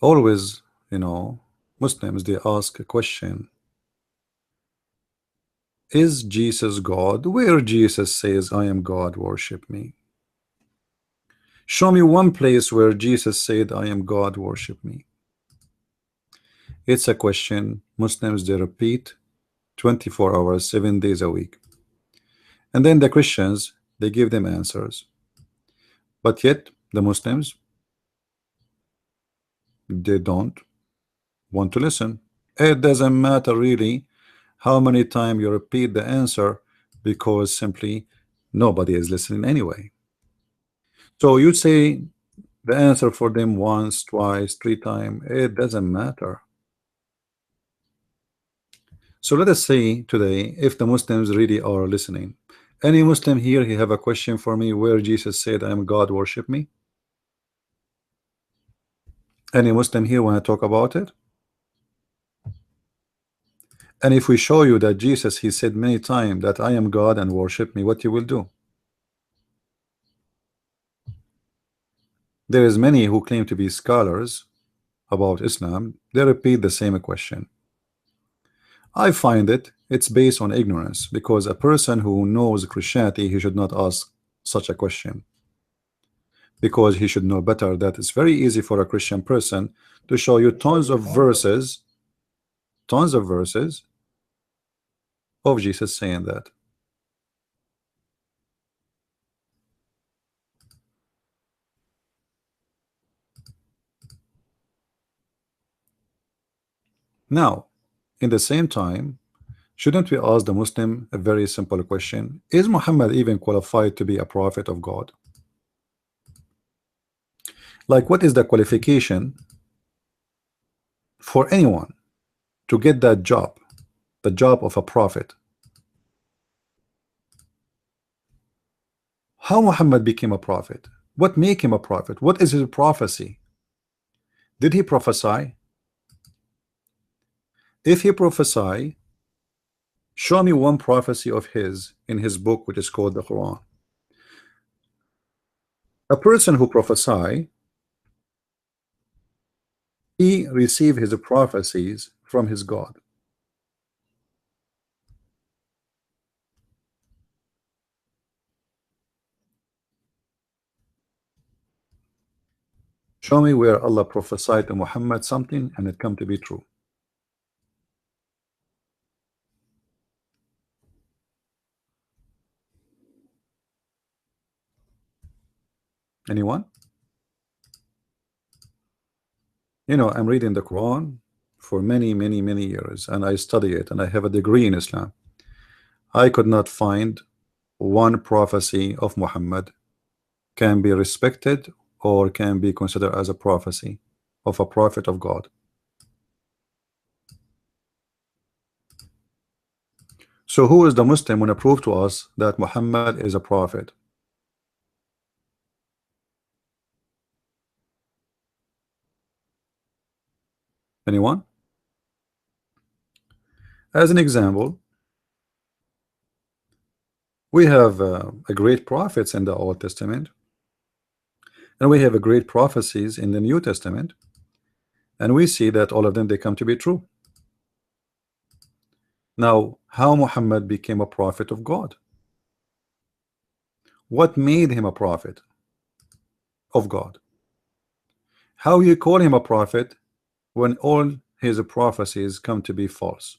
Always, Muslims, they ask a question: is Jesus God? Where Jesus says, I am God, worship me. Show me one place where Jesus said, I am God, worship me. It's a question Muslims, they repeat 24 hours, 7 days a week. And then the Christians, they give them answers. But yet, the Muslims, they don't want to listen. It doesn't matter really how many times you repeat the answer, because simply nobody is listening anyway. So you say the answer for them once, twice, 3 times, it doesn't matter. So let us say today, if the Muslims really are listening, any Muslim here, he have a question for me where Jesus said, I am God, worship me? Any Muslim here want to talk about it? And if we show you that Jesus, he said many times that I am God and worship me, what you will do? There is many who claim to be scholars about Islam, they repeat the same question. I find it's based on ignorance, because a person who knows Christianity, he should not ask such a question, because he should know better that it's very easy for a Christian person to show you tons of verses of Jesus saying that. Now, in the same time, shouldn't we ask the Muslim a very simple question? Is Muhammad even qualified to be a prophet of God? Like, what is the qualification for anyone to get that job, the job of a prophet? How Muhammad became a prophet? What make him a prophet? What is his prophecy? Did he prophesy? If he prophesy, show me one prophecy of his in his book, which is called the Quran. A person who prophesy, he received his prophecies from his God. Show me where Allah prophesied to Muhammad something and it come to be true. Anyone? I'm reading the Quran for many years, and I study it, and I have a degree in Islam. I could not find one prophecy of Muhammad can be respected or can be considered as a prophecy of a prophet of God. So who is the Muslim when prove to us that Muhammad is a prophet? Anyone? As an example, we have a great prophets in the Old Testament, and we have a great prophecies in the New Testament, and we see that all of them, they come to be true. Now, how Muhammad became a prophet of God? What made him a prophet of God? How you call him a prophet when all his prophecies come to be false?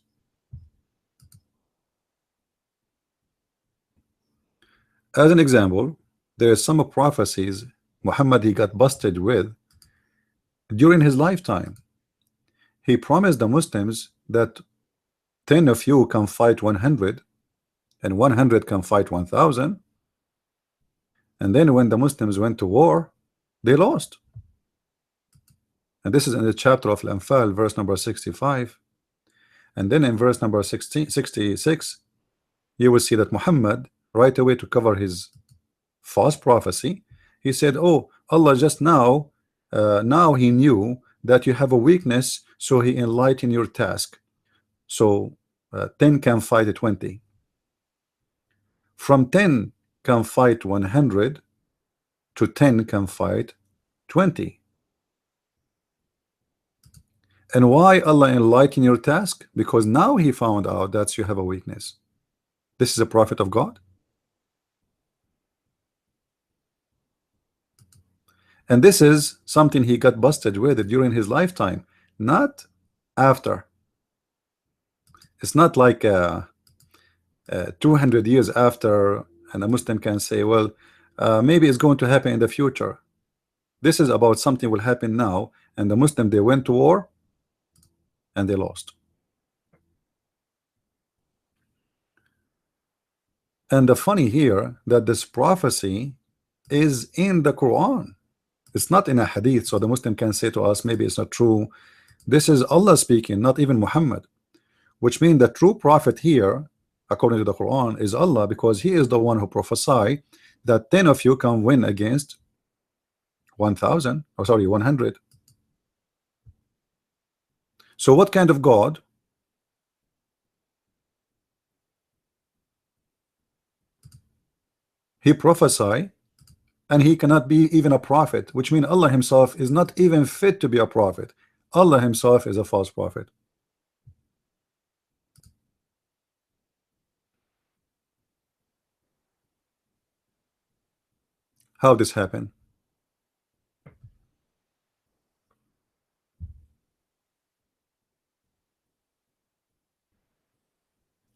As an example, there are some prophecies Muhammad he got busted with during his lifetime. He promised the Muslims that 10 of you can fight 100 and 100 can fight 1,000, and then when the Muslims went to war, they lost. And this is in the chapter of Al-Anfal, verse number 65. And then in verse number 66, you will see that Muhammad, right away to cover his false prophecy, he said, oh, Allah just now he knew that you have a weakness, so he enlightened your task. So 10 can fight 20. From 10 can fight 100 to 10 can fight 20. And why Allah enlighten your task? Because now he found out that you have a weakness. This is a prophet of God. And this is something he got busted with during his lifetime, not after. It's not like 200 years after, and a Muslim can say, well, maybe it's going to happen in the future. This is about something will happen now, and the Muslim, they went to war and they lost. And the funny here that this prophecy is in the Quran. It's not in a hadith, so the Muslim can say to us, maybe it's not true. This is Allah speaking, not even Muhammad, which means the true prophet here, according to the Quran, is Allah, because he is the one who prophesied that 10 of you can win against 1,000, or sorry, 100. So what kind of God? He prophesy and he cannot be even a prophet, which means Allah himself is not even fit to be a prophet. Allah himself is a false prophet. How this happen?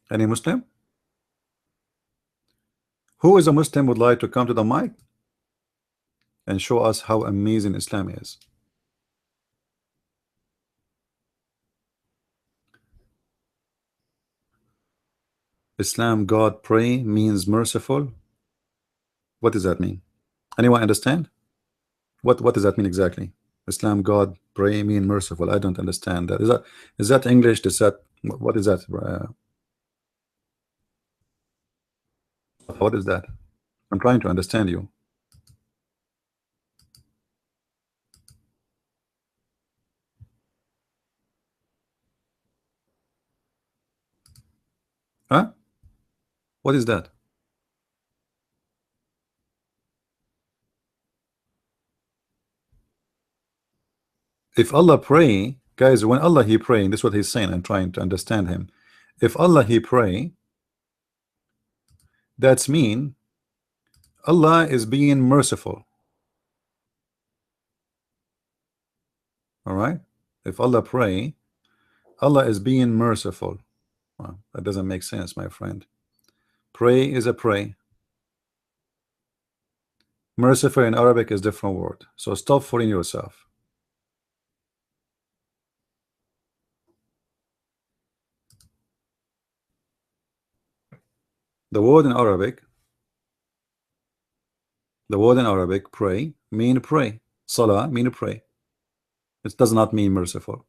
Any Muslim? Who is a Muslim would like to come to the mic and show us how amazing Islam is? Islam, God pray means merciful. What does that mean? Anyone understand? What does that mean exactly? Islam, God pray mean merciful. I don't understand that. Is that English? Is that what is that? What is that? I'm trying to understand you. Huh? What is that? If Allah pray, guys, when Allah he praying, this is what he's saying. I'm trying to understand him. If Allah he pray, that's mean Allah is being merciful. All right. If Allah pray, Allah is being merciful. Well, that doesn't make sense, my friend. Pray is a pray. Merciful in Arabic is different word. So stop fooling yourself. The word in Arabic, pray, mean pray. Salah mean pray. It does not mean merciful.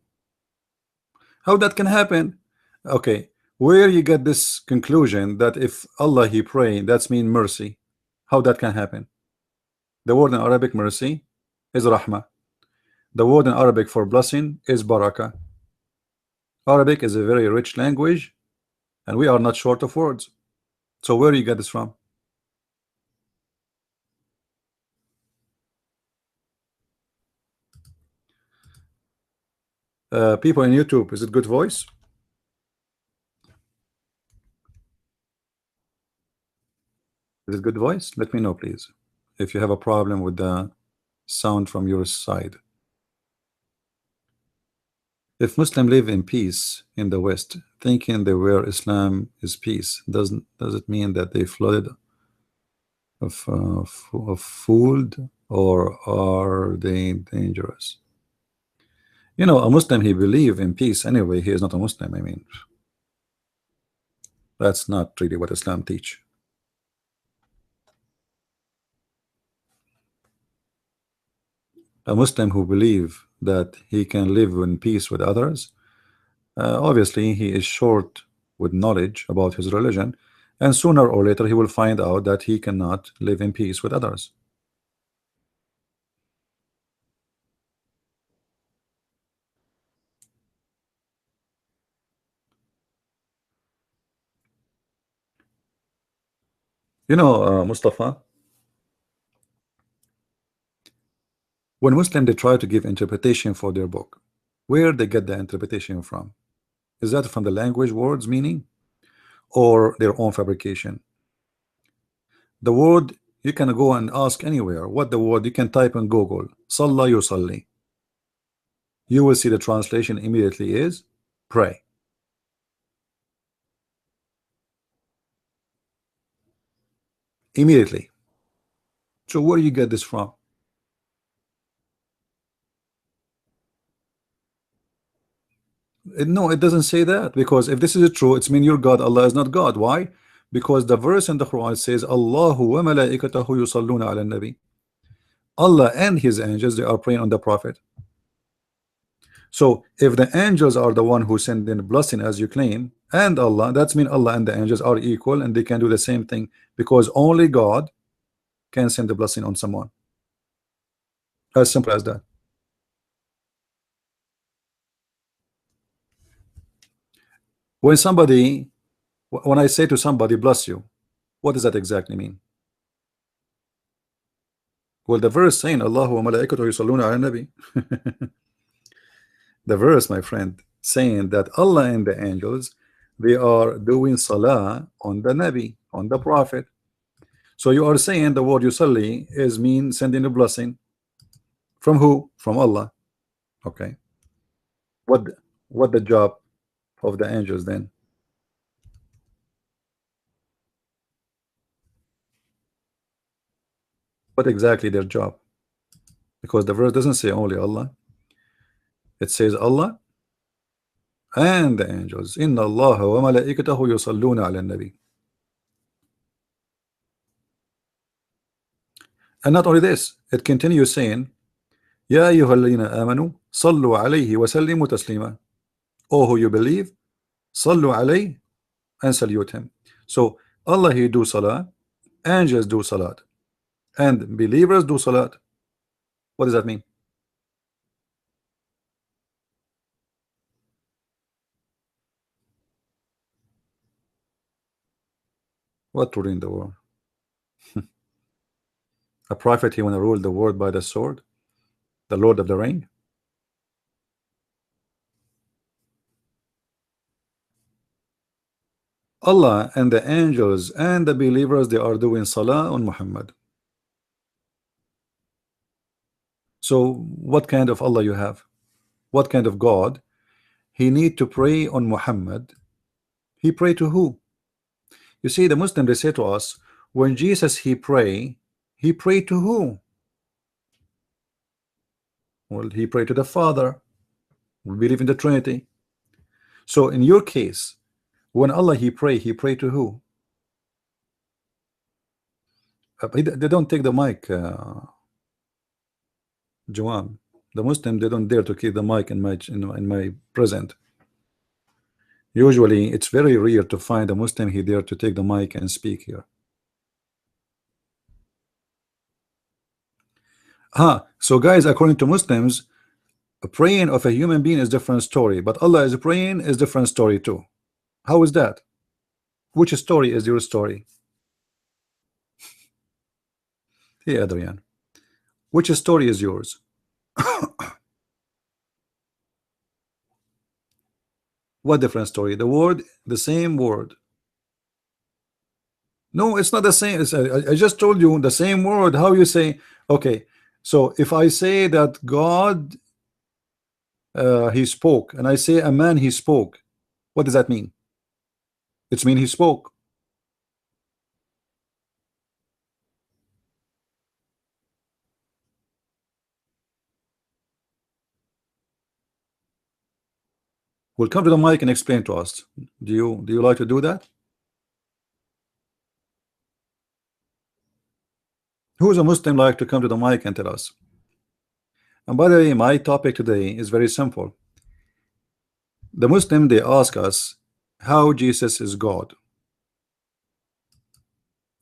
How that can happen? Okay, where you get this conclusion that if Allah he pray, that's mean mercy? How that can happen? The word in Arabic mercy is rahmah. The word in Arabic for blessing is barakah. Arabic is a very rich language, and we are not short of words. So where do you get this from? People in YouTube, is it good voice? Is it good voice? Let me know, please, if you have a problem with the sound from your side. If Muslims live in peace in the West, thinking they were Islam is peace, does it mean that they flooded of food, or are they dangerous? You know, a Muslim, he believe in peace anyway. He is not a Muslim. I mean, that's not really what Islam teach. A Muslim who believe that he can live in peace with others, obviously he is short with knowledge about his religion, and sooner or later he will find out that he cannot live in peace with others. You know, Mustafa, when Muslims they try to give interpretation for their book, where they get the interpretation from. Is that from the language words meaning or their own fabrication? The word, you can go and ask anywhere what the word, you can type in Google Salla yusalli, you will see the translation immediately is pray. Immediately. So where do you get this from? No, it doesn't say that, because if this is true, it's mean your God Allah is not God. Why? Because the verse in the Quran says Allahu wa malaikatahu yusalluna ala nabi. Allah and his angels, they are praying on the prophet. So if the angels are the one who send in blessing as you claim, and Allah, that's mean Allah and the angels are equal and they can do the same thing, because only God can send the blessing on someone. As simple as that. When somebody, when I say to somebody bless you, what does that exactly mean? Well, the verse saying Allahu wa malaikatahu yusalluna ala nabi. The verse, my friend, saying that Allah and the angels, they are doing salah on the nabi, on the prophet. So you are saying the word yusalli is mean sending a blessing from who? From Allah. Okay. What what the job of the angels then? What exactly their job? Because the verse doesn't say only Allah. It says Allah and the angels. Inna Allah wa malaikatahu yusalluna ala nabi. And not only this, it continues saying, Ya ayyuhalladhina amanu sallu alayhi wa sallimu taslima. Oh, who you believe, sallu alayhi and salute him. So Allah, he do salah, angels do salat, and believers do salat. What does that mean? What to rule in the world? A prophet, he want to rule the world by the sword, the Lord of the Ring. Allah and the angels and the believers, they are doing salah on Muhammad. So what kind of Allah you have? What kind of God? He need to pray on Muhammad. He pray to who? You see, the Muslim, they say to us, when Jesus he pray to who? Well, he pray to the Father. We believe in the Trinity. So in your case, when Allah he pray to who? They don't take the mic, Joam. The Muslim, they don't dare to keep the mic in my present. Usually it's very rare to find a Muslim he dare to take the mic and speak here. So guys, according to Muslims, a praying of a human being is different story, but Allah is praying is different story too. How is that? Which story is your story? Hey Adrian, which story is yours? What different story? The word, the same word. No, it's not the same. I just told you the same word. How you say? Okay, so if I say that God he spoke, and I say a man he spoke, what does that mean? It's mean he spoke. Well, come to the mic and explain to us. Do you like to do that? Who's a Muslim like to come to the mic and tell us? And by the way, my topic today is very simple. The Muslim, they ask us how Jesus is God.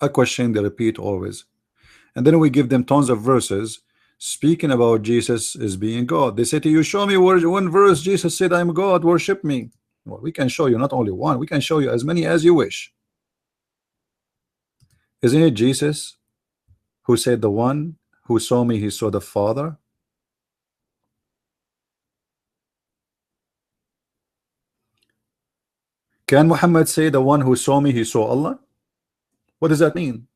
A question they repeat always. And then we give them tons of verses speaking about Jesus as being God. They say to you, show me where one verse Jesus said, I'm God, worship me. Well, we can show you not only one, we can show you as many as you wish. Isn't it Jesus who said, the one who saw me, he saw the Father? Can Muhammad say the one who saw me, he saw Allah? What does that mean?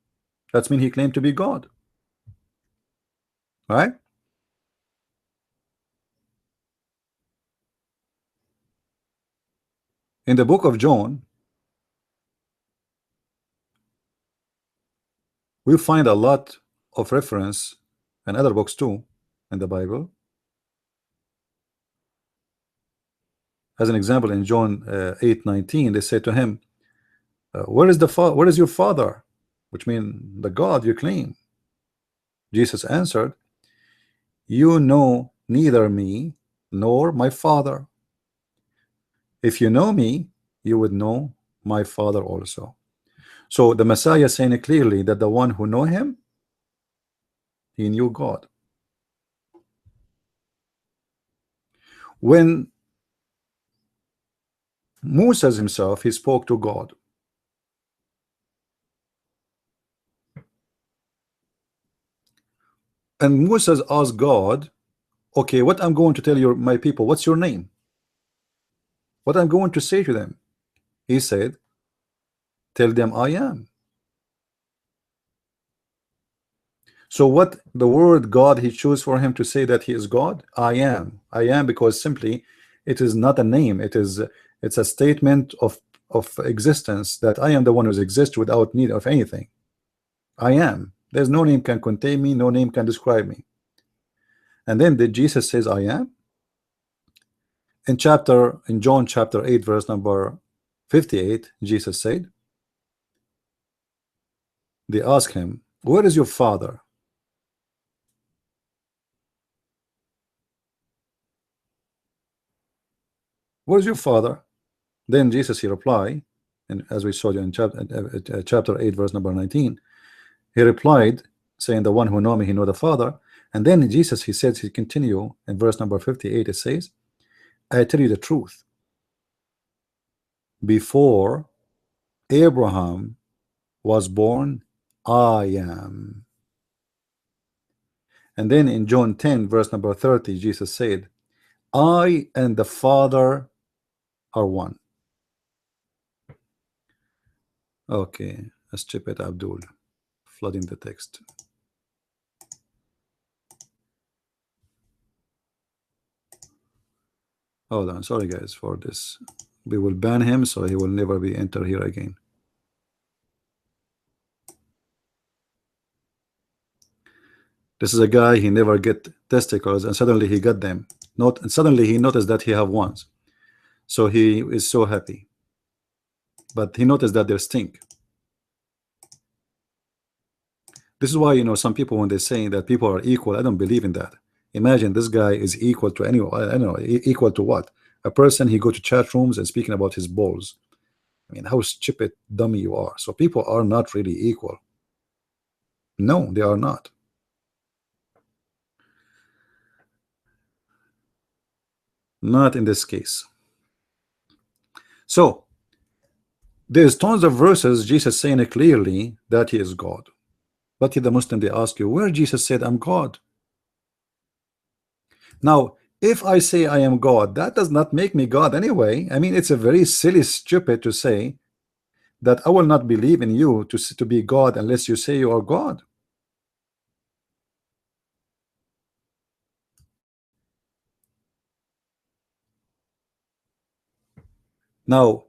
That means he claimed to be God, right? In the book of John, we find a lot of reference, and other books too, in the Bible. As an example, in John 8:19, they say to him, where is your father? Which means the God you claim. Jesus answered, you know neither me nor my Father. If you know me, you would know my Father also. So the Messiah is saying clearly that the one who know him, he knew God. When Moses himself, he spoke to God. And Moses asked God, okay, what I'm going to tell my people, what's your name? What I'm going to say to them? He said, tell them I am. So what the word God he chose for him to say that he is God? I am. I am, because simply it is not a name. It's a statement of existence, that I am the one who exists without need of anything. I am. There's no name can contain me, no name can describe me. And then did Jesus says I am? In John chapter 8 verse number 58, Jesus said, they ask him, where is your father? Where's your father? Then Jesus he replied, and as we saw in chapter 8 verse number 19, he replied saying, the one who know me, he know the Father. And then Jesus he says, he continue in verse number 58, it says, I tell you the truth, before Abraham was born, I am. And then in John 10 verse number 30, Jesus said, I and the Father are one. Okay, let's chip it, Abdul, flooding the text. Hold on, sorry guys for this. We will ban him, so he will never be enter here again. This is a guy, he never get testicles, and suddenly he got them. And suddenly he noticed that he have ones, so he is so happy. But he noticed that they stink. This is why, you know, some people when they saying that people are equal, I don't believe in that. Imagine this guy is equal to anyone. I don't know, equal to what? A person, he go to chat rooms and speaking about his balls. I mean, how stupid dummy you are. So people are not really equal. No, they are not. Not in this case. So there's tons of verses Jesus saying it clearly that he is God. But the Muslim, they ask you, where Jesus said I'm God? Now if I say I am God, that does not make me God anyway. I mean, it's a very silly, stupid to say that I will not believe in you to be God unless you say you are God. Now,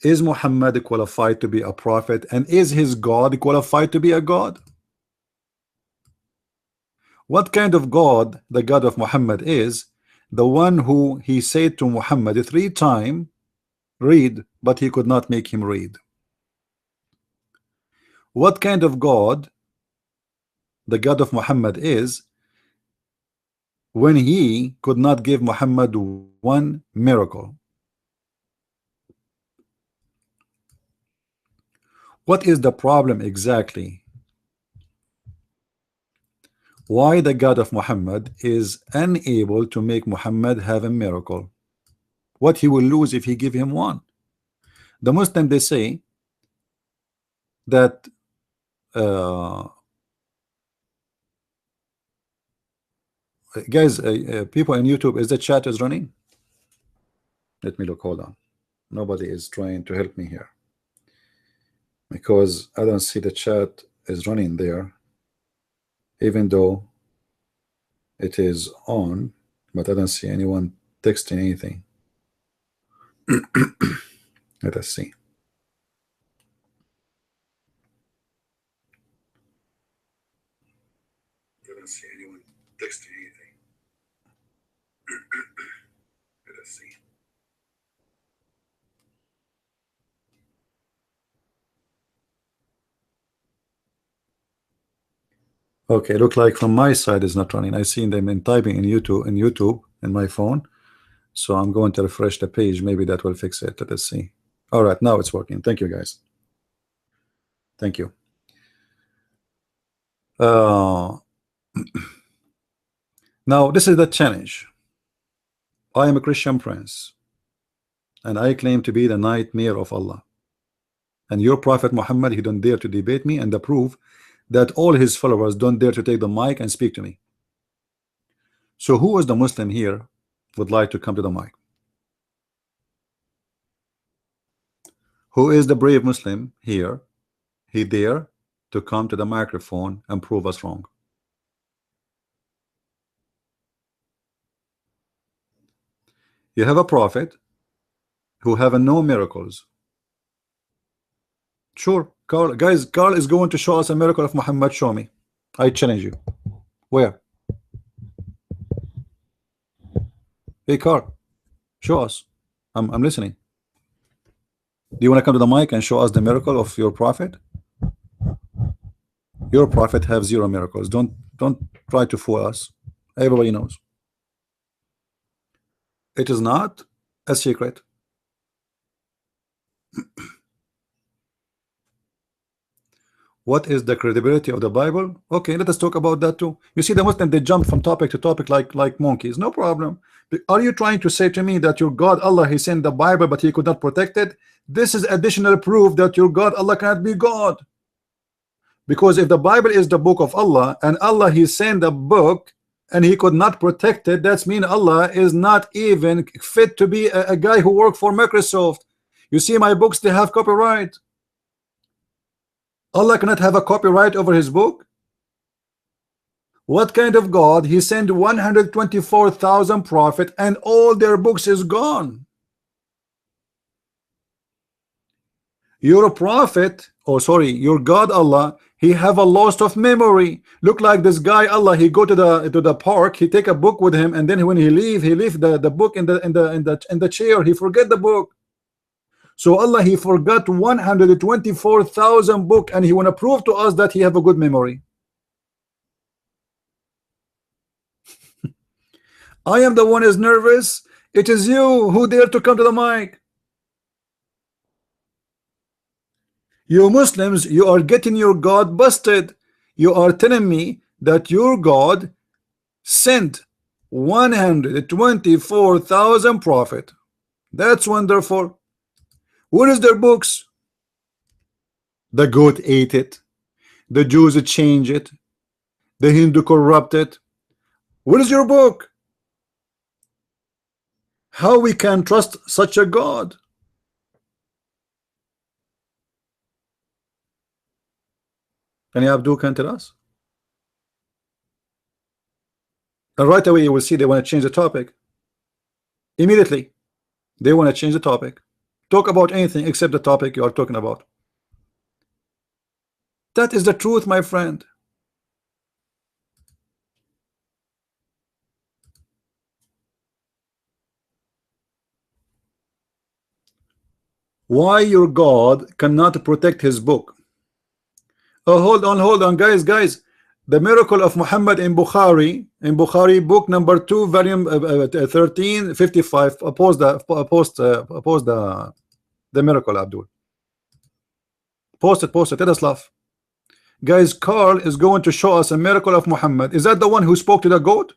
is Muhammad qualified to be a prophet, and is his God qualified to be a God? What kind of God the God of Muhammad is? The one who he said to Muhammad 3 times, read, but he could not make him read. What kind of God the God of Muhammad is, when he could not give Muhammad one miracle? What is the problem exactly? Why the God of Muhammad is unable to make Muhammad have a miracle? What he will lose if he give him one? The Muslim, they say that guys, people in YouTube, is the chat is running? Let me look, hold on. Nobody is trying to help me here because I don't see the chat is running there, even though it is on, but I don't see anyone texting anything. Let us see. I don't see anyone texting anything. Let us see. Okay, look like from my side is not running. I see them in typing in YouTube in my phone. So I'm going to refresh the page. Maybe that will fix it. Let us see. All right, now it's working. Thank you, guys. Thank you. Now this is the challenge. I am a Christian prince, and I claim to be the nightmare of Allah. And your prophet Muhammad, he don't dare to debate me, and the proof that all his followers don't dare to take the mic and speak to me. So who is the Muslim here would like to come to the mic? Who is the brave Muslim here? He dare to come to the microphone and prove us wrong. You have a prophet who have no miracles. Sure, Carl, guys, Carl is going to show us a miracle of Muhammad. Show me. I challenge you. Where? Hey, Carl, show us. I'm listening. Do you want to come to the mic and show us the miracle of your prophet? Your prophet have 0 miracles. Don't try to fool us. Everybody knows. It is not a secret. What is the credibility of the Bible? Okay, let us talk about that too. You see, the Muslim, they jump from topic to topic like monkeys. No problem. Are you trying to say to me that your God Allah, he sent the Bible but he could not protect it? This is additional proof that your God Allah cannot be God. Because if the Bible is the book of Allah and Allah he sent the book and he could not protect it, that's mean Allah is not even fit to be a guy who worked for Microsoft. You see, my books, they have copyright. Allah cannot have a copyright over his book. What kind of God? He sent 124,000 prophets and all their books is gone. Your prophet, oh sorry, your God Allah, he have a loss of memory. Look like this guy Allah, he go to the park, he take a book with him, and then when he leave the book in the chair. He forget the book. So Allah, he forgot 124,000 book, and he want to prove to us that he have a good memory. I am the one is nervous. It is you who dare to come to the mic. You Muslims, you are getting your God busted. You are telling me that your God sent 124,000 prophet. That's wonderful. What is their books? The goat ate it. The Jews changed it. The Hindu corrupted. What is your book? How we can trust such a God? Any Abdul can tell us? And right away you will see they want to change the topic. Immediately they want to change the topic. Talk about anything except the topic you are talking about. That is the truth, my friend. Why your God cannot protect his book? Oh, hold on, guys. The miracle of Muhammad in Bukhari, book number 2, volume 1355. Post the miracle, Abdul. Post it. Let us laugh. Guys, Carl is going to show us a miracle of Muhammad. Is that the one who spoke to the goat,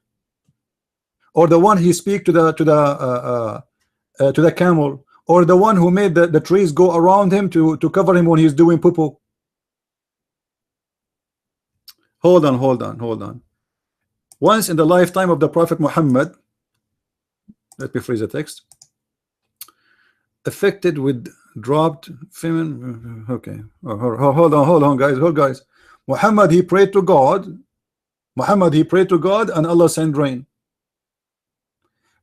or the one he speak to the camel, or the one who made the trees go around him to cover him when he's doing poo-poo? Hold on. Once in the lifetime of the Prophet Muhammad, let me phrase the text. affected with dropped feminine. Okay, hold on, guys. Muhammad, he prayed to God. Muhammad, he prayed to God, and Allah sent rain.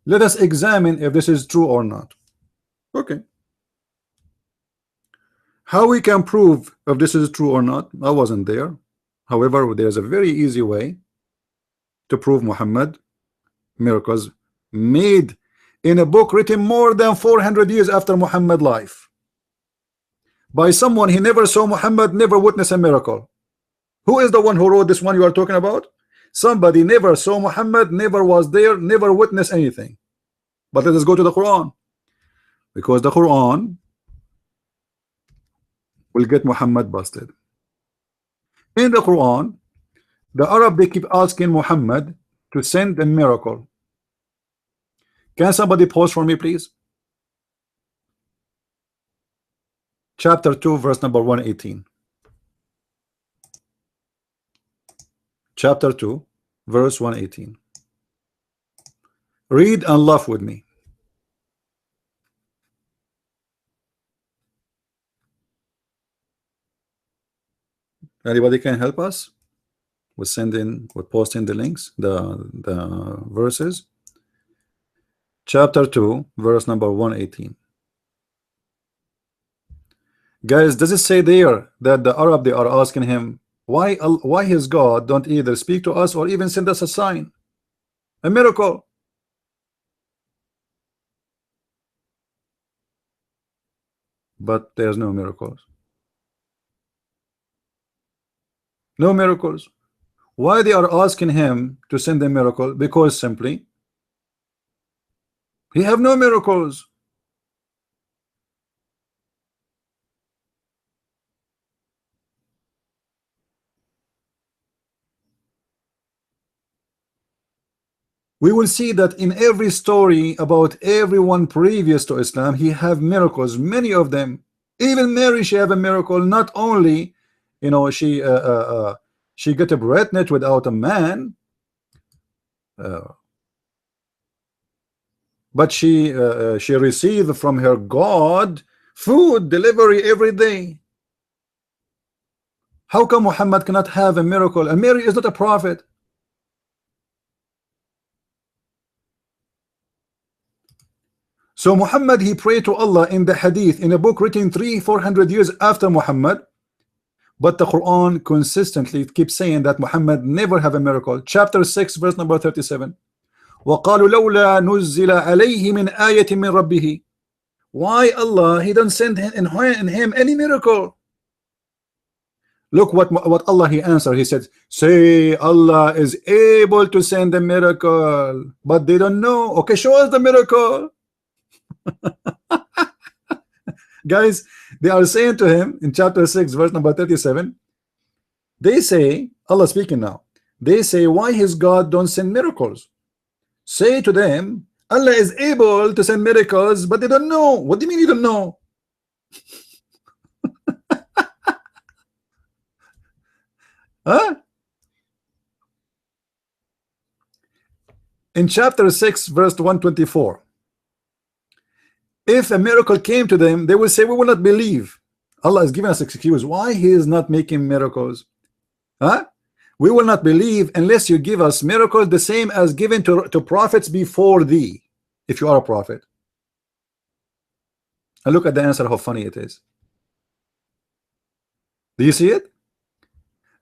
Let us examine if this is true or not. Okay. How we can prove if this is true or not? I wasn't there. However, there's a very easy way to prove Muhammad miracles made in a book written more than 400 years after Muhammad's life by someone he never saw Muhammad, never witnessed a miracle. Who is the one who wrote this one you are talking about? Somebody never saw Muhammad, never was there, never witnessed anything. But let us go to the Quran, because the Quran will get Muhammad busted. In the Quran, the Arab, they keep asking Muhammad to send a miracle. Can somebody pause for me, please? Chapter 2, verse number 118. Chapter 2, verse 118. Read and laugh with me. Anybody can help us with posting the links, the verses. Chapter 2, verse number 118. Guys, does it say there that the Arab, they are asking him why his God don't either speak to us or even send us a sign, a miracle? But there's no miracles. No miracles. Why they are asking him to send a miracle? Because simply he have no miracles. We will see that in every story about everyone previous to Islam, he have miracles, many of them. Even Mary, she have a miracle. Not only, you know, she got a pregnant without a man, but she received from her God food delivery every day. How come Muhammad cannot have a miracle? And Mary is not a prophet. So Muhammad, he prayed to Allah in the hadith, in a book written 300-400 years after Muhammad, but the Quran consistently keeps saying that Muhammad never have a miracle. Chapter 6, verse number 37. وَقَالُوا لَوْلَا نُزِّلَ عَلَيْهِ مِنْ آيَةٍ مِنْ رَبِّهِ. Why Allah, he doesn't send in him any miracle? Look what Allah, he answered. He said, say Allah is able to send a miracle, but they don't know. Okay, show us the miracle. Guys, they are saying to him in chapter 6, verse number 37, they say, Allah speaking now, they say, why his God don't send miracles? Say to them, Allah is able to send miracles, but they don't know. What do you mean you don't know? Huh? In chapter 6, verse 124, if a miracle came to them, they will say, we will not believe. Allah is giving us excuse why he is not making miracles. Huh? We will not believe unless you give us miracles the same as given to prophets before thee, if you are a prophet. And look at the answer, how funny it is. Do you see it?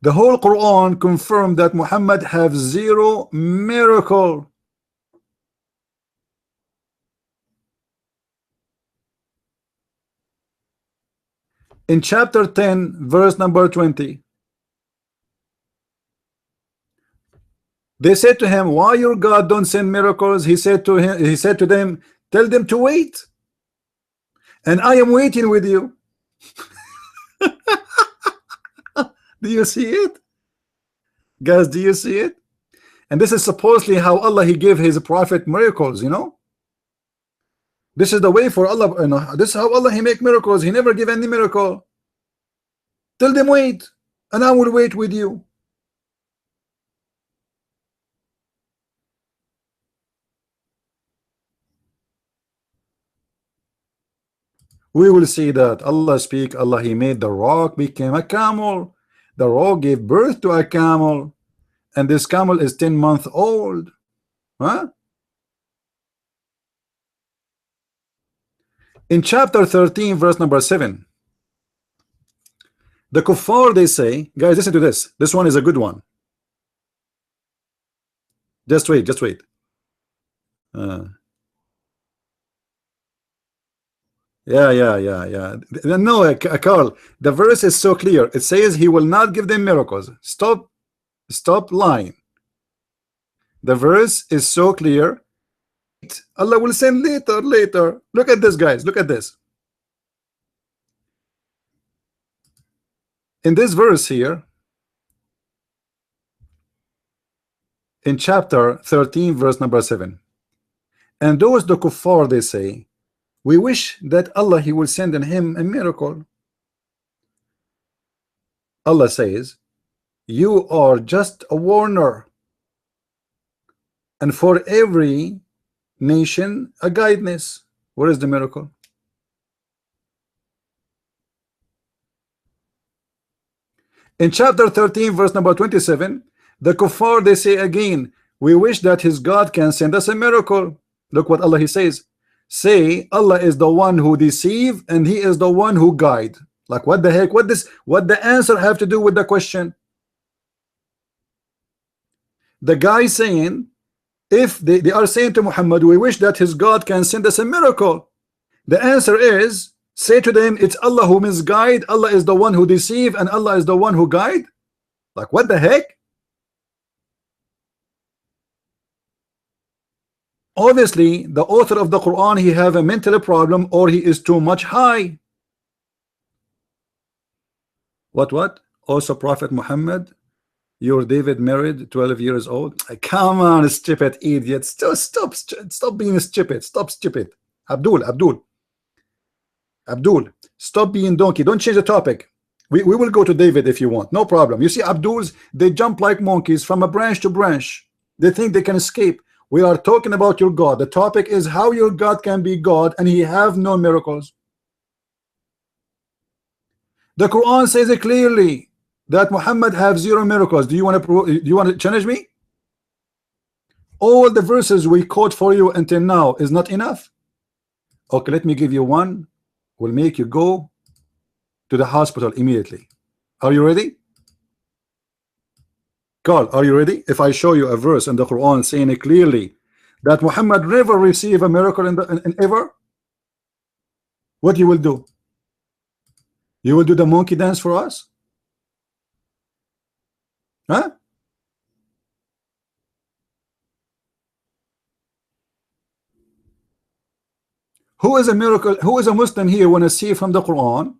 The whole Quran confirmed that Muhammad have zero miracle. In chapter 10, verse number 20, they said to him, why your God don't send miracles? He said to them, tell them to wait, and I am waiting with you. Do you see it, guys? Do you see it? And this is supposedly how Allah, he gave his prophet miracles, you know. This is the way for Allah, you know. This is how Allah, he make miracles. He never give any miracle. Tell them wait, and I will wait with you. We will see that Allah speak, Allah he made the rock became a camel. The rock gave birth to a camel, and this camel is 10 months old. Huh? In chapter 13 verse number 7, the kuffar they say, guys, listen to this. This one is a good one. Just wait, just wait. Yeah. No, Carl, the verse is so clear. It says he will not give them miracles. Stop lying. The verse is so clear. Allah will send later. Look at this, guys. Look at this. In this verse here, in chapter 13, verse number 7, and those the kuffar they say, we wish that Allah he will send in him a miracle. Allah says, you are just a warner, and for every nation a guidance. Where is the miracle? In chapter 13 verse number 27, the kuffar they say again, we wish that his God can send us a miracle. Look what Allah he says, say Allah is the one who deceive and he is the one who guide. Like what the heck, what the answer have to do with the question? The guy saying, if they are saying to Muhammad, we wish that his God can send us a miracle, the answer is, say to them, it's Allah who misguide, Allah is the one who deceive, and Allah is the one who guide. Like what the heck? Obviously the author of the Quran, he have a mental problem, or he is too much high. What also Prophet Muhammad, your David married 12 years old? Come on, stupid idiot. Stop being stupid. Stop stupid. Abdul, stop being donkey. Don't change the topic. We will go to David if you want, no problem. You see, Abduls, they jump like monkeys from a branch to branch. They think they can escape. We are talking about your God. The topic is how your God can be God and he have no miracles. The Quran says it clearly that Muhammad have 0 miracles. Do you want to challenge me? All the verses we quote for you until now is not enough. Okay, let me give you one. Will make you go to the hospital immediately. Are you ready? Carl, are you ready? If I show you a verse in the Quran saying it clearly that Muhammad never received a miracle in ever, what you will do? You will do the monkey dance for us? Huh? Who is a miracle? Who is a Muslim here when I see from the Quran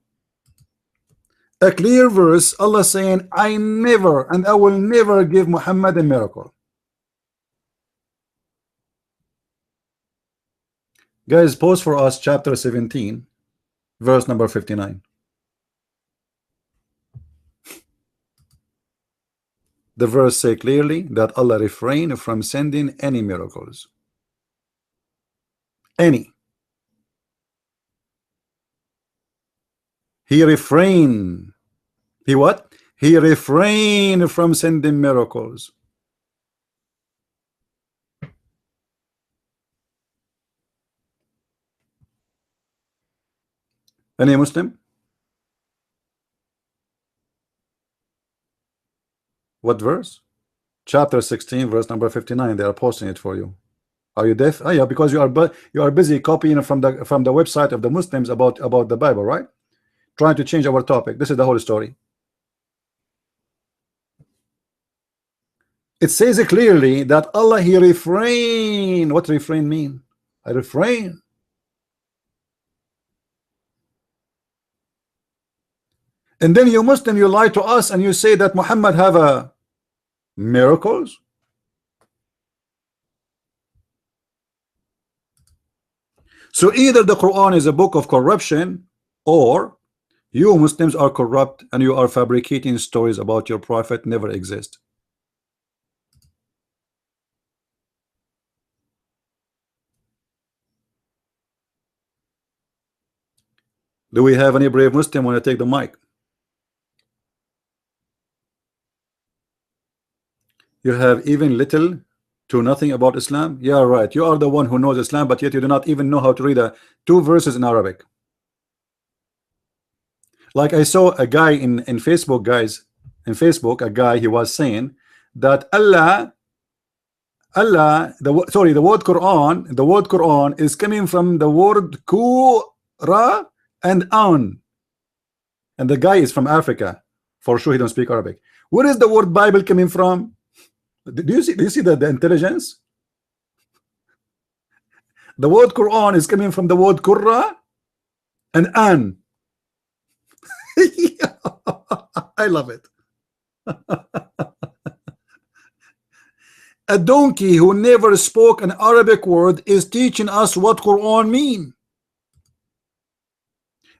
a clear verse, Allah saying, I never and I will never give Muhammad a miracle? Guys, pause for us chapter 17 verse number 59. The verse say clearly that Allah refrained from sending any miracles. Any. He refrained. He what? He refrained from sending miracles. Any Muslim? What verse? Chapter 16 verse number 59. They are posting it for you. Are you deaf? Oh yeah, because you are busy copying from the website of the Muslims about the Bible, right? Trying to change our topic. This is the whole story. It says it clearly that Allah he refrain. What refrain mean? I refrain. And then you Muslim, you lie to us and you say that Muhammad have a miracles. So either the Quran is a book of corruption, or you Muslims are corrupt and you are fabricating stories about your prophet never exist. Do we have any brave Muslim want to take the mic? You have even little to nothing about Islam? Yeah, right. You are the one who knows Islam, but yet you do not even know how to read two verses in Arabic. Like I saw a guy in Facebook, guys, in Facebook, a guy, he was saying that the word Quran is coming from the word Kura and An, and the guy is from Africa. For sure, he don't speak Arabic. Where is the word Bible coming from? Do you see the intelligence? The word Quran is coming from the word Kura and An. I love it. A donkey who never spoke an Arabic word is teaching us what Quran mean.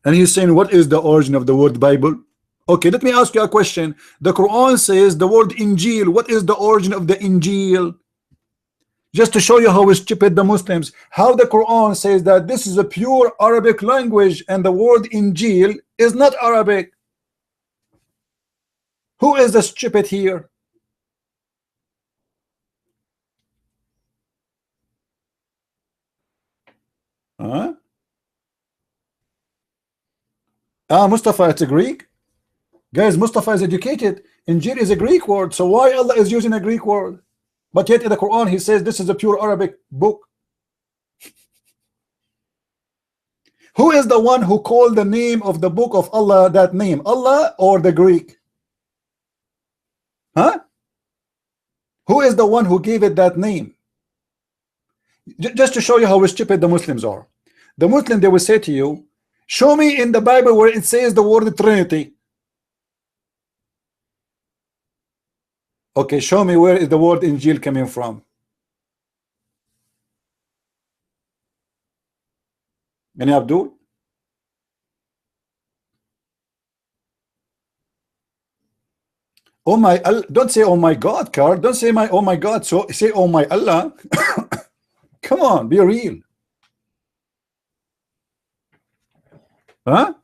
And he's saying, what is the origin of the word Bible? Okay, let me ask you a question. The Quran says the word Injil. What is the origin of the Injil? Just to show you how stupid the Muslims, how the Quran says that this is a pure Arabic language and the word Injil is not Arabic. Who is the stupid here? Huh? Mustafa, it's a Greek. Guys, Mustafa is educated. Injil is a Greek word. So why Allah is using a Greek word? But yet in the Quran he says this is a pure Arabic book. Who is the one who called the name of the book of Allah that name? Allah or the Greek? Huh? Who is the one who gave it that name? Just to show you how stupid the Muslims are. The Muslim, they will say to you, show me in the Bible where it says the word Trinity. Okay, show me where is the word Injil coming from. Any Abdul? Oh my, don't say oh my God, Carl. Don't say my oh my God. So say oh my Allah. Come on, be real. Huh?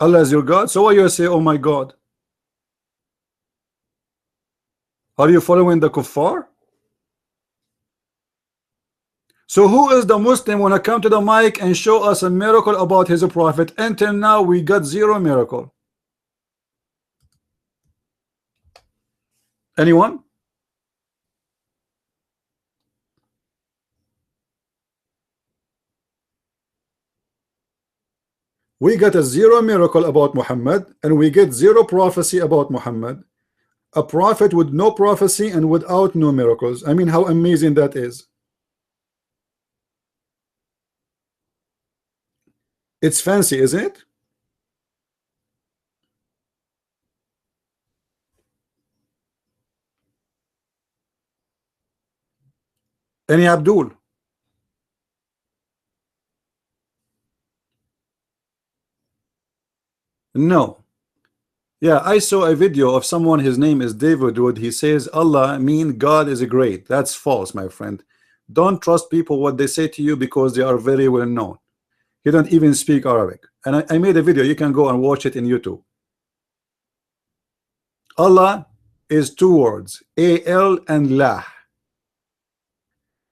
Allah is your God. So why you say oh my God? Are you following the kuffar? So who is the Muslim when I come to the mic and show us a miracle about his prophet? Until now we got zero miracle. Anyone? We got a zero miracle about Muhammad, and we get zero prophecy about Muhammad. A prophet with no prophecy and without no miracles. I mean, how amazing that is. It's fancy, isn't it? Any Abdul? No. Yeah, I saw a video of someone, his name is David Wood. He says Allah mean God is great. That's false, my friend. Don't trust people what they say to you because they are very well known. He don't even speak Arabic. And I made a video. You can go and watch it in YouTube. Allah is two words, A-L and La.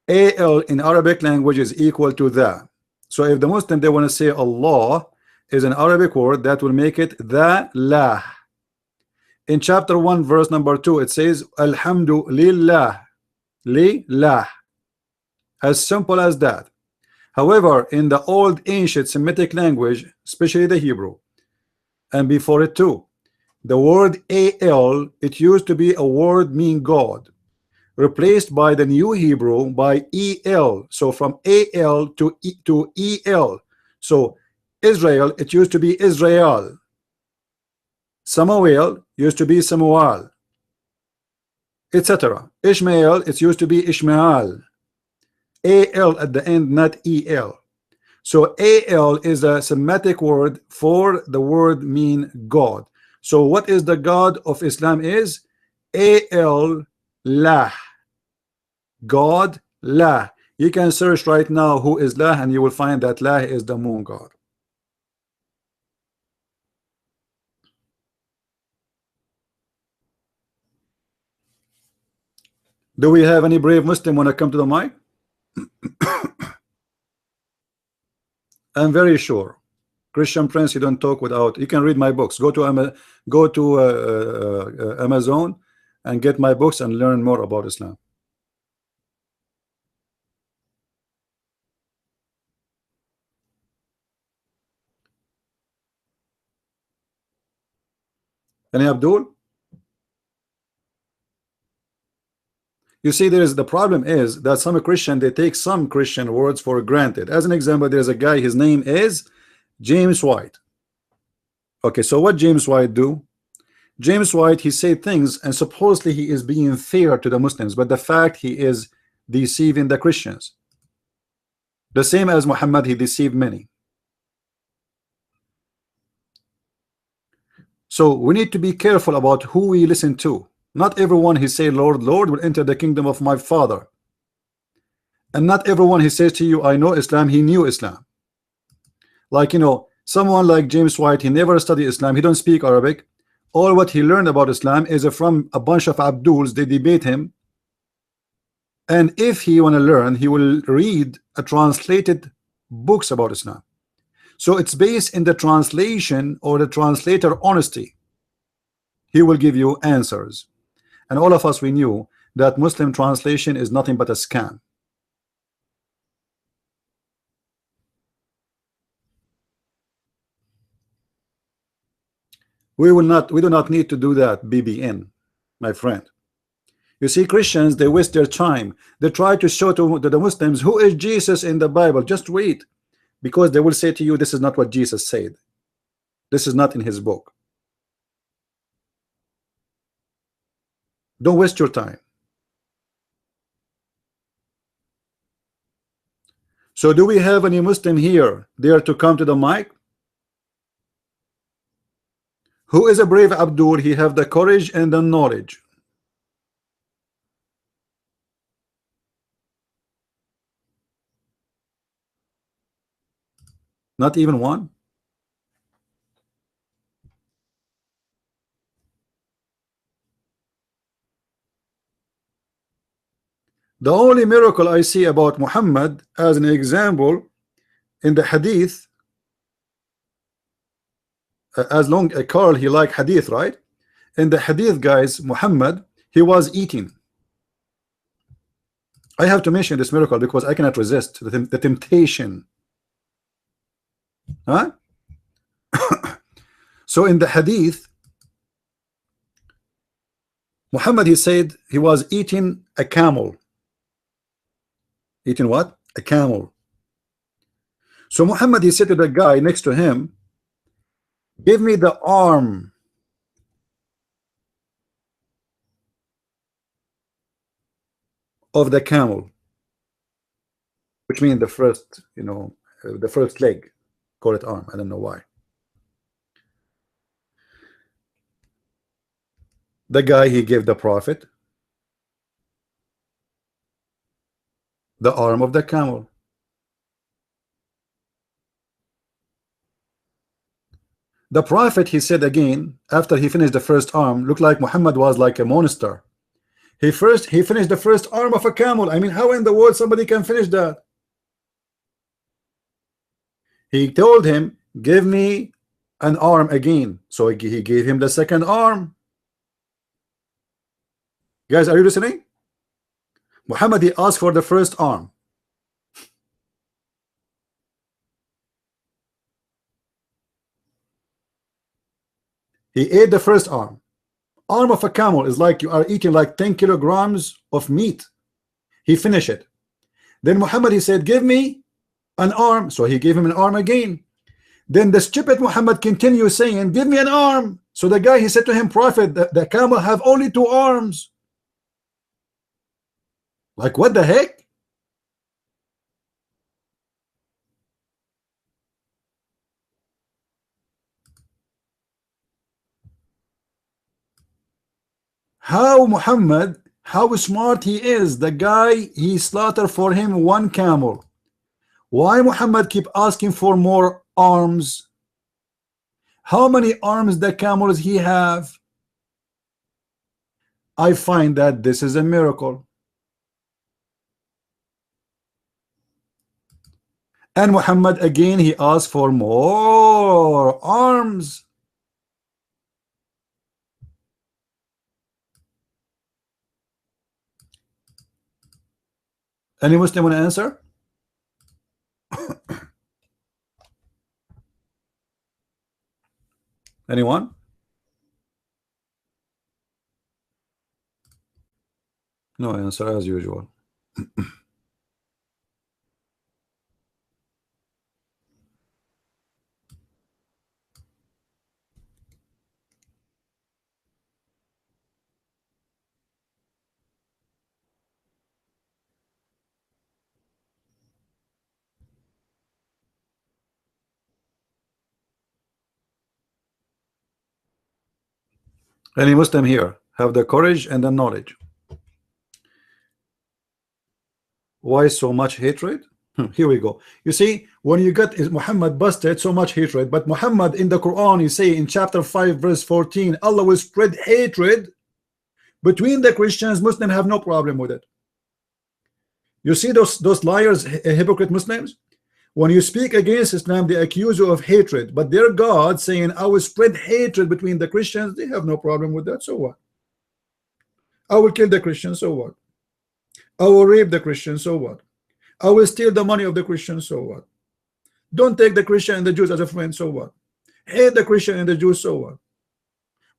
A-L in Arabic language is equal to the. So if the Muslim, they want to say Allah is an Arabic word, that will make it the La. In chapter 1 verse number 2 it says Alhamdulillah, Lillah. As simple as that. However, in the old ancient Semitic language, especially the Hebrew, and before it too, the word Al, it used to be a word mean God, replaced by the new Hebrew by El. So from Al to El. So Israel, it used to be Israel. Samuel used to be Samuel, etc. Ishmael, it used to be Ishmael. Al at the end, not El. So Al is a Semitic word for the word mean God. So what is the God of Islam is? Al-Lah. God, La. You can search right now who is La, and you will find that La is the moon god. Do we have any brave Muslim when I come to the mic? I'm very sure. Christian Prince, you don't talk without. You can read my books. Go to Amazon and get my books and learn more about Islam. Any Abdul? You see, the problem is that some Christian, they take some Christian words for granted. As an example, there's a guy, his name is James White. Okay, so what James White do? James White, he say things and supposedly he is being fair to the Muslims, but the fact he is deceiving the Christians. The same as Muhammad, he deceived many. So we need to be careful about who we listen to. Not everyone he say Lord, Lord will enter the kingdom of my Father. And not everyone he says to you, I know Islam, he knew Islam. Like, you know, someone like James White, he never studied Islam, he don't speak Arabic. All what he learned about Islam is from a bunch of Abduls. They debate him, and if he want to learn, he will read a translated books about Islam. So it's based in the translation or the translator honesty. He will give you answers, and all of us, we knew that Muslim translation is nothing but a scam. We do not need to do that, BBN, my friend. You see, Christians, they waste their time. They try to show to the Muslims who is Jesus in the Bible. Just wait, because they will say to you, this is not what Jesus said. This is not in his book. Don't waste your time. So do we have any Muslim here there to come to the mic? Who is a brave Abdul? He have the courage and the knowledge. Not even one. The only miracle I see about Muhammad as an example in the hadith, as long as Carl, he like hadith, right? In the hadith, guys, Muhammad, he was eating. I have to mention this miracle because I cannot resist the temptation. Huh? So in the hadith, Muhammad, he said he was eating a camel. Eating what? A camel. So Muhammad, he said to the guy next to him, give me the arm of the camel, which means the first, you know, the first leg. Call it arm. I don't know why. The guy, he gave the prophet the arm of the camel. The prophet, he said again, after he finished the first arm, looked like Muhammad was like a monster. He finished the first arm of a camel. I mean, how in the world somebody can finish that? He told him, give me an arm again. So he gave him the second arm. Guys, are you listening? Muhammad, he asked for the first arm. He ate the first arm. Arm of a camel is like you are eating like 10 kilograms of meat. He finished it. Then Muhammad, he said, give me an arm. So he gave him an arm again. Then the stupid Muhammad continued saying, give me an arm. So the guy, he said to him, prophet, the camel have only 2 arms. Like, what the heck? How Muhammad, How smart he is. The guy, he slaughtered for him one camel. Why Muhammad keep asking for more arms? How many arms the camels he have? I find that this is a miracle. And Muhammad again, he asked for more arms. Any Muslim want to answer? Anyone? No answer as usual. Any Muslim here have the courage and the knowledge? Why so much hatred? Here we go. You see, when you get Muhammad busted, so much hatred, but Muhammad in the Quran, you say in chapter 5 verse 14, Allah will spread hatred between the Christians. Muslims have no problem with it. You see those liars, hypocrite Muslims, when you speak against Islam, they accuse you of hatred, but their God saying I will spread hatred between the Christians, they have no problem with that. So what? I will kill the Christians, so what? I will rape the Christians, so what? I will steal the money of the Christians, so what? Don't take the Christian and the Jews as a friend, so what? Hate the Christian and the Jews, so what?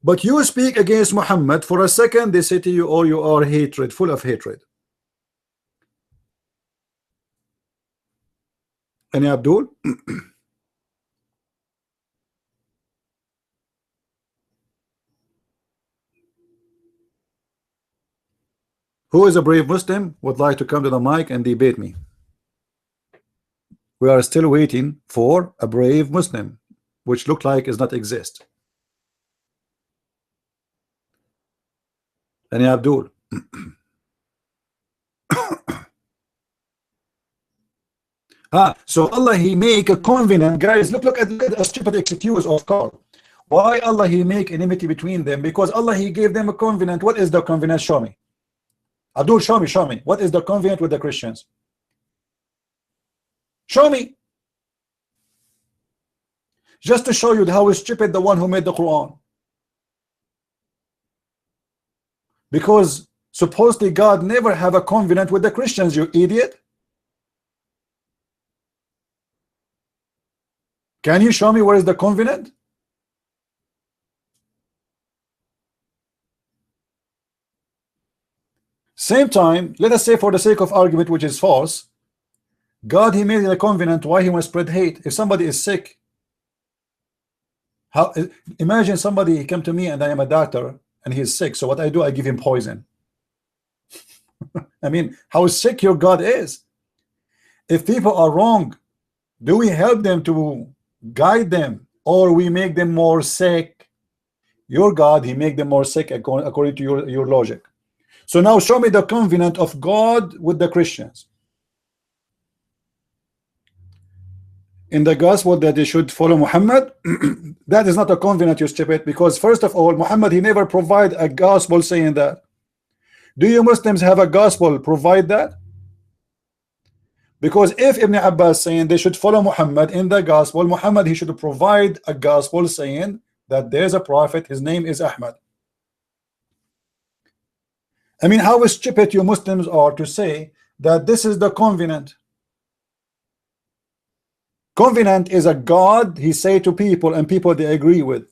But you speak against Muhammad for a second, they say to you, oh, you are hatred, full of hatred. Any Abdul? Who is a brave Muslim would like to come to the mic and debate me? We are still waiting for a brave Muslim, which look like does not exist. Any Abdul? So Allah he make a covenant, guys. Look at a stupid excuse of Carl. Why Allah he make enmity between them? Because Allah he gave them a covenant. What is the covenant? Show me. Abdul, show me. What is the covenant with the Christians? Show me. Just to show you how stupid the one who made the Quran. Because supposedly God never have a covenant with the Christians, you idiot. Can you show me where is the covenant? Same time, let us say for the sake of argument, which is false, God he made a covenant. Why he must spread hate? If somebody is sick, how imagine somebody come to me and I am a doctor and he is sick, so what I do, I give him poison. I mean, how sick your God is. If people are wrong, do we help them to guide them, or we make them more sick? Your God he make them more sick according to your logic. So now show me the covenant of God with the Christians. In the gospel that they should follow Muhammad, that is not a covenant, you stupid, because first of all, Muhammad he never provide a gospel saying that. Do you Muslims have a gospel provide that? Because if Ibn Abbas saying they should follow Muhammad in the gospel, Muhammad he should provide a gospel saying that there's a prophet, his name is Ahmad. I mean, how stupid you Muslims are to say that this is the covenant. Covenant is a God he say to people and people they agree with.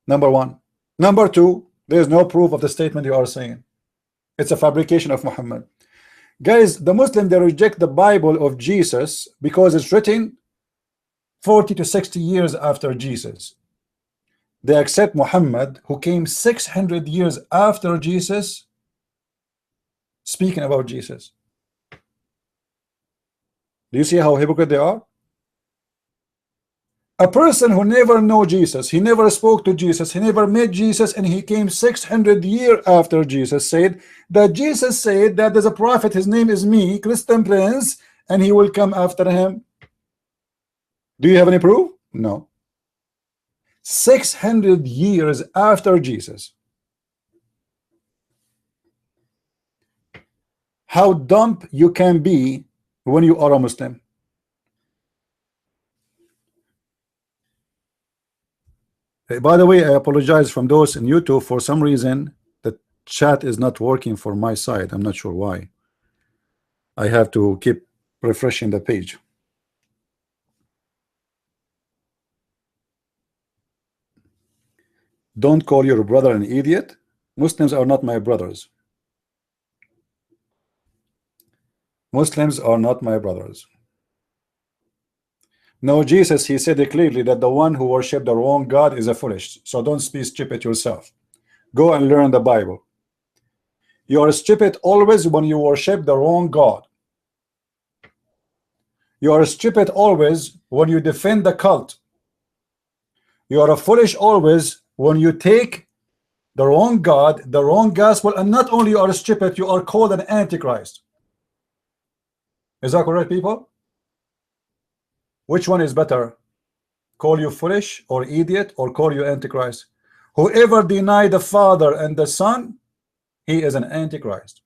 Number one. Number two, there's no proof of the statement you are saying. It's a fabrication of Muhammad. Guys, the Muslim they reject the Bible of Jesus because it's written 40 to 60 years after Jesus. They accept Muhammad who came 600 years after Jesus speaking about Jesus. Do you see how hypocrite they are? A person who never know Jesus, he never spoke to Jesus, he never met Jesus, and he came 600 years after Jesus, said that Jesus said that there's a prophet, his name is me, Christian Prince, and he will come after him. Do you have any proof? No. 600 years after Jesus. How dumb you can be when you are a Muslim. By the way, I apologize from those in YouTube. For some reason the chat is not working for my side. I'm not sure why. I have to keep refreshing the page. Don't call your brother an idiot. Muslims are not my brothers. Muslims are not my brothers. No, Jesus, he said it clearly that the one who worship the wrong God is a foolish. So don't be stupid yourself. Go and learn the Bible. You are stupid always when you worship the wrong God. You are stupid always when you defend the cult. You are a foolish always when you take the wrong God, the wrong gospel, and not only you are stupid, you are called an antichrist. Is that correct, people? Which one is better? Call you foolish or idiot, or call you antichrist? Whoever deny the Father and the Son, he is an antichrist.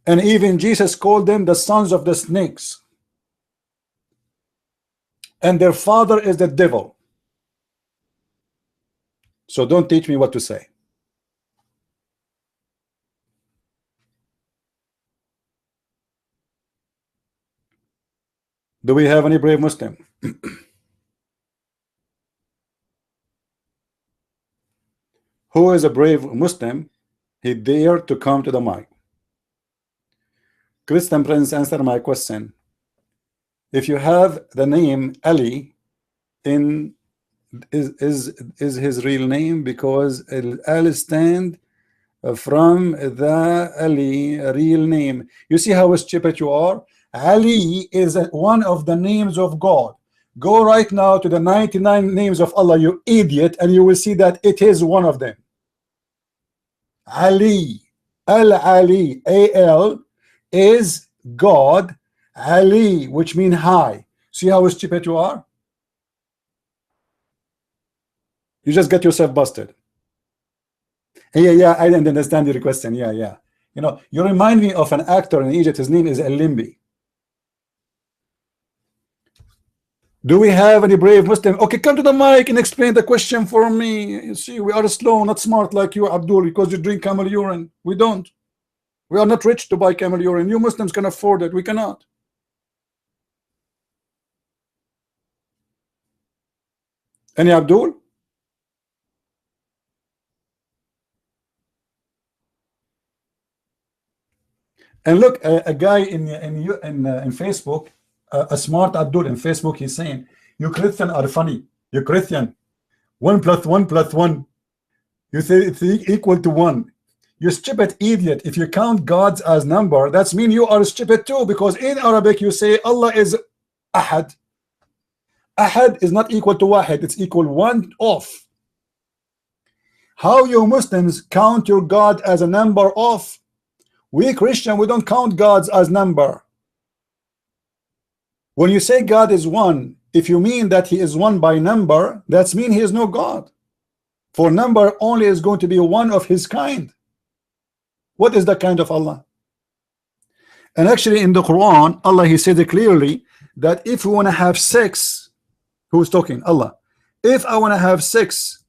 And even Jesus called them the sons of the snakes, and their father is the devil. So don't teach me what to say. Do we have any brave Muslim? Who is a brave Muslim? He dared to come to the mic. Christian Prince, answer my question. If you have the name Ali in is his real name, because Al stand from the Ali real name. You see how stupid you are? Ali is one of the names of God. Go right now to the 99 names of Allah, you idiot, and you will see that it is one of them. Ali, Al-Ali, A-L is God. Ali, which means high. See how stupid you are? You just get yourself busted. Yeah, I didn't understand your question. Yeah. You know, you remind me of an actor in Egypt. His name is El-Limbi. Do we have any brave Muslim? Okay, come to the mic and explain the question for me. You see, we are slow, not smart like you, Abdul, because you drink camel urine. We don't. We are not rich to buy camel urine. You Muslims can afford it. We cannot. Any Abdul? And look, a guy in Facebook, a smart Abdul in Facebook, he's saying, you Christian are funny. You Christian, 1 + 1 + 1. You say it's equal to 1. You stupid idiot. If you count gods as number, that's mean you are stupid too, because in Arabic you say Allah is Ahad. Ahad is not equal to Wahid, it's equal 1 off. How you Muslims count your God as a number off? We Christian, we don't count gods as number. When you say God is 1, if you mean that he is 1 by number, that's mean he is no God. For number only is going to be one of his kind. What is the kind of Allah? And actually in the Quran, Allah, he said it clearly that if we want to have sex, who's talking? Allah. If I want to have sex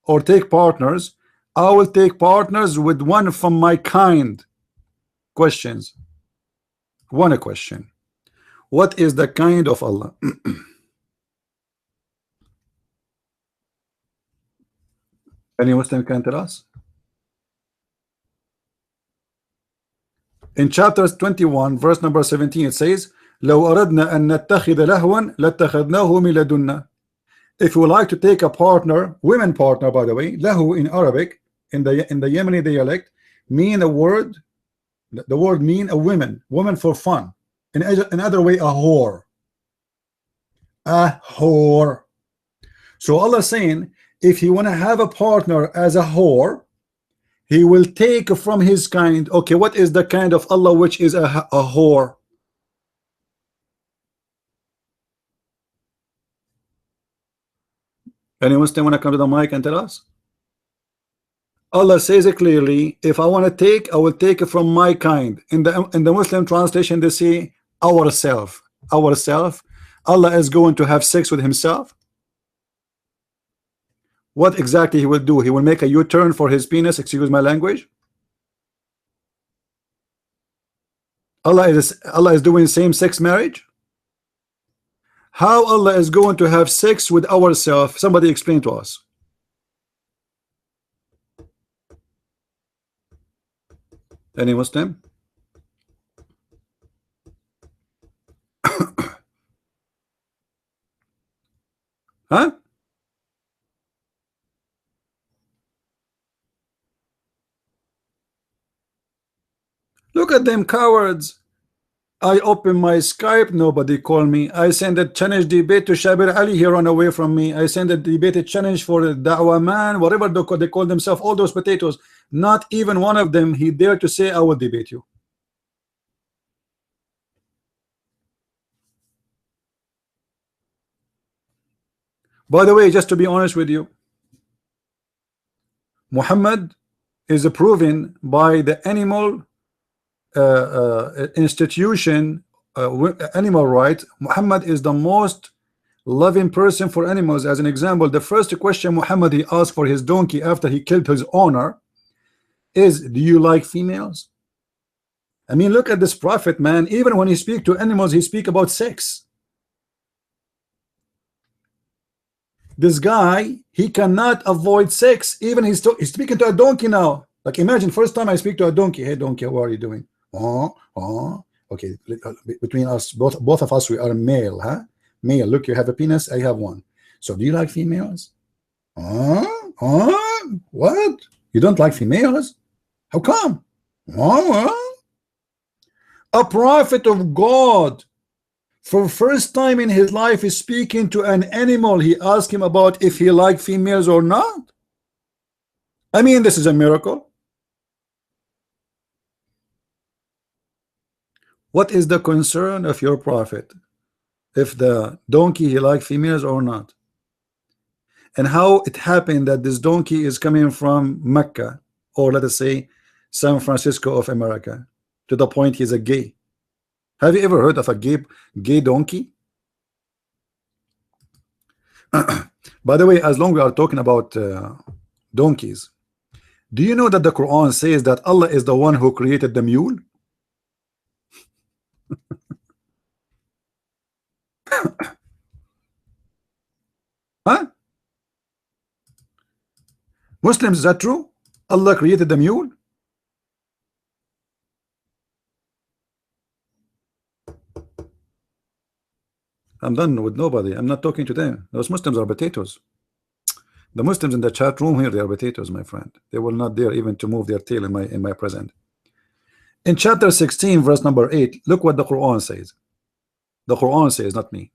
or take partners, I will take partners with one from my kind. Questions. One question. What is the kind of Allah? Any Muslim can tell us? In chapter 21, verse number 17, it says, لو أردنا أن نتخذ لهوا لاتخذناه من لدنا. If you like to take a partner, women partner, by the way, lahu in Arabic, in the Yemeni dialect, mean a word. The word mean a woman for fun. In other way, a whore. A whore. So Allah is saying, if you want to have a partner as a whore, he will take from his kind. Okay, what is the kind of Allah which is a whore? Any Muslim want to come to the mic and tell us? Allah says it clearly, if I want to take, I will take it from my kind. In the Muslim translation, they say ourself. Ourself. Allah is going to have sex with himself. What exactly he will do? He will make a U-turn for his penis, excuse my language. Allah is doing same-sex marriage. How Allah is going to have sex with ourselves? Somebody explain to us. Any Muslim? Huh? Look at them cowards. I open my Skype, nobody call me. I send a challenge debate to Shabir Ali, he run away from me. I send a debate challenge for the Da'wah man, whatever they call themselves, all those potatoes. Not even one of them he dared to say, I will debate you. By the way, just to be honest with you, Muhammad is proven by the animal institution, animal right. Muhammad is the most loving person for animals. As an example, the first question Muhammad he asked for his donkey after he killed his owner is, do you like females? I mean, look at this prophet, man. Even when he speak to animals, he speak about sex. This guy, he cannot avoid sex. Even he's speaking to a donkey now. Like, imagine first time I speak to a donkey. Hey donkey, how are you doing? Okay, between us both of us, we are male, huh? Male. Look, you have a penis, I have one. So do you like females? What? You don't like females? How come? A prophet of God, for first time in his life, is speaking to an animal. He asked him about if he liked females or not. I mean, this is a miracle. What is the concern of your prophet? If the donkey he liked females or not? And how it happened that this donkey is coming from Mecca, or let us say San Francisco of America, to the point he's a gay? Have you ever heard of a gay donkey? By the way, as long as we are talking about donkeys, do you know that the Quran says that Allah is the one who created the mule? Huh? Muslims, is that true? Allah created the mule? I'm done with nobody. I'm not talking to them. Those Muslims are potatoes. The Muslims in the chat room here, they are potatoes, my friend. They will not dare even to move their tail in my presence. In chapter 16, verse number 8, look what the Quran says. The Quran says, not me.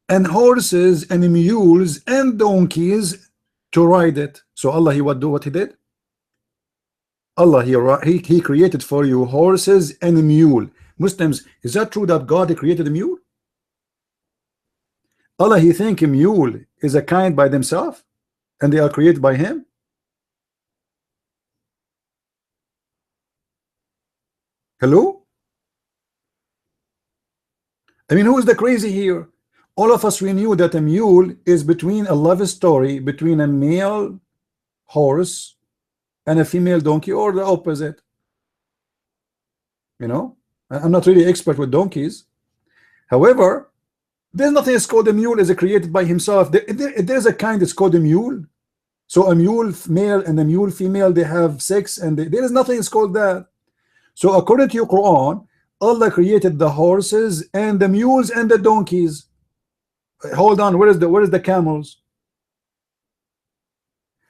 And horses and mules and donkeys to ride it. So Allah, he would do what he did. Allah, he created for you horses and a mule. Muslims, is that true that God created a mule? Allah, he think a mule is a kind by themselves and they are created by him? Hello? I mean, who is the crazy here? All of us, we knew that a mule is between a love story between a male horse and a female donkey, or the opposite. You know, I'm not really expert with donkeys. However, there's nothing that's called a mule is created by himself. There's a kind that's called a mule. So a mule male and a mule female, they have sex, and there is nothing that's called that. So according to your Quran, Allah created the horses and the mules and the donkeys. Hold on, where is the camels?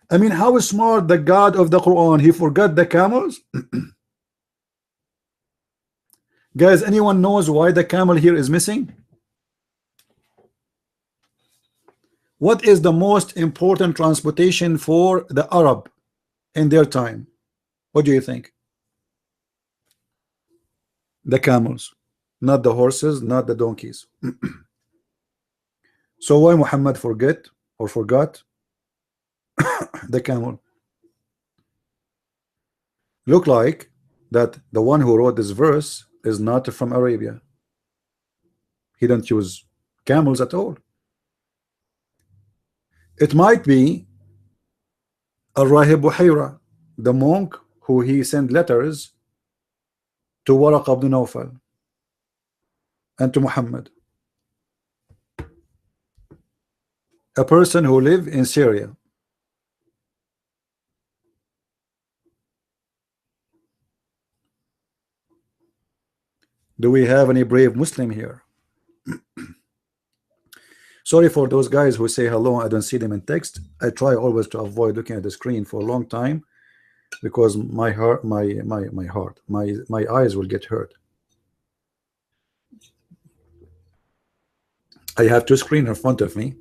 I mean, how smart the God of the Quran, he forgot the camels? Guys, anyone knows why the camel here is missing? What is the most important transportation for the Arab in their time? What do you think? The camels, not the horses, not the donkeys. So why Muhammad forget or forgot the camel? Look like that the one who wrote this verse is not from Arabia. He didn't use camels at all. It might be Al-Rahib Buhayra, the monk who he sent letters to Waraq ibn Nawfal and to Muhammad, a person who lived in Syria. Do we have any brave Muslim here? Sorry for those guys who say hello, I don't see them in text. I try always to avoid looking at the screen for a long time because my eyes will get hurt. I have two screens in front of me.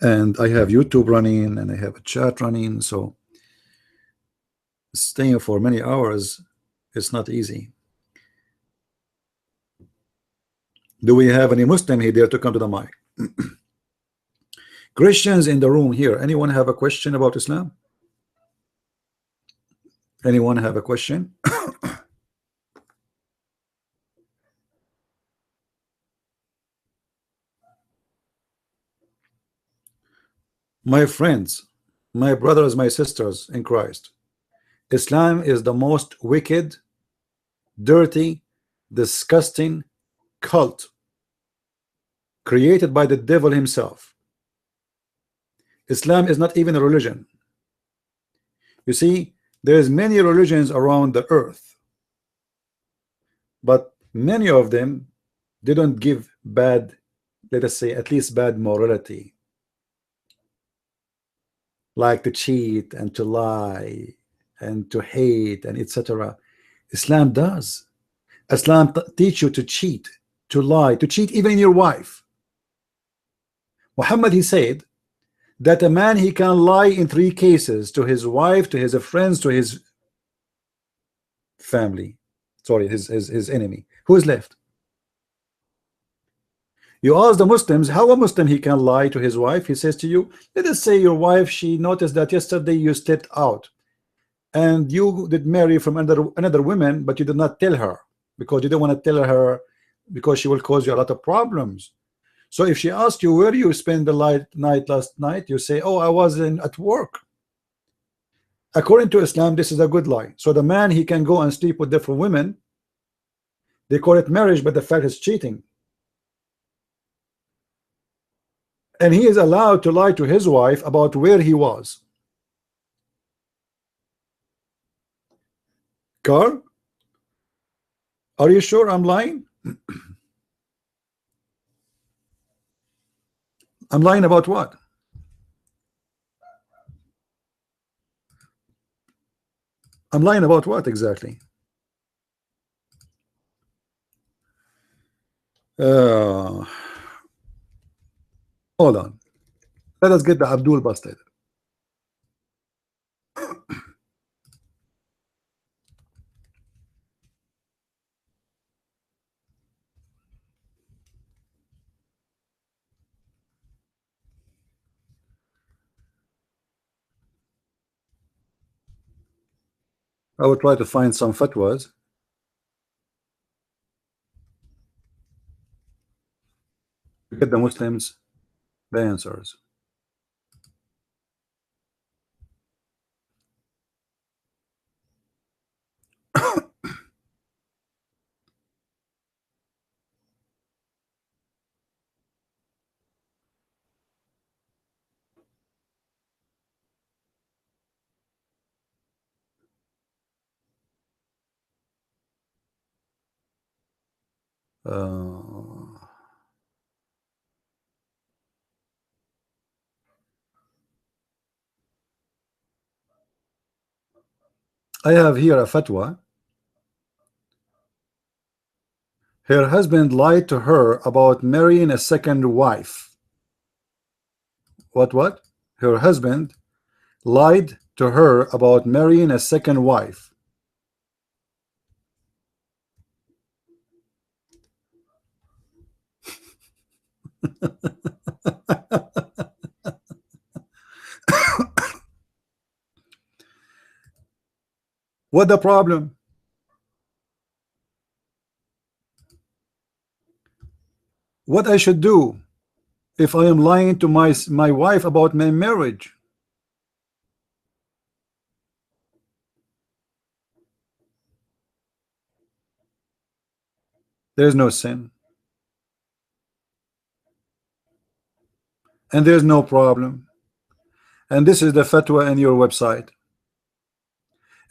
And I have YouTube running and I have a chat running, so staying for many hours it's not easy. Do we have any Muslim here there to come to the mic? Christians in the room here, anyone have a question about Islam? Anyone have a question? My friends, my brothers, my sisters in Christ, Islam is the most wicked, dirty, disgusting cult created by the devil himself. Islam is not even a religion. You see, there's many religions around the earth, but many of them didn't give bad, let us say at least bad morality, like to cheat and to lie and to hate and etc. Islam does. Islam teach you to cheat, to lie, to cheat even in your wife. Muhammad, he said that a man, he can lie in 3 cases: to his wife, to his friends, to his family. Sorry, his enemy. Who is left? You ask the Muslims how a Muslim he can lie to his wife. He says to you, let us say your wife, she noticed that yesterday you stepped out and you did marry from another woman, but you did not tell her because you don't want to tell her because she will cause you a lot of problems. So if she asks you where you spend the night last night, you say, oh, I was at work. According to Islam, this is a good lie. So the man, he can go and sleep with different women. They call it marriage, but the fact is cheating. And he is allowed to lie to his wife about where he was. Carl, are you sure I'm lying? I'm lying about what? I'm lying about what exactly? Hold on. Let us get the Abdul busted. I will try to find some fatwas to get the Muslims the answers. Uh, I have here a fatwa. Her husband lied to her about marrying a second wife. What? Her husband lied to her about marrying a second wife. What the problem? What I should do if I am lying to my wife about my marriage? There's no sin, and there's no problem. And this is the fatwa in your website.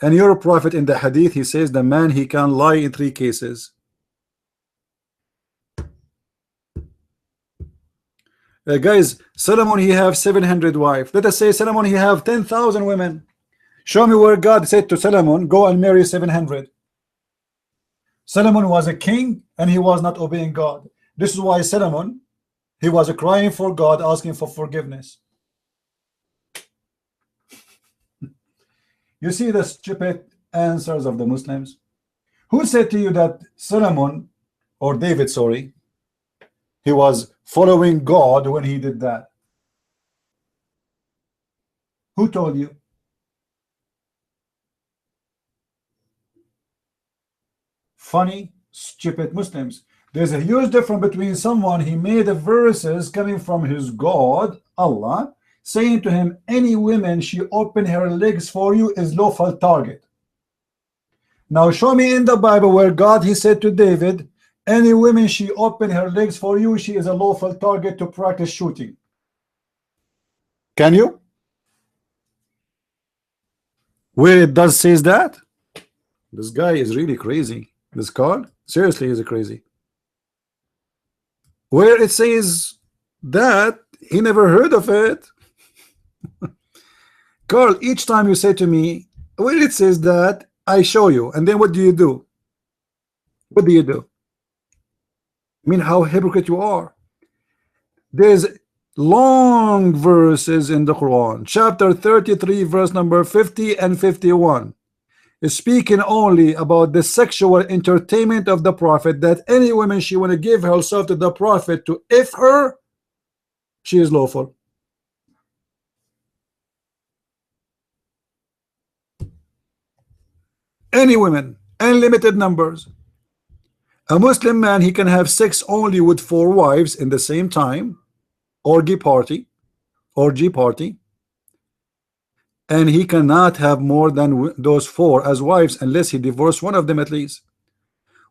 And your prophet in the hadith, he says the man, he can lie in 3 cases. Guys, Solomon, he have 700 wives. Let us say Solomon, he have 10,000 women. Show me where God said to Solomon, go and marry 700. Solomon was a king and he was not obeying God. This is why Solomon, he was crying for God, asking for forgiveness. You see the stupid answers of the Muslims. Who said to you that Solomon, or David, sorry, he was following God when he did that? Who told you? Funny, stupid Muslims. There's a huge difference between someone, he made the verses coming from his God, Allah, saying to him, any woman she open her legs for you is lawful target. Now show me in the Bible where God, he said to David, any woman she open her legs for you, she is a lawful target to practice shooting. Can you? Where it does says that? This guy is really crazy. This card, seriously, is crazy. Where it says that, he never heard of it. Carl, each time you say to me, where it says that, I show you, and then what do you do? What do you do? I mean, how hypocrite you are. There's long verses in the Quran, chapter 33, verse number 50 and 51, is speaking only about the sexual entertainment of the Prophet, that any woman she want to give herself to the Prophet to if her, she is lawful. Any women, unlimited numbers. A Muslim man, he can have sex only with 4 wives in the same time, orgy party, and he cannot have more than those 4 as wives unless he divorced one of them at least.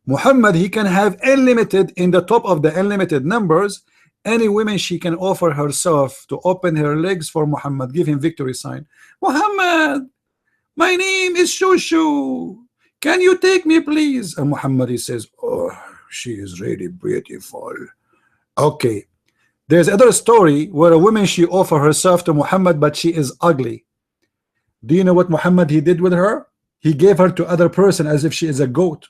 Muhammad, he can have unlimited, in the top of the unlimited numbers, any women she can offer herself to open her legs for Muhammad, give him victory sign. Muhammad, my name is Shushu, can you take me please? And Muhammad, he says, oh, she is really beautiful. Okay, there's other story where a woman, she offer herself to Muhammad but she is ugly. Do you know what Muhammad he did with her? He gave her to other person as if she is a goat.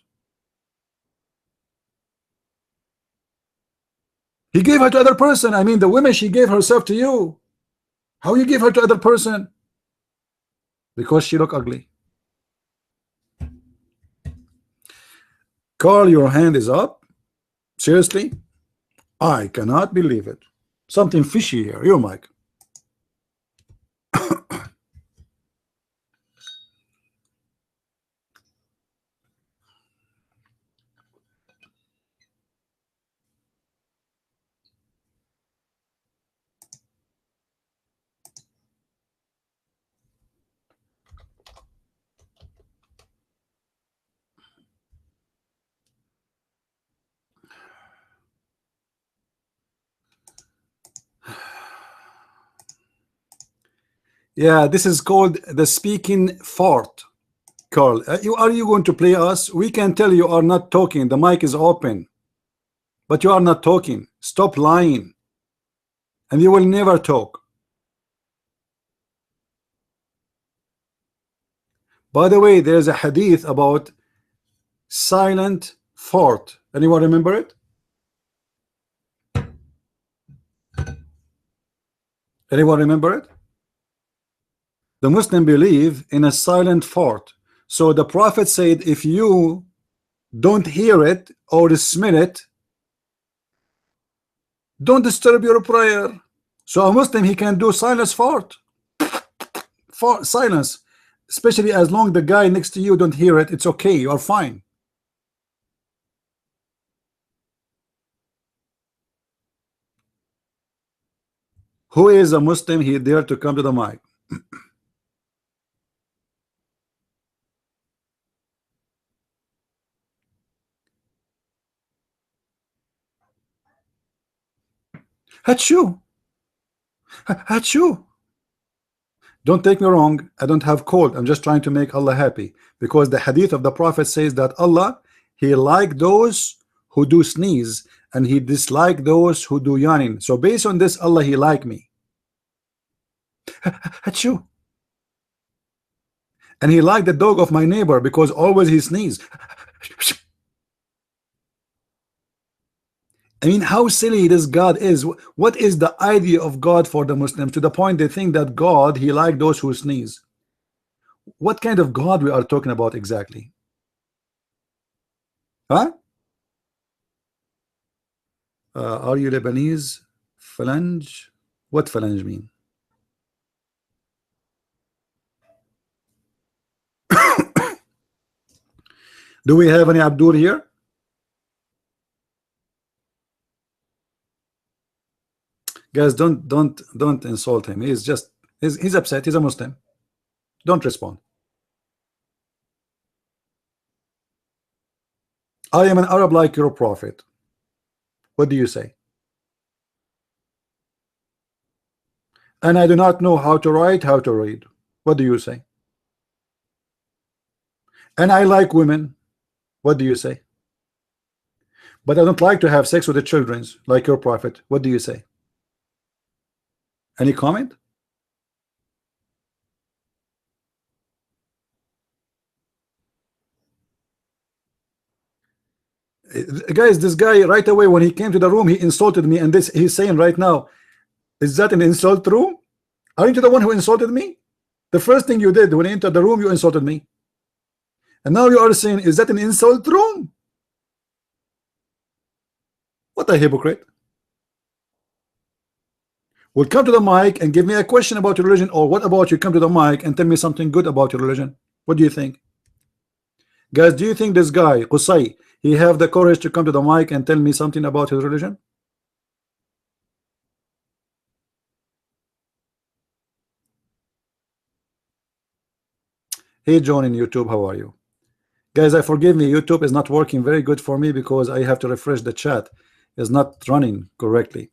He gave her to other person. I mean, the woman, she gave herself to you. How you give her to other person? Because she look ugly. Carl, your hand is up. Seriously? I cannot believe it. Something fishy here. Your mic. Yeah, this is called the speaking fart. Carl, are you going to play us? We can tell you are not talking. The mic is open, but you are not talking. Stop lying, and you will never talk. By the way, there's a hadith about silent fart. Anyone remember it? Anyone remember it? The Muslim believe in a silent fart. So the Prophet said, if you don't hear it or smell it, don't disturb your prayer. So a Muslim, he can do silence fart. Fart, silence. Especially as long the guy next to you don't hear it, it's okay, you are fine. Who is a Muslim? He dare to come to the mic. Hachu. Hachu. Don't take me wrong, I don't have cold. I'm just trying to make Allah happy, because the hadith of the Prophet says that Allah, he like those who do sneeze and he dislike those who do yawning. So based on this, Allah, he like me. Hachu. And he liked the dog of my neighbor because always he sneeze. I mean, how silly this God is. What is the idea of God for the Muslims, to the point they think that God, he like those who sneeze? What kind of God we are talking about exactly? Huh? Are you Lebanese? Phalange? What phalange mean? Do we have any Abdur here? Guys, don't insult him. He's just he's upset. He's a Muslim. Don't respond. I am an Arab like your prophet. What do you say? And I do not know how to write, how to read. What do you say? And I like women. What do you say? But I don't like to have sex with the children like your prophet. What do you say? Any comment? Guys, this guy right away when he came to the room, he insulted me, and this he's saying right now, is that an insult room? Aren't you the one who insulted me? The first thing you did when you entered the room, you insulted me. And now you are saying, is that an insult room? What a hypocrite. Well, come to the mic and give me a question about your religion, or what about you come to the mic and tell me something good about your religion? What do you think? Guys, do you think this guy, Qusay, he have the courage to come to the mic and tell me something about his religion? Hey, John in YouTube, how are you? Guys, forgive me, YouTube is not working very good for me because I have to refresh the chat. It's not running correctly.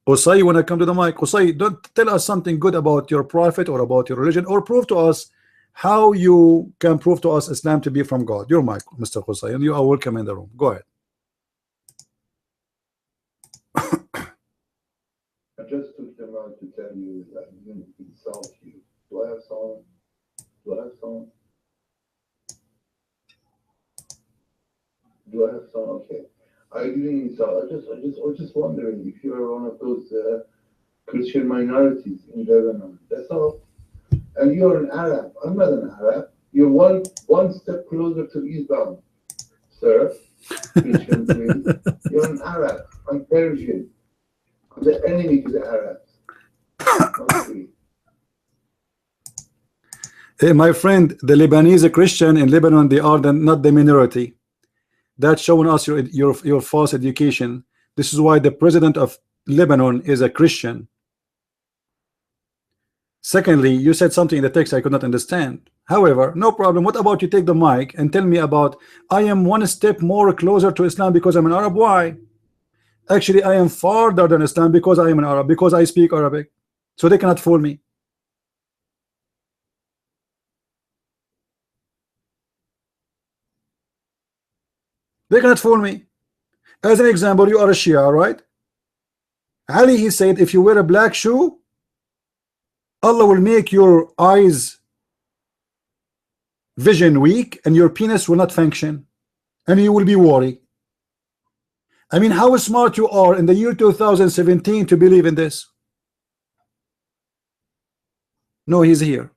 Qusay, you want to come to the mic? Qusay, don't tell us something good about your prophet or about your religion, or prove to us how you can prove to us Islam to be from God. Your mic, Mr. Qusay, and you are welcome in the room. Go ahead. I just took them out to tell you that I'm going to insult you. Do I have someone? Do I have someone? Do I have someone? Okay. I didn't insult. I was just wondering if you're one of those Christian minorities in Lebanon. That's all. And you're an Arab. I'm not an Arab. You're one step closer to Islam, sir. Christian, please. You're an Arab. I'm Persian. I'm the enemy to the Arabs. Hey, my friend, the Lebanese Christian in Lebanon, they are not the minority. That's showing us your false education. This is why the president of Lebanon is a Christian. Secondly, you said something in the text I could not understand. However, no problem. What about you take the mic and tell me about, I am one step more closer to Islam because I'm an Arab. Why? Actually, I am farther than Islam because I am an Arab, because I speak Arabic. So they cannot fool me. They cannot fool me. As an example, you are a Shia, right? Ali, he said, if you wear a black shoe, Allah will make your eyes vision weak and your penis will not function and you will be worried. I mean, how smart you are in the year 2017 to believe in this. No, he's here.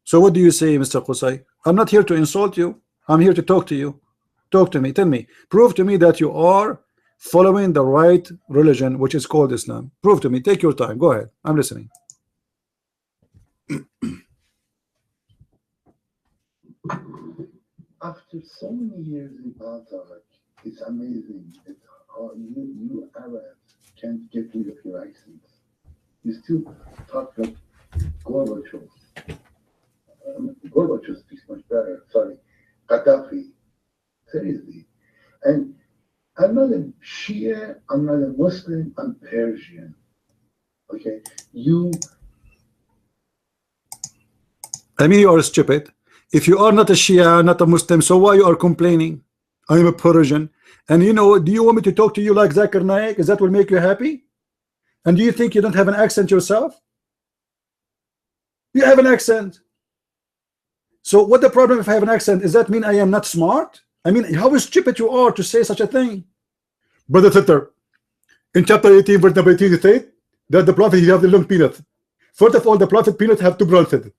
So what do you say, Mr. Qusay? I'm not here to insult you. I'm here to talk to you. Talk to me. Tell me. Prove to me that you are following the right religion, which is called Islam. Prove to me. Take your time. Go ahead. I'm listening. After so many years in Qatar, it's amazing that you Arabs can't get rid of your accents. You still talk like Gorbachev. Gorbachev speaks much better. Sorry, Gaddafi. Seriously. And I'm not a Shia, I'm not a Muslim, I'm Persian. Okay? I mean, you are stupid. If you are not a Shia, not a Muslim, so why you are complaining? I am a Persian. And you know, do you want me to talk to you like Zakir Naik? Is that will make you happy? And do you think you don't have an accent yourself? You have an accent. So what the problem if I have an accent? Does that mean I am not smart? I mean, how stupid you are to say such a thing? Brother Sitter, in chapter 18, verse number 18, it says that the prophet, he have the long peanut. First of all, the prophet peanut have two branches.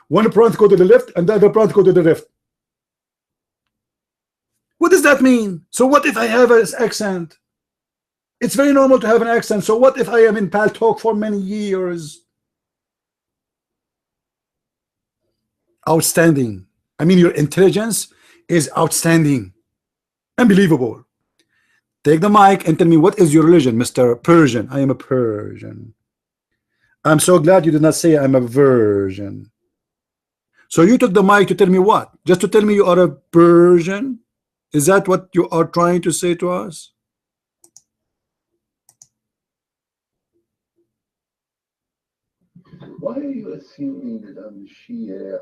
One branch go to the left and the other branch go to the left. What does that mean? So what if I have an accent? It's very normal to have an accent. So what if I am in Pal Talk for many years? Outstanding. I mean, your intelligence is outstanding. Unbelievable. Take the mic and tell me, what is your religion, Mr. Persian? I am a Persian. I'm so glad you did not say I'm a virgin. So you took the mic to tell me what? Just to tell me you are a Persian? Is that what you are trying to say to us? Why are you assuming that I'm a Shia?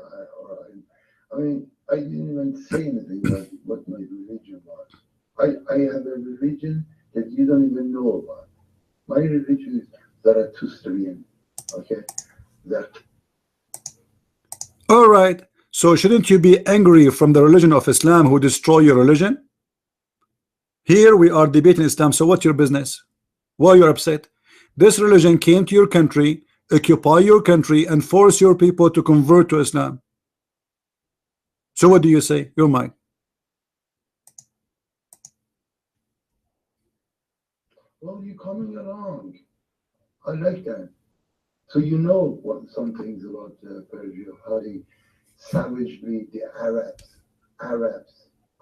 I mean, I didn't even say anything about what my religion was. I have a religion that you don't even know about. My religion is Zarathustrian. Okay? That. All right. So shouldn't you be angry from the religion of Islam who destroy your religion? Here we are debating Islam. So what's your business? Why you're upset? This religion came to your country, occupy your country, and force your people to convert to Islam. So what do you say? You're mine. Well, you're coming along. I like that. So you know what some things about Persia, how they savagely, the Arabs.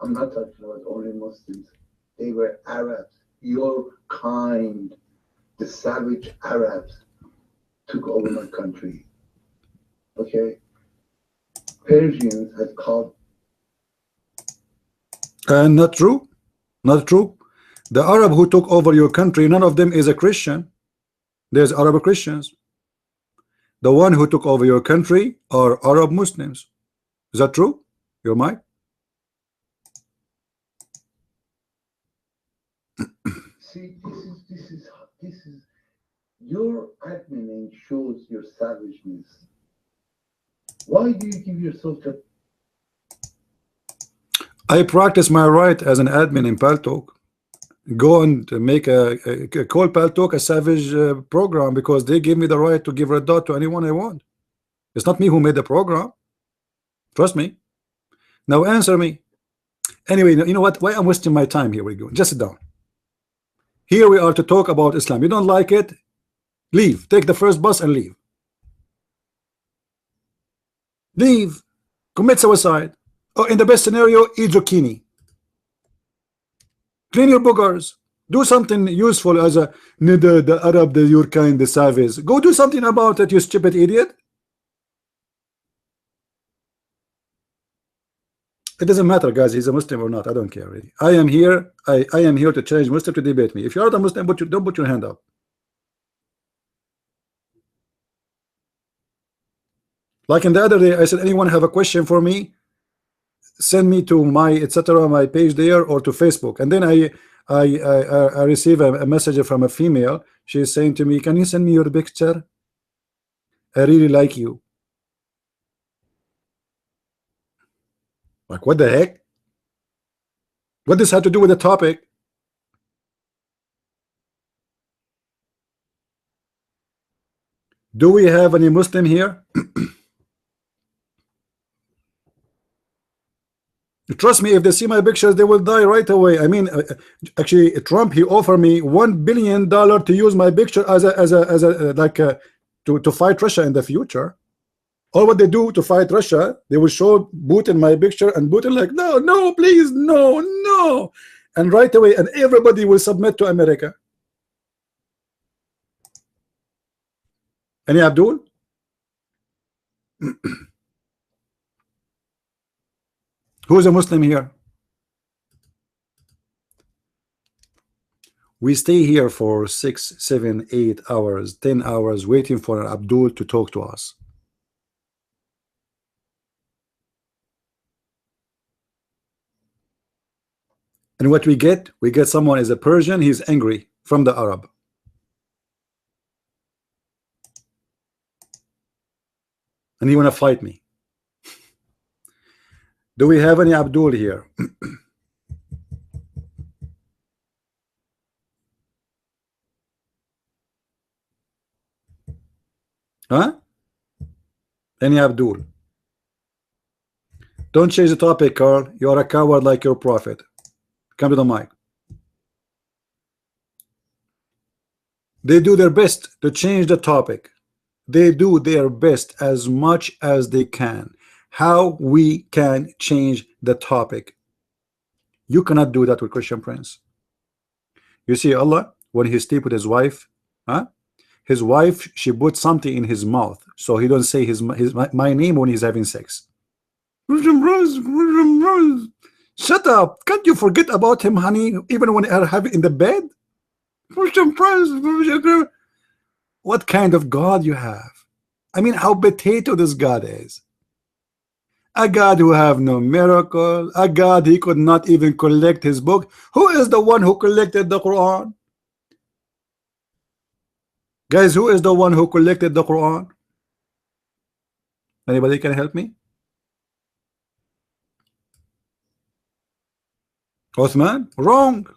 I'm not talking about only Muslims. They were Arabs. Your kind, the savage Arabs, took over my country. Okay? Persians had called. Not true. Not true. The Arab who took over your country, none of them is a Christian. There's Arab Christians. The one who took over your country are Arab Muslims. Is that true? You're mine. See, this is your admin shows your savageness. Why do you give yourself that? I practice my right as an admin in Paltalk. Go and make a call Paltalk a savage program because they give me the right to give red dot to anyone I want. It's not me who made the program. Trust me. Now answer me. Anyway, you know what? Why I'm wasting my time here? We go. Just sit down. Here we are to talk about Islam. You don't like it? Leave. Take the first bus and leave. Leave. Commit suicide. Or in the best scenario, eat zucchini. Clean your boogers. Do something useful as a the Arab, your kind, the savage. Go do something about it, you stupid idiot. It doesn't matter, guys. He's a Muslim or not. I don't care really. I am here. I am here to challenge Muslim to debate me. If you're not a Muslim, don't put your hand up. Like in the other day, I said, anyone have a question for me? Send me to my etc. my page there or to Facebook. And then I receive a message from a female. She is saying to me, "Can you send me your picture? I really like you." Like, what the heck? What does this have to do with the topic? Do we have any Muslim here? Trust me, if they see my pictures, they will die right away. I mean, actually, Trump, he offered me $1 billion to use my picture as a like to fight Russia in the future. All what they do to fight Russia, they will show Putin my picture, and Putin like, no, no, please, no, no, and right away, and everybody will submit to America. Any Abdul? Who is a Muslim here? We stay here for 6, 7, 8 hours, 10 hours waiting for Abdul to talk to us. And what we get someone is a Persian, he's angry from the Arab. And he want to fight me. Do we have any Abdul here? Huh? Any Abdul? Don't change the topic, Carl. You are a coward like your prophet. Come to the mic. They do their best to change the topic. They do their best as much as they can. How we can change the topic? You cannot do that with Christian Prince. You see, Allah, when he sleep with his wife, huh? His wife, she put something in his mouth, so he don't say my name when he's having sex. Shut up! Can't you forget about him, honey? Even when they're having in the bed. What kind of God you have? I mean, how potato this God is. A God who have no miracle, a God he could not even collect his book. Who is the one who collected the Quran? Guys, who is the one who collected the Quran? Anybody can help me? Uthman? Wrong.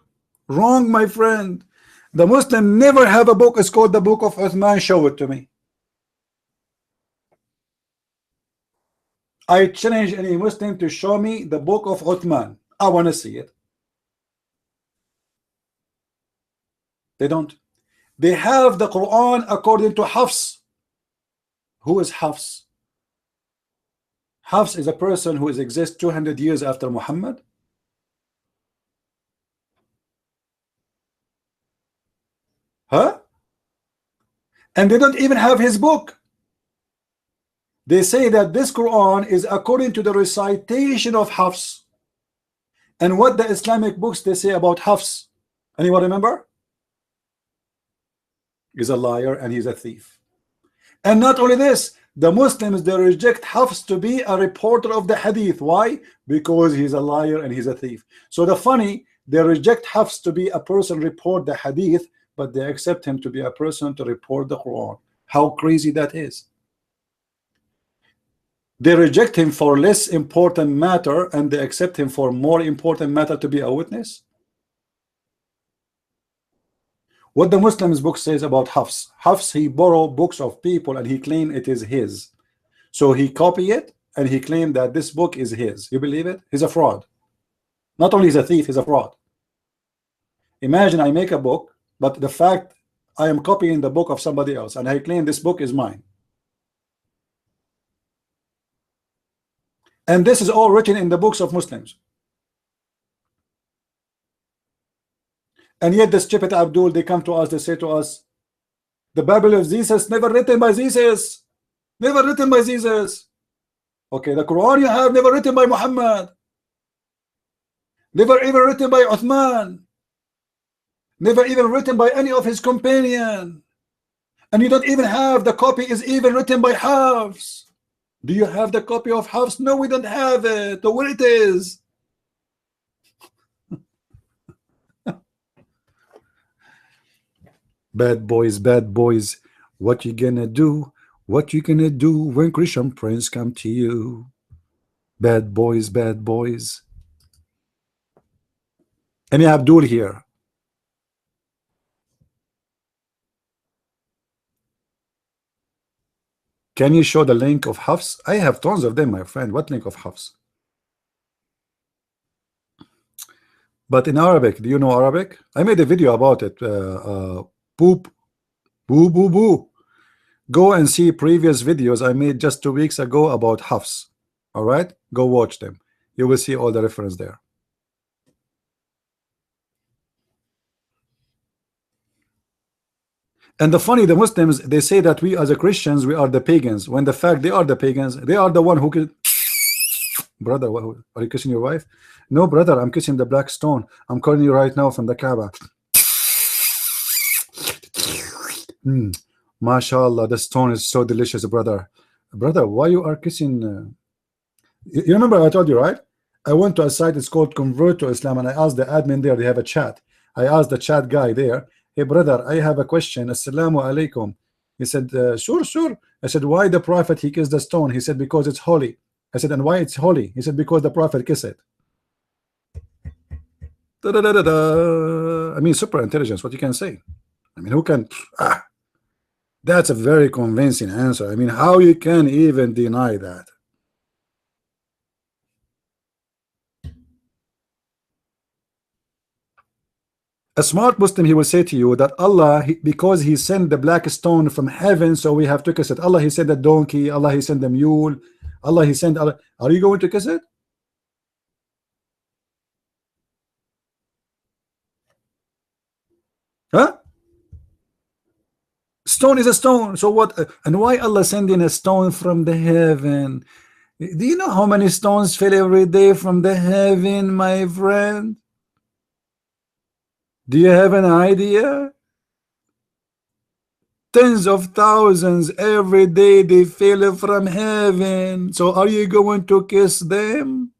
Wrong, my friend. The Muslim never have a book. It's called the book of Uthman. Show it to me. I challenge any Muslim to show me the book of Uthman. I want to see it. They don't. They have the Quran according to Hafs. Who is Hafs? Hafs is a person who exists 200 years after Muhammad. Huh? And they don't even have his book. They say that this Quran is according to the recitation of Hafs. And what the Islamic books they say about Hafs? Anyone remember? He's a liar and he's a thief. And not only this, the Muslims, they reject Hafs to be a reporter of the hadith. Why? Because he's a liar and he's a thief. So the funny, they reject Hafs to be a person report the hadith, but they accept him to be a person to report the Quran. How crazy that is. They reject him for less important matter and they accept him for more important matter to be a witness. What the Muslims book says about Hafs. Hafs, he borrowed books of people and he claimed it is his. So he copied it and he claimed that this book is his. You believe it? He's a fraud. Not only is a thief, he's a fraud. Imagine I make a book, but the fact I am copying the book of somebody else and I claim this book is mine. And this is all written in the books of Muslims. And yet the stupid Abdul, they come to us, they say to us, the Bible of Jesus never written by Jesus. Never written by Jesus. Okay, the Quran you have never written by Muhammad. Never even written by Uthman. Never even written by any of his companions. And you don't even have the copy is even written by Hafs. Do you have the copy of Hafs? No, we don't have it. So where it is? Bad boys, bad boys. What you gonna do? What you gonna do when Christian Prince come to you? Bad boys, bad boys. Any Abdul here? Can you show the link of Hafs? I have tons of them, my friend. What link of Hafs? But in Arabic, do you know Arabic? I made a video about it. Poop, boo, boo, boo. Go and see previous videos I made just 2 weeks ago about Hafs. All right, go watch them. You will see all the reference there. And the funny, the Muslims, they say that we as a Christians, we are the pagans, when the fact they are the pagans. They are the one who can. Brother, are you kissing your wife? No, brother, I'm kissing the black stone. I'm calling you right now from the Kaaba. MashaAllah, the stone is so delicious, brother. Brother, why you are kissing? You remember I told you, right? I went to a site, it's called Convert to Islam, and I asked the admin there, they have a chat. I asked the chat guy there, hey brother, I have a question. Assalamu alaikum. He said, sure, sure. I said, why the prophet he kissed the stone? He said, because it's holy. I said, and why it's holy? He said, because the prophet kissed it. Da, da, da, da, da. I mean, super intelligence, what you can say? I mean, who can? That's a very convincing answer. I mean, how you can even deny that? A smart Muslim, he will say to you that Allah, because he sent the black stone from heaven, so we have to kiss it. Allah, he sent a donkey. Allah, he sent a mule. Allah, he sent. Allah. Are you going to kiss it? Huh? Stone is a stone. So what? And why Allah sending a stone from the heaven? Do you know how many stones fell every day from the heaven, my friend? Do you have an idea? Tens of thousands every day they fell from heaven. So are you going to kiss them?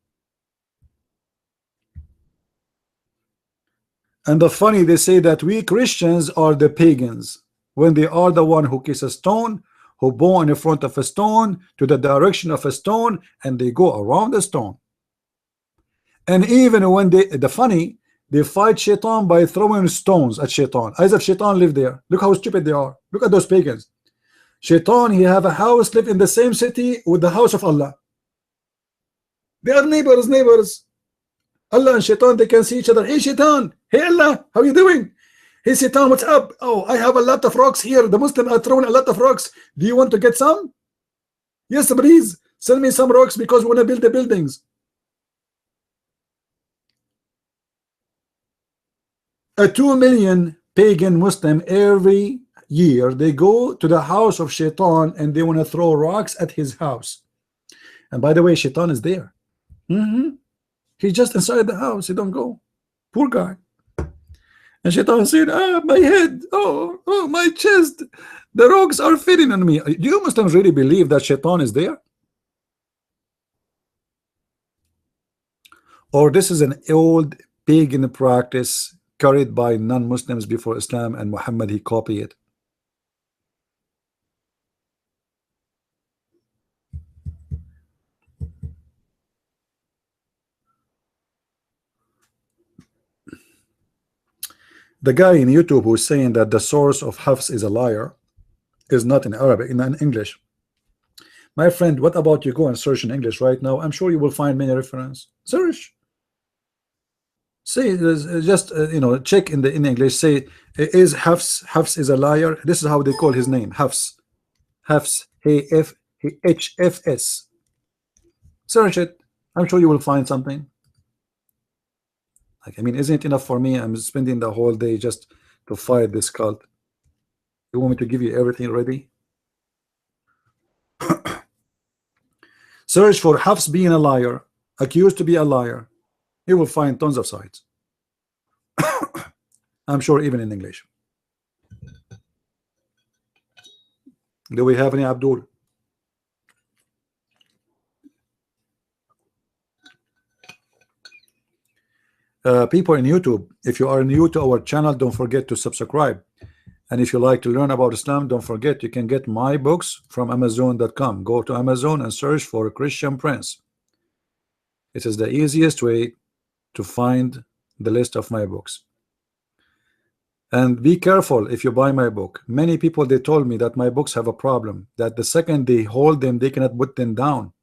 And the funny, they say that we Christians are the pagans when they are the one who kiss a stone, who bow in front of a stone to the direction of a stone, and they go around the stone. And even when the funny, they fight Shaitan by throwing stones at Shaitan, as if Shaitan lived there. Look how stupid they are. Look at those pagans. Shaitan, he have a house, live in the same city with the house of Allah. They are neighbors. Allah and Shaitan, they can see each other. Hey Shaitan, hey Allah, how you doing? Hey Shaitan, what's up? Oh, I have a lot of rocks here. The Muslims are throwing a lot of rocks. Do you want to get some? Yes, please. Send me some rocks because we want to build the buildings. A 2 million pagan Muslim every year, they go to the house of Shaitan and they want to throw rocks at his house. And by the way, Shaitan is there. He's just inside the house. He don't go. Poor guy. And Shaitan said, my head, oh, my chest, the rocks are fitting on me. Do you Muslims really believe that Shaitan is there? Or this is an old pagan practice carried by non-Muslims before Islam, and Muhammad, he copied it? The guy in YouTube who's saying that the source of Hafs is a liar is not in Arabic, in English. My friend, what about you go and search in English right now? I'm sure you will find many references. Search. Say just check in English. Say, is Hafs is a liar? This is how they call his name, Hafs. HFS. Search it. I'm sure you will find something. Like, I mean, isn't it enough for me? I'm spending the whole day just to fight this cult. You want me to give you everything ready? Search for Hafs being a liar, accused to be a liar. You will find tons of sites. I'm sure even in English. Do we have any Abdul? People in YouTube, if you are new to our channel, don't forget to subscribe. And if you like to learn about Islam, don't forget you can get my books from Amazon.com. Go to Amazon and search for Christian Prince. It is the easiest way to find the list of my books. And be careful if you buy my book. Many people, they told me that my books have a problem, that the second they hold them, they cannot put them down.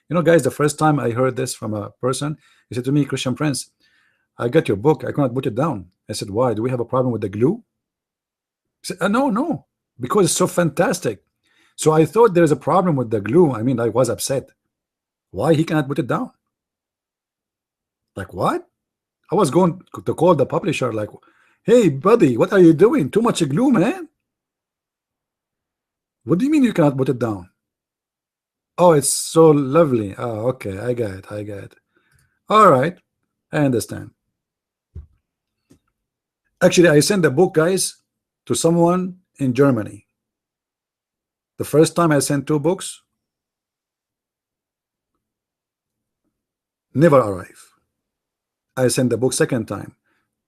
You know, guys, the first time I heard this from a person, he said to me, Christian Prince, I got your book, I cannot put it down. I said, why? Do we have a problem with the glue? He said, no, because it's so fantastic. So I thought there's a problem with the glue. I mean, I was upset. Why he cannot put it down? Like, what? I was going to call the publisher, like, hey, buddy, what are you doing? Too much glue, man. What do you mean you cannot put it down? Oh, it's so lovely. Oh, okay, I get it. All right, I understand. Actually, I sent the book, guys, to someone in Germany. The first time I sent 2 books, never arrive. I sent the book second time.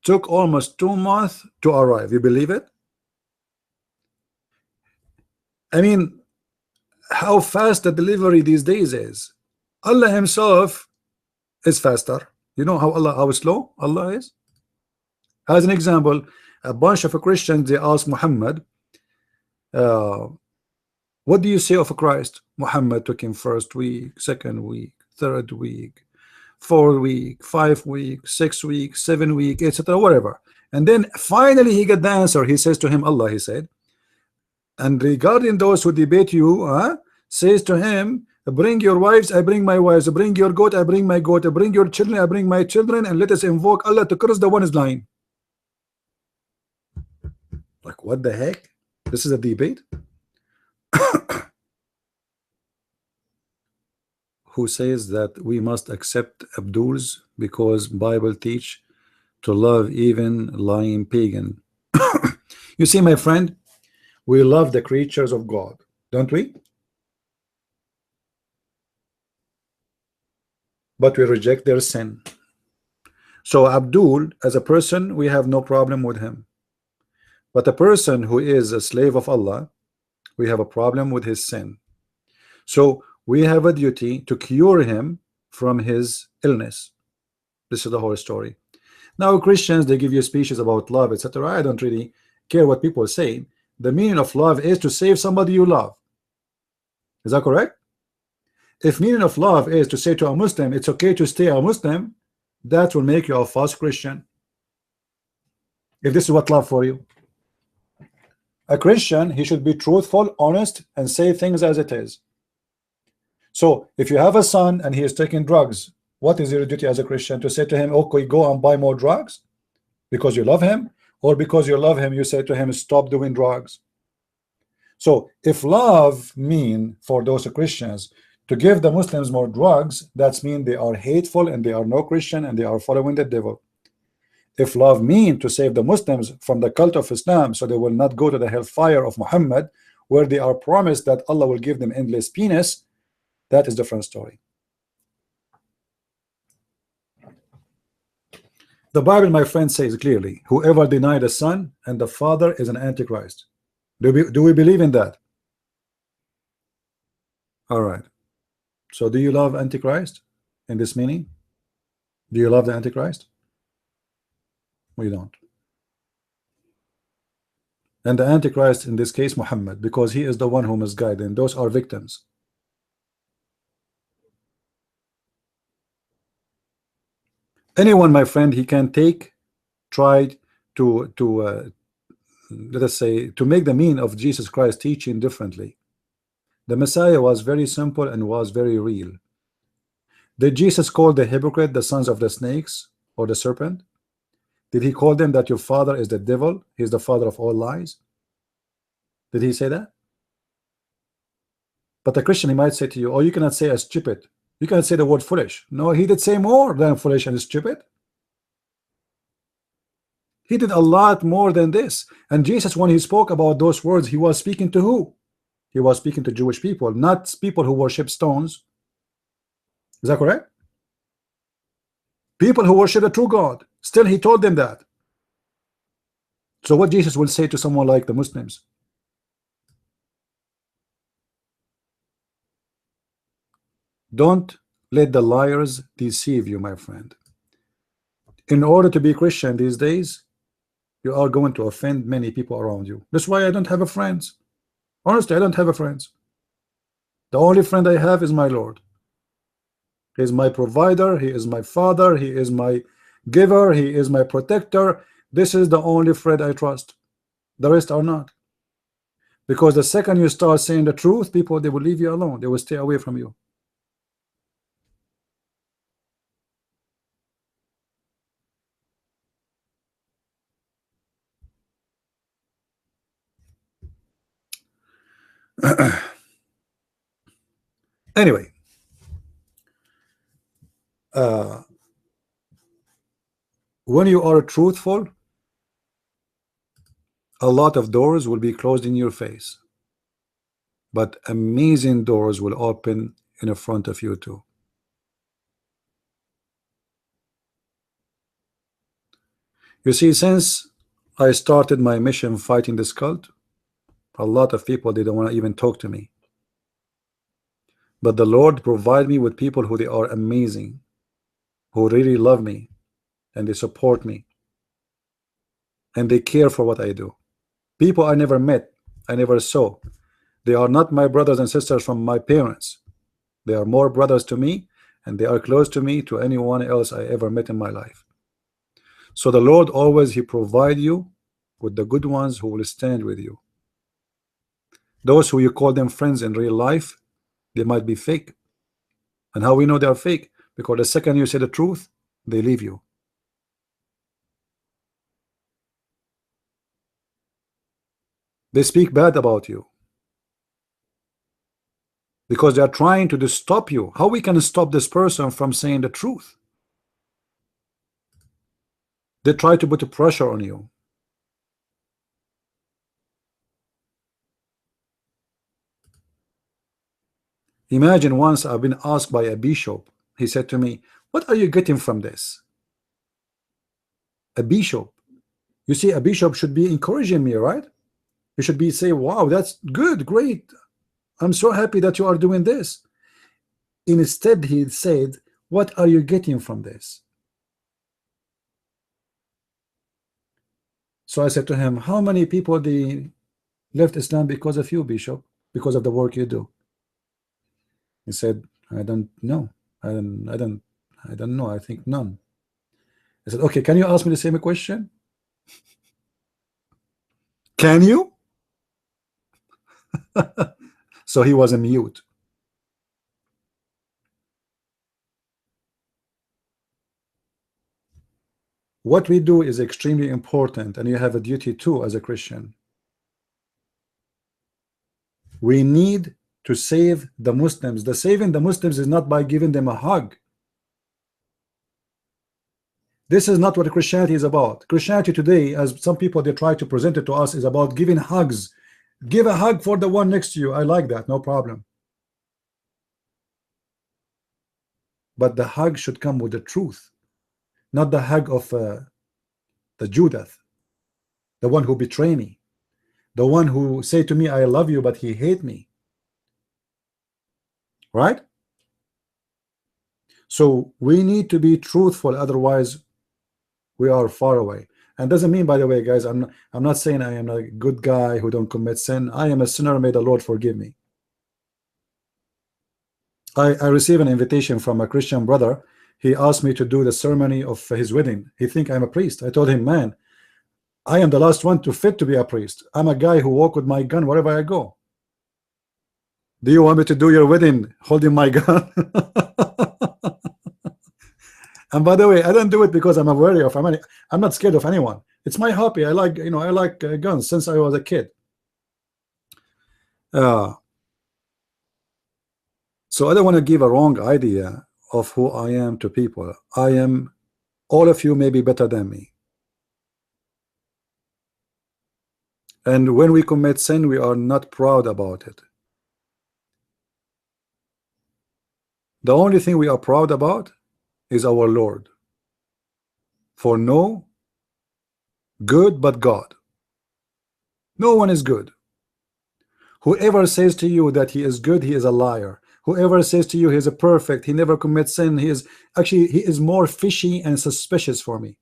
Took almost 2 months to arrive. You believe it? I mean, how fast the delivery these days is. Allah himself is faster. You know how slow Allah is? As an example, a bunch of Christians, they ask Muhammad, what do you say of Christ? Muhammad took him first week, second week, third week, 4 week, 5 week, 6 week, 7 week, etc., whatever. And then finally he got the answer. He says to him, Allah, he said, and regarding those who debate you, says to him, bring your wives, I bring my wives, bring your goat, I bring my goat, bring your children, I bring my children, and let us invoke Allah to curse the one is lying. Like, what the heck? This is a debate? Who says that we must accept Abduls because Bible teach to love even lying pagan? You see, my friend, we love the creatures of God, don't we? But we reject their sin. So Abdul, as a person, we have no problem with him. But a person who is a slave of Allah, we have a problem with his sin. So we have a duty to cure him from his illness. This is the whole story. Now Christians, they give you speeches about love, etc. I don't really care what people say. The meaning of love is to save somebody you love. Is that correct? If meaning of love is to say to a Muslim, it's okay to stay a Muslim, that will make you a false Christian. If this is what love for you. A Christian, he should be truthful, honest, and say things as it is. So if you have a son and he is taking drugs, what is your duty as a Christian? To say to him, okay, go and buy more drugs because you love him, or because you love him, you say to him, stop doing drugs. So if love mean for those Christians to give the Muslims more drugs, that's mean they are hateful and they are no Christian and they are following the devil. If love mean to save the Muslims from the cult of Islam so they will not go to the hellfire of Muhammad, where they are promised that Allah will give them endless penis, that is a different story. The Bible, my friend, says clearly, whoever denied the Son and the Father is an Antichrist. Do we believe in that? All right. So do you love Antichrist in this meaning? Do you love the Antichrist? We don't. And the Antichrist in this case, Muhammad, because he is the one who misguided, and those are victims. Anyone, my friend, he can try to let us say, to make the meaning of Jesus Christ teaching differently. The Messiah was very simple and was very real. Did Jesus call the hypocrite the sons of the snakes or the serpent? Did he call them that your father is the devil? He's the father of all lies. Did he say that? But a Christian, he might say to you, oh, you cannot say a stupid. You cannot say the word foolish. No, he did say more than foolish and stupid. He did a lot more than this. And Jesus, when he spoke about those words, he was speaking to who? He was speaking to Jewish people, not people who worship stones. Is that correct? People who worship the true God. Still, he told them that. So what Jesus will say to someone like the Muslims? Don't Let the liars deceive you, my friend. In order to be Christian these days, you are going to offend many people around you. That's why I don't have a friends. Honestly, I don't have a friends. The only friend I have is my Lord. He is my provider, he is my father, he is my giver, he is my protector. This is the only friend I trust. The rest are not. Because the second you start saying the truth, people, they will leave you alone. They will stay away from you. Anyway, when you are truthful, a lot of doors will be closed in your face, but amazing doors will open in front of you too. You see, since I started my mission fighting this cult, a lot of people, they don't want to even talk to me. But the Lord provide me with people who they are amazing, who really love me, and they support me, and they care for what I do. People I never met, I never saw. They are not my brothers and sisters from my parents. They are more brothers to me, and they are close to me to anyone else I ever met in my life. So the Lord always, he provide you with the good ones who will stand with you. Those who you call them friends in real life, they might be fake. And how we know they are fake? Because the second you say the truth, they leave you. They speak bad about you because they are trying to stop you. How we can stop this person from saying the truth? They try to put a pressure on you. Imagine once I've been asked by a bishop. He said to me, what are you getting from this? A bishop. You see, a bishop should be encouraging me, right? You should be saying, wow, that's good, great. I'm so happy that you are doing this. Instead, he said, what are you getting from this? So I said to him, how many people they left Islam because of you, bishop, because of the work you do? He said, I don't know. I don't know. I think none. I said, okay, can you ask me the same question? Can you? So he was a mute. What we do is extremely important, and you have a duty too as a Christian. We need to save the Muslims. The saving the Muslims is not by giving them a hug. This is not what Christianity is about. Christianity today, as some people they try to present it to us, is about giving hugs. Give a hug for the one next to you. I like that, no problem. But the hug should come with the truth, not the hug of the Judas, the one who betrayed me, the one who say to me, I love you, but he hate me. Right? So we need to be truthful, otherwise we are far away. And doesn't mean, by the way, guys, I'm not saying I am a good guy who don't commit sin. I am a sinner. May the Lord forgive me. I received an invitation from a Christian brother. He asked me to do the ceremony of his wedding. He think I'm a priest. I told him, man, I am the last one to fit to be a priest. I'm a guy who walk with my gun wherever I go. Do you want me to do your wedding holding my gun? And by the way, I don't do it because I'm wary of. I'm not scared of anyone. It's my hobby. I like, I like guns since I was a kid. So I don't want to give a wrong idea of who I am to people. All of you may be better than me. And when we commit sin, we are not proud about it. The only thing we are proud about is our Lord. For no good but God. No one is good. Whoever says to you that he is good, he is a liar. Whoever says to you he's a perfect, he never commits sin, he is actually, he is more fishy and suspicious for me.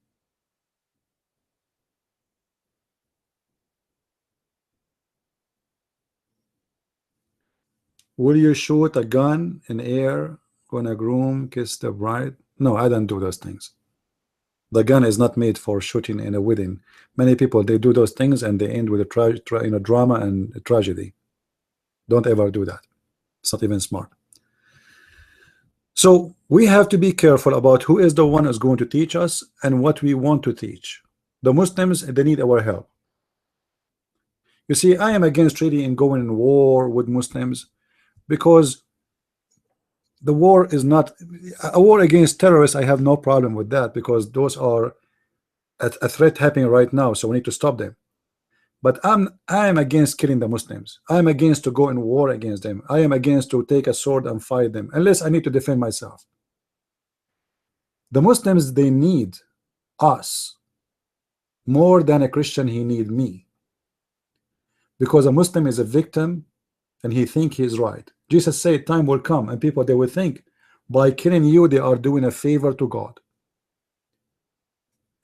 Will you shoot a gun in air when a groom kisses the bride? No, I don't do those things. The gun is not made for shooting in a wedding. Many people, they do those things and they end with a drama and a tragedy. Don't ever do that. It's not even smart. So we have to be careful about who is the one who's going to teach us and what we want to teach. The Muslims, they need our help. You see, I am against really in going in war with Muslims, because the war is not a war against terrorists. I have no problem with that, because those are a threat happening right now, so we need to stop them. But I am against killing the Muslims. I am against to go in war against them. I am against to take a sword and fight them unless I need to defend myself. The Muslims, they need us more than a Christian he need me, because a Muslim is a victim and he think he's right. Jesus said time will come and people, they will think by killing you they are doing a favor to God.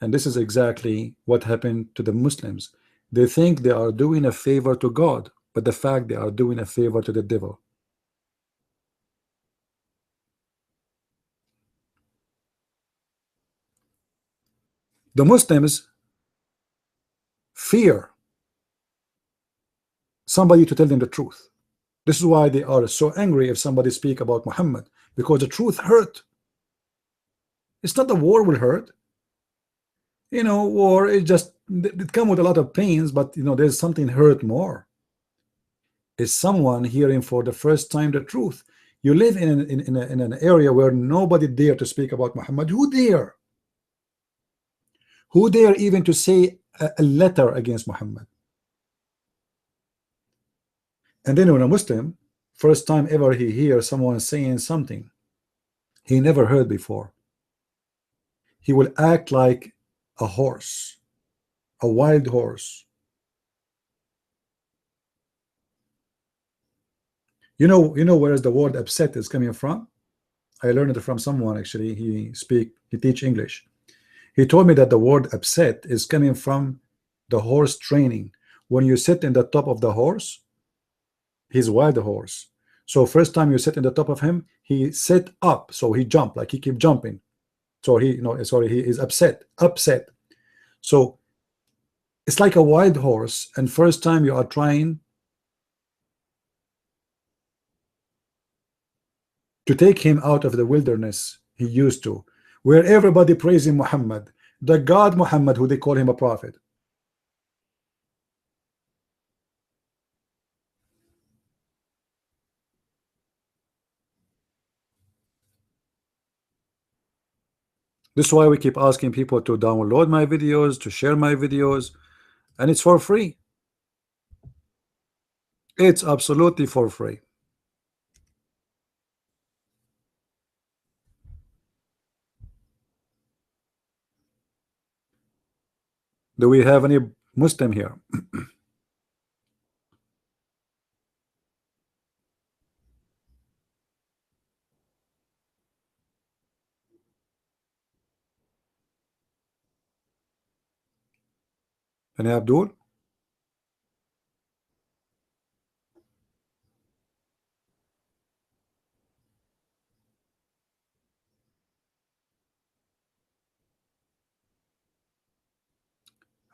And this is exactly what happened to the Muslims. They think they are doing a favor to God, but the fact they are doing a favor to the devil. The Muslims fear somebody to tell them the truth. This is why they are so angry if somebody speak about Muhammad, because the truth hurt. It's not the war will hurt. You know, war, it just, it come with a lot of pains, but you know, there's something hurt more. Is someone hearing for the first time the truth. You live in an area where nobody dare to speak about Muhammad. Who dare? Who dare even to say a letter against Muhammad? And then when a Muslim, first time ever he hears someone saying something he never heard before, he will act like a horse, a wild horse. You know where is the word upset is coming from? I learned it from someone actually. He teach English. He told me that the word upset is coming from the horse training. When you sit in the top of the horse, he's wild horse. So first time you sit in the top of him, he sit up, so he jump, like he keep jumping. So he he is upset. So it's like a wild horse, and first time you are trying to take him out of the wilderness he used to, where everybody praising Muhammad, the God Muhammad, who they call him a prophet. This is why we keep asking people to download my videos, to share my videos, and it's for free. It's absolutely for free. Do we have any Muslim here? Any Abdul?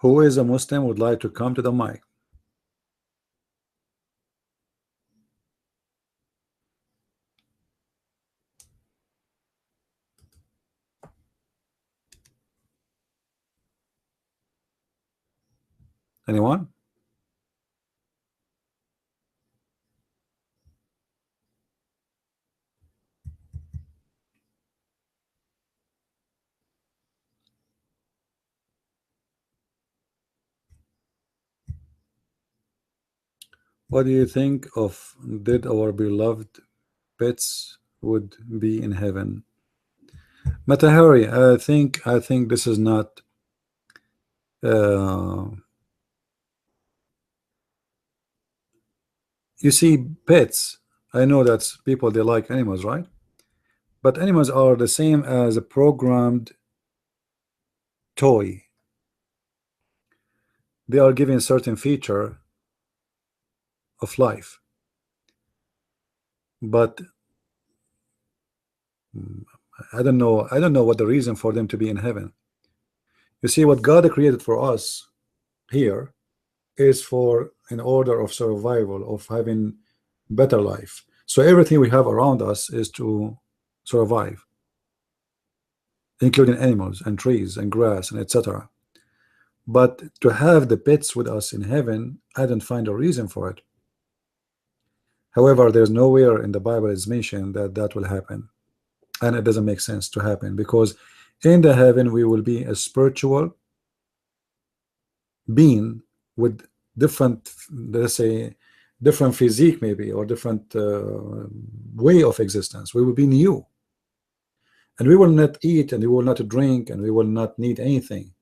Who is a Muslim would like to come to the mic? Anyone? What do you think of did our beloved pets would be in heaven? Matahari, I think this is not you see, pets, I know that people, they like animals, right? But animals are the same as a programmed toy. They are given certain feature of life, but I don't know what the reason for them to be in heaven. You see, what God created for us here is for an order of survival, of having better life. So everything we have around us is to survive, including animals and trees and grass and etc. But to have the pets with us in heaven, I don't find a reason for it. However, there's nowhere in the Bible is mentioned that that will happen, and it doesn't make sense to happen, because in the heaven we will be a spiritual being with different, let's say, different physique maybe, or different way of existence. We will be new, and we will not eat, and we will not drink, and we will not need anything.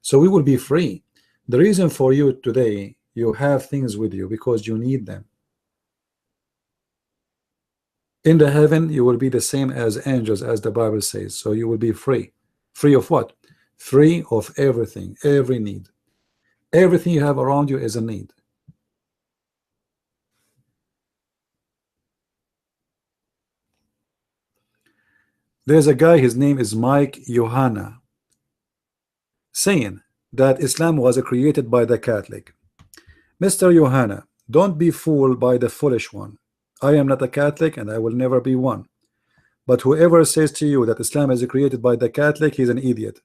So we will be free. The reason for you today, you have things with you because you need them. In the heaven you will be the same as angels, as the Bible says. So you will be free. Free of what? Free of everything, every need. Everything you have around you is a need. There's a guy, his name is Mike Johanna, saying that Islam was created by the Catholic. Mr. Johanna, don't be fooled by the foolish one. I am not a Catholic and I will never be one. But whoever says to you that Islam is created by the Catholic, he's an idiot.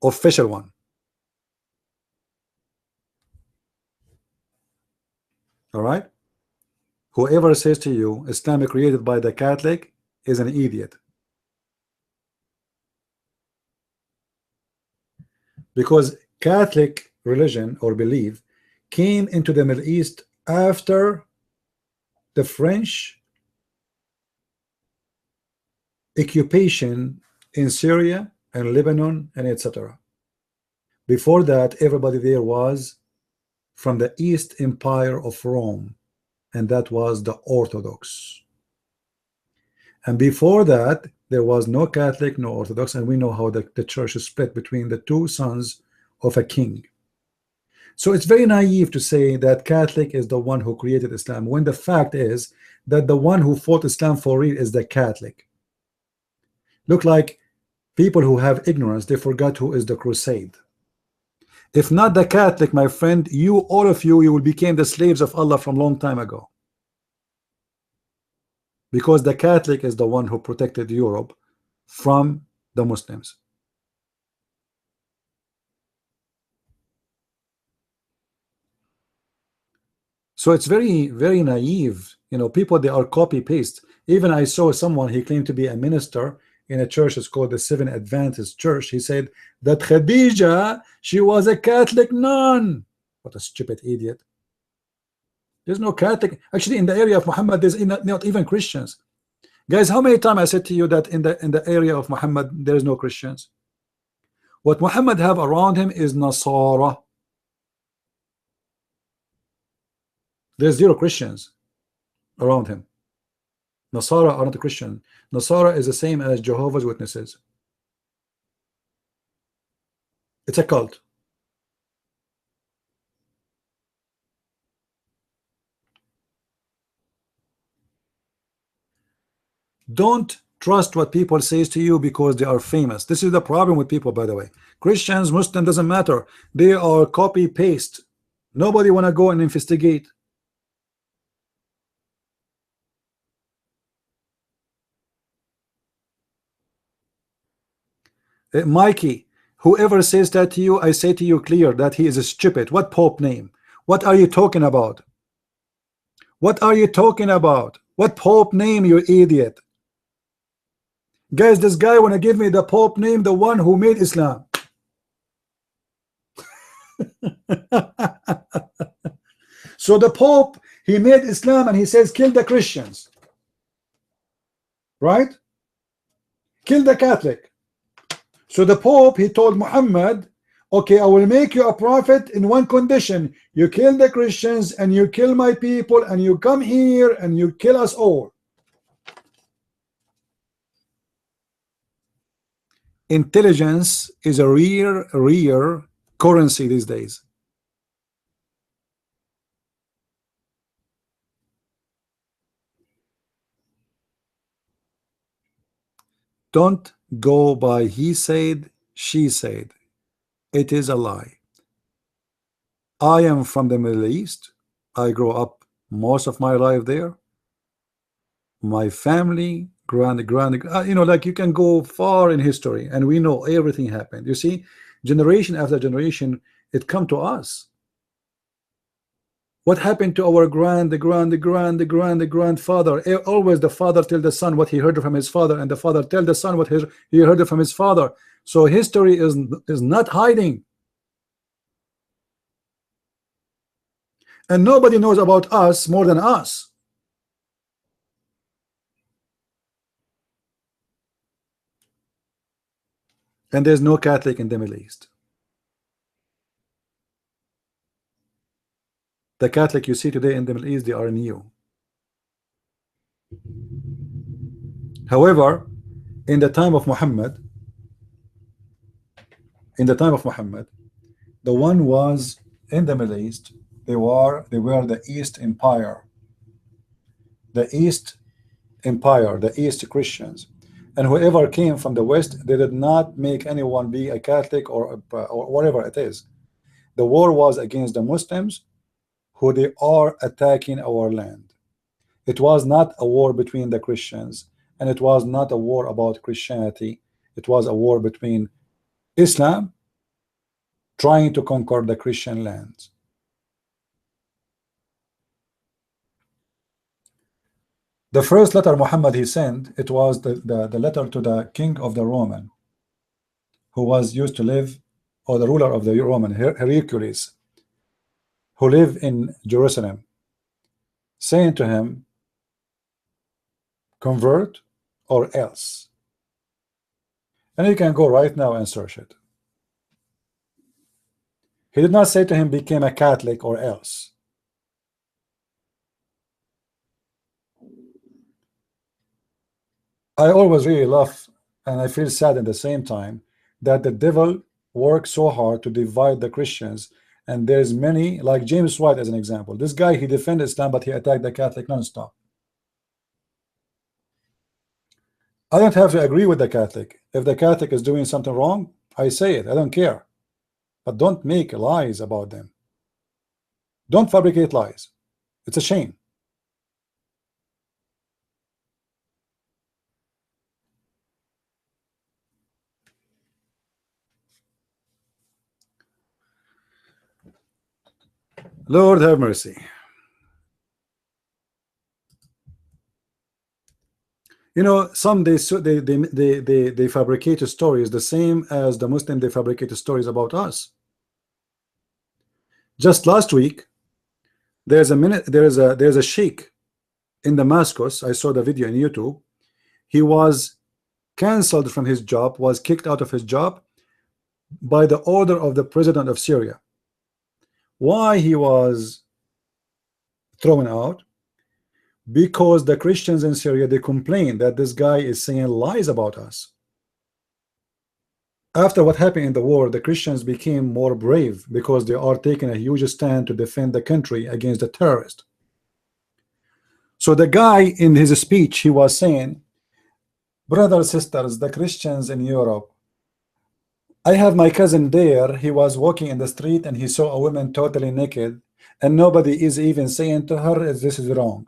Official one. All right? Whoever says to you Islam is created by the Catholic is an idiot. Because Catholic religion or belief came into the Middle East after the French occupation in Syria and Lebanon and etc. Before that, everybody there was from the East Empire of Rome, and that was the Orthodox. And before that, there was no Catholic, no Orthodox, and we know how the church is split between the two sons of a king. So it's very naive to say that Catholic is the one who created Islam, when the fact is that the one who fought Islam for real is the Catholic. Look like people who have ignorance, they forgot who is the crusade. If not the Catholic, my friend, you, all of you, you will become the slaves of Allah from long time ago. Because the Catholic is the one who protected Europe from the Muslims. So it's very, very naive. You know, people, they are copy paste. Even I saw someone, he claimed to be a minister in a church. It's called the Seven Adventist Church. He said that Khadija, she was a Catholic nun. What a stupid idiot. There's no Catholic. Actually, in the area of Muhammad, there's not even Christians. Guys, how many times I said to you that in the area of Muhammad there is no Christians? What Muhammad have around him is Nasara. There's zero Christians around him. Nasara are not a Christian. Nasara is the same as Jehovah's Witnesses. It's a cult. Don't trust what people says to you because they are famous. This is the problem with people, by the way. Christians, Muslim, doesn't matter. They are copy paste. Nobody want to go and investigate. Mikey, whoever says that to you, I say to you clear that he is a stupid. What Pope name? What are you talking about? What are you talking about? What Pope name, you idiot? Guys, this guy want to give me the Pope name, the one who made Islam. So the Pope, he made Islam and he says kill the Christians, right? Kill the Catholic. So the Pope, he told Muhammad, Okay, I will make you a prophet in one condition: you kill the Christians and you kill my people and you come here and you kill us all. Intelligence is a rare currency these days. Don't go by he said, she said. It is a lie. I am from the Middle East. I grew up most of my life there. My family, you know, like you can go far in history and we know everything happened. You see, generation after generation, it come to us. What happened to our grandfather? Always the father tell the son what he heard from his father, and the father tell the son what he heard from his father. So history is not hiding, and nobody knows about us more than us. And there's no Catholic in the Middle East. The Catholic you see today in the Middle East, they are new. However, in the time of Muhammad, the one was in the Middle East. They were the East Empire, the East Christians, and whoever came from the West, they did not make anyone be a Catholic or whatever it is. The war was against the Muslims, who they are attacking our land. It was not a war between the Christians, and it was not a war about Christianity. It was a war between Islam trying to conquer the Christian lands. The first letter Muhammad he sent, it was the letter to the king of the Roman, who was used to live, or the ruler of the Roman, Hercules, who lived in Jerusalem, saying to him, convert or else. And you can go right now and search it. He did not say to him, become a Catholic or else. I always really love, and I feel sad at the same time, that the devil works so hard to divide the Christians. And there's many, like James White as an example. This guy, he defended Islam, but he attacked the Catholic nonstop. I don't have to agree with the Catholic. If the Catholic is doing something wrong, I say it. I don't care. But don't make lies about them. Don't fabricate lies. It's a shame. Lord have mercy. You know, some they fabricate stories the same as the Muslim. They fabricate stories about us. Just last week, there's a sheikh in Damascus. I saw the video on YouTube. He was cancelled from his job, was kicked out of his job by the order of the president of Syria. Why he was thrown out? Because the Christians in Syria, they complain that this guy is saying lies about us. After what happened in the war, the Christians became more brave because they are taking a huge stand to defend the country against the terrorists. So the guy in his speech, he was saying, brothers, sisters, the Christians in Europe, I have my cousin there. He was walking in the street and he saw a woman totally naked, and nobody is even saying to her, this is wrong.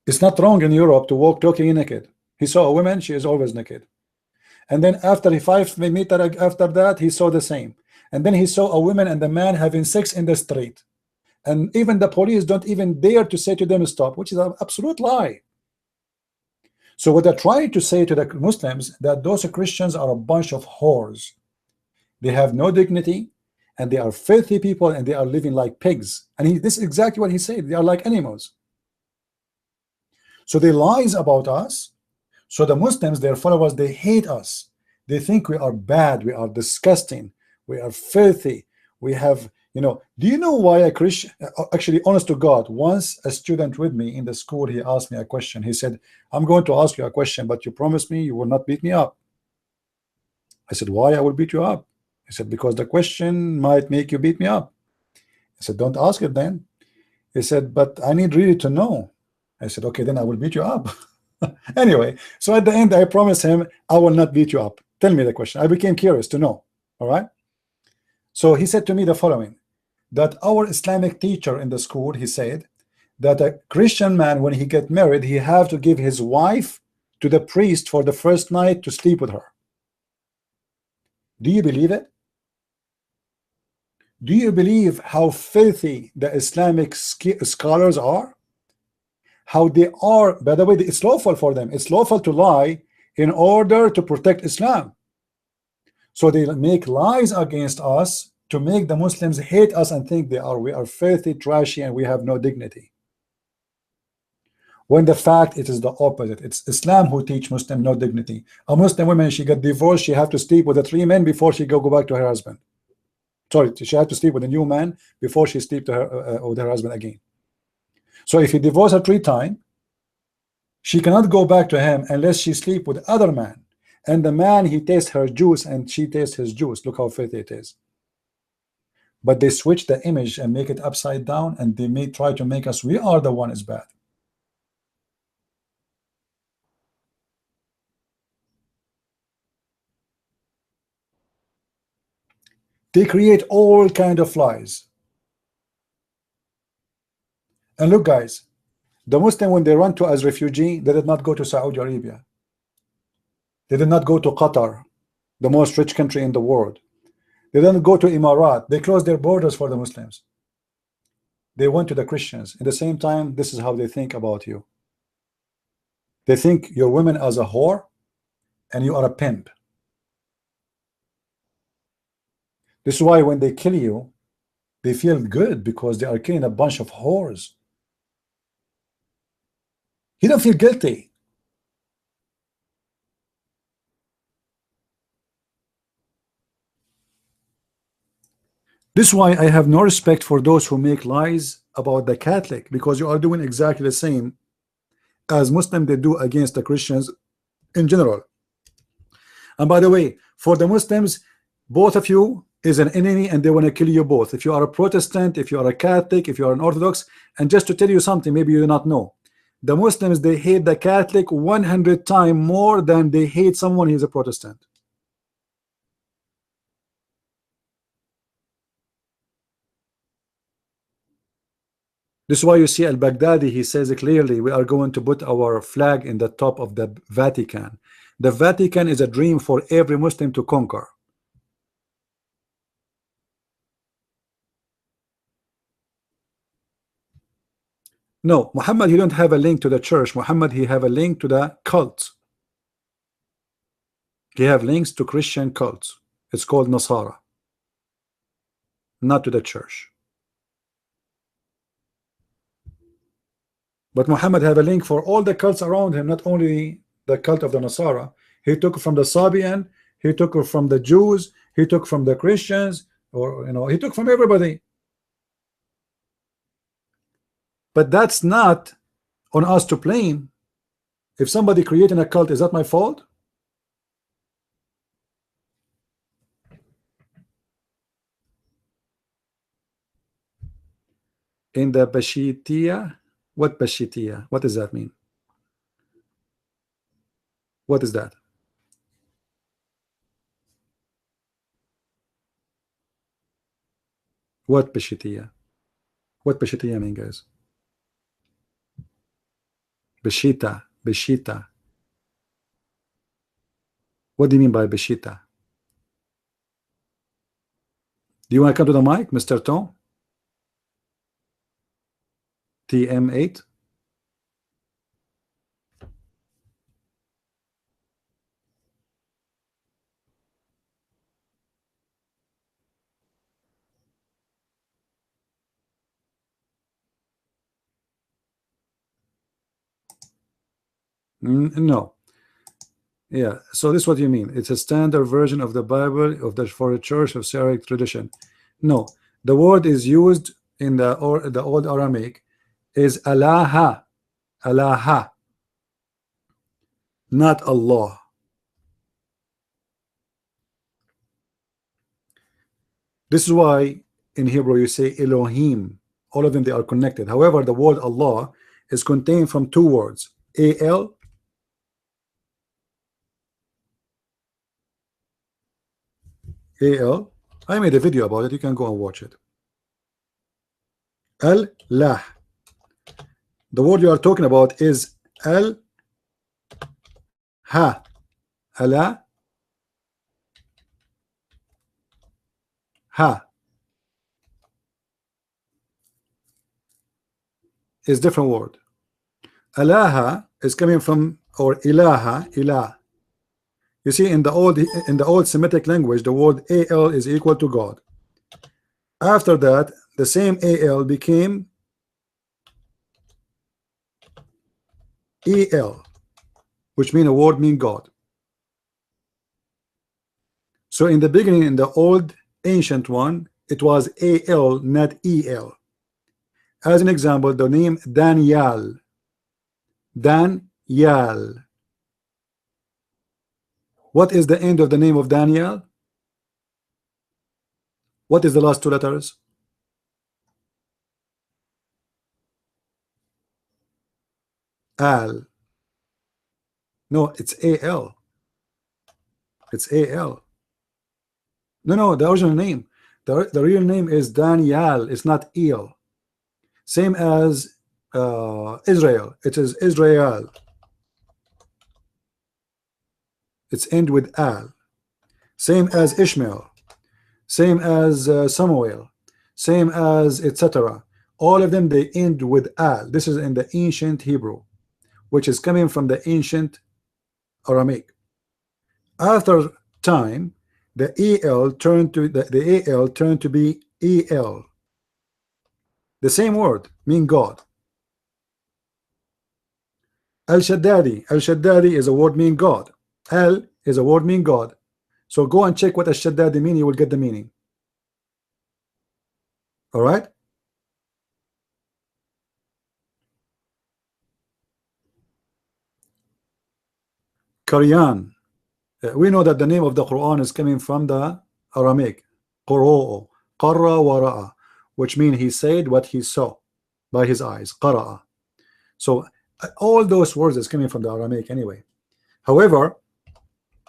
It's not wrong in Europe to walk totally naked. He saw a woman, she is always naked. And then after 5 meters after that, he saw the same. And then he saw a woman and a man having sex in the street. And even the police don't even dare to say to them stop, which is an absolute lie. So what they're trying to say to the Muslims, that those Christians are a bunch of whores. They have no dignity, and they are filthy people, and they are living like pigs. And this is exactly what he said. They are like animals. So they lies about us. So the Muslims, their followers, they hate us. They think we are bad, we are disgusting, we are filthy, we have, you know. Do you know why a Christian, actually, honest to God, once a student with me in the school, he asked me a question. He said, I'm going to ask you a question, but you promise me you will not beat me up. I said, why I will beat you up? He said, because the question might make you beat me up. I said, don't ask it then. He said, but I need really to know. I said, okay, then I will beat you up. Anyway, so at the end, I promised him I will not beat you up. Tell me the question. I became curious to know. All right. So he said to me the following, that our Islamic teacher in the school, he said that a Christian man, when he get married, he have to give his wife to the priest for the first night to sleep with her. Do you believe it? Do you believe how filthy the Islamic scholars are? How they are, by the way, it's lawful for them. It's lawful to lie in order to protect Islam. So they make lies against us to make the Muslims hate us and think we are filthy, trashy, and we have no dignity. When the fact it is the opposite. It's Islam who teach Muslim no dignity. A Muslim woman, she got divorced, she have to sleep with the 3 men before she go back to her husband. Sorry, she had to sleep with a new man before she sleep to her with her husband again. So if he divorce her 3 times, she cannot go back to him unless she sleep with other man. And the man, he tastes her juice and she tastes his juice. Look how filthy it is. But they switch the image and make it upside down, and they may try to make us, we are the one is bad. They create all kind of lies. And look, guys, the Muslim, when they run to as refugee, they did not go to Saudi Arabia. They did not go to Qatar, the most rich country in the world. They didn't go to Emirat. They closed their borders for the Muslims. They went to the Christians. At the same time, this is how they think about you. They think you're women as a whore and you are a pimp. This is why when they kill you, they feel good because they are killing a bunch of whores. You don't feel guilty. This is why I have no respect for those who make lies about the Catholic, because you are doing exactly the same as Muslims they do against the Christians in general. And by the way, for the Muslims, both of you is an enemy and they want to kill you both. If you are a Protestant, if you are a Catholic, if you are an Orthodox. And just to tell you something maybe you do not know, the Muslims, they hate the Catholic 100 times more than they hate someone who is a Protestant. This is why you see al-Baghdadi, he says clearly, we are going to put our flag in the top of the Vatican. The Vatican is a dream for every Muslim to conquer. No, Muhammad, he don't have a link to the church. Muhammad, he have a link to the cult. He have links to Christian cults. It's called Nasara, not to the church. But Muhammad have a link for all the cults around him, not only the cult of the Nasara. He took from the Sabian, he took from the Jews, he took from the Christians, or he took from everybody. But that's not on us to blame. If somebody creating a cult, is that my fault? In the Bashitiya, what Bashitiya? What does that mean? What is that? What Bashitiya? What Bashitiya mean, guys? Bashita, Bashita. What do you mean by Bashita? Do you want to come to the mic, Mr. Tom? TM8? No. Yeah, so this is what you mean. It's a standard version of the Bible of the for the Church of Syriac tradition. No, the word is used in the old Aramaic is Alaha, Alaha, not Allah. This is why in Hebrew you say Elohim. All of them, they are connected. However, the word Allah is contained from two words, A-L, A-L. I made a video about it. You can go and watch it. Al-Lah. The word you are talking about is Al-Ha. Allah, Ha is different word. Alaha is coming from, or ilaha, ilah. You see, in the old Semitic language, the word al is equal to God. After that, the same al became el, which mean a word mean God. So in the beginning, in the old ancient one, it was al, not el. As an example, the name Daniel. Daniel. What is the end of the name of Daniel? What is the last two letters? Al. No, it's al. It's al. No, the original name. The real name is Daniel. It's not El. Same as Israel. It is Israel. It's end with Al. Same as Ishmael. Same as Samuel. Same as etc. All of them, they end with Al. This is in the ancient Hebrew, which is coming from the ancient Aramaic. After time, the el turned to the al turned to be el. The same word mean God. Al-Shaddadi. Al-Shaddadi is a word mean God. Al is a word mean God. So go and check what Al-Shaddadi mean. You will get the meaning. All right. Qur'an. We know that the name of the Quran is coming from the Aramaic. Qur'o, qarra wa ra'a, which means he said what he saw by his eyes. Qara'a. So all those words is coming from the Aramaic anyway. However,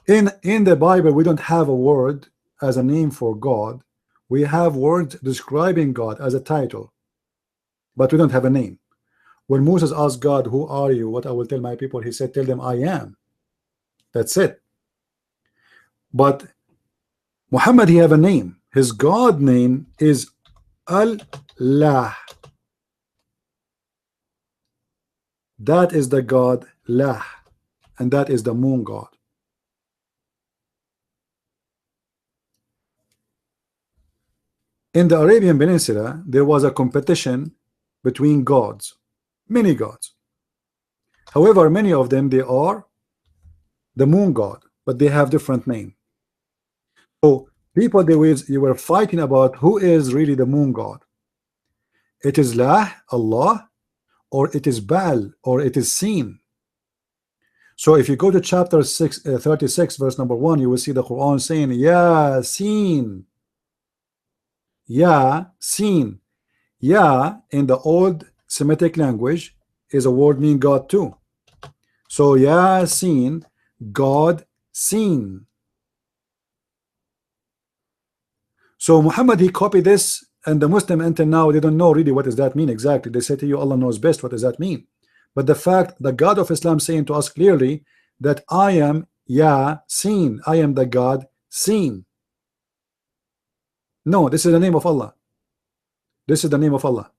in the Bible, we don't have a word as a name for God. We have words describing God as a title, but we don't have a name. When Moses asked God, "Who are you?" What I will tell my people, he said, "Tell them I am." That's it. But Muhammad, he have a name. His God name is Allah. That is the God Lah, and that is the moon god. In the Arabian Peninsula, there was a competition between gods, many gods. However, many of them, they are the moon god, but they have different name. So people, you were fighting about who is really the moon god. It is Lah, Allah, or it is Baal, or it is Sin. So if you go to chapter 36 verse number 1, you will see the Quran saying Ya Sin. Ya Sin. Ya in the old Semitic language is a word mean God too. So Ya Sin, God seen. So Muhammad, he copied this, and the Muslim until now, they don't know really what does that mean exactly. They say to you, Allah knows best. What does that mean? But the fact, the God of Islam saying to us clearly that I am Ya Seen, I am the God seen. No, this is the name of Allah. This is the name of Allah.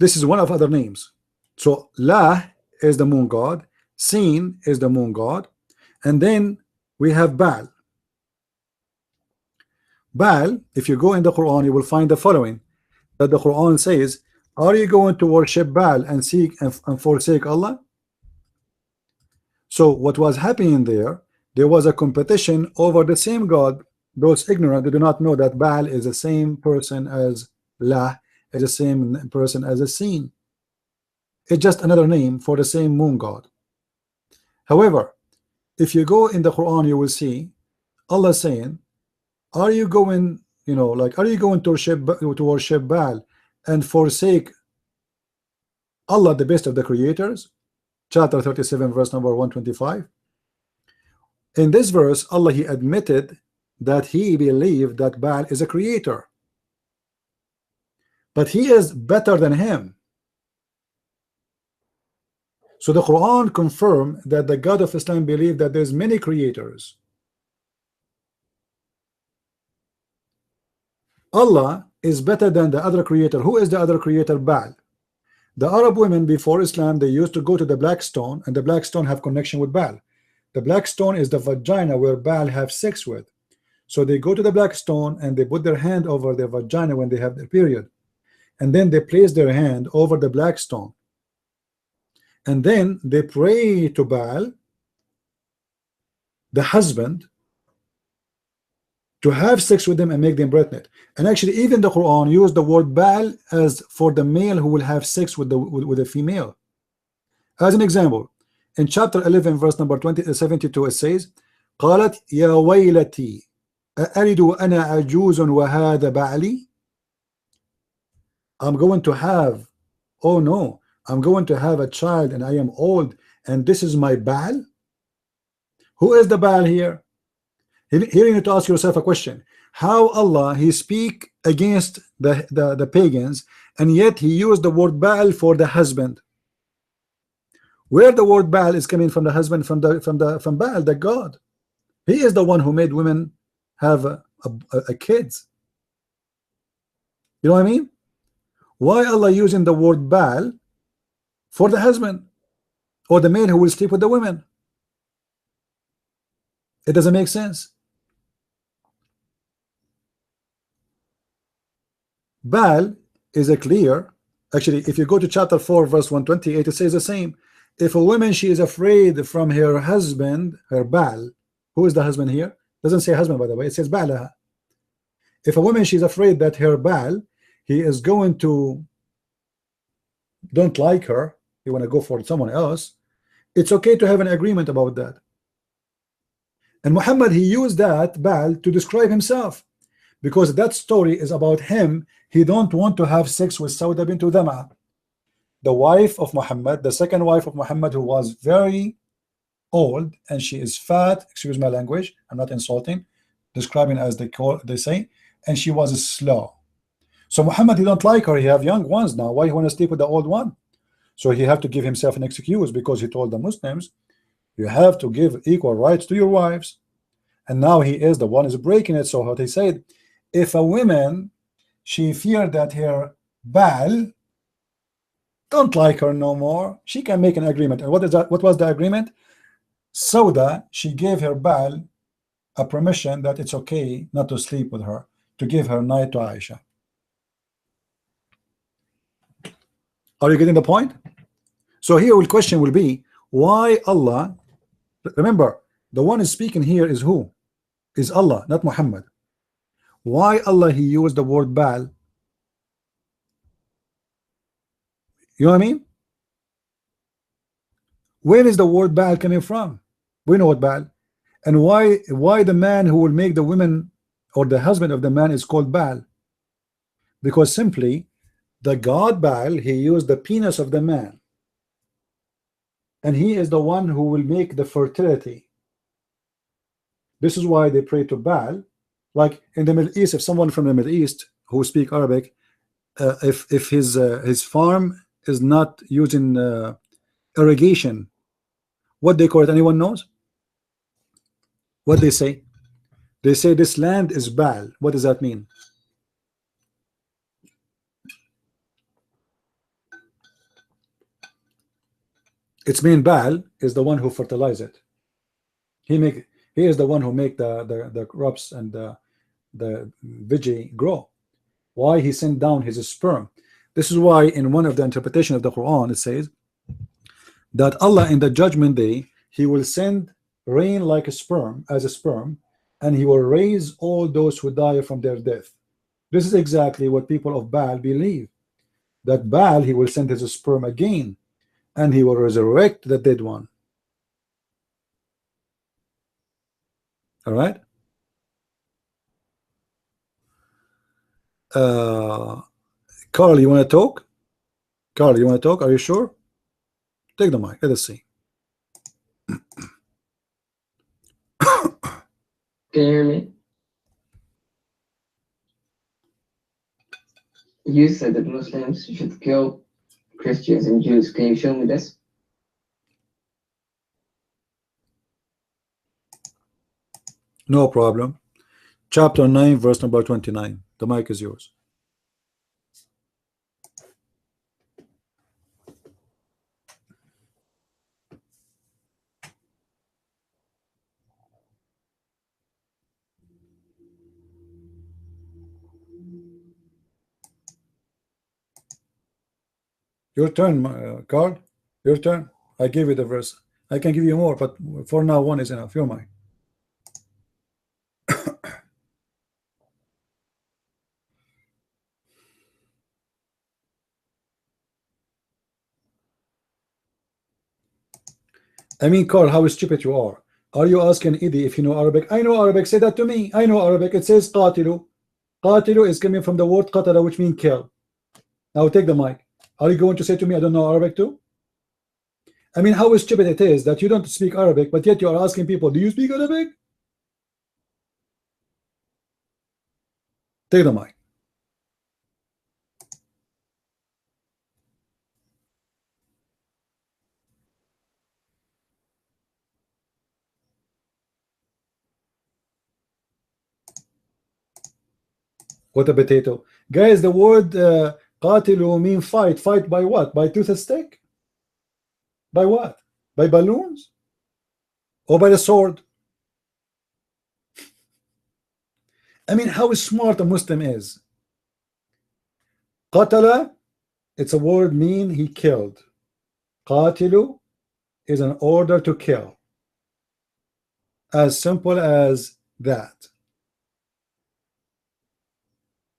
This is one of other names. So La is the moon god, Seen is the moon god, and then we have Baal. Baal, if you go in the Quran, you will find the following, that the Quran says, are you going to worship Baal and seek and forsake Allah? So what was happening there? There was a competition over the same God. Those ignorant, they do not know that Baal is the same person as La, is the same person as a Sin. It's just another name for the same moon god. However, if you go in the Quran, you will see Allah saying, are you going, like, are you going to worship Baal and forsake Allah, the best of the creators? Chapter 37, verse number 125. In this verse, Allah, he admitted that he believed that Baal is a creator, but he is better than him. So the Quran confirmed that the God of Islam believed that there's many creators. Allah is better than the other creator. Who is the other creator? Baal. The Arab women before Islam, they used to go to the black stone, and the black stone have connection with Baal. The black stone is the vagina where Baal have sex with. So they go to the black stone and they put their hand over their vagina when they have their period, and then they place their hand over the black stone, and then they pray to Baal, the husband, to have sex with them and make them pregnant. And actually, even the Quran used the word Baal as for the male who will have sex with the female. As an example, in chapter 11, verse number 72, it says, قالت يا ويلتي أألد وأنا عجوز وهذا بعلي. I'm going to have, oh no, I'm going to have a child and I am old, and this is my Baal. Who is the Baal here? Here you need to ask yourself a question. How Allah, he speak against the pagans, and yet he used the word Baal for the husband? Where the word Baal is coming from? The husband, from Baal, the God. He is the one who made women have a kids. You know what I mean? Why Allah using the word Baal for the husband or the man who will sleep with the women? It doesn't make sense. Baal is a clear, actually, if you go to chapter 4, verse 128, it says the same. If a woman, she is afraid from her husband, her Baal, who is the husband here? Doesn't say husband, by the way, it says Baalaha. If a woman, she's afraid that her Baal, he is going to don't like her, you want to go for someone else, it's okay to have an agreement about that. And Muhammad, he used that Baal to describe himself, because that story is about him. He don't want to have sex with Sauda bint Dama, the wife of Muhammad, the second wife of Muhammad, who was very old, and she is fat, excuse my language, I'm not insulting, describing as they say, and she was slow. So Muhammad, he don't like her. He have young ones now. Why he want to sleep with the old one? So he have to give himself an excuse, because he told the Muslims, you have to give equal rights to your wives. And now he is the one is breaking it. So what he said, if a woman, she feared that her Baal don't like her no more, she can make an agreement. And what is that? What was the agreement? Sauda, she gave her Baal a permission that it's okay not to sleep with her, to give her night to Aisha. Are you getting the point? So here the question will be, why Allah, remember, the one is speaking here is who? Is Allah, not Muhammad. Why Allah, he used the word Baal? You know what I mean? Where is the word Baal coming from? We know what Baal. And why the man who will make the women, or the husband of the man, is called Baal? Because simply the god Baal, he used the penis of the man, and he is the one who will make the fertility. This is why they pray to Baal. Like in the Middle East, if someone from the Middle East who speak Arabic, if his farm is not using irrigation, what they call it, anyone knows? What they say? They say this land is Baal. What does that mean? It's mean Baal is the one who fertilize it. He is the one who make the crops and the veggie grow. Why? He sent down his sperm. This is why in one of the interpretation of the Quran it says that Allah in the judgment day, He will send rain like a sperm, as a sperm, and he will raise all those who die from their death. This is exactly what people of Baal believe, that Baal, he will send his sperm again, and he will resurrect the dead one. All right. Carl, you want to talk? Carl, you want to talk? Are you sure? Take the mic. Let us see. Can you hear me? You said that Muslims should kill Christians and Jews. Can you show me this? No problem. Chapter 9, verse number 29. The mic is yours. Your turn, Carl. Your turn. I gave you the verse. I can give you more, but for now, one is enough. You're mine. I mean, Carl, how stupid you are. Are you asking Idi if you know Arabic? I know Arabic. Say that to me. I know Arabic. It says qatilu. Qatilu is coming from the word qatala, which means kill. Now take the mic. Are you going to say to me, I don't know Arabic too? I mean, how stupid it is that you don't speak Arabic, but yet you are asking people, do you speak Arabic? Take the mic. What a potato. Guys, the word qatilu mean fight. Fight by what? By tooth stick? By what? By balloons? Or by the sword? I mean, how smart a Muslim is. Qatala, it's a word mean he killed. Qatilu is an order to kill. As simple as that.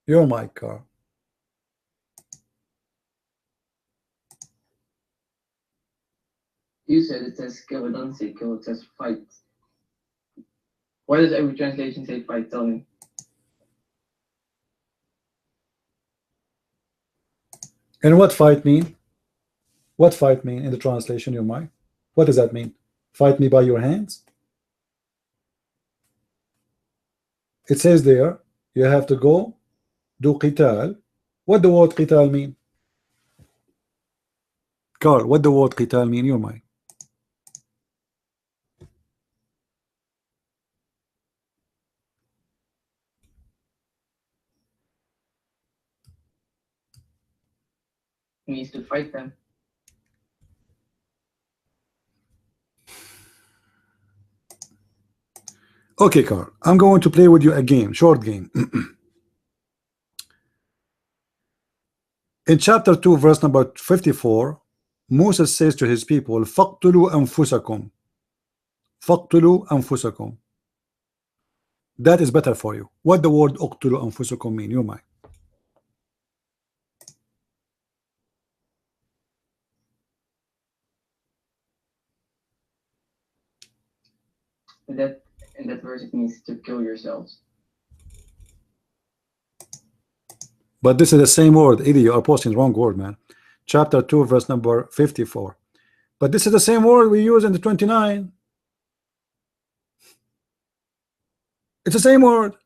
You're my car. You said it says kill, it doesn't say kill, it says fight. Why does every translation say fight? Tell me. And what fight mean? What fight mean in the translation, your mind? What does that mean? Fight me by your hands? It says there, you have to go do qital. What the word qital mean? Carl, what the word qital mean in your mind? It means to fight them. Okay, Carl, I'm going to play with you a game, short game. In chapter 2, verse number 54, Moses says to his people, فَاقْتُلُوا أَنفُسَكُمْ فَاقْتُلُوا أَنفُسَكُمْ. That is better for you. What the word اقتلوا أنفسكم mean? You mind? In that verse, it means to kill yourselves. But this is the same word. Either you are posting the wrong word, man. Chapter 2, verse number 54. But this is the same word we use in the 29. It's the same word.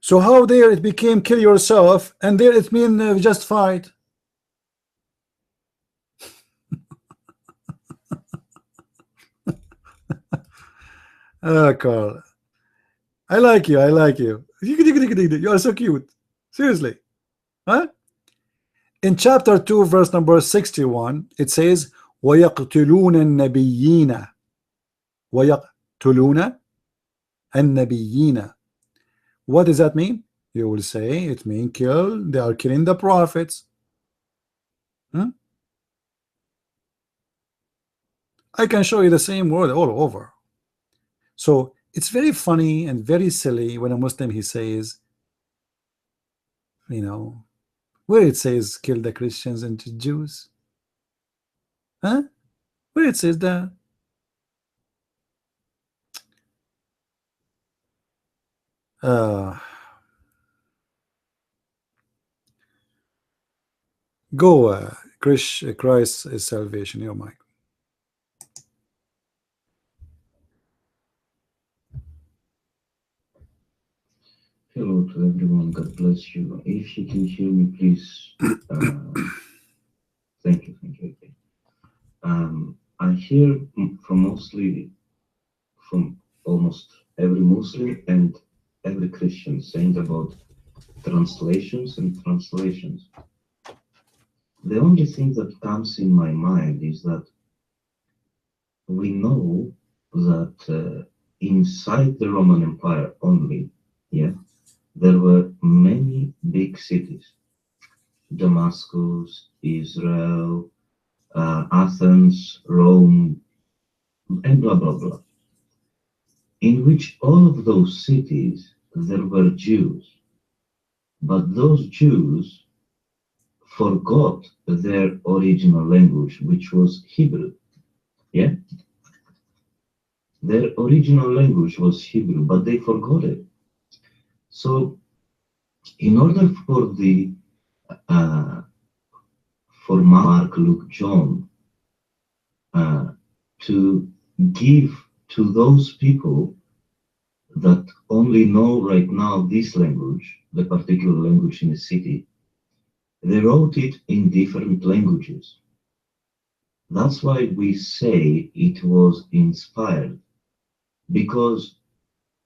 So how there it became kill yourself, and there it mean just fight? Carl, I like you. I like you. You are so cute. Seriously, huh? In chapter 2, verse number 61, it says, وَيَقْتُلُونَ النَّبِيِّينَ وَيَقْتُلُونَ النَّبِيِّينَ. What does that mean? You will say it means kill. They are killing the prophets. I can show you the same word all over. So it's very funny and very silly when a Muslim he says, you know, where it says kill the Christians and the Jews, huh? Where it says that? Go, Christ is salvation. Your mic. Hello to everyone. God bless you. If you can hear me, please. Thank you. Thank you. I hear from almost every Muslim and every Christian saying about translations and translations. The only thing that comes in my mind is that we know that inside the Roman Empire only, yeah, there were many big cities: Damascus, Israel, Athens, Rome, and blah blah blah. In which all of those cities there were Jews, but those Jews forgot their original language, which was Hebrew. Yeah, their original language was Hebrew, but they forgot it. So, in order for Mark, Luke, John to give to those people that only know right now this language, the particular language in the city, they wrote it in different languages. That's why we say it was inspired, because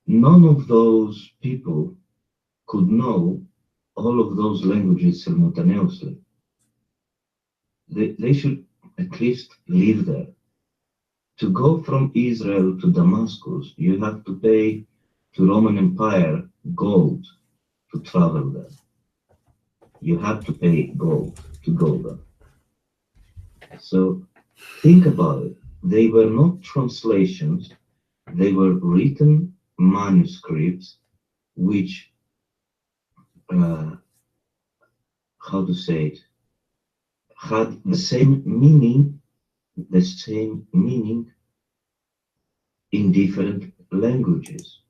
none of those people could know all of those languages simultaneously. They should at least live there. To go from Israel to Damascus, you have to pay to Roman Empire gold to travel there. You have to pay gold to go there. So think about it. They were not translations, they were written manuscripts which, how to say it, had the same meaning in different languages,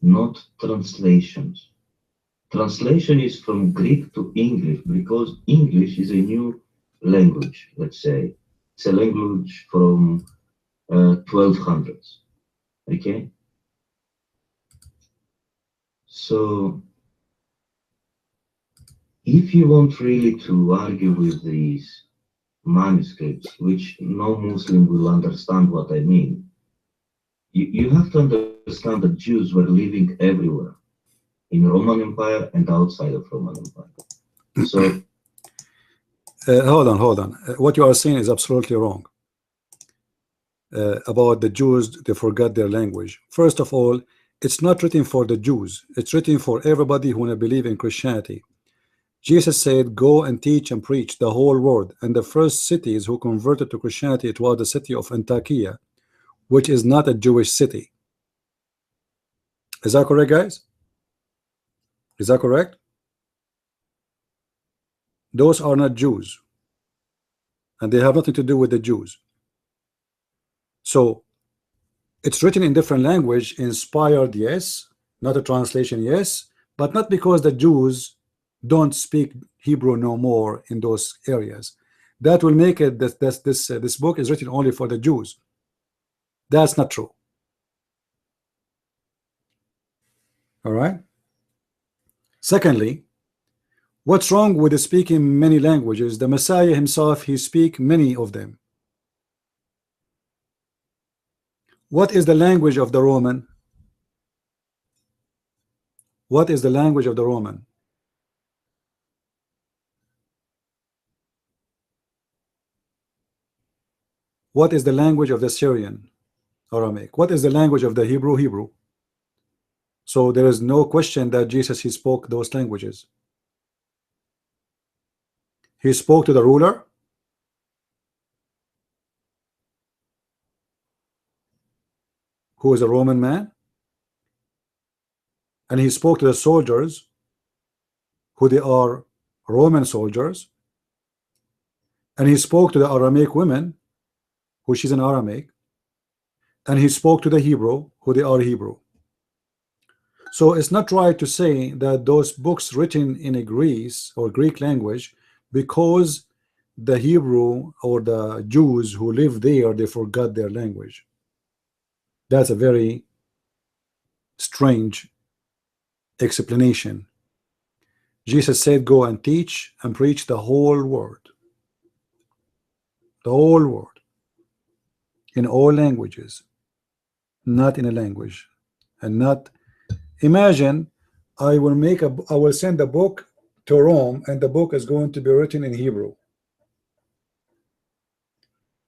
not translations. Translation is from Greek to English because English is a new language, let's say. It's a language from 1200s, okay? So if you want really to argue with these manuscripts, which no Muslim will understand what I mean, you have to understand that Jews were living everywhere, in Roman Empire and outside of Roman Empire. So hold on. What you are saying is absolutely wrong. About the Jews, they forgot their language. First of all, it's not written for the Jews. It's written for everybody who want to believe in Christianity. Jesus said, go and teach and preach the whole world. And the first cities who converted to Christianity, it was the city of Antioch, which is not a Jewish city. Is that correct, guys? Is that correct? Those are not Jews, and they have nothing to do with the Jews. So it's written in different language, inspired, yes, not a translation, yes, but not because the Jews don't speak Hebrew no more in those areas. That will make it that this book is written only for the Jews. That's not true. All right. Secondly, what's wrong with speaking many languages? The Messiah himself, he speak many of them. What is the language of the Roman? What is the language of the Roman? What is the language of the Syrian, Aramaic? What is the language of the Hebrew? So there is no question that Jesus, he spoke those languages. He spoke to the ruler. who is a Roman man, and he spoke to the soldiers who they are Roman soldiers, and he spoke to the Aramaic women who she's an Aramaic, and he spoke to the Hebrew who they are Hebrew. So it's not right to say that those books written in a Greece or Greek language, because the Hebrew or the Jews who live there, they forgot their language. That's a very strange explanation. Jesus said, go and teach and preach the whole world, in all languages, not in a language, and not imagine I will send a book to Rome, and the book is going to be written in Hebrew.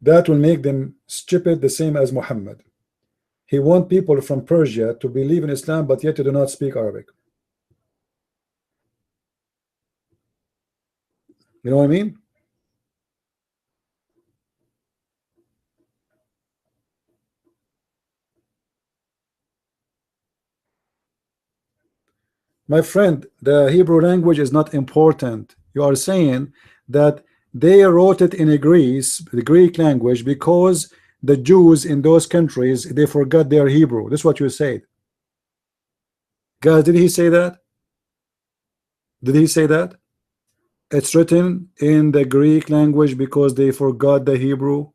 That will make them stupid, the same as Muhammad. He wants people from Persia to believe in Islam, but yet they do not speak Arabic. You know what I mean? My friend, the Hebrew language is not important. You are saying that they wrote it in Greece, the Greek language, because the Jews in those countries, they forgot their Hebrew. This is what you said. Guys, did he say that? Did he say that? It's written in the Greek language because they forgot the Hebrew.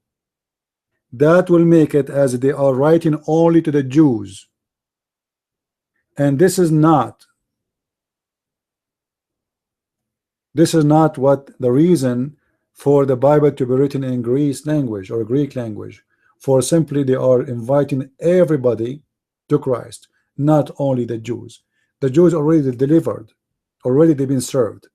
That will make it as they are writing only to the Jews. And this is not what the reason for the Bible to be written in Greek language or Greek language. For simply they are inviting everybody to Christ, not only the Jews. The Jews already delivered, already they've been served.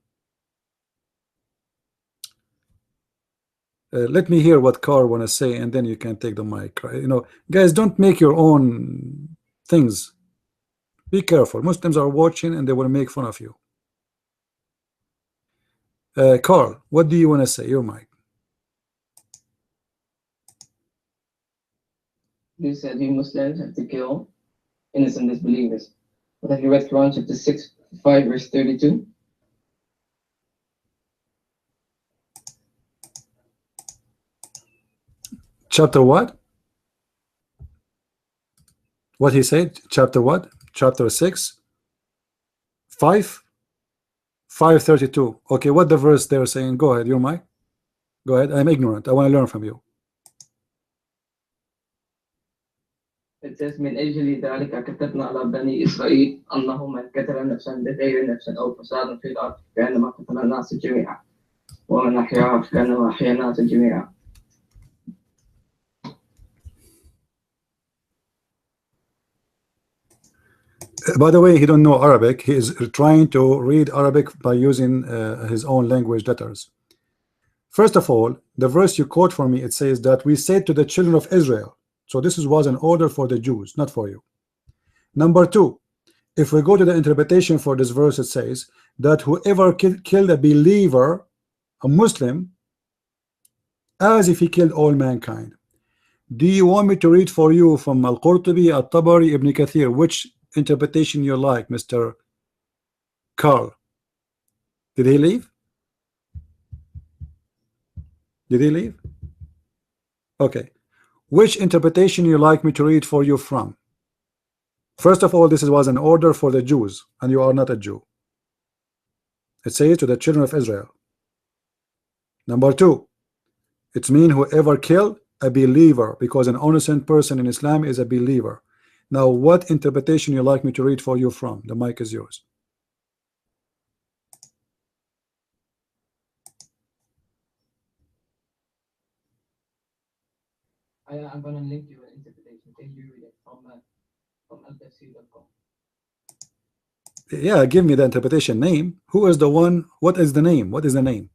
Let me hear what Carl want to say, and then you can take the mic. Right? You know, guys, don't make your own things. Be careful. Muslims are watching, and they will make fun of you. Carl, what do you want to say? Your mic. You said we Muslims have to kill innocent disbelievers. But have you read Quran chapter 6, 5, verse 32? Chapter what? What he said? Chapter what? Chapter 6, 5, 5:32. Okay, what the verse they're saying? Go ahead, your mic. Go ahead. I'm ignorant. I want to learn from you. It says من أجل ذلك كتبنا على بني إسرائيل أنه من قتل نفسا بغير نفس أو فساد في الأرض كأنما قتل الناس جميعا ومن أحياها كأنما أحيا الناس جميعا. By the way, he don't know Arabic. He is trying to read Arabic by using his own language letters. First of all, the verse you quote for me, it says that we said to the children of Israel. So this was an order for the Jews, not for you. Number two, if we go to the interpretation for this verse, it says that whoever killed a believer, a Muslim, as if he killed all mankind. Do you want me to read for you from Al-Qurtubi, At-Tabari, Ibn Kathir, which interpretation you like, Mr. Carl? Did he leave? Did he leave? Okay. Which interpretation you like me to read for you from? First of all, this was an order for the Jews, and you are not a Jew. It says to the children of Israel. Number two, it means whoever killed a believer, because an innocent person in Islam is a believer. Now, what interpretation you like me to read for you from? The mic is yours. I'm going to link you an interpretation. Can you read it from altafsir.com? Yeah, give me the interpretation name. Who is the one? What is the name? What is the name?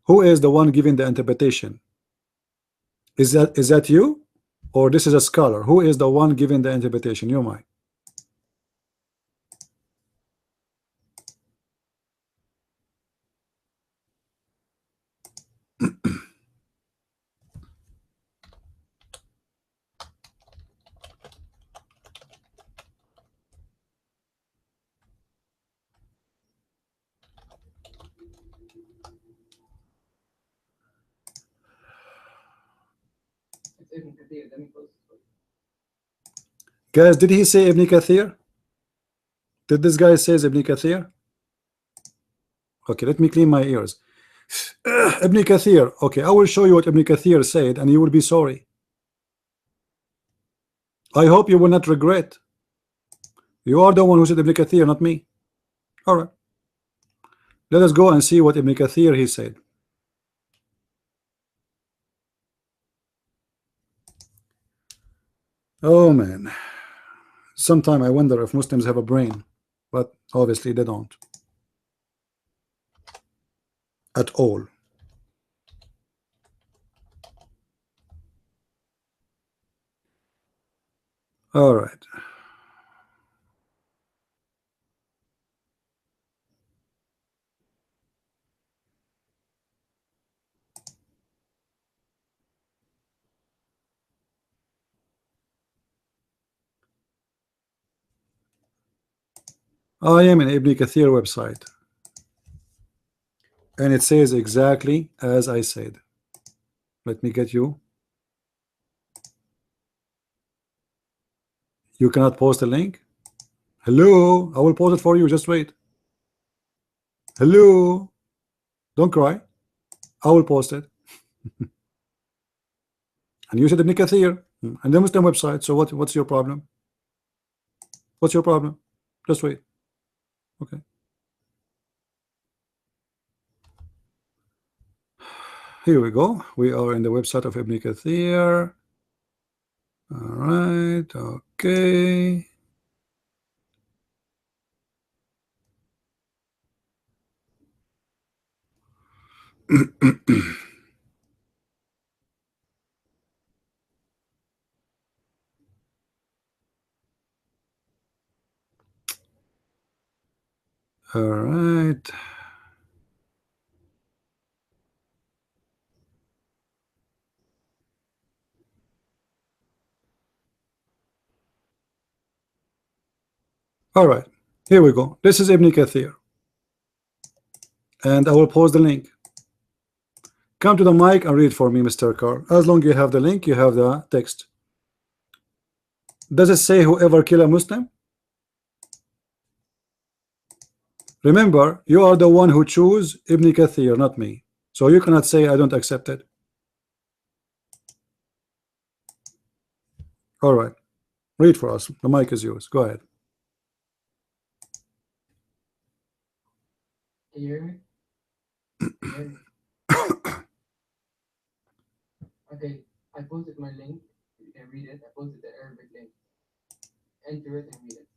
Who is the one giving the interpretation? Is that you, or this is a scholar? Who is the one giving the interpretation? You might. Guys, did he say Ibn Kathir? Did this guy say Ibn Kathir? Okay, let me clean my ears. Ibn Kathir. Okay, I will show you what Ibn Kathir said, and you will be sorry. I hope you will not regret. You are the one who said Ibn Kathir, not me. All right. Let us go and see what Ibn Kathir he said. Oh man. Sometimes I wonder if Muslims have a brain, but obviously they don't. At all. All right. I am in Ibn Kathir website, and it says exactly as I said. Let me get you. You cannot post a link. Hello, I will post it for you. Just wait. Hello, don't cry. I will post it. And you said Ibn Kathir and the Muslim website. So what's your problem? What's your problem? Just wait. Okay. Here we go. We are in the website of Ibn Kathir. All right. Okay. All right. All right. Here we go. This is Ibn Kathir. And I will post the link. Come to the mic and read for me, Mr. Carr. As long as you have the link, you have the text. Does it say whoever kill a Muslim? Remember, you are the one who choose Ibn Kathir, not me. So you cannot say I don't accept it. All right. Read for us. The mic is yours. Go ahead. Here. Okay, I posted my link. You can read it. I posted the Arabic link. Enter it and read it.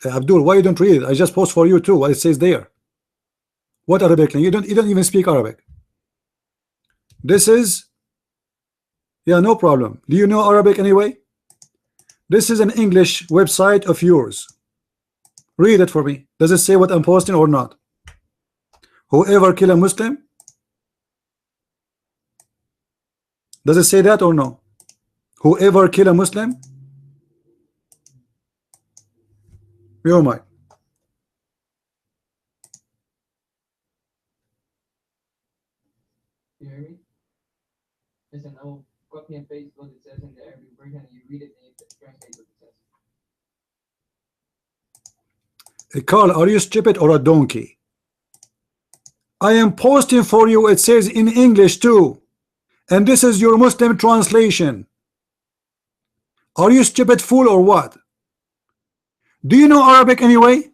Abdul, why you don't read it? I just post for you too. What it says there. What Arabic link? You don't even speak Arabic. This is, yeah, no problem. Do you know Arabic anyway? This is an English website of yours. Read it for me. Does it say what I'm posting or not? Whoever kill a Muslim? Does it say that or no? Whoever kill a Muslim? Your mic. You hear me? Listen, I will copy and paste what it says in the Arabic version. You read it and you translate what it says. Carl, are you stupid or a donkey? I am posting for you. It says in English too. And this is your Muslim translation. Are you stupid fool or what? Do you know Arabic anyway?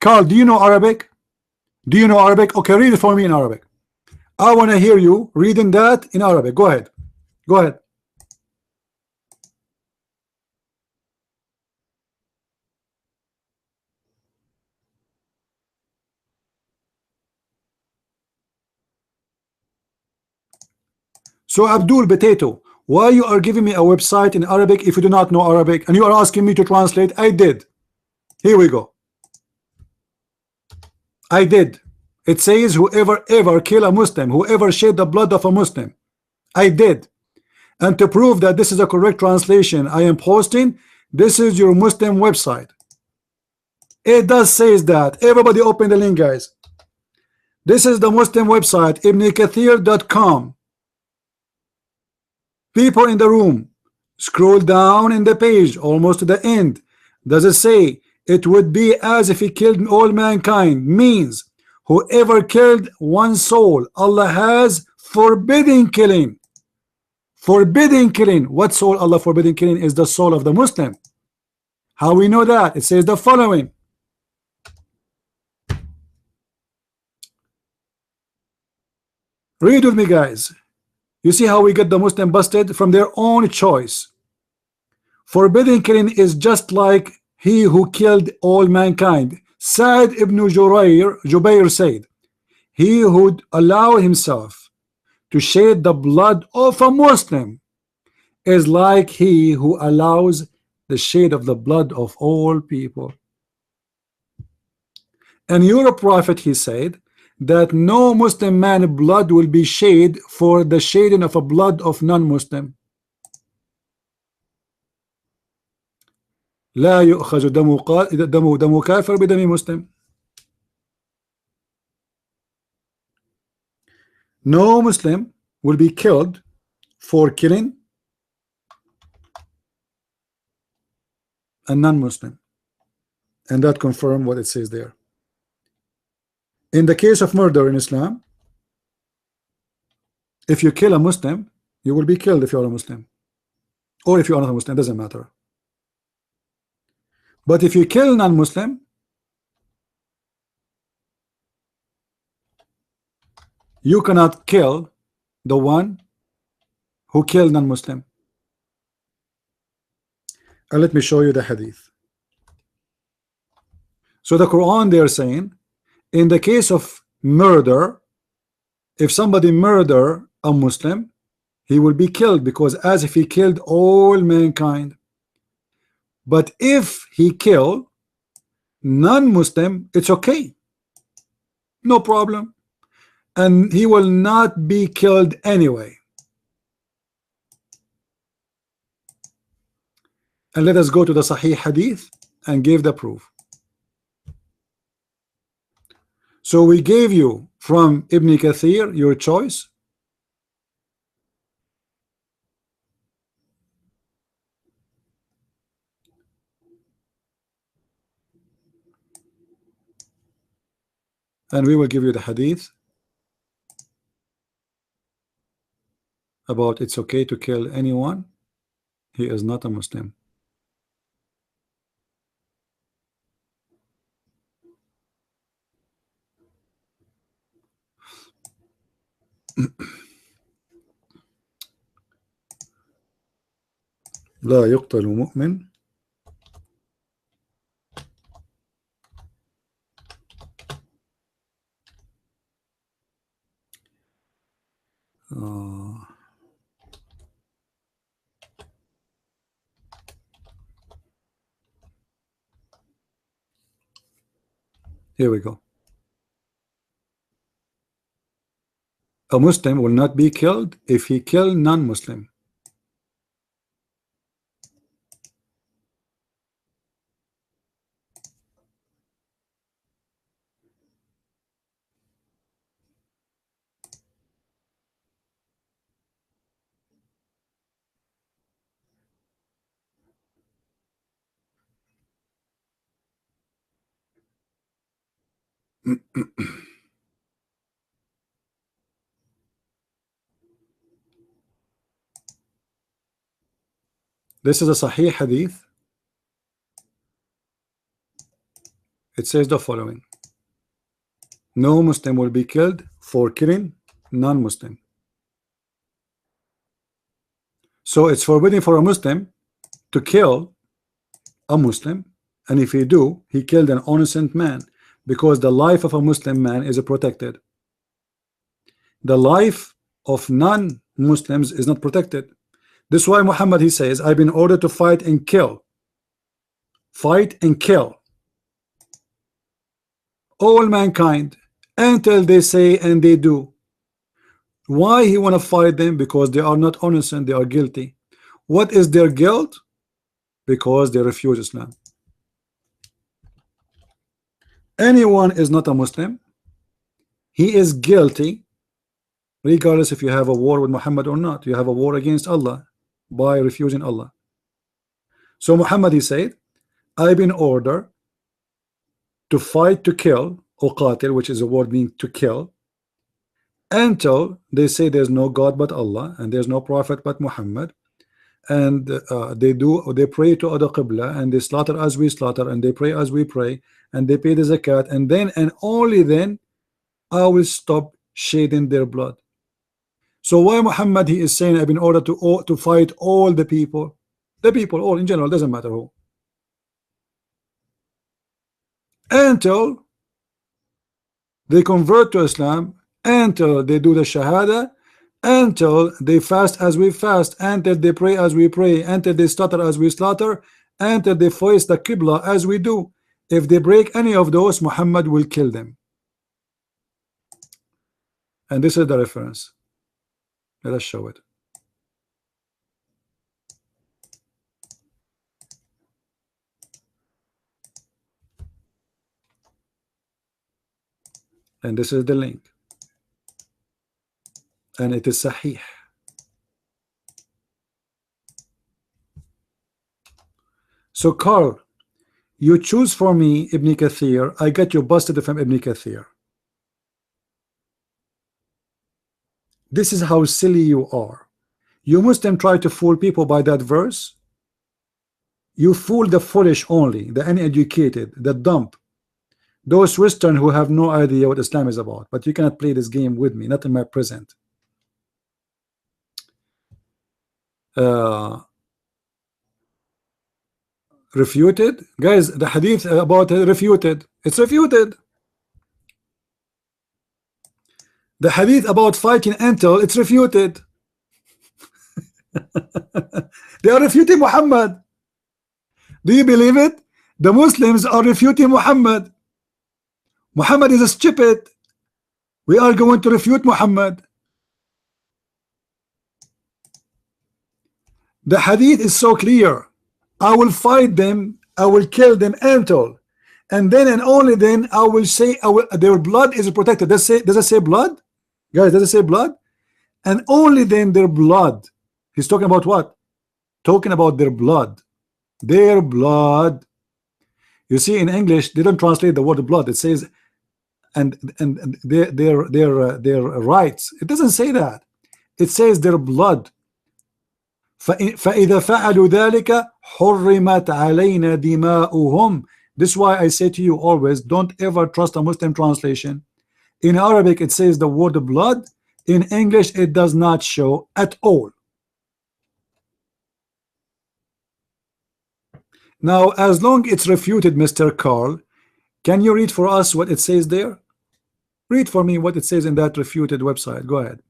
Carl, do you know Arabic? Do you know Arabic? Okay, read it for me in Arabic. I want to hear you reading that in Arabic. Go ahead. Go ahead. So Abdul Potato, why you are giving me a website in Arabic if you do not know Arabic and you are asking me to translate? I did. Here we go. I did. It says whoever ever kill a Muslim, whoever shed the blood of a Muslim. I did. And to prove that this is a correct translation, I am posting. This is your Muslim website. It does says that. Everybody open the link, guys. This is the Muslim website, ibnkathir.com. People in the room, scroll down in the page almost to the end. Does it say it would be as if he killed all mankind? Means whoever killed one soul, Allah has forbidden killing. Forbidden killing. What soul Allah forbidden killing? Is the soul of the Muslim. How we know that? It says the following. Read with me, guys. You see how we get the Muslim busted? From their own choice. Forbidden killing is just like he who killed all mankind. Sa'd ibn Jubayr said, he who allowed himself to shed the blood of a Muslim is like he who allows the shed of the blood of all people. And your prophet, he said, that no Muslim man blood will be shed for the shedding of a blood of non-Muslim. لا يؤخذ دم كافر بدم مسلم. No Muslim will be killed for killing a non-Muslim, and that confirms what it says there. In the case of murder in Islam, if you kill a Muslim, you will be killed if you are a Muslim, or if you are not a Muslim, it doesn't matter. But if you kill non-Muslim, you cannot kill the one who killed non-Muslim. And let me show you the hadith. So the Quran, they are saying, in the case of murder, if somebody murder a Muslim, he will be killed, because as if he killed all mankind. But if he kill non-Muslim, it's okay, no problem, and he will not be killed anyway. And let us go to the Sahih Hadith and give the proof. So we gave you from Ibn Kathir your choice. And we will give you the hadith about it's okay to kill anyone. He is not a Muslim. لا يقتل مؤمن here we go. A Muslim will not be killed if he kill non-Muslim. This is a Sahih Hadith. It says the following: no Muslim will be killed for killing non-Muslim. So it's forbidden for a Muslim to kill a Muslim, and if he do, he killed an innocent man, because the life of a Muslim man is protected. The life of non-Muslims is not protected. This is why Muhammad, he says, I've been ordered to fight and kill. Fight and kill all mankind until they say and they do. Why he want to fight them? Because they are not innocent, they are guilty. What is their guilt? Because they refuse Islam. Anyone is not a Muslim, he is guilty regardless if you have a war with Muhammad or not. You have a war against Allah by refusing Allah. So Muhammad, he said, I've been ordered to fight, to kill, uqatil, which is a word meaning to kill, until they say there's no God but Allah and there's no prophet but Muhammad, and they pray to other qibla, and they slaughter as we slaughter, and they pray as we pray, and they pay the zakat, and then and only then I will stop shedding their blood. So why Muhammad, he is saying I've been ordered to fight all the people all in general, doesn't matter who, until they convert to Islam, until they do the shahada, until they fast as we fast, until they pray as we pray, until they slaughter as we slaughter, until they face the qibla as we do. If they break any of those, Muhammad will kill them. And this is the reference. Let us show it. And this is the link. And it is Sahih. So Carl, you choose for me Ibn Kathir. I got you busted from Ibn Kathir. This is how silly you are. You Muslim try to fool people by that verse. You fool the foolish only, the uneducated, the dumb, those Western who have no idea what Islam is about. But you cannot play this game with me, not in my present. Refuted, guys. The hadith about refuted, it's refuted. The hadith about fighting until, it's refuted. They are refuting Muhammad. Do you believe it? The Muslims are refuting Muhammad. Muhammad is a stupid. We are going to refute Muhammad. The hadith is so clear. I will fight them, I will kill them until, and then and only then I will say their blood is protected. Does it say blood? Guys, does it say blood? And only then their blood. He's talking about what? Talking about their blood. Their blood. You see, in English they don't translate the word blood. It says and their rights. It doesn't say that. It says their blood. فإذا فعلوا ذلك حرمت علينا دماؤهم. This is why I say to you always, don't ever trust a Muslim translation. In Arabic it says the word blood. In English it does not show at all. Now, as long it's refuted, Mr. Carl, can you read for us what it says there? Read for me what it says in that refuted website. Go ahead.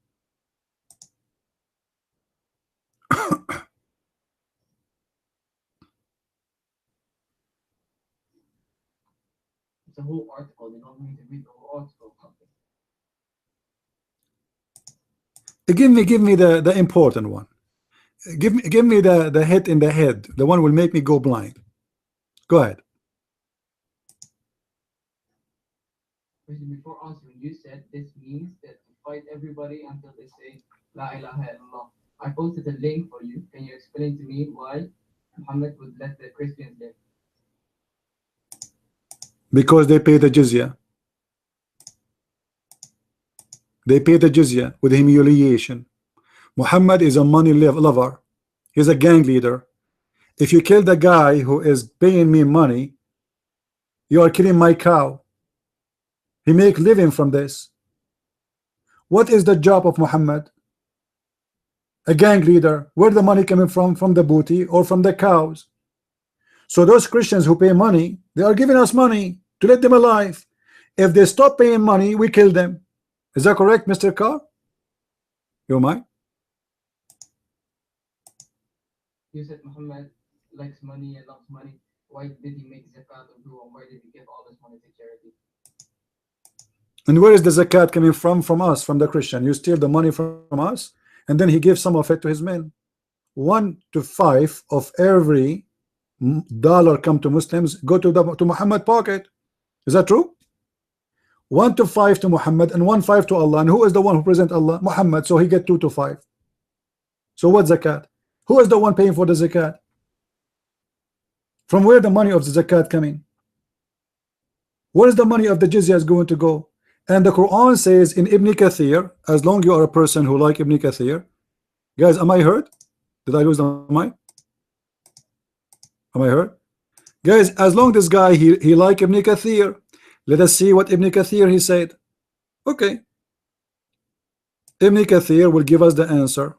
It's a whole article. They don't need to read the whole article. Give me the important one. Give me the hit in the head. The one will make me go blind. Go ahead. Before answering, you said this means that to fight everybody until they say La ilaha illallah. I posted a link for you. Can you explain to me why Muhammad would let the Christians live? Because they pay the jizya. They pay the jizya with humiliation. Muhammad is a money lover. He's a gang leader. If you kill the guy who is paying me money, you are killing my cow. He make living from this. What is the job of Muhammad? A gang leader. Where the money coming from? From the booty or from the cows? So those Christians who pay money, they are giving us money to let them alive. If they stop paying money, we kill them. Is that correct, Mr. Carr? You mind? You said Muhammad likes money and loves money. Why did he make zakat or do? Why did he give all this money to charity? And where is the zakat coming from? From us, from the Christian. You steal the money from us, and then he gives some of it to his men. 1 to 5 of every dollar come to Muslims, go to Muhammad pocket. Is that true? 1 to 5 to Muhammad and 1 5 to Allah. And who is the one who present Allah? Muhammad. So he get 2 to 5. So what zakat? Who is the one paying for the zakat? From where the money of the zakat coming? Where is the money of the jizya is going to go? And the Quran says in Ibn Kathir, as long you are a person who like Ibn Kathir, guys, am I heard? Did I lose the mic? Am I heard? Guys, as long this guy he like Ibn Kathir, let us see what Ibn Kathir he said. Okay, Ibn Kathir will give us the answer.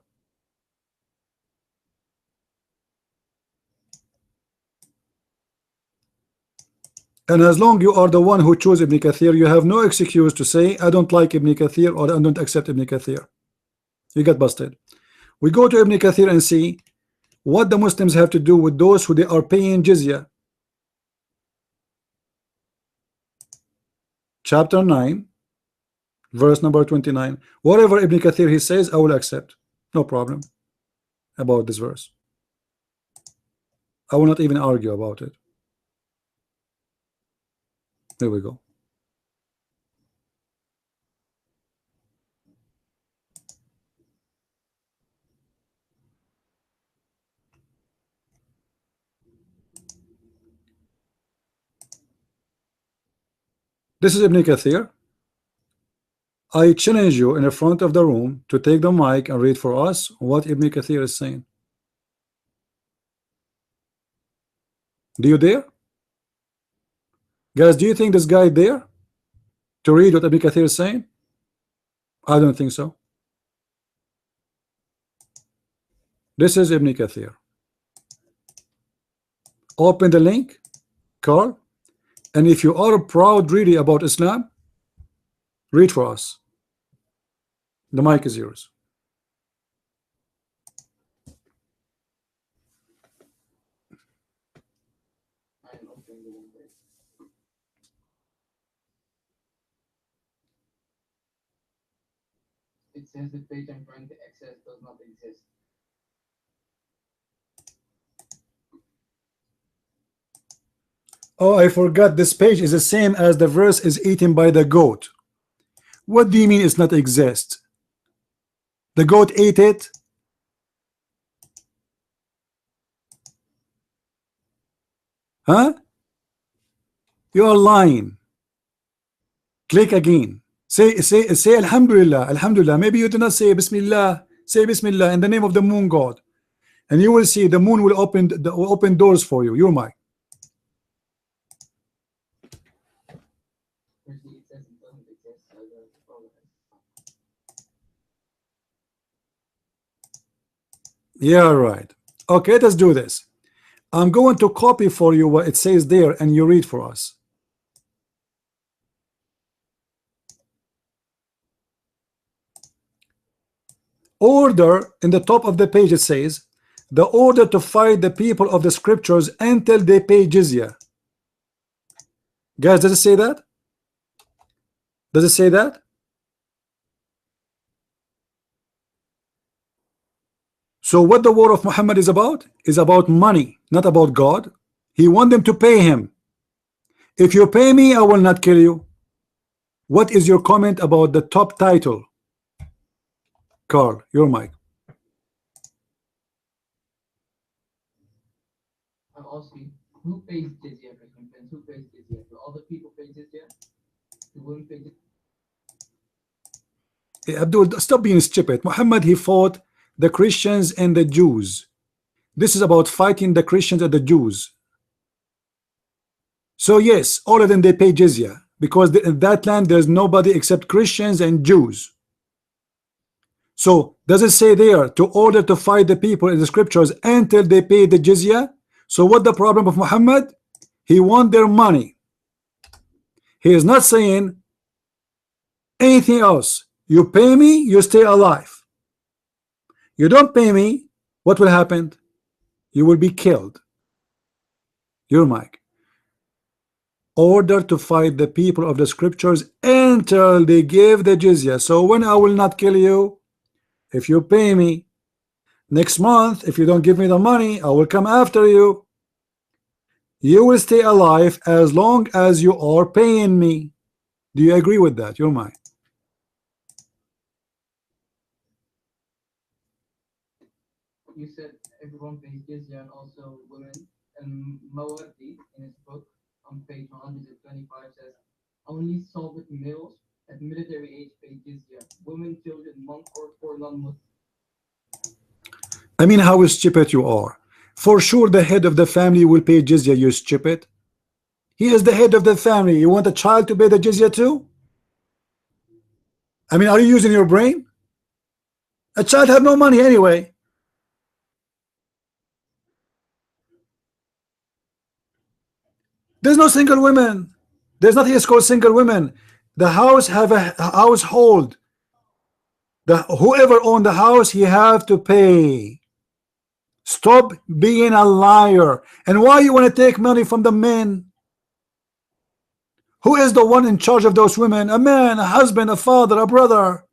And as long you are the one who chose Ibn Kathir, you have no excuse to say I don't like Ibn Kathir or I don't accept Ibn Kathir. You get busted. We go to Ibn Kathir and see what the Muslims have to do with those who they are paying jizya. Chapter 9, verse number 29. Whatever Ibn Kathir he says, I will accept. No problem about this verse. I will not even argue about it. There we go. This is Ibn Kathir. I challenge you in the front of the room to take the mic and read for us what Ibn Kathir is saying. Do you dare? Guys, do you think this guy there to read what Ibn Kathir is saying? I don't think so. This is Ibn Kathir. Open the link, Carl, and if you are proud really about Islam, read for us. The mic is yours. It says the page I'm trying to access does not exist. Oh, I forgot, this page is the same as the verse is eaten by the goat. What do you mean it's not exist? The goat ate it? Huh? You are lying. Click again. Say Alhamdulillah, Alhamdulillah. Maybe you do not say Bismillah. Say Bismillah in the name of the moon god, and you will see the moon will open doors for you. Your mic. Yeah, right. Okay, let's do this. I'm going to copy for you what it says there, and you read for us. Order in the top of the page, it says the order to fight the people of the scriptures until they pay jizya. Guys, does it say that? Does it say that? So what the war of Muhammad is about money, not about God. He wants them to pay him. If you pay me, I will not kill you. What is your comment about the top title? Carl, your mic. I'm asking, who pays jizya for conference? Who pays jizya? Do all the people pay jizya? Do women pay jizya? Hey, Abdul, stop being stupid. Muhammad, he fought the Christians and the Jews. This is about fighting the Christians and the Jews. So yes, all of them, they pay jizya, because in that land there's nobody except Christians and Jews. So does it say there to order to fight the people in the scriptures until they pay the jizya? So what the problem of Muhammad? He want their money. He is not saying anything else. You pay me, you stay alive. You don't pay me, what will happen? You will be killed. Your mic. Order to fight the people of the scriptures until they give the jizya. So when I will not kill you, if you pay me. Next month, if you don't give me the money, I will come after you. you will stay alive as long as you are paying me. Do you agree with that? You're mine. You said everyone pays jizya and also women. And Mawardi, in his book on page 125, says only Soviet males at military age pay jizya. Women, children, monk, or poor non-Muslims. I mean, how stupid you are. For sure, the head of the family will pay jizya, you stupid. He is the head of the family. You want a child to pay the jizya too? I mean, are you using your brain? A child have no money anyway. There's no single women. There's nothing that's called single women. The house have a household. Whoever owned the house, he have to pay. Stop being a liar. And why you want to take money from the men? Who is the one in charge of those women? A man, a husband, a father, a brother.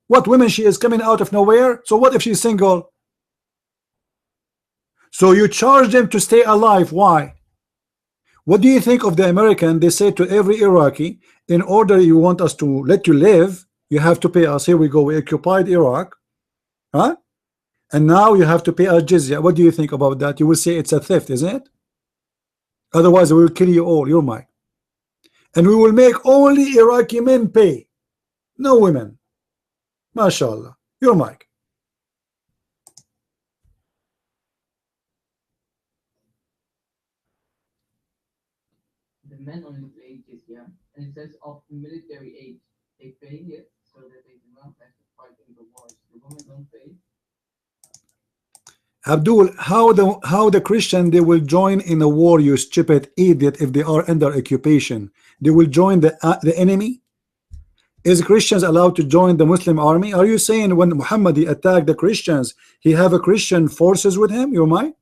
What women she is coming out of nowhere? So what if she's single? So you charge them to stay alive. Why? What do you think of the American? They say to every Iraqi, in order you want us to let you live, you have to pay us. Here we go, we occupied Iraq, huh? And now you have to pay us jizya. What do you think about that? You will say it's a theft, isn't it? Otherwise we will kill you all. You're mine. And we will make only Iraqi men pay, no women. MashaAllah. You're mine. The men only pay jizya, and it says of military age. They pay it so that they do not have to fight in the wars. The women don't pay. Abdul, how the Christian they will join in a war, you stupid idiot, if they are under occupation? They will join the enemy? Is Christians allowed to join the Muslim army? Are you saying when Muhammad he attacked the Christians, he have a Christian forces with him? You're mine?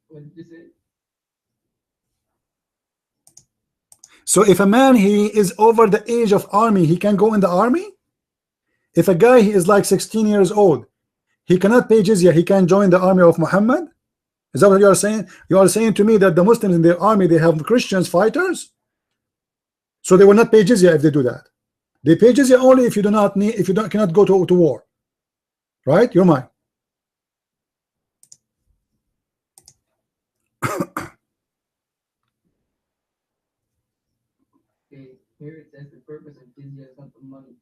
What did you say? So if a man he is over the age of army, he can go in the army? If a guy he is like 16 years old, he cannot pay jizya, he can join the army of Muhammad? Is that what you are saying? You are saying to me that the Muslims in their army, they have Christians fighters, so they will not pay jizya if they do that. They pay jizya only if you do not need, if you don't cannot go to war, right? You're mine. Okay, here it says the purpose of jizya is not the money.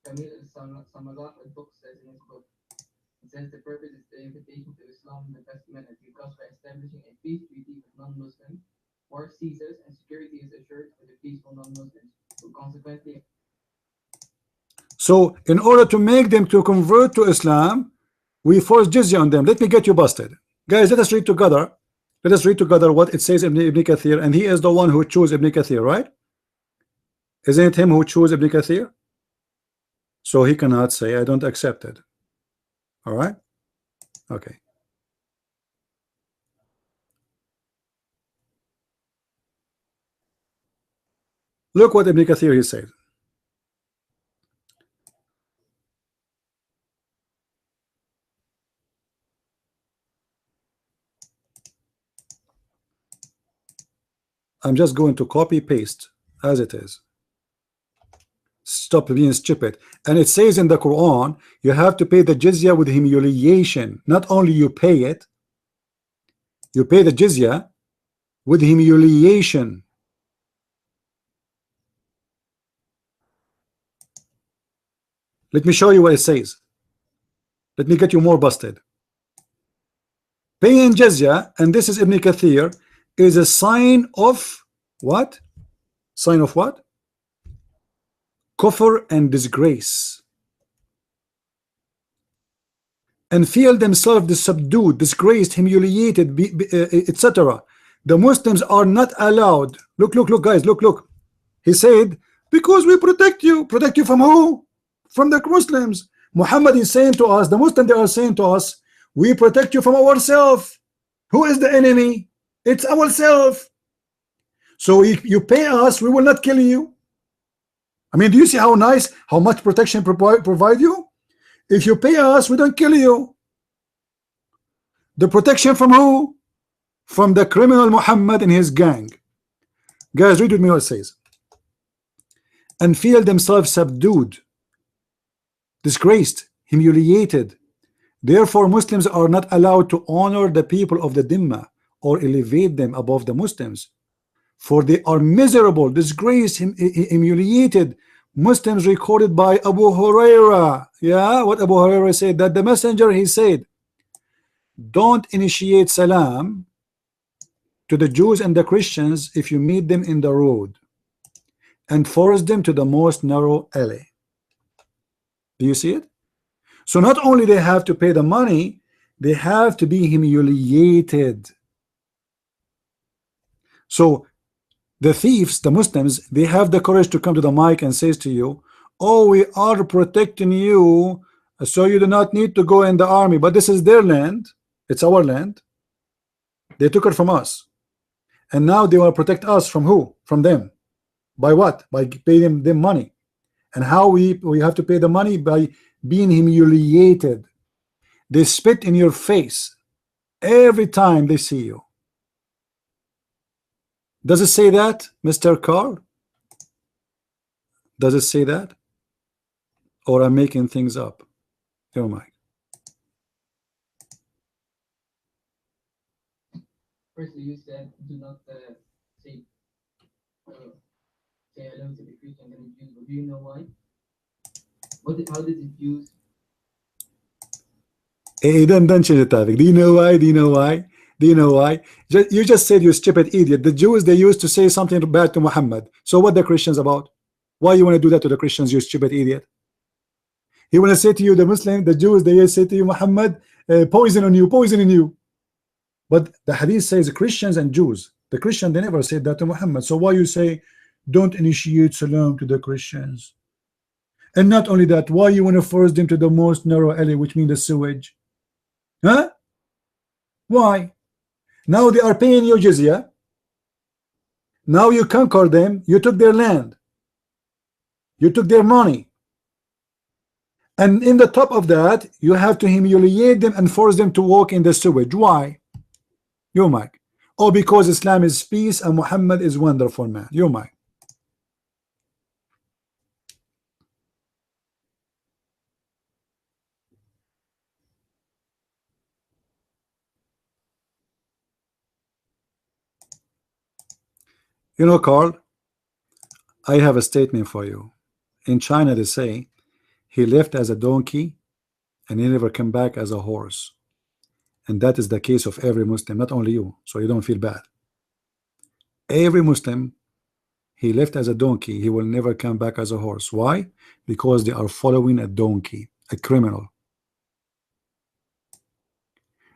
Kamil al-Samarah al-Book says in his book, it says the purpose is the invitation to Islam in the best manner because by establishing a peace treaty with non-Muslims, war ceases and security is assured for the peaceful non-Muslims, who consequently. So in order to make them to convert to Islam, we force jizya on them. Let me get you busted. Guys, let us read together. Let us read together what it says in Ibn Kathir, and he is the one who chose Ibn Kathir, right? Isn't it him who chose Ibn Kathir? So he cannot say I don't accept it. All right? Okay. Look what Ibn Kathir he said. I'm just going to copy paste as it is. Stop being stupid. And it says in the Quran, you have to pay the jizya with humiliation. Not only you pay it, you pay the jizya with humiliation. Let me show you what it says. Let me get you more busted. Paying jizya, and this is Ibn Kathir, is a sign of what? Sign of what? Kufr and disgrace. And feel themselves subdued, disgraced, humiliated, etc. The Muslims are not allowed. Look, guys, look. He said, because we protect you. Protect you from who? From the Muslims. Muhammad is saying to us, the Muslims, they are saying to us, we protect you from ourselves. Who is the enemy? It's ourselves. So if you pay us, we will not kill you. I mean, do you see how nice, how much protection provide you? If you pay us, we don't kill you. The protection from who? From the criminal Muhammad and his gang. Guys, read with me what it says. And feel themselves subdued, disgraced, humiliated. Therefore, Muslims are not allowed to honor the people of the Dhimma or elevate them above the Muslims, for they are miserable, disgraced, humiliated. Muslims recorded by Abu Huraira. Yeah, what Abu Huraira said, that the messenger, he said, don't initiate salam to the Jews and the Christians if you meet them in the road, and force them to the most narrow alley. Do you see it? So not only they have to pay the money, they have to be humiliated. So the thieves, the Muslims, they have the courage to come to the mic and says to you, oh, we are protecting you, so you do not need to go in the army. But this is their land. It's our land. They took it from us. And now they want to protect us from who? From them. By what? By paying them money. And how we have to pay the money? By being humiliated. They spit in your face every time they see you. Does it say that, Mr. Carl? Does it say that? Or I'm making things up? Oh my. Firstly, you said do not say hello to the Christians and the Jews. But do you know why? How did the Jews? Hey, don't change the topic. Do you know why? Do you know why? Do you know why? You just said, you stupid idiot. The Jews, they used to say something bad to Muhammad. So what the Christians about? Why you want to do that to the Christians, you stupid idiot? He want to say to you, the Muslim, the Jews, they say to you, Muhammad, poison on you, poison in you. But the hadith says Christians and Jews. The Christian, they never said that to Muhammad. So why you say, don't initiate salam to the Christians? And not only that, why you want to force them to the most narrow alley, which means the sewage? Huh? Why? Now they are paying you jizya. Now you conquer them. You took their land. You took their money. And in the top of that, you have to humiliate them and force them to walk in the sewage. Why? You might. Oh, because Islam is peace and Muhammad is wonderful man. You might. You know, Carl, I have a statement for you. In China, they say he left as a donkey and he never came back as a horse. And that is the case of every Muslim, not only you, so you don't feel bad. Every Muslim, he left as a donkey, he will never come back as a horse. Why? Because they are following a donkey, a criminal.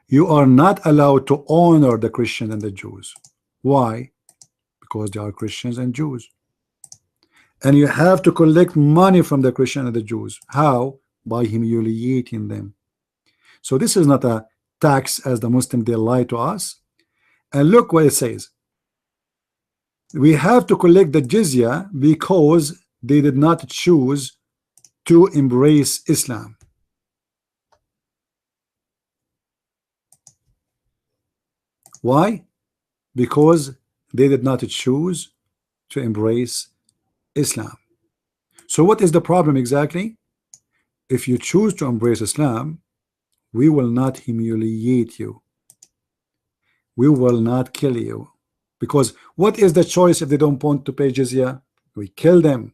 You are not allowed to honor the Christians and the Jews. Why? Because they are Christians and Jews. And you have to collect money from the Christian and the Jews. How? By humiliating them. So this is not a tax as the Muslim, they lie to us. And look what it says. We have to collect the jizya because they did not choose to embrace Islam. Why? Because they did not choose to embrace Islam. So what is the problem exactly? If you choose to embrace Islam, we will not humiliate you. We will not kill you. Because what is the choice if they don't want to pay jizya? We kill them.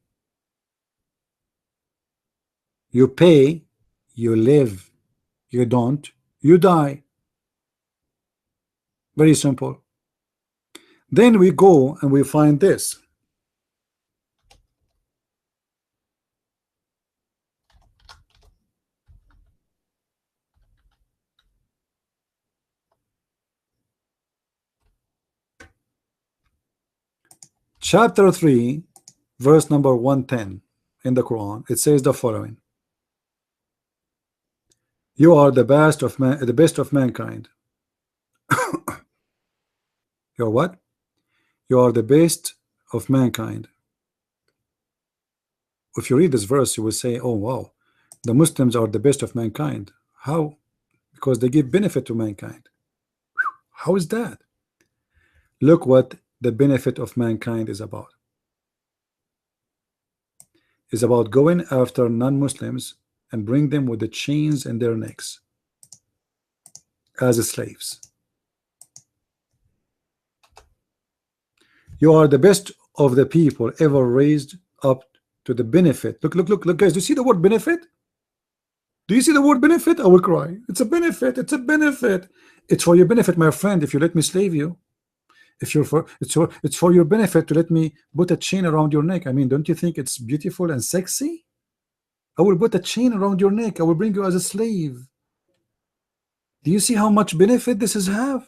You pay, you live. You don't, you die. Very simple. Then we go and we find this. Chapter 3, verse number 110 in the Quran. It says the following. You are the best of man, the best of mankind. You're what? You are the best of mankind. If you read this verse, you will say, oh wow, the Muslims are the best of mankind. How? Because they give benefit to mankind. How is that? Look what the benefit of mankind is about. It's about going after non-Muslims and bring them with the chains in their necks as slaves. You are the best of the people ever raised up to the benefit. Look, guys. Do you see the word benefit? Do you see the word benefit? I will cry. It's a benefit. It's a benefit. It's for your benefit, my friend, if you let me slave you. If you're for it's for your benefit to let me put a chain around your neck. I mean, don't you think it's beautiful and sexy? I will put a chain around your neck. I will bring you as a slave. Do you see how much benefit this is have?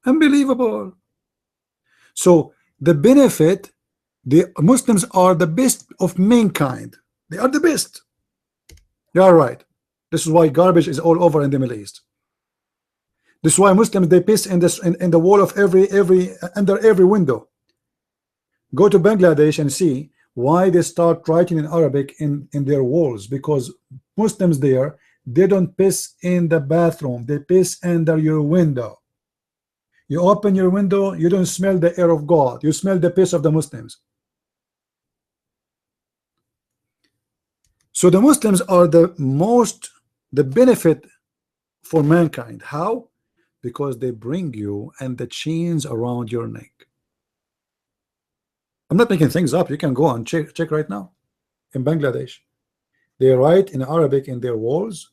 Unbelievable. So the benefit, the Muslims are the best of mankind. They are the best. You are right. This is why garbage is all over in the Middle East. This is why Muslims, they piss in this in the wall of every under every window. Go to Bangladesh and see why they start writing in Arabic in their walls, because Muslims there, they don't piss in the bathroom, they piss under your window. You open your window, you don't smell the air of God, you smell the piss of the Muslims. So the Muslims are the benefit for mankind. How? Because they bring you and the chains around your neck. I'm not making things up. You can go and check right now. In Bangladesh, they write in Arabic in their walls,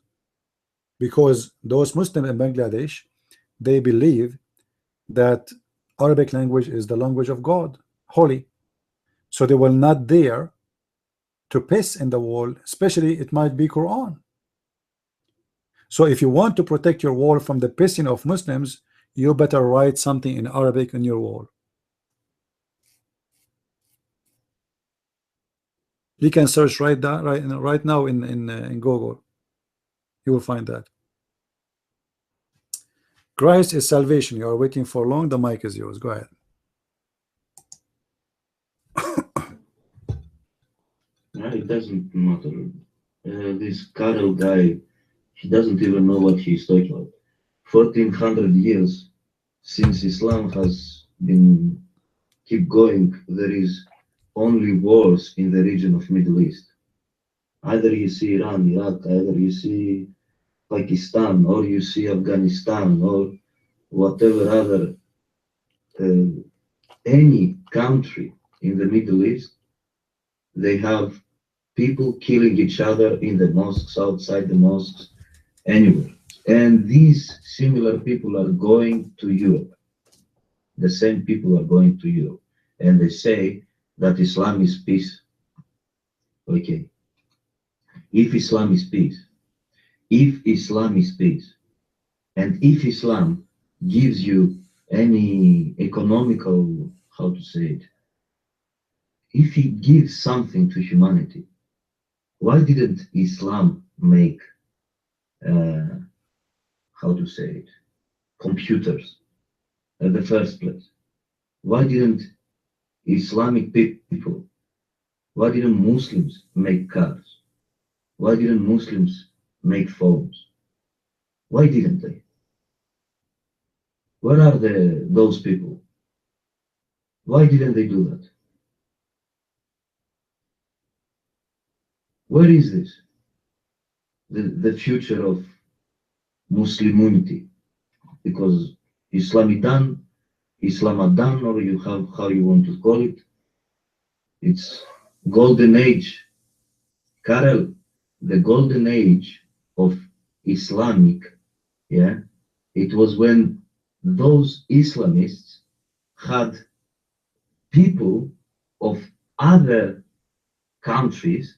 because those Muslims in Bangladesh, they believe that Arabic language is the language of God, holy. So they will not dare to piss in the wall, especially it might be Quran. So if you want to protect your wall from the pissing of Muslims, you better write something in Arabic on your wall. You can search right now in Google. You will find that. Christ is salvation. You are waiting for long. The mic is yours. Go ahead. No, it doesn't matter. This Carol guy, he doesn't even know what he's talking about. 1400 years since Islam has been keep going, there is only wars in the region of Middle East. Either you see Iran, Iraq, either you see Pakistan, or you see Afghanistan, or whatever other any country in the Middle East, they have people killing each other in the mosques, outside the mosques, anywhere. And these similar people are going to Europe. The same people are going to Europe. And they say that Islam is peace. Okay. If Islam is peace, and if Islam gives you any economical, how to say it, if he gives something to humanity, why didn't Islam make, how to say it, computers at the first place? Why didn't Islamic people, why didn't Muslims make cars? Why didn't Muslims make phones? Why didn't they? Where are those people? Why didn't they do that? Where is this? The future of Muslimunity? Because Islamadan, or you have how you want to call it, it's golden age. Karel, the golden age of Islamic, yeah, it was when those Islamists had people of other countries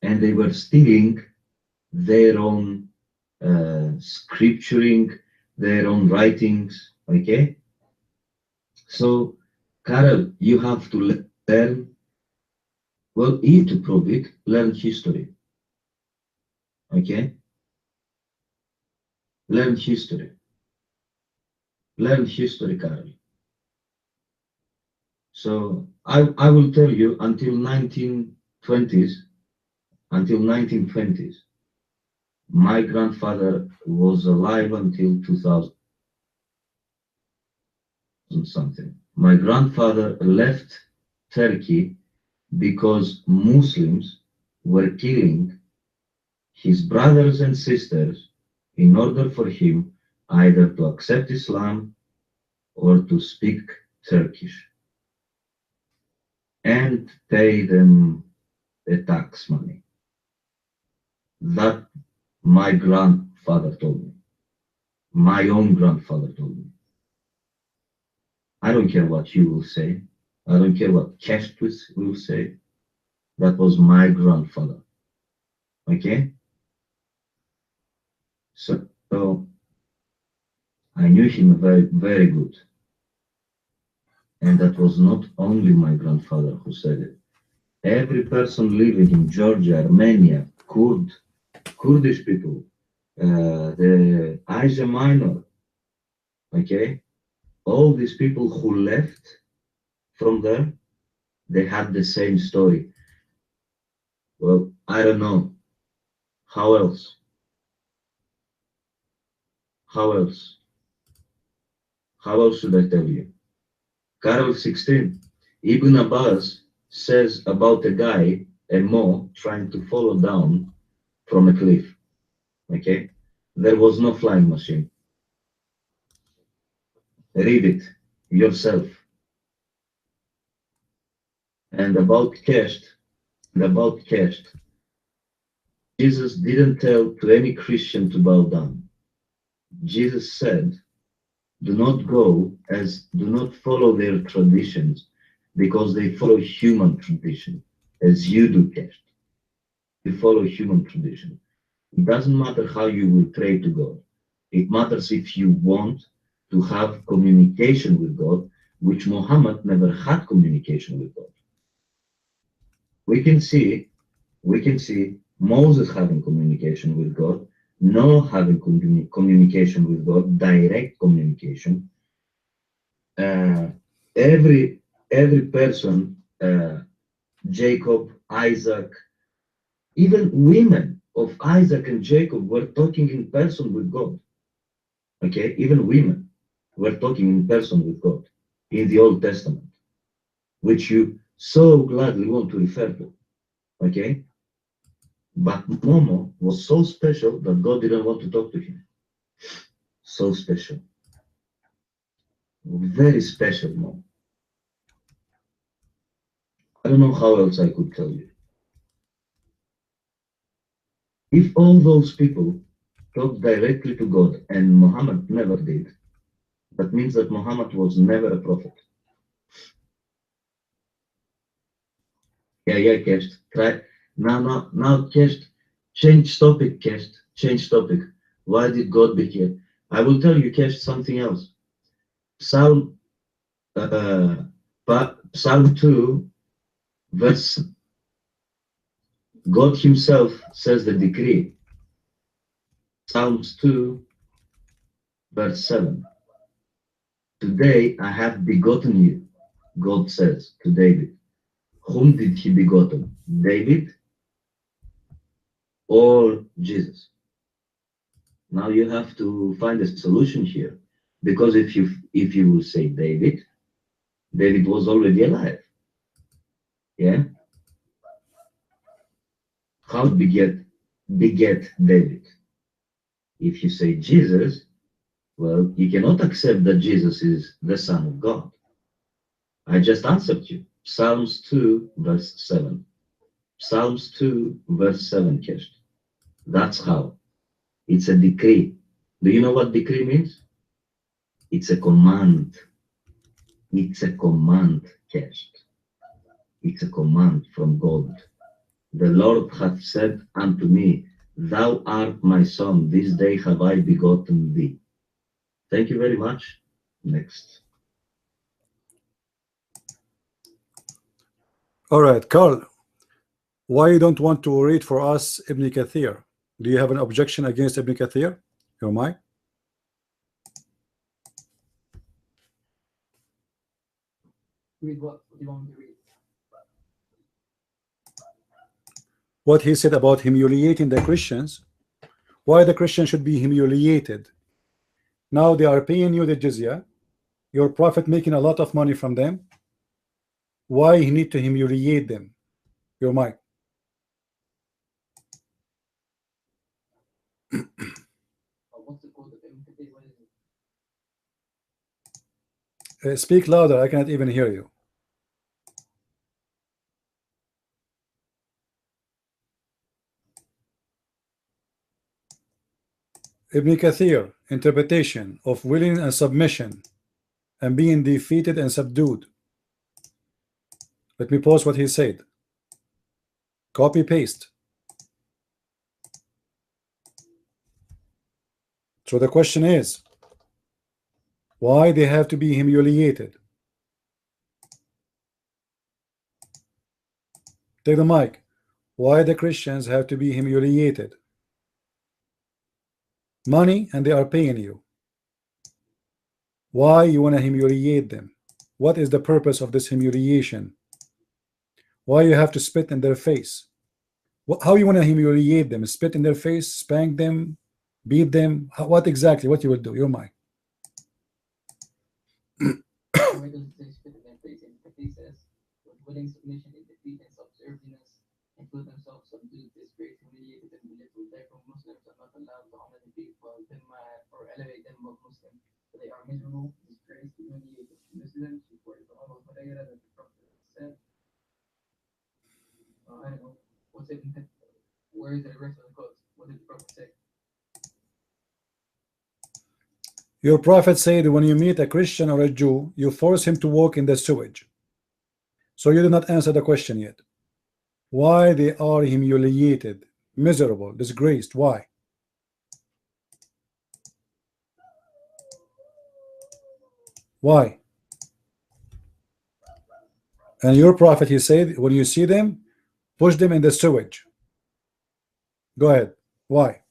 and they were stealing their own scripturing, their own writings, okay? So, Karel, you have to learn, well, you to prove it, learn history, okay? Learn history. Learn history, Karel. So, I will tell you, until 1920s, until 1920s. My grandfather was alive until 2000 something. My grandfather left Turkey because Muslims were killing his brothers and sisters in order for him either to accept Islam or to speak Turkish and pay them the tax money. That my grandfather told me. My own grandfather told me. I don't care what you will say. I don't care what Cash will say. That was my grandfather. Okay? So I knew him very, very good. And that was not only my grandfather who said it. Every person living in Georgia, Armenia, Kurdish people, the Asia Minor, okay? All these people who left from there, they had the same story. Well, I don't know. How else? How else? How else should I tell you? Carol 16, Ibn Abbas says about a guy, a Mo, trying to follow down from a cliff. Okay? There was no flying machine. Read it yourself. And about Kesht, Jesus didn't tell to any Christian to bow down. Jesus said, do not follow their traditions, because they follow human tradition, as you do, Kesht. You follow human tradition. It doesn't matter how you will pray to God. It matters if you want to have communication with God, which Muhammad never had communication with God. We can see Moses having communication with God, Noah having communication with God, direct communication. Every person, Jacob, Isaac, even women of Isaac and Jacob were talking in person with God. Okay, even women were talking in person with God in the Old Testament, which you so gladly want to refer to. Okay, but Momo was so special that God didn't want to talk to him. So special, very special Momo. I don't know how else I could tell you. If all those people talked directly to God and Muhammad never did, that means that Muhammad was never a prophet. Yeah, Kesh. Try now, Kesh. Change topic, Kesh. Change topic. Why did God be here? I will tell you, Kesh, something else. Psalm 2, verse. God Himself says the decree. Psalms 2, verse 7. Today I have begotten you, God says to David. Whom did He begotten? David or Jesus? Now you have to find a solution here, because if you will say David was already alive. Yeah. How beget David? If you say Jesus, well, you cannot accept that Jesus is the Son of God. I just answered you. Psalms 2, verse 7. Psalms 2, verse 7, Kesh. That's how. It's a decree. Do you know what decree means? It's a command. It's a command, Kesh. It's a command from God. The Lord hath said unto me, Thou art my son, this day have I begotten thee. Thank you very much. Next. All right, Carl, why you don't want to read for us Ibn Kathir? Do you have an objection against Ibn Kathir? Your mic? Read what? What do you want me to read? what he said about humiliating the Christians, why the Christians should be humiliated. Now they are paying you the jizya, your prophet making a lot of money from them. Why you need to humiliate them? Your mic. What's the quote of Ibn Kathir? What is it? Speak louder, I cannot even hear you. Ibn Kathir, interpretation of willing and submission and being defeated and subdued. Let me post what he said. Copy paste. So the question is, why they have to be humiliated? Take the mic. Why the Christians have to be humiliated? Money, and they are paying you. Why you want to humiliate them? What is the purpose of this humiliation? Why you have to spit in their face? How you want to humiliate them? Spit in their face, spank them, beat them? What exactly? What you will do? Your mic. Why does it say spit in their face? And Kathir says, with willing submission in defeat and subservience, and put themselves subdued, disgrace, humiliated, and belittled. Therefore, Muslims are not allowed to honor the people or elevate them above Muslims. So they are miserable, disgraced, humiliated. Muslims reported to Abu Hurairah that the Prophet said, I don't know, what's it? Where is the rest of the quotes? What did the Prophet say? Your prophet said when you meet a Christian or a Jew, you force him to walk in the sewage. So you did not answer the question yet. Why they are humiliated, miserable, disgraced? Why? Why? And your prophet, he said, when you see them, push them in the sewage. Go ahead. Why?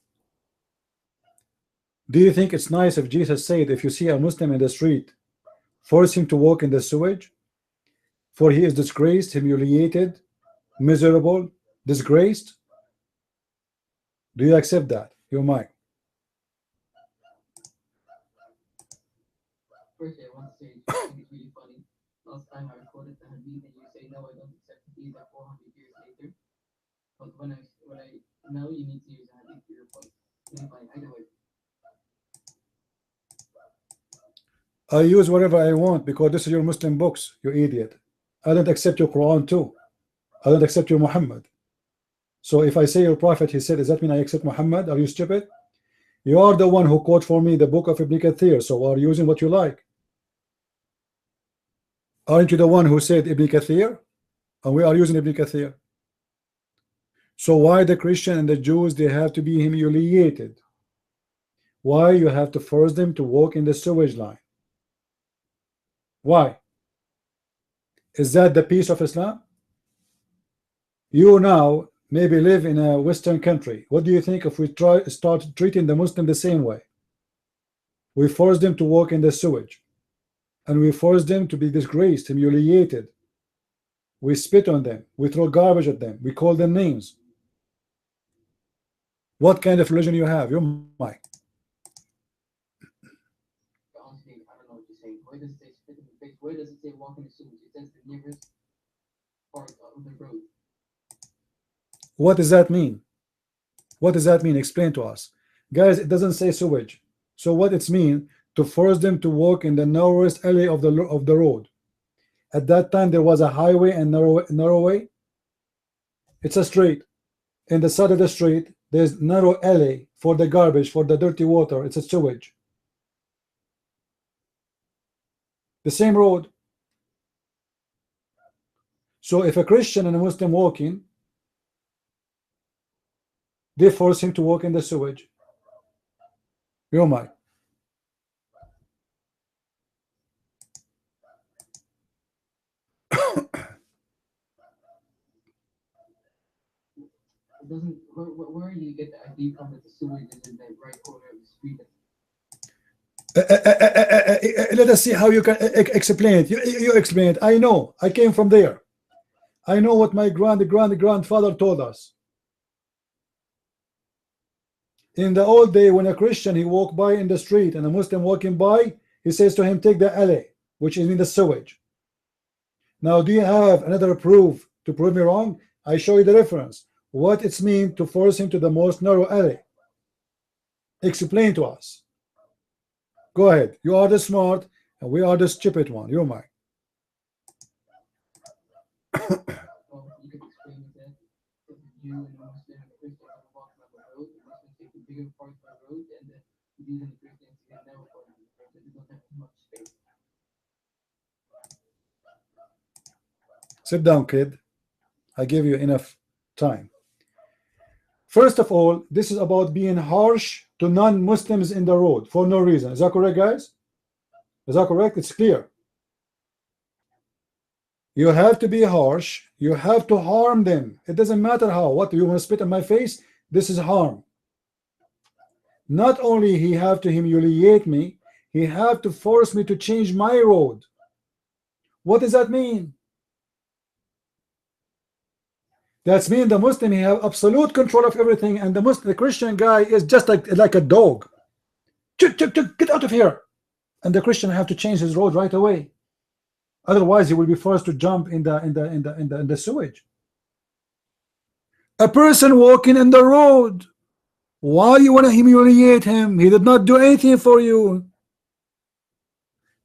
Do you think it's nice if Jesus said, if you see a Muslim in the street, force him to walk in the sewage? For he is disgraced, humiliated, miserable, disgraced? Do you accept that? Your mic. First, I want to say, I think it's really funny. Last time I recorded the hadith and you say, no, I don't accept the hadith 400 years later. But when I now you need to use a hadith for your point. Really funny. Either way. I use whatever I want because this is your Muslim books, you idiot. I don't accept your Quran too. I don't accept your Muhammad. So if I say your prophet, he said, does that mean I accept Muhammad? Are you stupid? You are the one who quote for me the book of Ibn Kathir, so are using what you like. Aren't you the one who said Ibn Kathir? And we are using Ibn Kathir. So why the Christian and the Jews, they have to be humiliated? Why you have to force them to walk in the sewage line? Why? Is that the peace of Islam? You now maybe live in a Western country. What do you think if we start treating the Muslim the same way? We force them to walk in the sewage, and we force them to be disgraced, humiliated. We spit on them, we throw garbage at them, we call them names. What kind of religion you have? You're Mike. Honestly, I don't know what you're saying. Where does it say spit in the face? Where does it say walk in the sewage? It says the nearest part of the road. What does that mean? What does that mean? Explain to us. Guys, it doesn't say sewage. So what it's mean to force them to walk in the narrowest alley of the road. At that time there was a highway and narrow way. It's a street. In the side of the street there's narrow alley for the garbage, for the dirty water. It's a sewage. The same road. So if a Christian and a Muslim walking, they force him to walk in the sewage. You're Mike. Doesn't where do you get the idea from that the sewage is in the right corner of the street? Let us see how you can explain it. You explain it. I know. I came from there. I know what my grandfather told us. In the old day, when a Christian he walked by in the street and a Muslim walking by, he says to him, take the alley, which is in the sewage. Now, do you have another proof to prove me wrong? I show you the reference. What it's mean to force him to the most narrow alley. Explain to us. Go ahead. You are the smart and we are the stupid one. You're mine. Well, you could explain it that if you and a Muslim and a Christian are walking up a road, the Muslims take the bigger part of the road, and the Jews and the Christians get narrow part of the road, so they don't have too much space. Sit down, kid. I gave you enough time. First of all, this is about being harsh to non-Muslims in the road for no reason. Is that correct, guys? Is that correct? It's clear. You have to be harsh. You have to harm them. It doesn't matter how. What, you want to spit in my face? This is harm. Not only he have to humiliate me, he have to force me to change my road. What does that mean? That's mean the Muslim he have absolute control of everything, and the Christian guy is just like a dog. Get out of here! And the Christian have to change his road right away. Otherwise, he will be forced to jump in the sewage. A person walking in the road. Why you want to humiliate him? He did not do anything for you.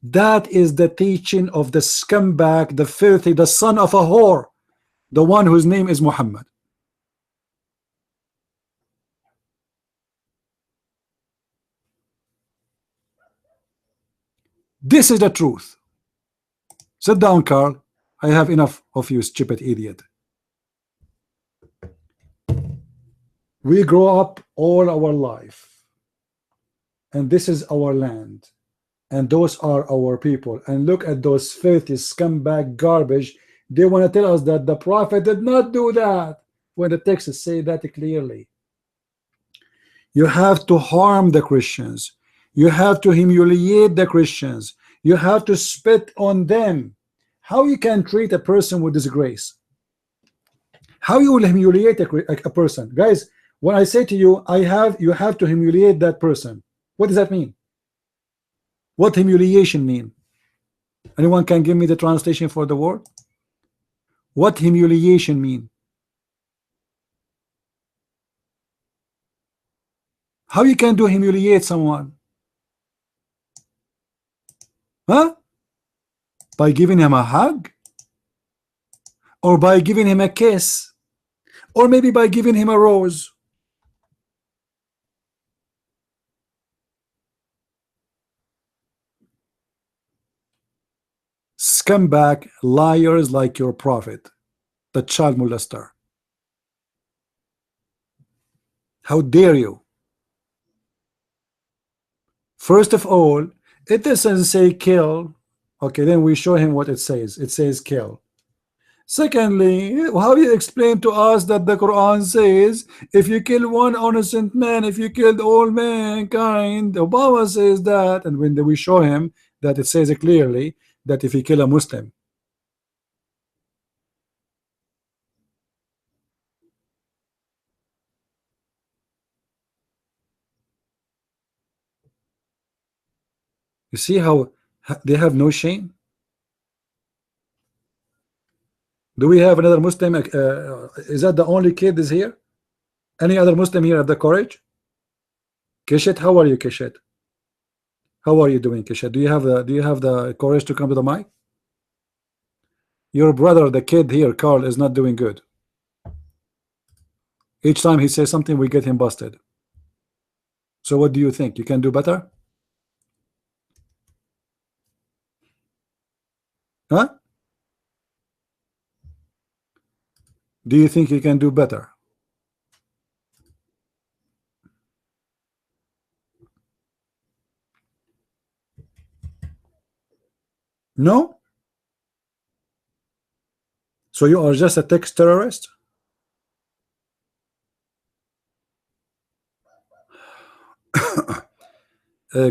That is the teaching of the scumbag, the filthy, the son of a whore, the one whose name is Muhammad. This is the truth. Sit down, Carl. I have enough of you, stupid idiot. We grow up all our life, and this is our land, and those are our people. And look at those filthy scumbag garbage. They want to tell us that the Prophet did not do that, when the texts say that clearly. You have to harm the Christians. You have to humiliate the Christians. You have to spit on them. How you can treat a person with disgrace? How you will humiliate a person? Guys, when I say to you, you have to humiliate that person. What does that mean? What humiliation mean? Anyone can give me the translation for the word? What humiliation mean? How you can do humiliate someone? Huh? By giving him a hug? Or by giving him a kiss? Or maybe by giving him a rose? Scumbag liars like your prophet, the child molester. How dare you? First of all, it doesn't say kill. Okay, then we show him what it says. It says kill. Secondly, how do you explain to us that the Quran says if you kill one innocent man, if you killed all mankind? Obama says that, and when we show him that it says it clearly that if you kill a Muslim. You see how they have no shame? Do we have another Muslim? Is that the only kid is here? Any other Muslim here have the courage? Keshet, how are you, Keshet? How are you doing, Keshet? Do you have the courage to come to the mic? Your brother, the kid here, Carl, is not doing good. Each time he says something, we get him busted. So what do you think? You can do better? Huh? Do you think you can do better? No? So you are just a text terrorist?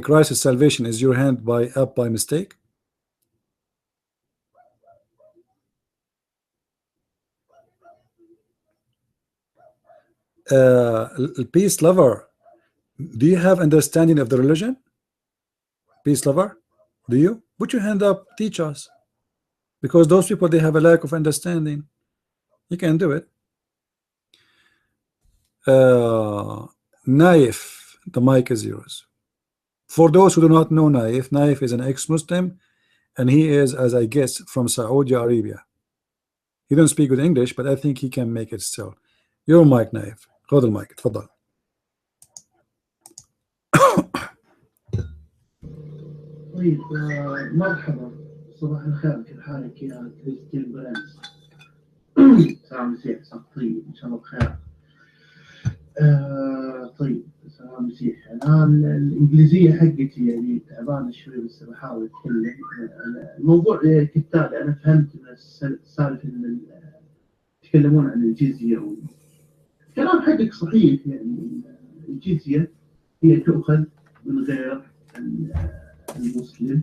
Christ's salvation is your hand up by mistake? Peace lover, Do you have understanding of the religion? Peace lover? Do you? Put your hand up, teach us. Because those people, they have a lack of understanding. You can do it. Naif, the mic is yours. For those who do not know Naif, Naif is an ex-Muslim, and he is, as I guess, from Saudi Arabia. He don't speak good English, but I think he can make it still. Your mic, Naif. خذ المايك تفضل. طيب مرحبا، صباح الخير، كيف حالك يا كريستيان برنس؟ سلام مسيح، صح طيب ان شاء الله بخير. طيب سلام مسيح. انا الانجليزيه حقتي يعني تعبانه شوي بس بحاول اتكلم. الموضوع كالتالي، انا فهمت من السالفه ان يتكلمون عن الجزيه والكلام حقك صحيح، يعني الجزيه هي تؤخذ من غير المسلم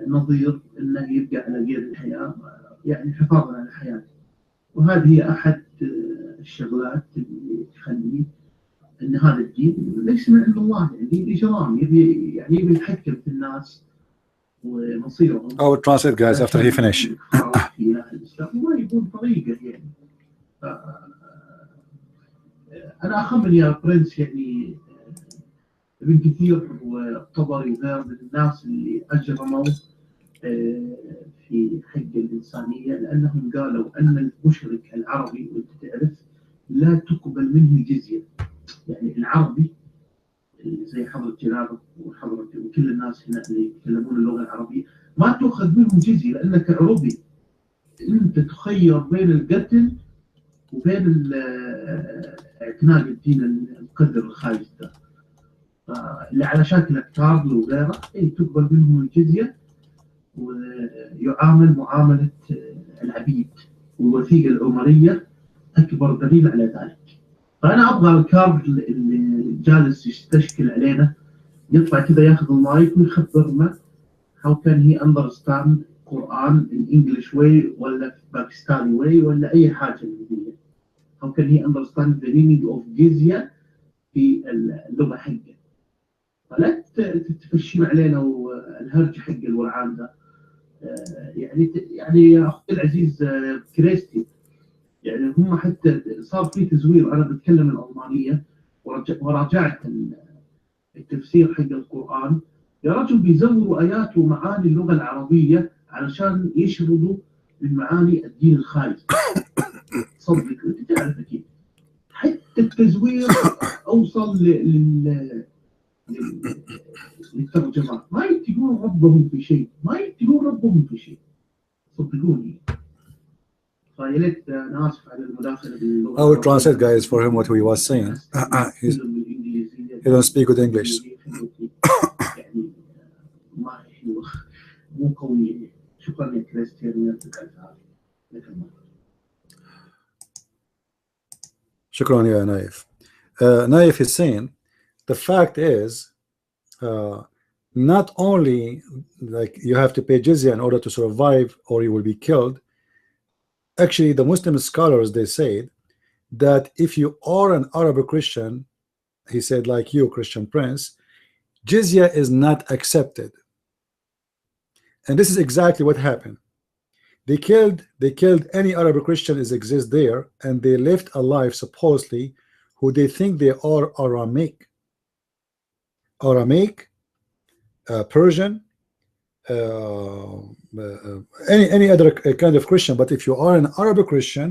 نظير انه يبقى على قيد الحياه، يعني حفاظا على حياته. وهذه هي احد الشغلات اللي تخلي ان هذا الدين ليس من عند الله، يعني اجرام، يبي يتحكم في الناس ومصيرهم. I will translate guys after he finish. في الاسلام وما يكون طريقه يعني. انا اخمن يا برنس يعني ابن كثير والطبري وغيره من الناس اللي اجرموا في حق الإنسانية، لأنهم قالوا أن المشرك العربي، وأنت تعرف، لا تقبل منه الجزية. يعني العربي زي حضرة جلالة وحضرة وكل الناس هنا اللي يتكلمون اللغة العربية ما تأخذ منهم جزية، لأنك عربي. أنت تخير بين القتل وبين اعتناق الدين القدر الخايس ده. اللي على شكل كارل وغيره تقبل منهم الجزية ويعامل معاملة العبيد، والوثيقة العمرية أكبر دليل على ذلك. فأنا أبغى الكارل اللي جالس يستشكل علينا يطلع كذا ياخذ المايك ويخبرنا how can he understand Quran in English way ولا باكستاني way ولا أي حاجة من دي. how can he understand the meaning of جزية في اللغة حقه. فلا تتفشين علينا والهرج حق الورعان ده. يعني اخوي العزيز كريستي، يعني هم حتى صار في تزوير. انا بتكلم الالمانيه وراجعت التفسير حق القران، يا رجل بيزوروا ايات ومعاني اللغه العربيه علشان يشردوا من معاني الدين الخالص. صدق انت تعرف اكيد حتى التزوير اوصل للترجمات. ما يتقون ربهم في شيء، ما يتقون ربهم في شيء، صدقوني. فيا ليت، انا اسف على المداخله باللغه. I will translate guys for him what he was saying. He don't speak good English. يعني ما هي مو قويه. شكرا يا كريستيان، يعطيك الف عافيه. شكرا يا نايف. Naif is saying the fact is not only like you have to pay jizya in order to survive or you will be killed. Actually, the Muslim scholars, they said that if you are an Arab Christian, he said like you, Christian Prince, jizya is not accepted. And this is exactly what happened. They killed any Arab Christian that exists there, and they left alive supposedly who they think they are Aramaic, Persian, any other kind of Christian. But if you are an Arab Christian,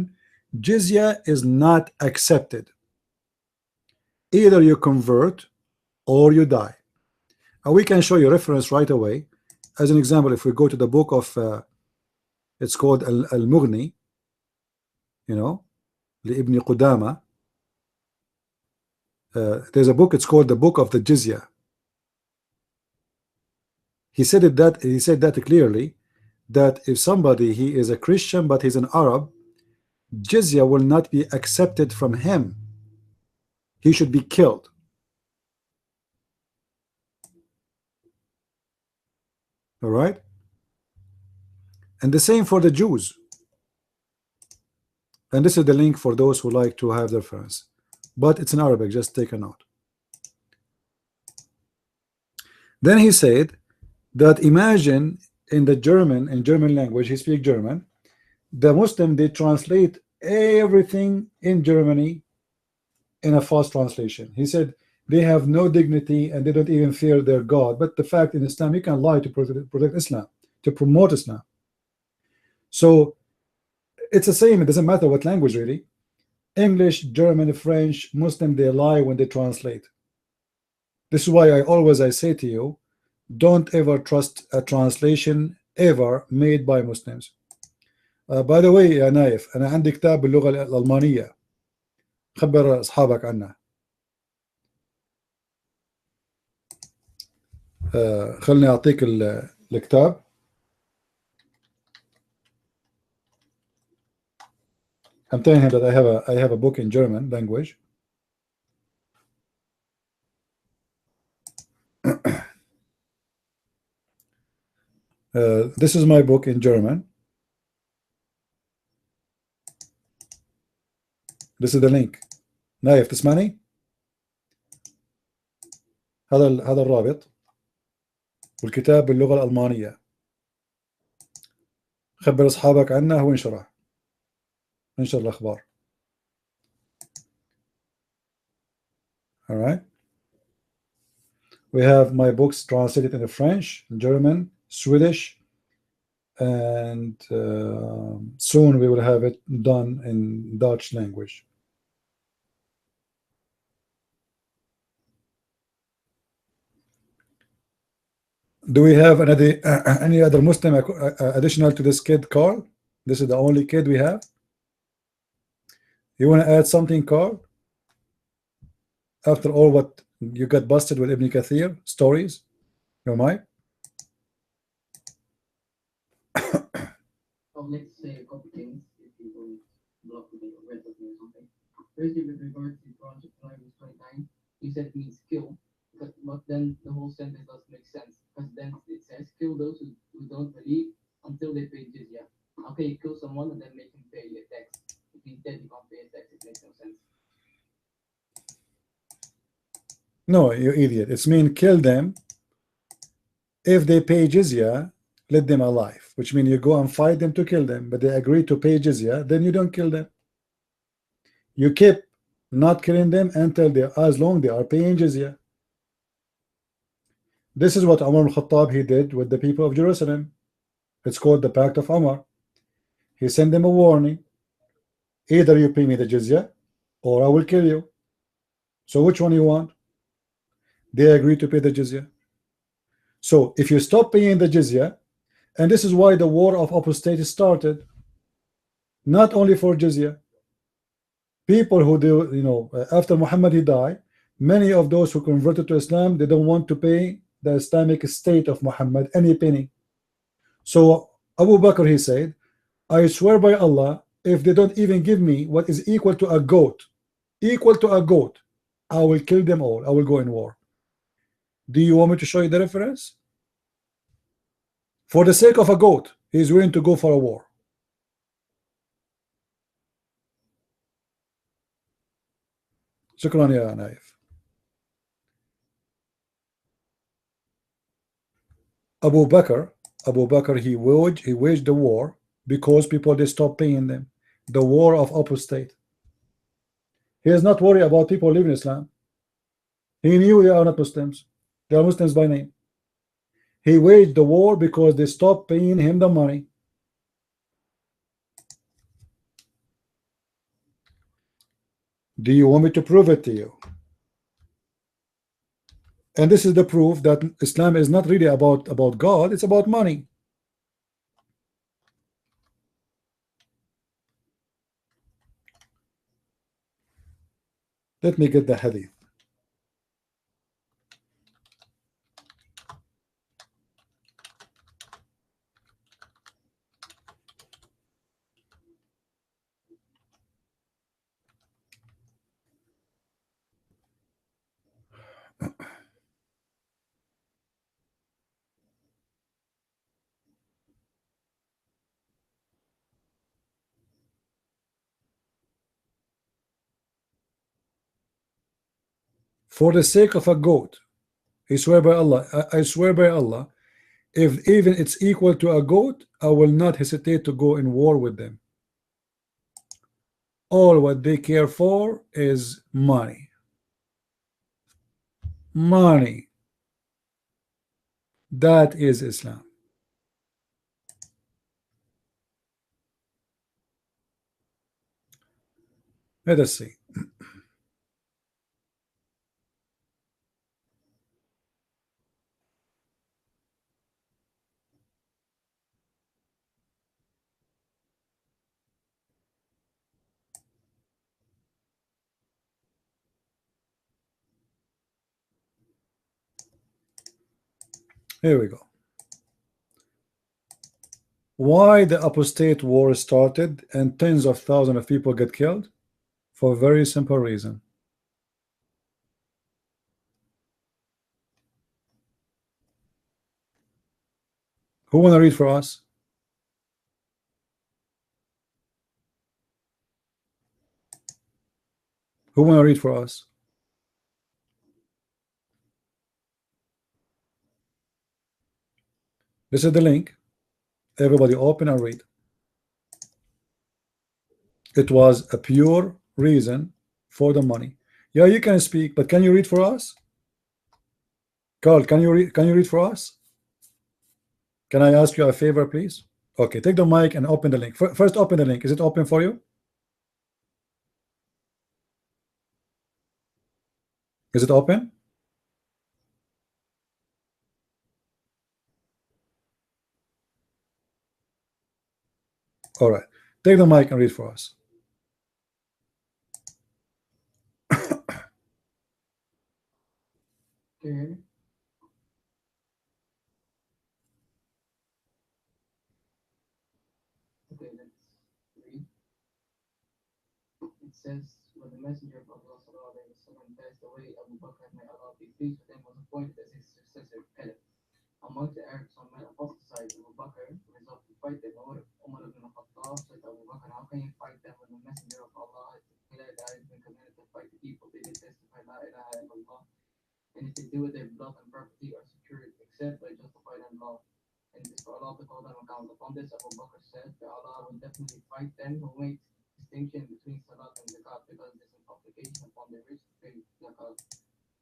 jizya is not accepted. Either you convert or you die. And we can show you reference right away. As an example, if we go to the book of it's called Al-Mughni, you know, لابن قدامة. There's a book, it's called the book of the jizya. He said that clearly, that if somebody, he is a Christian but he's an Arab, jizya will not be accepted from him. He should be killed. All right, and the same for the Jews. And this is the link for those who like to have the reference, but it's in Arabic. Just take a note. Then he said that imagine in German language, he speaks German, the Muslim, they translate everything in Germany in a false translation. He said they have no dignity and they don't even fear their God. But the fact in Islam, you can lie to protect Islam, to promote Islam. So it's the same. It doesn't matter what language really. English, German, French, Muslim, they lie when they translate. This is why I say to you, don't ever trust a translation ever made by Muslims. By the way يا نايف, أنا عندي كتاب باللغة الألمانية, خبر أصحابك عنه. خلني أعطيك الكتاب. I'm telling him that I have a book in German language. This is my book in German. This is the link. نايف تسمعني؟ هذا الرابط والكتاب باللغة الألمانية. خبر أصحابك عنه وانشره. انشر الأخبار. All right. We have my books translated into French, German, Swedish, and soon we will have it done in Dutch language. Do we have any other Muslim additional to this kid, Carl? This is the only kid we have. You want to add something, Carl? After all what you got busted with Ibn Kathir stories, your mic? Oh, let's say a couple things if you will block me or red me or something. Firstly, with regard to Project 29, you said it means kill, but then the whole sentence doesn't make sense because then it says kill those who don't believe until they pay jizya. How can you kill someone and then make him pay a tax? If he's dead, he can't pay a tax. It makes no sense. No, you idiot. It's mean kill them. If they pay jizya, let them alive, which means you go and fight them to kill them, but they agree to pay jizya, then you don't kill them. You keep not killing them until as long they are paying jizya. This is what Umar al-Khattab he did with the people of Jerusalem. It's called the Pact of Umar. He sent them a warning. Either you pay me the jizya or I will kill you. So which one you want? They agree to pay the jizya. So if you stop paying the jizya, and this is why the war of apostasy started, not only for jizya. People who do, after Muhammad he died, many of those who converted to Islam, they don't want to pay the Islamic State of Muhammad any penny. So Abu Bakr he said, I swear by Allah, if they don't even give me what is equal to a goat, I will kill them all. I will go in war. Do you want me to show you the reference? For the sake of a goat, he is willing to go for a war. شكرا يا نايف. Abu Bakr he waged the war because people they stopped paying them. The war of apostate. He is not worried about people living in Islam. He knew they are not Muslims. They are Muslims by name. He waged the war because they stopped paying him the money. Do you want me to prove it to you? And this is the proof that Islam is not really about God, it's about money. Let me get the hadith. For the sake of a goat, He swear by Allah, I swear by Allah, if even it's equal to a goat, I will not hesitate to go in war with them. All what they care for is money. Money. That is Islam. Let us see. Here we go. Why the apostate war started and tens of thousands of people get killed? For a very simple reason. Who want to read for us? Who want to read for us? This is the link. Everybody open and read. It was a pure reason for the money. Yeah, you can speak, but can you read for us? Carl, can you read for us? Can I ask you a favor, please? Okay, take the mic and open the link. First, open the link. Is it open for you? Is it open? All right. Take the mic and read for us. Okay. Okay, let's read. It says, when the messenger of Allah sallallahu alayhi wa sallam passed away, Abu Bakr, may Allah be pleased with him, was appointed as his successor, Caliph. Among the Arabs, some men apostatized. Abu Bakr resolved to fight them. Umar ibn al-Khattab said to Abu Bakr, how can you fight them when the messenger of Allah has declared that it has been commanded to fight the people? They did testify La ilaha illallah, and if they do with their blood and property are secured, except by justified in law. And it is for Allah to call them account. Upon this, Abu Bakr said that Allah will definitely fight them who make distinction between salat and zakat, because it is an obligation upon the rich to pay zakat.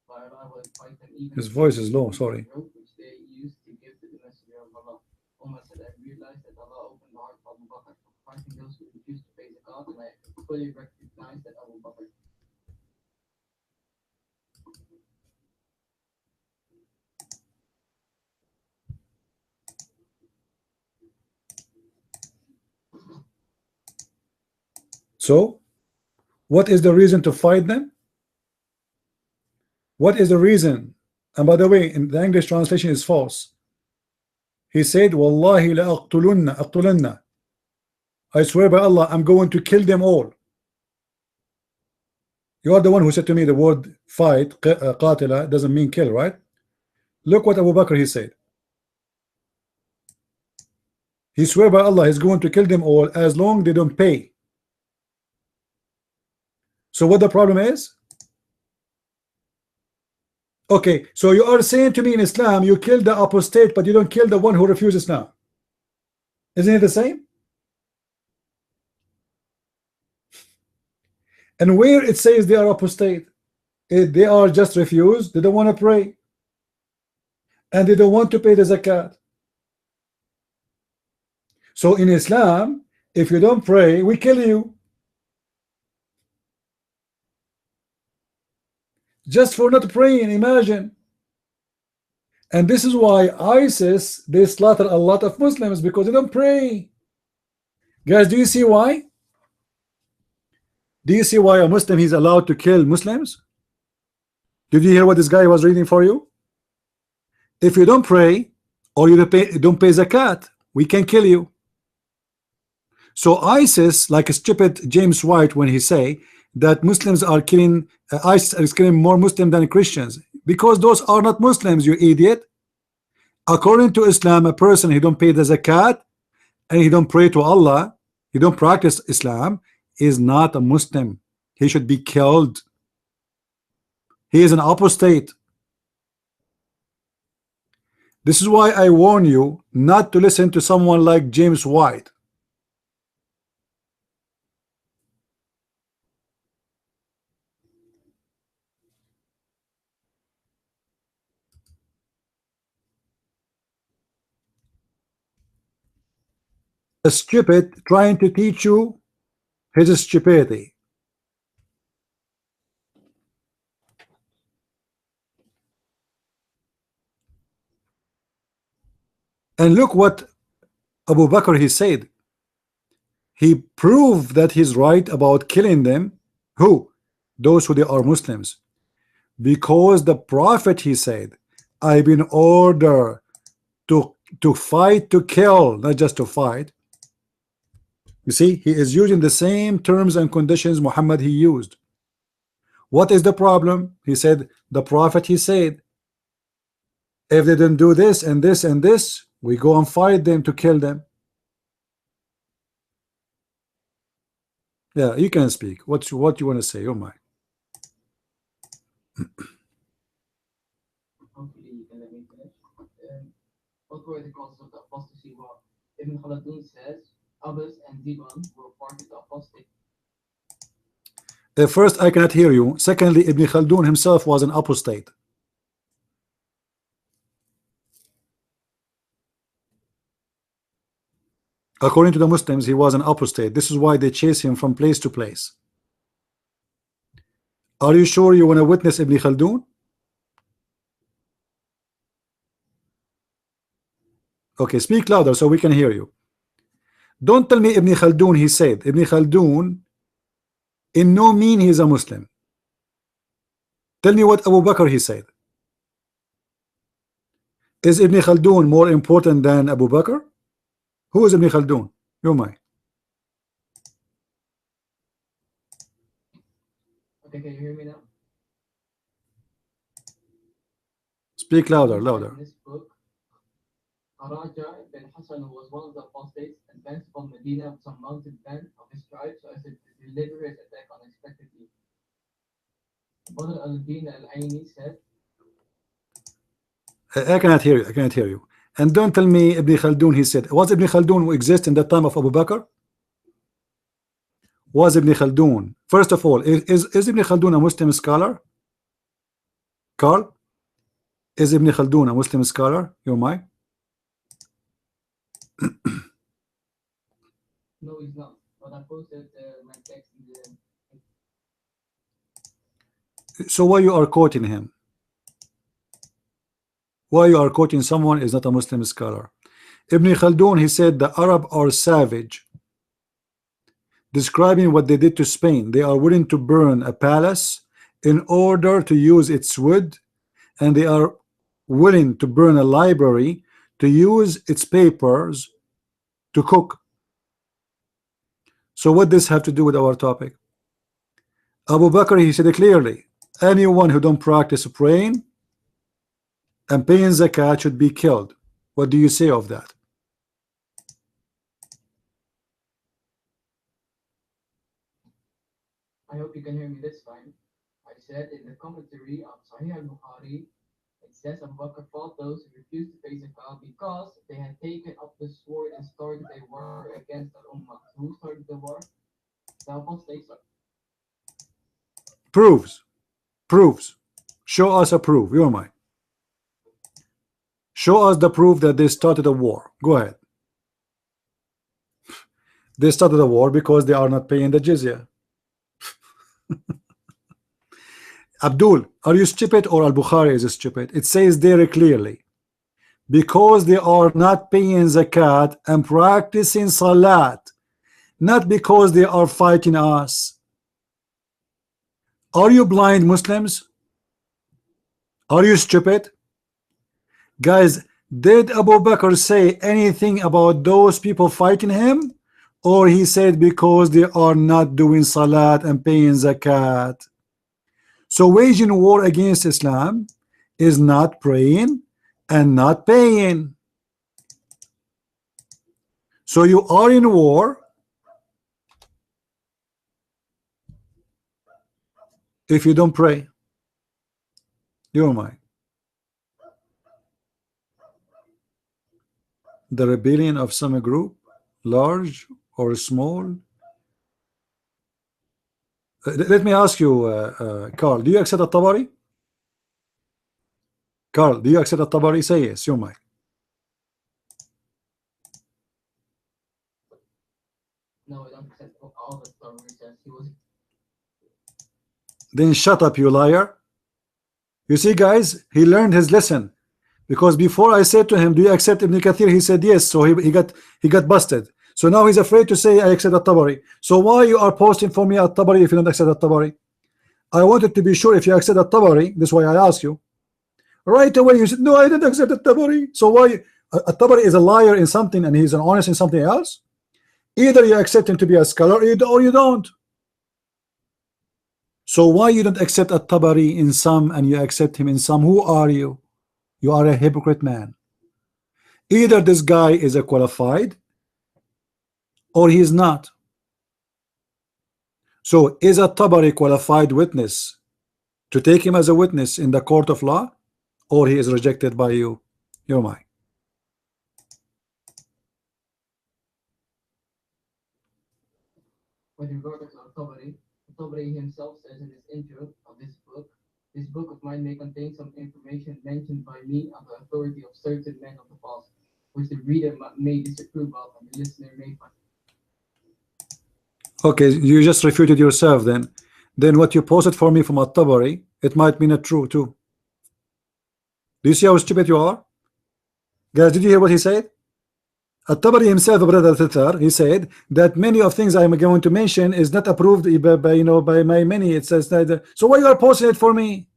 But Allah will fight them even His voice is low, sorry. which they used to give to the messenger of Allah. Umar said, I realized that Allah opened the heart of Abu Bakr for fighting those who refused to pay zakat, and I fully recognized that Abu Bakr. So, what is the reason to fight them? What is the reason? And by the way, in the English translation is false. He said, Wallahi la aqtulunna. I swear by Allah, I'm going to kill them all. You are the one who said to me the word fight, qatila, doesn't mean kill, right? Look what Abu Bakr he said. He swear by Allah, he's going to kill them all as long they don't pay. So what the problem is? Okay, so you are saying to me in Islam, you kill the apostate, but you don't kill the one who refuses now. Isn't it the same? And where it says they are apostate, they are just refused, they don't want to pray, and they don't want to pay the zakat. So in Islam, if you don't pray, we kill you. Just for not praying, imagine. And this is why ISIS, they slaughter a lot of Muslims, because they don't pray. Guys, do you see why? Do you see why a Muslim is allowed to kill Muslims? Did you hear what this guy was reading for you? If you don't pray or you don't pay zakat, we can kill you. So ISIS, like a stupid James White when he say that Muslims are killing, ISIS is killing more Muslims than Christians, because those are not Muslims, you idiot. According to Islam, a person who don't pay the zakat and he don't pray to Allah, he don't practice Islam, is not a Muslim. He should be killed. He is an apostate. This is why I warn you not to listen to someone like James White. A stupid trying to teach you his stupidity. And look what Abu Bakr he said. He proved that he's right about killing them. Who? Those who they are Muslims. Because the Prophet, he said, I've been ordered to fight, to kill, not just to fight. You see, he is using the same terms and conditions Muhammad he used. What is the problem? He said, the Prophet, he said, if they didn't do this and this and this, we go and fight them to kill them. Yeah, you can speak. What you want to say? Oh my. Hopefully you can let me finish. What were the causes of the apostasy? Well, Ibn Khaldun says Abbas and Diban were part of the apostate. First, I cannot hear you. Secondly, Ibn Khaldun himself was an apostate. According to the Muslims, he was an apostate. This is why they chase him from place to place. Are you sure you want to witness Ibn Khaldun? Okay, speak louder so we can hear you. Don't tell me Ibn Khaldun he said. Ibn Khaldun in no mean he is a Muslim. Tell me what Abu Bakr he said. Is Ibn Khaldun more important than Abu Bakr? Who is Ibn Khaldun? You my. Okay, can you hear me now? Speak louder, louder. In this book, Araja bin Hassan, who was one of the apostates, advanced upon Medina with some mounted band of his tribe so as to deliver his attack unexpectedly. Badr al-Din al-Aini said, I cannot hear you. I cannot hear you. And don't tell me Ibn Khaldun he said. Was Ibn Khaldun who exist in the time of Abu Bakr? Was Ibn Khaldun? First of all, is Ibn Khaldun a Muslim scholar? Carl? Is Ibn Khaldun a Muslim scholar? You might. no, he's not. But I posted my text in the... So why you are quoting him? Why you are quoting someone is not a Muslim scholar? Ibn Khaldun he said the Arab are savage, describing what they did to Spain. They are willing to burn a palace in order to use its wood, and they are willing to burn a library to use its papers to cook. So what does this have to do with our topic? Abu Bakr he said it clearly, anyone who don't practice praying and paying zakat should be killed. What do you say of that? I hope you can hear me this time. I said in the commentary of Sahih al-Bukhari, it says Abu Bakr fought those who refused to pay zakat because they had taken up the sword and started a war against the Ummah. Who started the war? The apostates. Proves. Show us a proof. You're mine. Show us the proof that they started a war. Go ahead. They started a war because they are not paying the jizya. Abdul, are you stupid or Al-Bukhari is stupid? It says there clearly, because they are not paying zakat and practicing salat, not because they are fighting us. Are you blind Muslims? Are you stupid? Guys, did Abu Bakr say anything about those people fighting him? Or he said because they are not doing salat and paying zakat? So waging war against Islam is not praying and not paying. So you are in war if you don't pray. You're mine. The rebellion of some group, large or small. Let me ask you, Carl, do you accept At-Tabari? Carl, do you accept At-Tabari? Say yes, you might. No, I don't accept all the stories as he was. Then shut up, you liar. You see, guys, he learned his lesson. Because before I said to him, do you accept Ibn Kathir? He said yes, so he got busted. So now he's afraid to say I accept At-Tabari. So why you are posting for me At-Tabari if you don't accept At-Tabari? I wanted to be sure if you accept At-Tabari. That's why I asked you. Right away you said no, I didn't accept At-Tabari. So why At-Tabari is a liar in something and he's an honest in something else? Either you accept him to be a scholar or you don't. So why you don't accept At-Tabari in some and you accept him in some? Who are you? You are a hypocrite man. Either this guy is a qualified or he is not. So is At-Tabari qualified witness to take him as a witness in the court of law, or he is rejected by you? You're mine. With regard to Tabari himself says in his intro of this book of mine may contain some information mentioned by me on the authority of certain men of the past, which the reader may disapprove of and the listener may find. Okay, you just refuted yourself then. Then what you posted for me from At-Tabari, it might be not true too. Do you see how stupid you are? Guys, did you hear what he said? At-Tabari himself, brother Tatar, he said that many of things I'm going to mention is not approved by my many. It says that. So why you are posting it for me?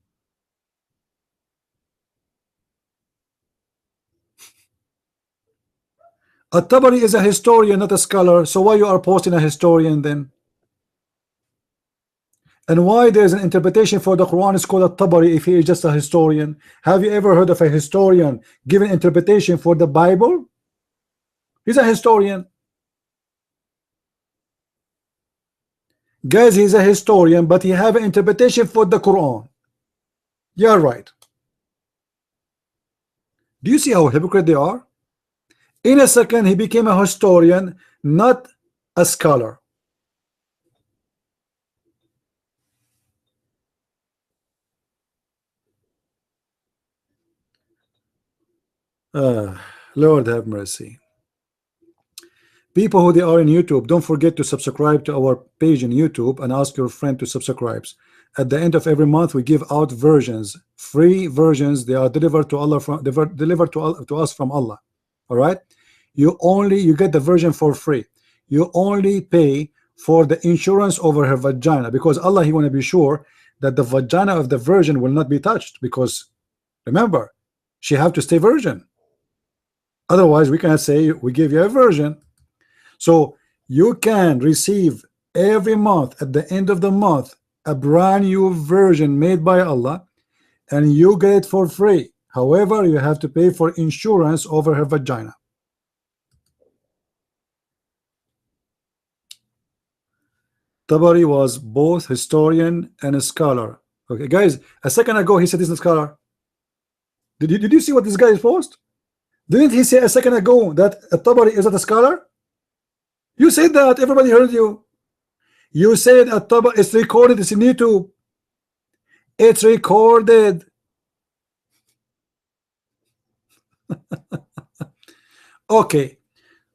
At-Tabari is a historian, not a scholar. So why you are posting a historian then? And why there's an interpretation for the Quran is called At-Tabari if he is just a historian? Have you ever heard of a historian giving interpretation for the Bible? He's a historian. Guys, he's a historian, but he have an interpretation for the Quran. You're right. Do you see how hypocrite they are? In a second, he became a historian, not a scholar. Lord have mercy. People who they are in YouTube, don't forget to subscribe to our page in YouTube and ask your friend to subscribe. At the end of every month, we give out versions, free versions. They are delivered to Allah to us from Allah. All right. You get the version for free. You only pay for the insurance over her vagina, because Allah, he want to be sure that the vagina of the virgin will not be touched, because remember, she have to stay virgin. Otherwise, we cannot say we give you a virgin. So you can receive every month at the end of the month a brand new version made by Allah, and you get it for free. However, you have to pay for insurance over her vagina. Tabari was both historian and a scholar. Okay, guys, a second ago he said he's a scholar. Did you see what this guy is post? Didn't he say a second ago that Tabari is not a scholar? You said that, everybody heard you. You said At-Tabari, it's recorded, it's in YouTube. It's recorded. Okay,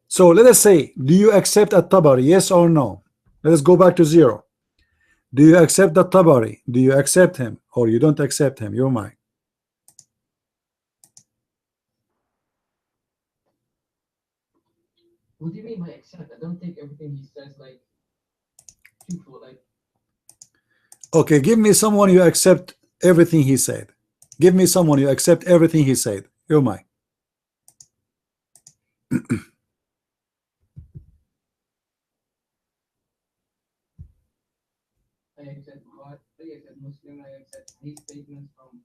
so let us say, do you accept At-Tabari, yes or no? Let us go back to zero. Do you accept At-Tabari? Do you accept him or you don't accept him? You're mine. What do you mean by accept? I don't take everything he says like truthful. Like, okay, give me someone you accept everything he said. Give me someone you accept everything he said. You're mine. I accept God, I accept Muslim, I accept his statements from.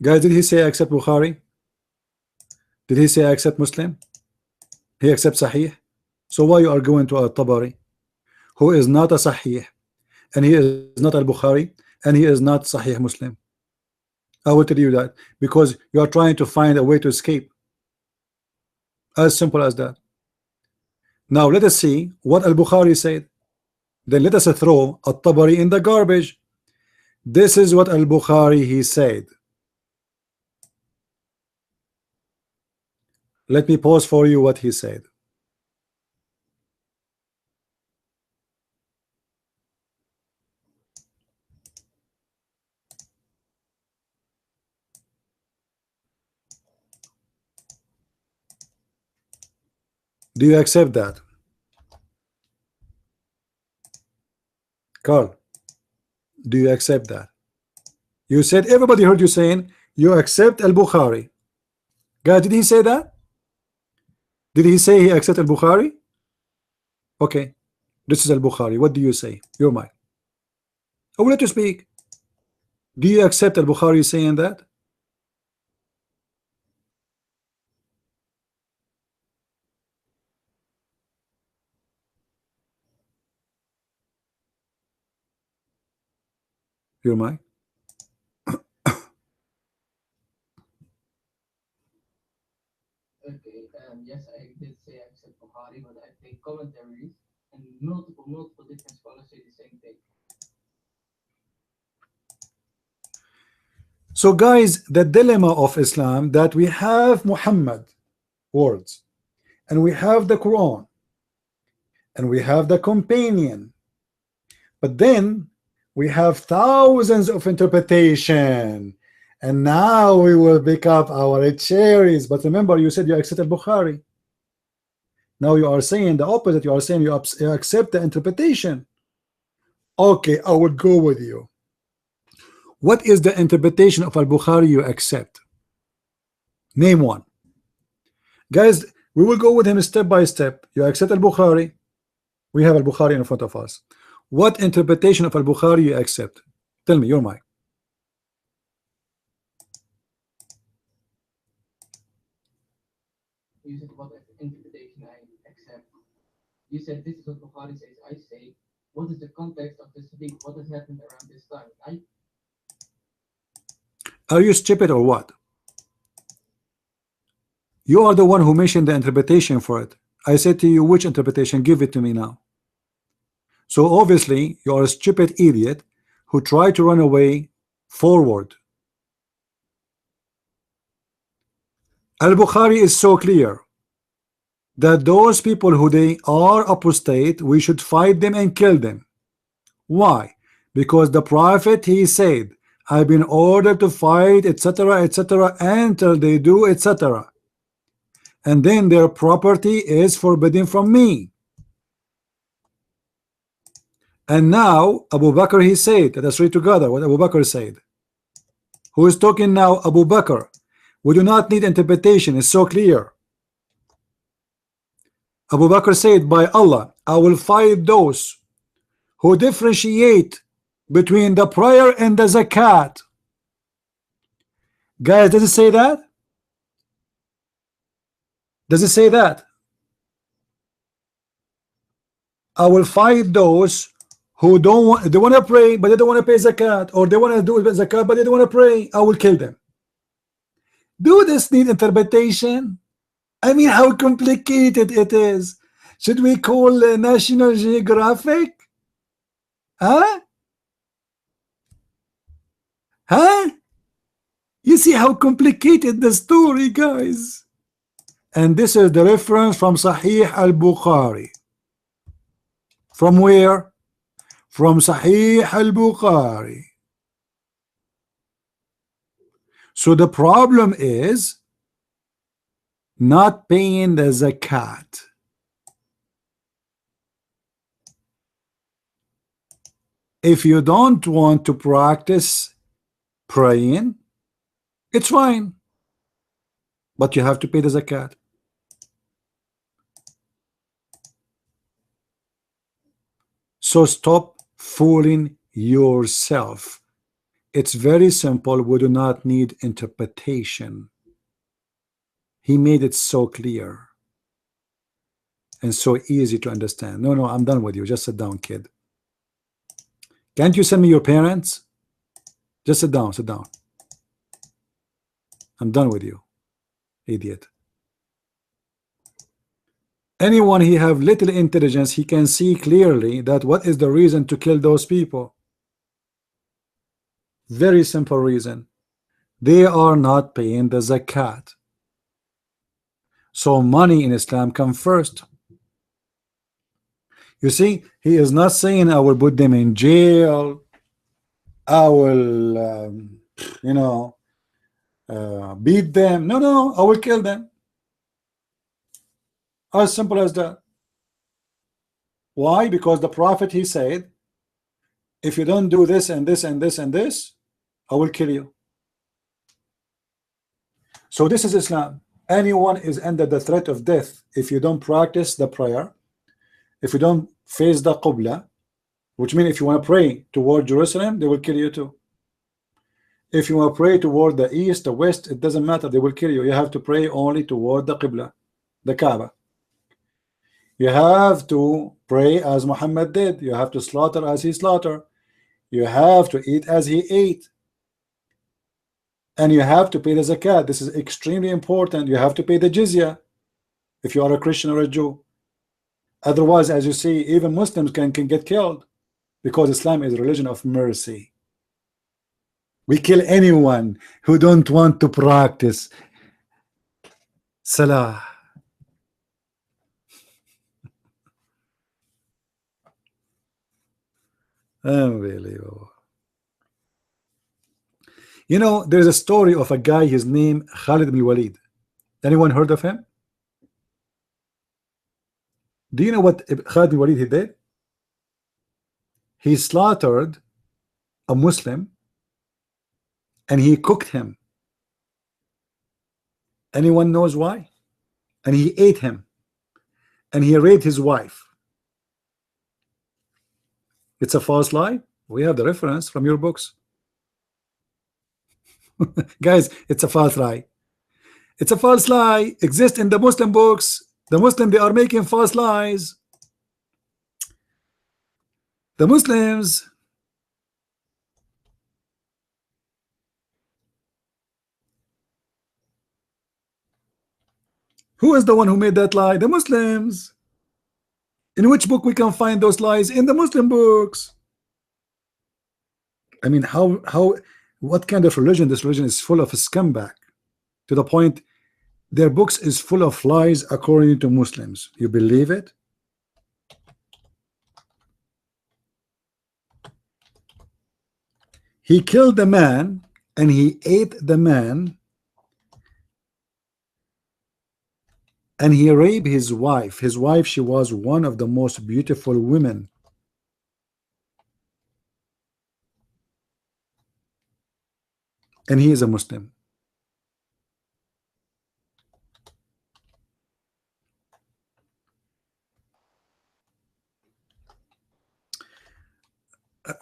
Guys, did he say accept Bukhari? Did he say accept Muslim? He accepts Sahih. So why you are going to At-Tabari, who is not a Sahih, and he is not Al-Bukhari, and he is not Sahih Muslim? I will tell you that because you are trying to find a way to escape. As simple as that. Now let us see what Al-Bukhari said. Then let us throw At-Tabari in the garbage. This is what Al-Bukhari he said. Let me pause for you what he said. Do you accept that? Carl, do you accept that? You said, everybody heard you saying you accept Al-Bukhari. Guys, did he say that? Did he say he accept Al-Bukhari? Okay, this is Al-Bukhari. What do you say? Your mind. I will let you speak. Do you accept Al-Bukhari saying that? Your mind. Okay, yes, I did say I accept Bukhari, but I think commentaries and multiple different scholars say the same thing. So guys, the dilemma of Islam that we have Muhammad words and we have the Quran and we have the companion, but then we have thousands of interpretation, and now we will pick up our cherries. But remember, you said you accept Bukhari. Now you are saying the opposite. You are saying you accept the interpretation. Okay, I would go with you. What is the interpretation of Al-Bukhari you accept? Name one. Guys, we will go with him step by step. You accept Al-Bukhari. We have Al-Bukhari in front of us. What interpretation of Al-Bukhari you accept? Tell me, your mic. You said what interpretation I accept. You said this is what Bukhari says. I say, what is the context of this hadith? What has happened around this time? Are you stupid or what? You are the one who mentioned the interpretation for it. I said to you, which interpretation? Give it to me now. So obviously you are a stupid idiot who tried to run away forward. Al-Bukhari is so clear that those people who they are apostate, we should fight them and kill them. Why? Because the prophet, he said, I've been ordered to fight, etc., etc., until they do, etc. And then their property is forbidden from me. And now Abu Bakr, he said, let us read together what Abu Bakr said. Who is talking now? Abu Bakr. We do not need interpretation, it's so clear. Abu Bakr said, by Allah, I will fight those who differentiate between the prayer and the zakat. Guys, does it say that? Does it say that? I will fight those who don't want, they want to pray but they don't want to pay zakat, or they want to do zakat but they don't want to pray. I will kill them. Do this need interpretation? I mean, how complicated it is. Should we call National Geographic? Huh? Huh? You see how complicated the story, guys. And this is the reference from Sahih al-Bukhari. From where? From Sahih al-Bukhari. So the problem is not paying the zakat. If you don't want to practice praying, it's fine, but you have to pay the zakat. So stop fooling yourself. It's very simple. We do not need interpretation. He made it so clear and so easy to understand. No, I'm done with you. Just sit down, kid. Can't you send me your parents? Just sit down, sit down. I'm done with you, idiot. Anyone he have little intelligence, he can see clearly that what is the reason to kill those people. Very simple reason. They are not paying the zakat. So money in Islam come first. You see, he is not saying I will put them in jail, I will you know, beat them. No, no, I will kill them. As simple as that. Why? Because the Prophet, he said, if you don't do this and this and this and this, I will kill you. So this is Islam. Anyone is under the threat of death if you don't practice the prayer, if you don't face the Qibla, which means if you want to pray toward Jerusalem, they will kill you too. If you want to pray toward the east, the west, it doesn't matter, they will kill you. You have to pray only toward the Qibla, the Kaaba. You have to pray as Muhammad did. You have to slaughter as he slaughtered. You have to eat as he ate. And you have to pay the zakat. This is extremely important. You have to pay the jizya if you are a Christian or a Jew. Otherwise, as you see, even Muslims can get killed, because Islam is a religion of mercy. We kill anyone who don't want to practice Salah. Unbelievable. You know, there's a story of a guy, his name Khalid ibn Walid. Anyone heard of him? Do you know what Khalid ibn Walid he did? He slaughtered a Muslim and he cooked him. Anyone knows why? And he ate him and he raped his wife. It's a false lie. We have the reference from your books. Guys, it's a false lie. It's a false lie. Exists in the Muslim books. The Muslim, they are making false lies. The Muslims. Who is the one who made that lie? The Muslims. In which book we can find those lies? In the Muslim books. I mean, what kind of religion? This religion is full of a scumbag, to the point their books is full of lies according to Muslims. You believe it? He killed the man and he ate the man and he raped his wife. His wife, she was one of the most beautiful women. And he is a Muslim.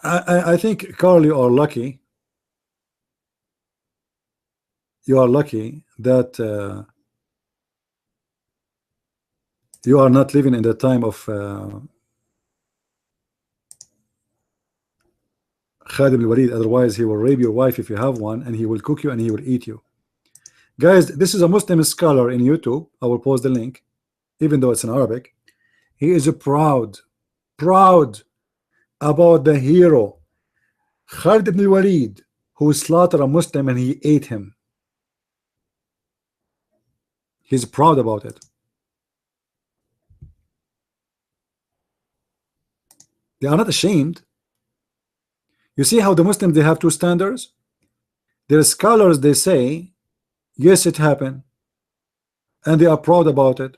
I think, Carl, you are lucky. You are lucky that you are not living in the time of Khalid ibn Walid. Otherwise, he will rape your wife if you have one, and he will cook you and he will eat you. Guys, this is a Muslim scholar in YouTube. I will post the link, even though it's in Arabic. He is proud about the hero Khalid ibn Walid, who slaughtered a Muslim and he ate him. He's proud about it. They are not ashamed. You see how the Muslims, they have two standards. Their scholars, they say yes, it happened, and they are proud about it.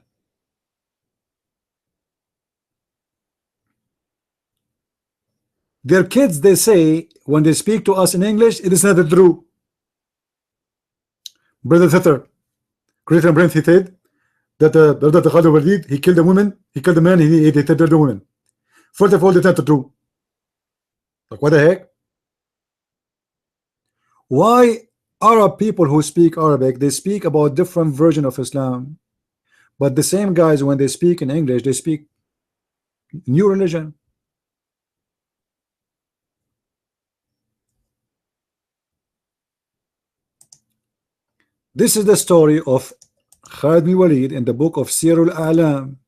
Their kids, they say, when they speak to us in English, it is not true. Brother Thitter, great and Brent, he said that Brother Khalid Walid, he killed a woman, he killed a man, he ate the woman. First of all, it's not true. Like, what the heck? Why Arab people who speak Arabic, they speak about different version of Islam, but the same guys, when they speak in English, they speak new religion. This is the story of Khalid bin Walid in the book of Sirul Alam,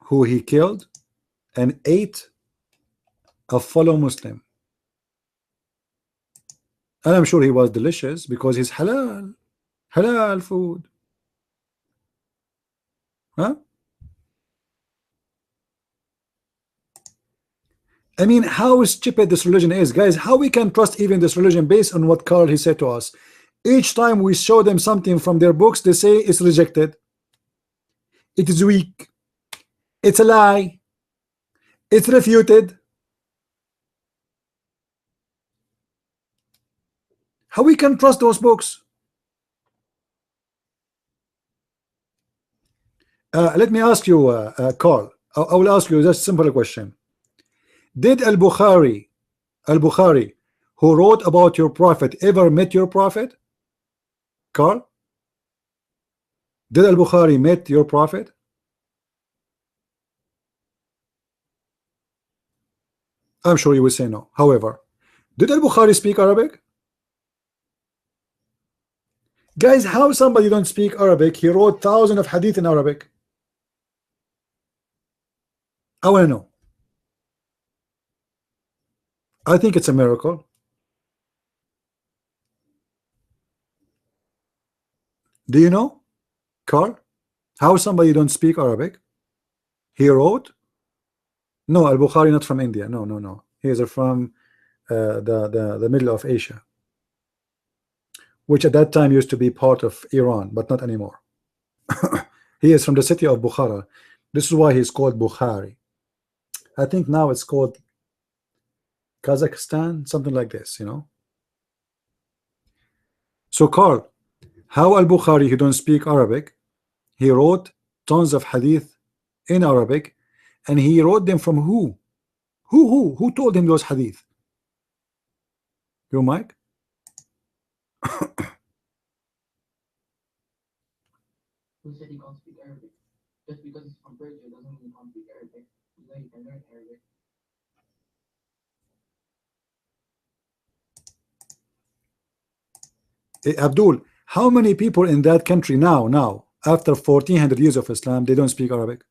who he killed and ate a fellow Muslim. And I'm sure he was delicious because he's halal food. Huh? I mean, how stupid this religion is, guys. How we can trust even this religion based on what Carl he said to us. Each time we show them something from their books, they say it's rejected, it is weak, it's a lie, it's refuted. How we can trust those books? Let me ask you, Carl. I will ask you just a simple question. Did al-Bukhari, who wrote about your prophet, ever met your prophet? Carl? Did al-Bukhari met your prophet? I'm sure you will say no. However, did al-Bukhari speak Arabic? Guys, how somebody don't speak Arabic? He wrote thousands of hadith in Arabic. I want to know. I think it's a miracle. Do you know, Carl, how somebody don't speak Arabic? He wrote. No, al-Bukhari not from India. No. He is from the middle of Asia, which at that time used to be part of Iran, but not anymore. He is from the city of Bukhara. This is why he's called Bukhari. I think now it's called Kazakhstan, something like this, you know. So Carl, how al-Bukhari, who don't speak Arabic, he wrote tons of hadith in Arabic, and he wrote them from who? Who told him those hadith? Your mic? Who said he can't speak Arabic? Just because he's from Persia doesn't mean he can't speak Arabic. You know, you can learn Arabic. Abdul, how many people in that country now, after 1400 years of Islam, they don't speak Arabic?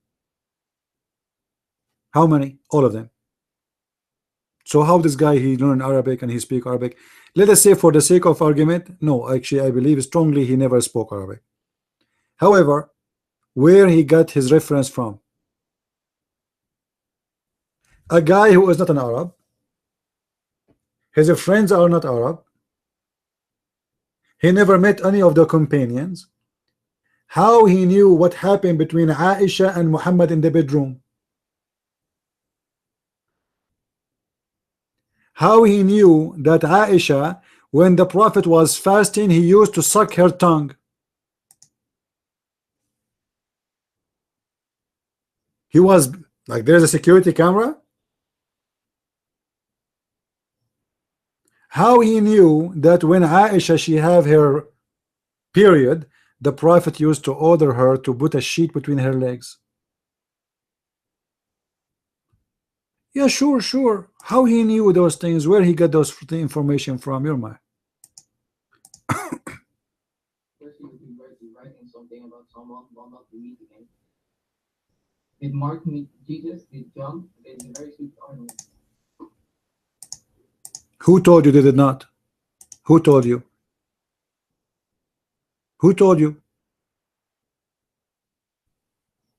How many? All of them. So how this guy, he learned Arabic and he speak Arabic? Let us say for the sake of argument, no, actually I believe strongly he never spoke Arabic. However, where he got his reference from? A guy who is not an Arab, his friends are not Arab, he never met any of the companions. How he knew what happened between Aisha and Muhammad in the bedroom? How he knew that Aisha, when the Prophet was fasting, he used to suck her tongue? He was like, there's a security camera. How he knew that when Aisha, she have her period, the Prophet used to order her to put a sheet between her legs? Yeah, sure. How he knew those things? Where he got those information from? Your mind. First, he would be writing something about someone while not meeting him. Did Mark meet Jesus? Did John? There's a very sweet argument. Who told you they did not? Who told you? Who told you?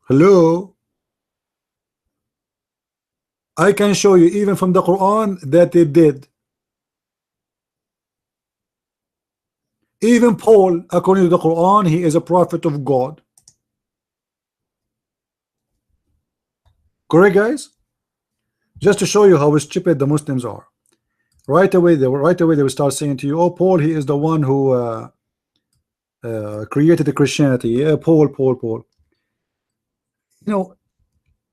Hello? I can show you even from the Quran that they did. Even Paul, according to the Quran, he is a prophet of God. Correct, guys? Just to show you how stupid the Muslims are. Right away they will start saying to you, oh, Paul, he is the one who created the Christianity. Yeah, Paul. You know,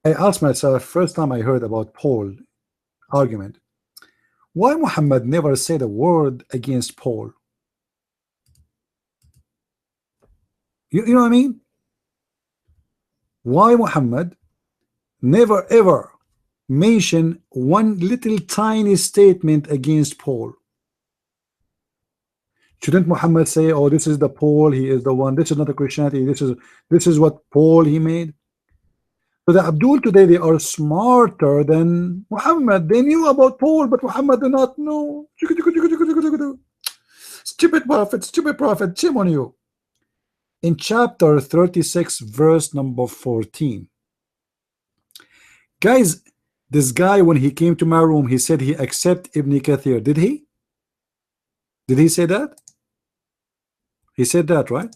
I asked myself first time I heard about Paul argument, why Muhammad never said a word against Paul? You know what I mean? Why Muhammad never ever mention one little tiny statement against Paul? Shouldn't Muhammad say, oh, this is the Paul, he is the one, this is not a Christianity, this is what Paul he made? So the Abdul today, they are smarter than Muhammad. They knew about Paul, but Muhammad did not know. Stupid prophet, shame on you. In chapter 36, verse number 14. Guys, this guy, when he came to my room, he said he accept Ibn Kathir. Did he? Did he say that? He said that, right?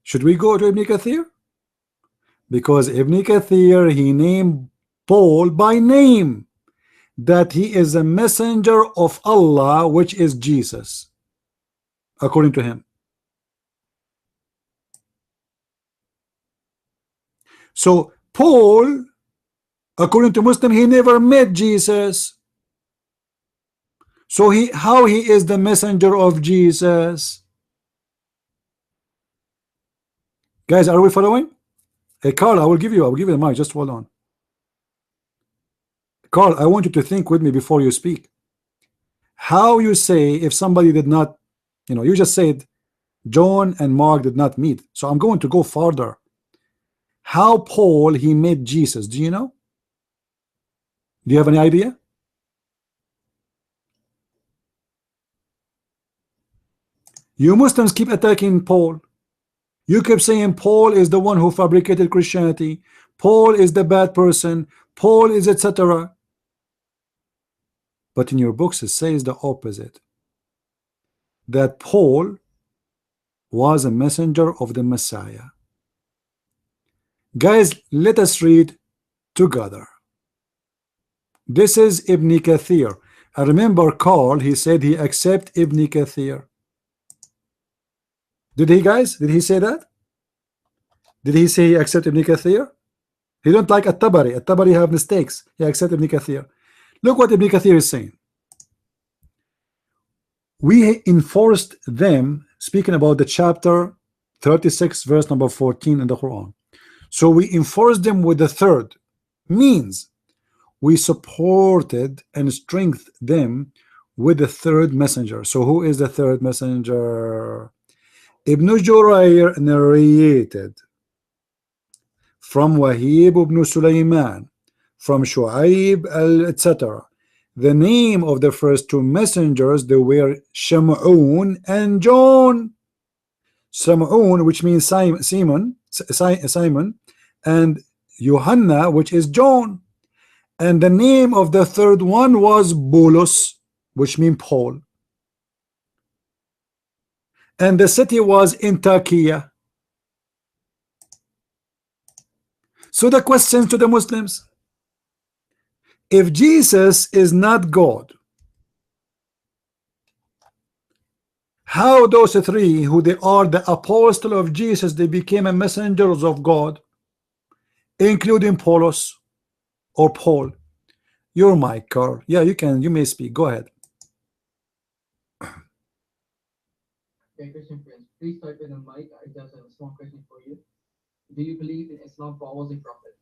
Should we go to Ibn Kathir? Because Ibn Kathir, he named Paul by name, that he is a messenger of Allah, which is Jesus, according to him. So Paul, according to Muslim, he never met Jesus. So how he is the messenger of Jesus? Guys, are we following? Hey Carl, I will give you the mic. Just hold on. Carl, I want you to think with me before you speak. How you say if somebody did not, you just said John and Mark did not meet. So I'm going to go further. How Paul he met Jesus? Do you know? Do you have any idea? You Muslims keep attacking Paul. You keep saying Paul is the one who fabricated Christianity. Paul is the bad person. Paul is etc. But in your books it says the opposite. That Paul was a messenger of the Messiah. Guys, let us read together. This is Ibn Kathir. I remember Carl, he said he accept Ibn Kathir. Did he, guys? Did he say that? Did he say he accept Ibn Kathir? He don't like At-Tabari. At-Tabari have mistakes. He accept Ibn Kathir. Look what Ibn Kathir is saying. We enforced them, speaking about the chapter 36, verse number 14 in the Quran. So we enforced them with the third. Means we supported and strengthened them with the third messenger. So who is the third messenger? Ibn Jurayr narrated from Wahib ibn Sulaiman, from Shu'aib etc. The name of the first two messengers, they were Shamun and John. Shamun, which means Simon, and Yohanna, which is John. And the name of the third one was Bulus, which means Paul. And the city was in Turkey. So the question to the Muslims, if Jesus is not God, how those three who they are the apostle of Jesus, they became a messengers of God, including Paulus or Paul? You're my Carl. Yeah, you may speak. Go ahead. Okay, Christian friends, please type in the mic. I just have a small question for you. Do you believe in Islam Paul was a prophet?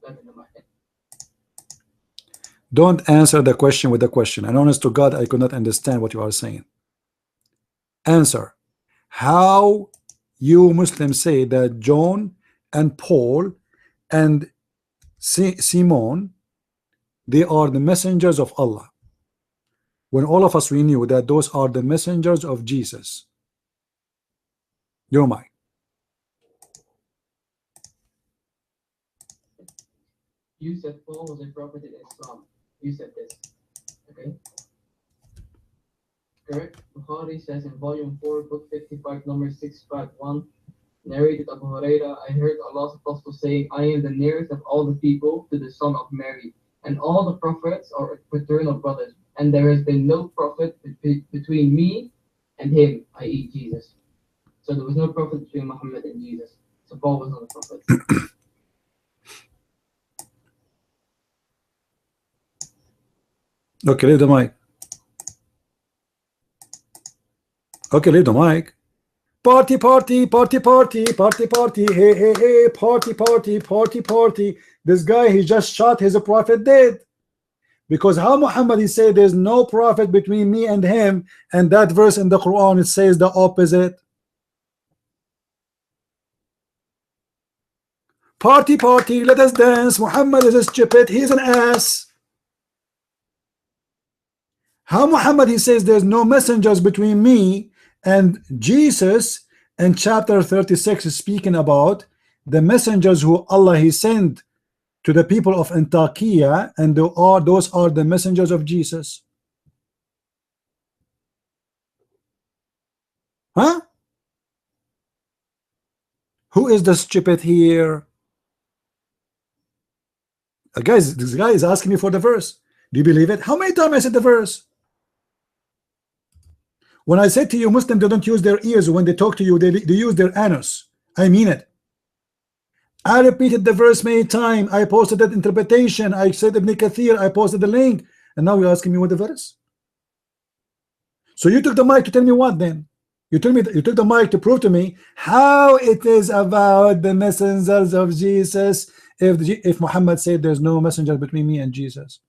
Type in the mic. Don't answer the question with the question. And honest to God, I could not understand what you are saying. Answer. How you Muslims say that John and Paul and Simon, they are the messengers of Allah, when all of us we knew that those are the messengers of Jesus? Your mic. You said Paul was a prophet in Islam. You said this. Okay? Correct? Bukhari says in volume 4, book 55, number 651, narrated Abu Huraira, I heard Allah's Apostle saying, I am the nearest of all the people to the son of Mary, and all the prophets are paternal brothers, and there has been no prophet between me and him, i.e. Jesus. So there was no prophet between Muhammad and Jesus. So Paul was not a prophet. Okay, leave the mic. Okay, leave the mic. Party, party, party, party, party, party, hey, hey, hey, party, party, party, party. This guy, he just shot his prophet dead. Because how Muhammad he say there's no prophet between me and him, and that verse in the Quran it says the opposite. Party, party, let us dance. Muhammad is a stupid, he's an ass. How Muhammad he says there's no messengers between me and Jesus, and chapter 36 is speaking about the messengers who Allah he sent to the people of Antakya, and those are the messengers of Jesus. Huh? Who is the stupid here? Guys, this guy is asking me for the verse. Do you believe it? How many times I said the verse? When I said to you, Muslims, they don't use their ears when they talk to you, they use their anus. I mean it. I repeated the verse many times. I posted that interpretation. I said Ibn Kathir. I posted the link. And now you're asking me what the verse? So you took the mic to tell me what then? You told me you took the mic to prove to me how it is about the messengers of Jesus if Muhammad said there's no messenger between me and Jesus.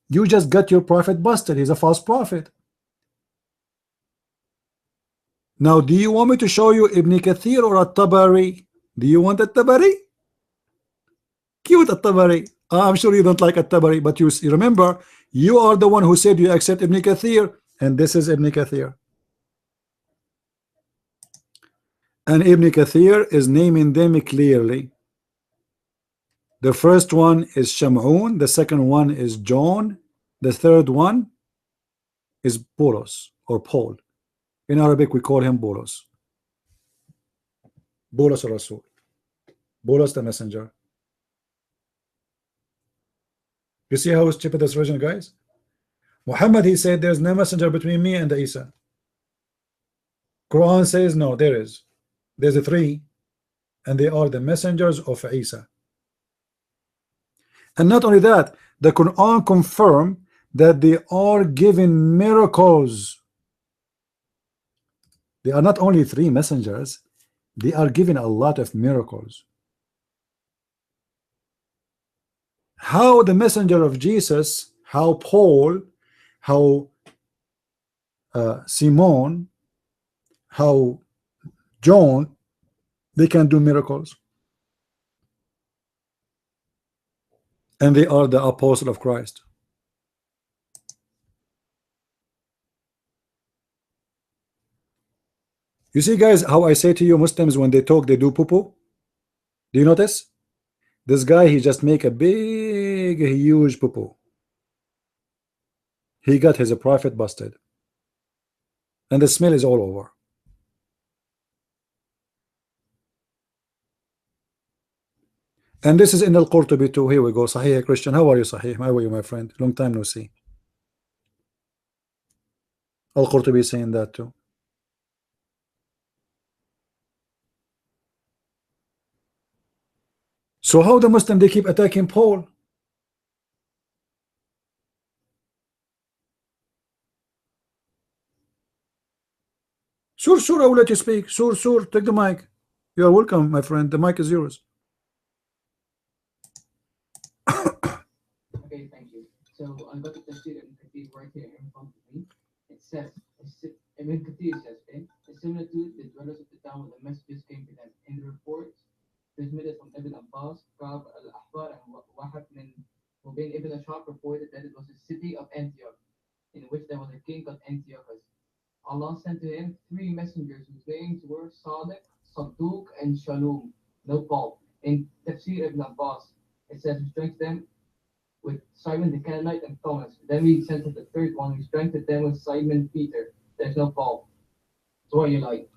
You just got your prophet busted. He's a false prophet. Now, do you want me to show you Ibn Kathir or At-Tabari? Do you want At-Tabari? Cute At-Tabari. I'm sure you don't like At-Tabari, but you remember, you are the one who said you accept Ibn Kathir, and this is Ibn Kathir. And Ibn Kathir is naming them clearly. The first one is Shamun, the second one is John, the third one is Bolos or Paul. In Arabic we call him Bolos. Bolos Rasul. Bolos the messenger. You see how stupid this version, guys? Muhammad he said there's no messenger between me and Isa. Quran says no, there is. There's a three, and they are the messengers of Isa. And not only that, the Quran confirm that they are given miracles. They are not only three messengers, they are given a lot of miracles. How the messenger of Jesus, how Paul, how Simon, how John, they can do miracles. And they are the apostle of Christ. You see, guys, how I say to you, Muslims, when they talk, they do poo-poo. Do you notice? This guy, he just make a big, huge poo-poo. He got his prophet busted. And the smell is all over. And this is in Al-Qurtubi too. Here we go. Sahih Christian. How are you, Sahih? How are you, my friend? Long time no see. Al-Qurtubi saying that too. So how the Muslim they keep attacking Paul? Sure, I will let you speak. Sure, take the mic. You are welcome, my friend. The mic is yours. Okay, thank you. So I got the tafsir Ibn Kathir right here in front of me. It says, Ibn Kathir says, it's similar to the dwellers of the town where the messages came to them. In the reports transmitted from Ibn Abbas, Ka'b al-Ahbar, and Wahab bin Mubayn, Ibn Ashab reported that it was a city of Antioch, in which there was a king called Antiochus. Allah sent to him three messengers whose names were Sadiq, Sadduq, and Shalom, no fault. In Tafsir Ibn Abbas, it says he strengthened them with Simon the Canaanite and Thomas. Then we sent to the third one, who strengthened them with Simon Peter. There's no fault. So what are you like?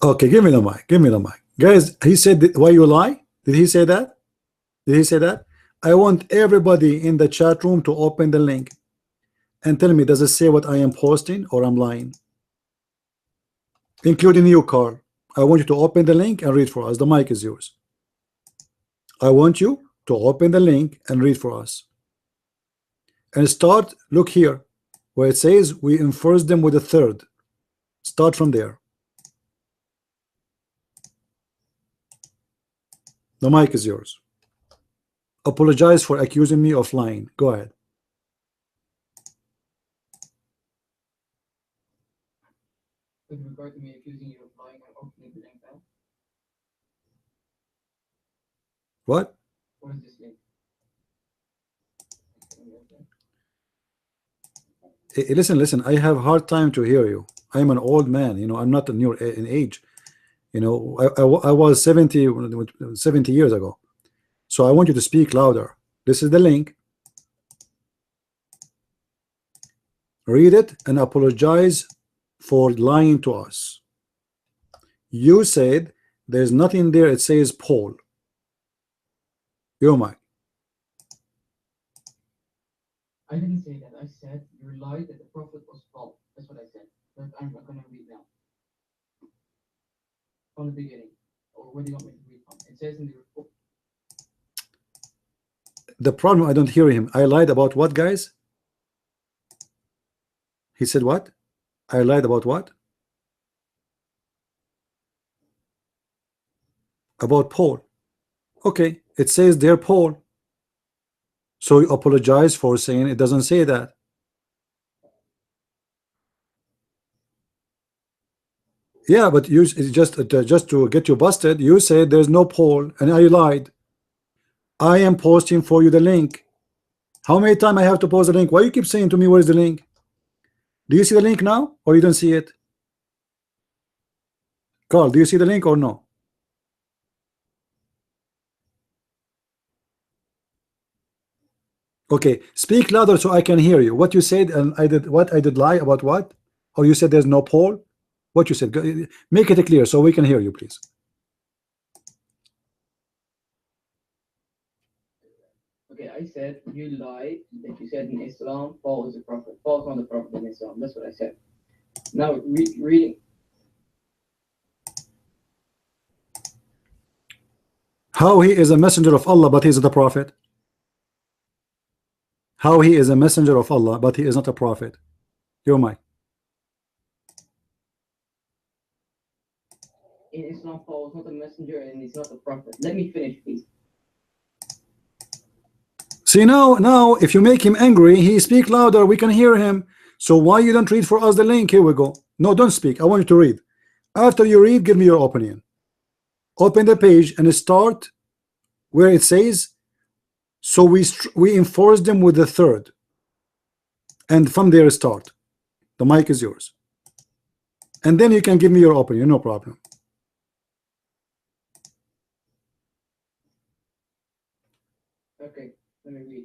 Okay, give me the mic. Give me the mic. Guys, he said, why you lie? Did he say that? Did he say that? I want everybody in the chat room to open the link and tell me, does it say what I am posting or I'm lying? Including you, Carl. I want you to open the link and read for us. The mic is yours. I want you to open the link and read for us. And start, look here. where it says we enforce them with a third. Start from there. The mic is yours. Apologize for accusing me of lying. Go ahead. With regard to me accusing you of lying, I'm opening the link now. What? What is this link? Listen, I have hard time to hear you. I'm an old man, you know, I'm not in your in age. You know, I was 70 years ago. So I want you to speak louder. This is the link. Read it and apologize for lying to us. You said there's nothing there. It says Paul. Your mic. I didn't say that. I said you lied that the prophet was Paul. That's what I said. But I'm not gonna read now. From the beginning. Or where do you want me to read from? It says in the report. The problem, I don't hear him. I lied about what, guys? He said what? I lied about what? About Paul. Okay, it says there Paul. So you apologize for saying it doesn't say that. Yeah, but you just to get you busted, you said there's no Paul, and I lied. I am posting for you the link. How many times I have to post the link? Why you keep saying to me where's the link? Do you see the link now, or you don't see it? Carl, do you see the link or no? Okay, speak louder so I can hear you. What you said, and I did what? I did lie about what? Or you said there's no Paul? What you said? Make it clear so we can hear you, please. Okay, I said you lied that you said in Islam Paul is a prophet. Paul's not a prophet in Islam. That's what I said. Now reading. How he is a messenger of Allah, but he is not a prophet? How he is a messenger of Allah, but he is not a prophet? Your mic. In Islam, Paul is not a messenger and he's not a prophet. Let me finish, please. See, now if you make him angry, he speak louder, we can hear him. So why you don't read for us the link? Here we go. No, don't speak. I want you to read. After you read, give me your opinion. Open the page and start where it says, so we enforce them with the third, and from there start. The mic is yours, and then you can give me your opinion, no problem. Okay, let me read.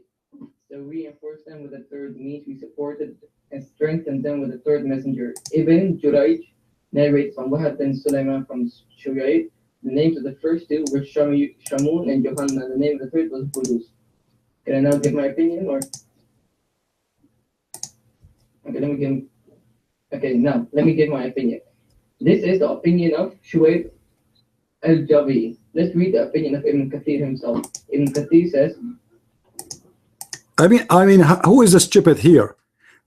So we enforce them with the third means we supported and strengthened them with the third messenger. Ibn Jurayj narrates from Wahab bin Sulaiman from Shu'ayb. The names of the first two were Shamun and Johanna. The name of the third was Budus. Can I now give my opinion, or? Okay, now let me give my opinion. This is the opinion of Shu'ayb al-Jabi. Let's read the opinion of Ibn Kathir himself. Ibn Kathir says, I mean, who is the stupid here?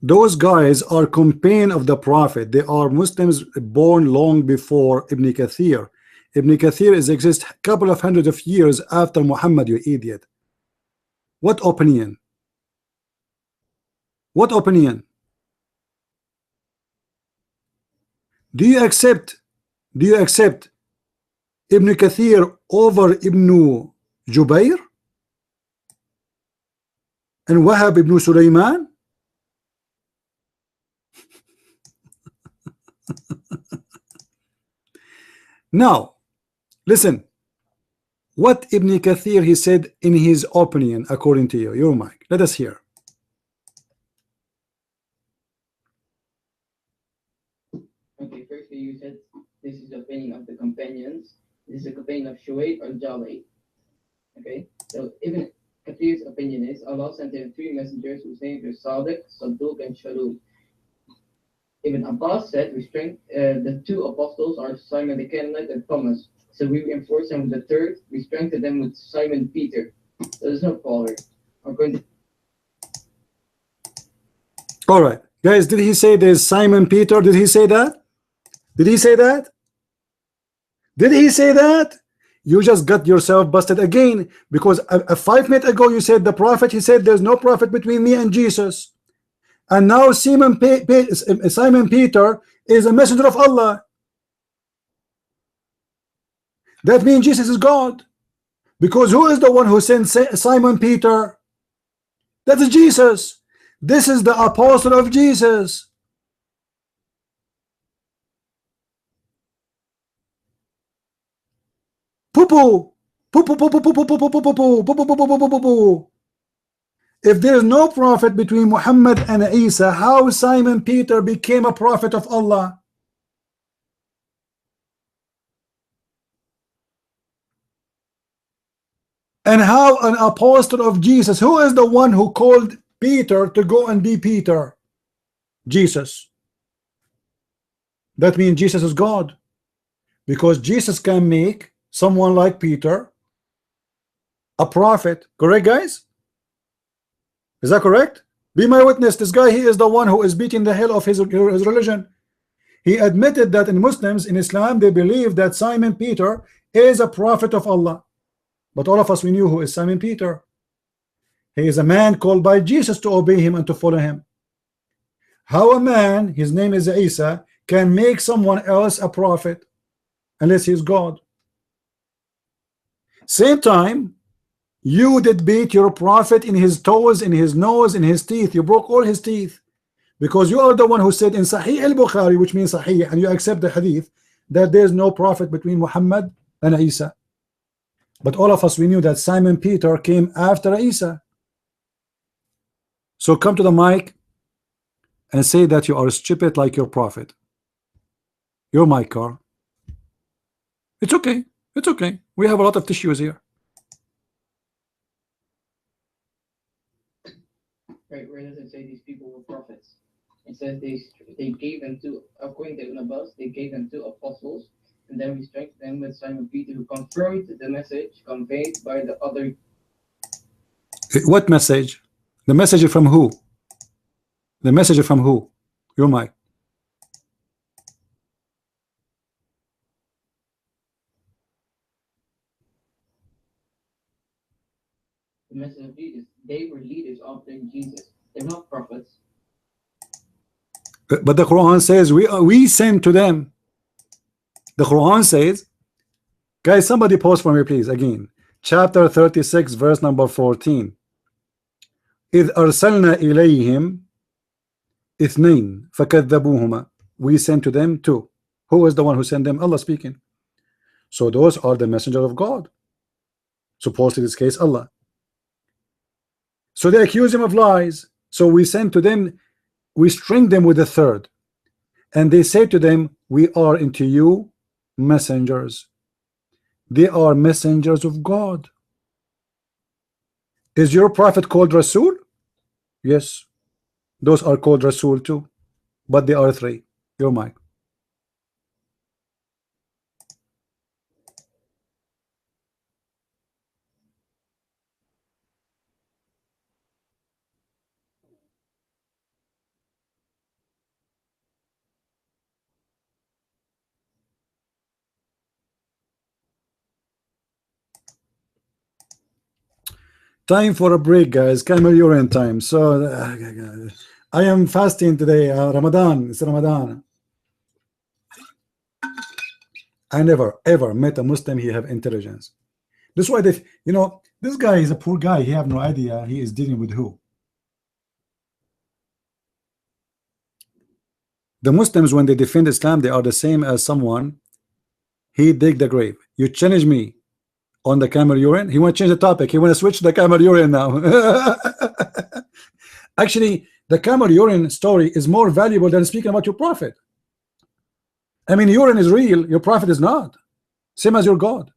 Those guys are companion of the Prophet. They are Muslims born long before Ibn Kathir. Ibn Kathir exists a couple of hundreds of years after Muhammad, you idiot. What opinion? What opinion? Do you accept Ibn Kathir over Ibn Jubayr and Wahab ibn Sulaiman? Now listen what Ibn Kathir he said in his opinion according to you. Your mic, let us hear. okay, firstly you said this is the opinion of the companions. This is the opinion of Shu'ayb al-Jabi. Okay, so Ibn Kathir's opinion is Allah sent him three messengers whose names were Sadiq, Sadduq, and Shalul. Ibn Abbas said the two apostles are Simon the Canaanite and Thomas. So we reinforce them with the third. We strengthen them with Simon Peter. So there's no follower. I'm going to. All right, Guys, did he say there's Simon Peter? Did he say that? Did he say that? Did he say that? You just got yourself busted again, because a 5 minutes ago you said the prophet, he said there's no prophet between me and Jesus, and now Simon Peter is a messenger of Allah. That means Jesus is God, because who is the one who sent Simon Peter? That is Jesus. This is the apostle of Jesus. Poo-poo. If there is no prophet between Muhammad and Isa, how Simon Peter became a prophet of Allah? And how an apostle of Jesus? Who is the one who called Peter to go and be Peter? Jesus. That means Jesus is God, because Jesus can make someone like Peter a prophet. Correct, guys? Is that correct? Be my witness. This guy, he is the one who is beating the hell of his religion. He admitted that in Muslims, in Islam, they believe that Simon Peter is a prophet of Allah. But all of us, we knew who is Simon Peter. He is a man called by Jesus to obey him and to follow him. How a man, his name is Isa, can make someone else a prophet unless he is God? Same time, you did beat your prophet in his toes, in his nose, in his teeth. You broke all his teeth, because you are the one who said in Sahih al-Bukhari, which means Sahih, and you accept the hadith, that there is no prophet between Muhammad and Isa. But all of us, we knew that Simon Peter came after Isa. So come to the mic and say that you are stupid like your prophet. Your mic, Carl. It's okay. It's okay. We have a lot of tissues here. Right, where does it say these people were prophets? It says they gave them to, according to Ibn Abbas, they gave them to apostles, and then we strengthened them with Simon Peter, who confirmed the message conveyed by the other. What message? The message from who? The message from who? Your mic. The message of Jesus. They were leaders after Jesus. They're not prophets. But the Quran says we send to them. The Quran says, guys, somebody pause for me, please. Again, chapter 36, verse number 14. إذ أرسلنا إليهم اثنين فكذبوهما. We sent to them two. Who is the one who sent them? Allah speaking. So those are the messenger of God. Supposed in this case, Allah. So they accuse him of lies. So we sent to them, we string them with a third, and they say to them, we are into you messengers. They are messengers of God. Is your prophet called Rasul? Yes, those are called Rasul too, but they are three. Your mic. Time for a break, guys. Camel urine time. So I am fasting today. Ramadan. It's Ramadan. I never ever met a Muslim. He have intelligence. This is why they, you know, this guy is a poor guy. He have no idea he is dealing with who. The Muslims, when they defend Islam, they are the same as someone. He dig the grave. You challenge me on the camel urine. He want to change the topic. He want to switch to the camel urine now. Actually, the camel urine story is more valuable than speaking about your prophet. I mean, urine is real. Your prophet is not. Same as your God.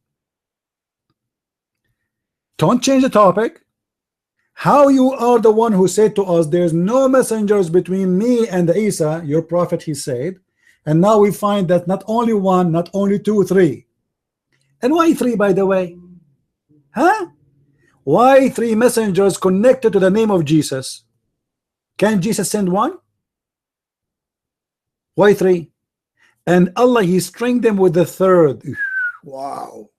Don't change the topic. How you are the one who said to us, there's no messengers between me and Isa, your prophet, he said. And now we find that not only one, not only two, three. And why three, by the way? Huh? Why three messengers connected to the name of Jesus? Can Jesus send one? Why three? And Allah, he stringed them with the third. Wow.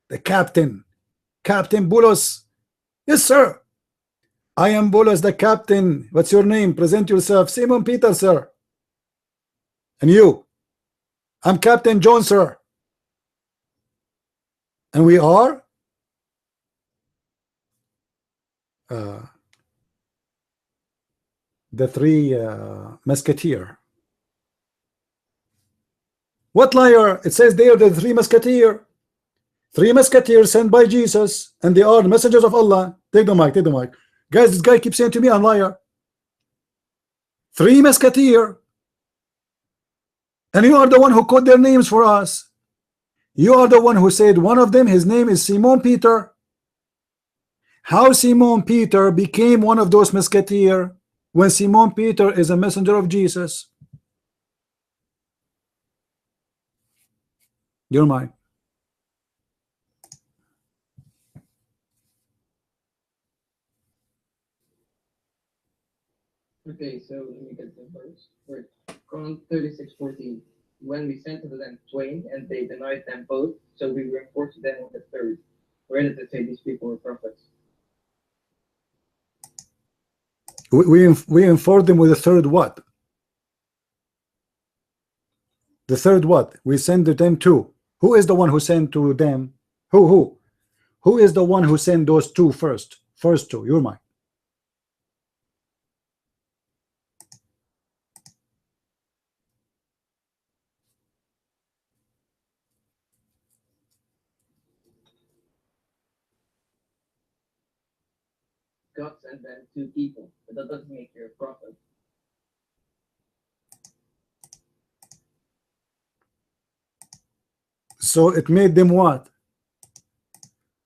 The captain, Captain Bulos. Yes, sir. I am Bulos, the captain. What's your name? Present yourself. Simon Peter, sir. And you? I'm Captain John, sir. And we are the three musketeer. What liar? It says they are the three musketeer. Three musketeers sent by Jesus, and they are the messengers of Allah. Take the mic, take the mic. Guys, this guy keeps saying to me, I'm liar. Three musketeer. And you are the one who called their names for us. You are the one who said one of them, his name is Simon Peter. How Simon Peter became one of those musketeer when Simon Peter is a messenger of Jesus? You're mine. Okay, so let me get the verse. Right. Quran 36:14. When we sent to them twain, and they denied them both, so we reinforced them with the third. Where did it say these people were prophets? We informed them with the third what? The third what? We sent them to. Who is the one who sent to them? Who is the one who sent those two first? First two. You're mine. God sent them two people, but that doesn't make you a prophet. So it made them what?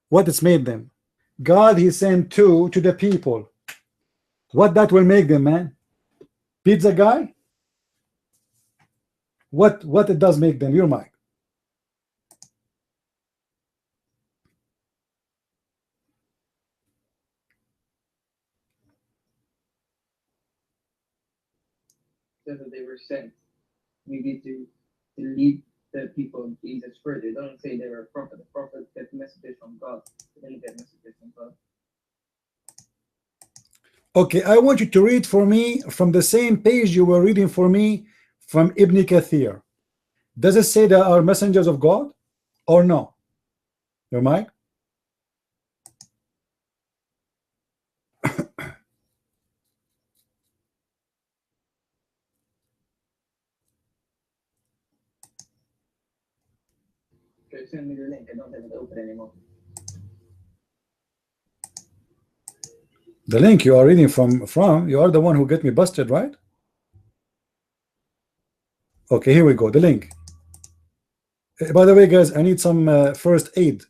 What it's made them? God, he sent two to the people. What that will make them, man? Pizza guy? What it does make them? You're mine. So that they were sent maybe to lead the people of Jesus further. They don't say they were a prophet. The prophet get messages from God. They didn't get messages from God. Okay, I want you to read for me from the same page you were reading for me from Ibn Kathir. Does it say they are messengers of God or no? Your mic? Okay, send me your link. I don't have it open anymore. The link you are reading from you are the one who get me busted, right? Okay, here we go. The link. By the way, guys, I need some first aid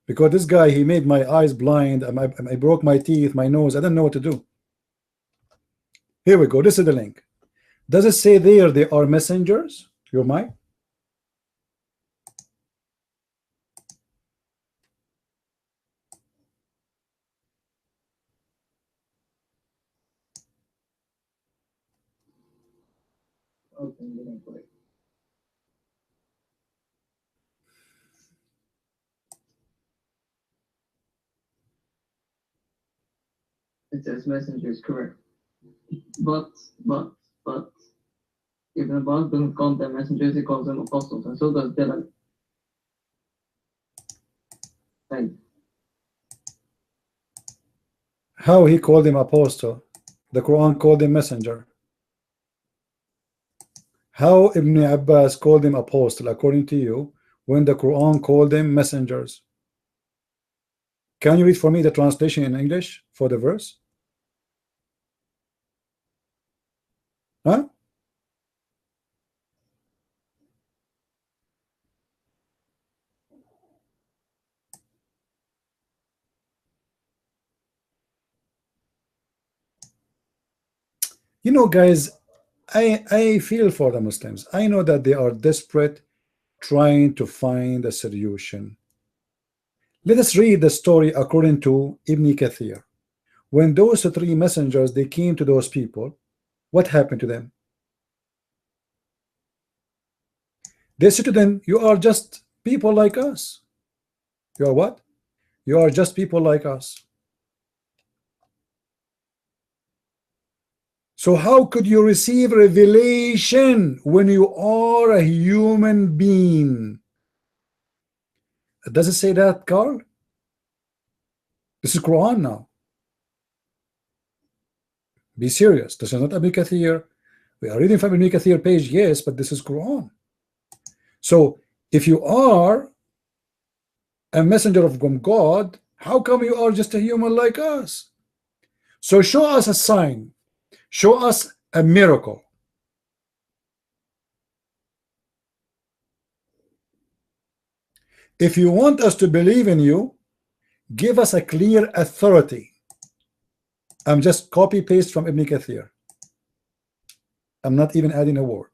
because this guy, he made my eyes blind. I broke my teeth, my nose. I don't know what to do. Here we go. This is the link. Does it say there they are messengers? Your mic? Open the link, wait. It says messengers, correct. But Ibn Abbas doesn't call them messengers, he calls them apostles, and so does Dylan. Thanks. How he called him apostle? The Quran called him messenger. How Ibn Abbas called him apostle according to you when the Quran called them messengers? Can you read for me the translation in English for the verse? Huh? You know, guys, I feel for the Muslims. I know that they are desperate trying to find a solution. Let us read the story according to Ibn Kathir. When those three messengers they came to those people, what happened to them? They say to them, you are just people like us. You are what? You are just people like us. So how could you receive revelation when you are a human being? Does it say that, Carl? This is Quran now. Be serious. This is not Ibn Kathir. We are reading from Ibn Kathir page, yes, but this is Quran. So if you are a messenger of God, how come you are just a human like us? So show us a sign. Show us a miracle. If you want us to believe in you, give us a clear authority. I'm just copy paste from Ibn Kathir. I'm not even adding a word.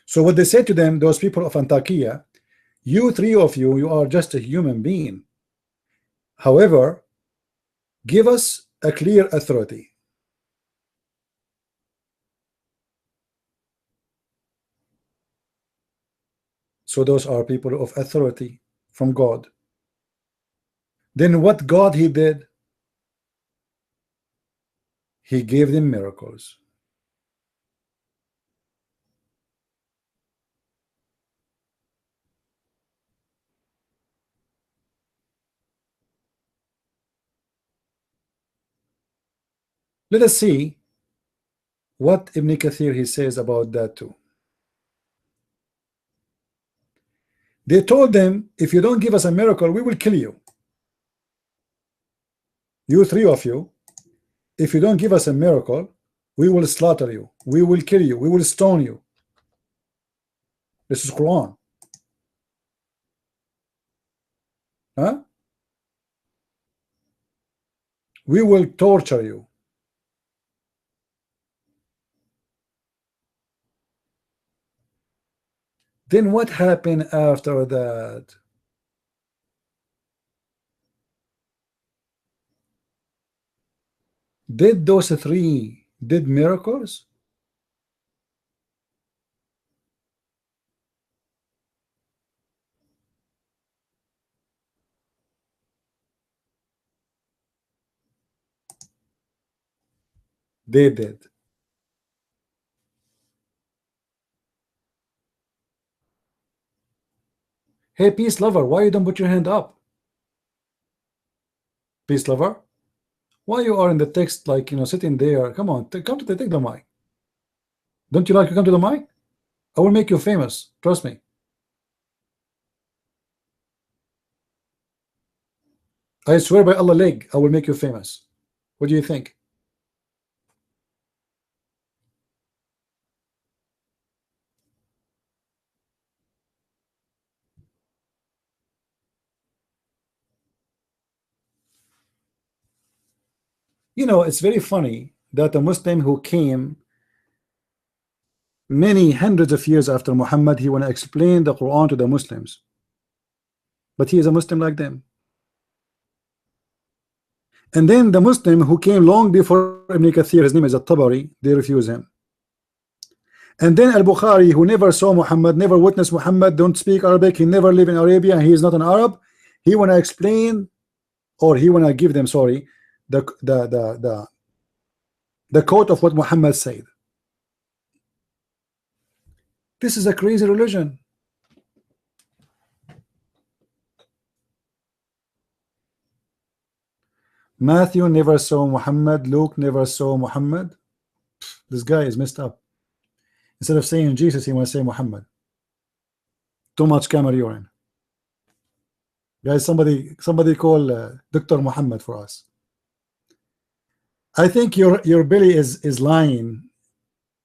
So what they say to them, those people of Antakya, you three of you, you are just a human being. However, give us a clear authority. So those are people of authority from God. Then what God he did? He gave them miracles. Let us see what Ibn Kathir he says about that too. They told them, if you don't give us a miracle, we will kill you. You three of you, if you don't give us a miracle, we will slaughter you. We will kill you. We will stone you. This is Quran. Huh? We will torture you. Then what happened after that? Did those three did miracles? They did. Hey, peace lover, why you don't put your hand up? Peace lover, why you are in the text like, you know, sitting there? Come on, come to take the mic. Don't you like to come to the mic? I will make you famous. Trust me. I swear by Allah leg, I will make you famous. What do you think? You know, it's very funny that a Muslim who came many hundreds of years after Muhammad, he want to explain the Quran to the Muslims, but he is a Muslim like them. And then the Muslim who came long before Ibn Kathir, his name is At-Tabari, they refuse him. And then Al-Bukhari, who never saw Muhammad, never witnessed Muhammad, don't speak Arabic, he never lived in Arabia, he is not an Arab, he want to explain, or he want to give them, sorry, the quote of what Muhammad said. This is a crazy religion. Matthew never saw Muhammad, Luke never saw Muhammad. This guy is messed up. Instead of saying Jesus, he wants to say Muhammad. Too much camera urine. Guys, somebody call Dr. Muhammad for us. I think your belly is lying,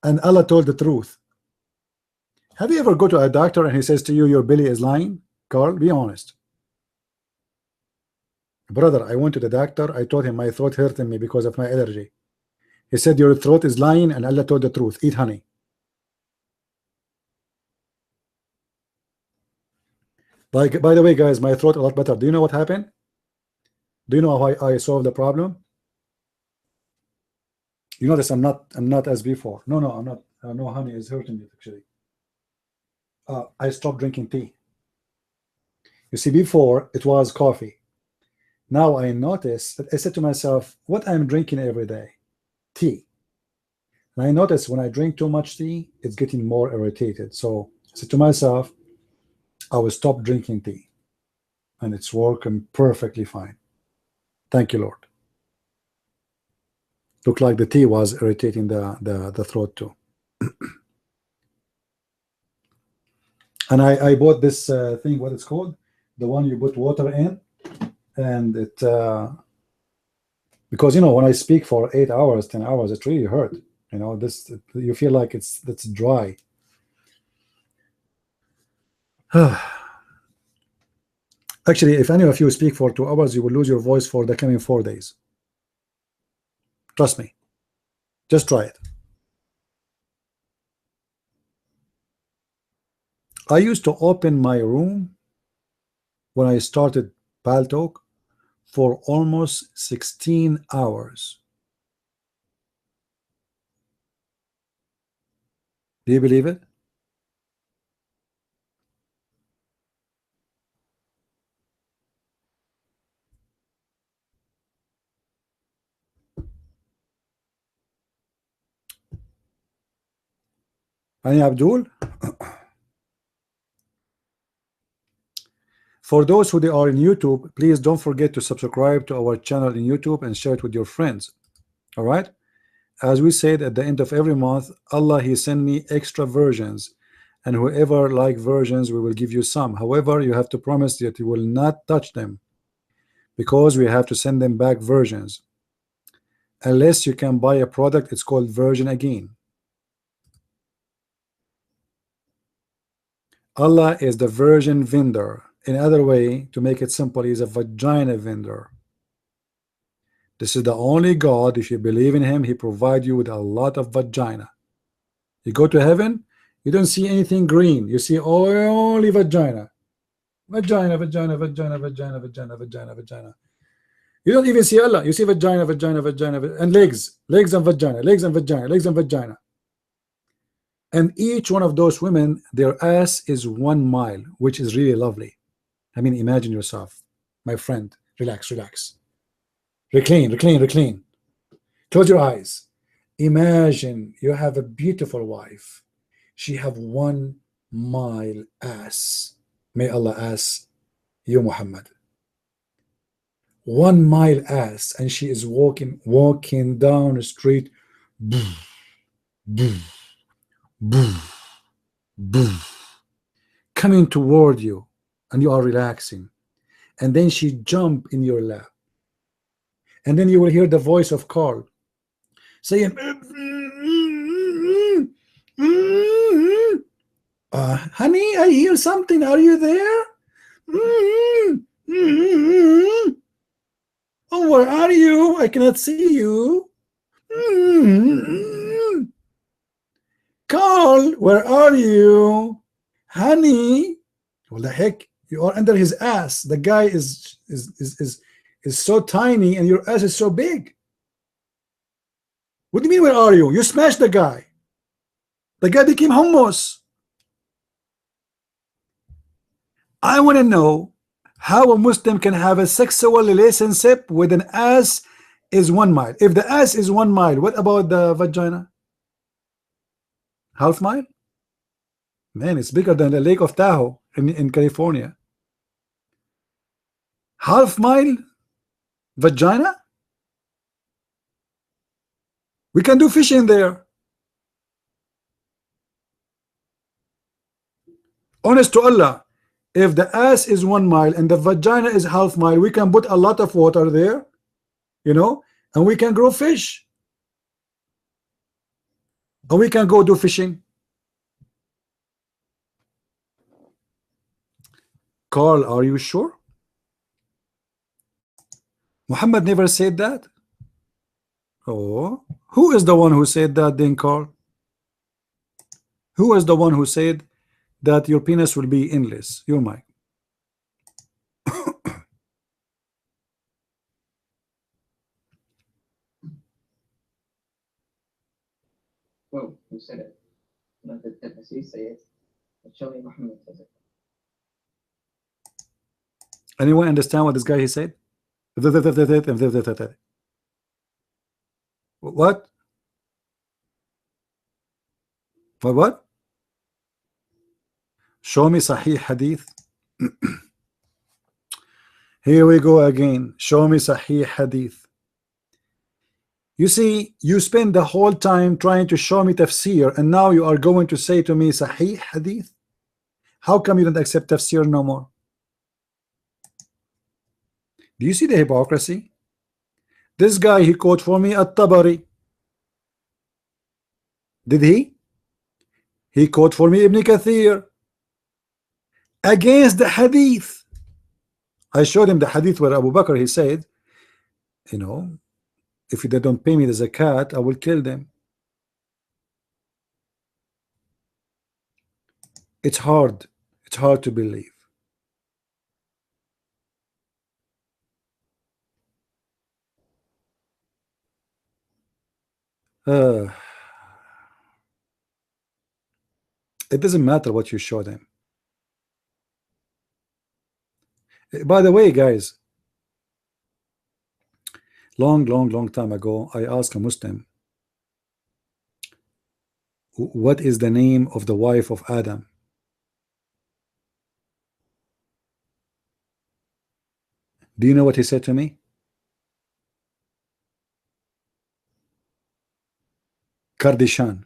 and Allah told the truth. Have you ever go to a doctor and he says to you your belly is lying? Carl, be honest. Brother, I went to the doctor, I told him my throat hurting me because of my allergy. He said your throat is lying and Allah told the truth. Eat honey. Like, by the way, guys, my throat a lot better. Do you know what happened? Do you know how I solved the problem? You notice I'm not as before. No, I'm not. No honey is hurting me actually. I stopped drinking tea. You see, before it was coffee. Now I noticed that I said to myself, what I'm drinking every day? Tea. And I noticed when I drink too much tea, it's getting more irritated. So I said to myself, I will stop drinking tea. And it's working perfectly fine. Thank you, Lord. Looked like the tea was irritating the throat too. And I bought this thing, what it's called, the one you put water in, and it because when I speak for 8 hours, 10 hours, it really hurt. This, you feel like it's dry. Actually, if any of you speak for 2 hours, you will lose your voice for the coming 4 days. Trust me. Just try it. I used to open my room when I started Paltalk for almost 16 hours. Do you believe it? Ani Abdul? For those who are in YouTube, please don't forget to subscribe to our channel in YouTube and share it with your friends. All right? As we said at the end of every month, Allah, He send me extra versions, and whoever like versions, we will give you some. However, you have to promise that you will not touch them, because we have to send them back versions. Unless you can buy a product, it's called version again. Allah is the version vendor. In other way, to make it simple, He is a vagina vendor. This is the only God. If you believe in Him, He provides you with a lot of vagina. You go to heaven, you don't see anything green. You see only vagina. Vagina, vagina, vagina, vagina, vagina, vagina, vagina. You don't even see Allah. You see vagina, vagina, vagina, and legs. Legs and vagina, legs and vagina, legs and vagina. And each one of those women, their ass is 1 mile, which is really lovely. I mean, imagine yourself, my friend. Relax, relax. Recline, recline, recline. Close your eyes. Imagine you have a beautiful wife. She have 1 mile ass. May Allah ask you, Muhammad. 1 mile ass, and she is walking down the street. Boof, boof, boof, boof, coming toward you, and you are relaxing. And then she jump in your lap. And then you will hear the voice of Carl saying, honey, I hear something. Are you there? Oh, where are you? I cannot see you. Carl, where are you? Honey. What the heck? You are under his ass. The guy is so tiny and your ass is so big. What do you mean, where are you? You smashed the guy. The guy became hummus. I want to know how a Muslim can have a sexual relationship with an ass is 1 mile. If the ass is 1 mile, what about the vagina? Half mile? Man, it's bigger than the Lake of Tahoe in California. Half mile vagina? We can do fishing there. Honest to Allah, if the ass is 1 mile and the vagina is half mile, we can put a lot of water there, and we can grow fish. And we can go do fishing. Carl, are you sure? Muhammad never said that. Oh, who is the one who said that then, Carl? Who is the one who said that your penis will be endless? Your mic. Well, who said it? Not that he say it. Show me Muhammad says it. Anyone understand what this guy he said? What? What? Show me Sahih Hadith. Here we go again. Show me Sahih Hadith. You see, you spend the whole time trying to show me tafsir, and now you are going to say to me Sahih Hadith? How come you don't accept tafsir no more? Do you see the hypocrisy? This guy, he quote for me At-Tabari. Did he? He quote for me Ibn Kathir against the hadith. I showed him the hadith where Abu Bakr, he said, you know, if they don't pay me the zakat, I will kill them. It's hard to believe. It doesn't matter what you show them. By the way, guys, long time ago, I asked a Muslim, what is the name of the wife of Adam? Do you know what he said to me? Kardashian.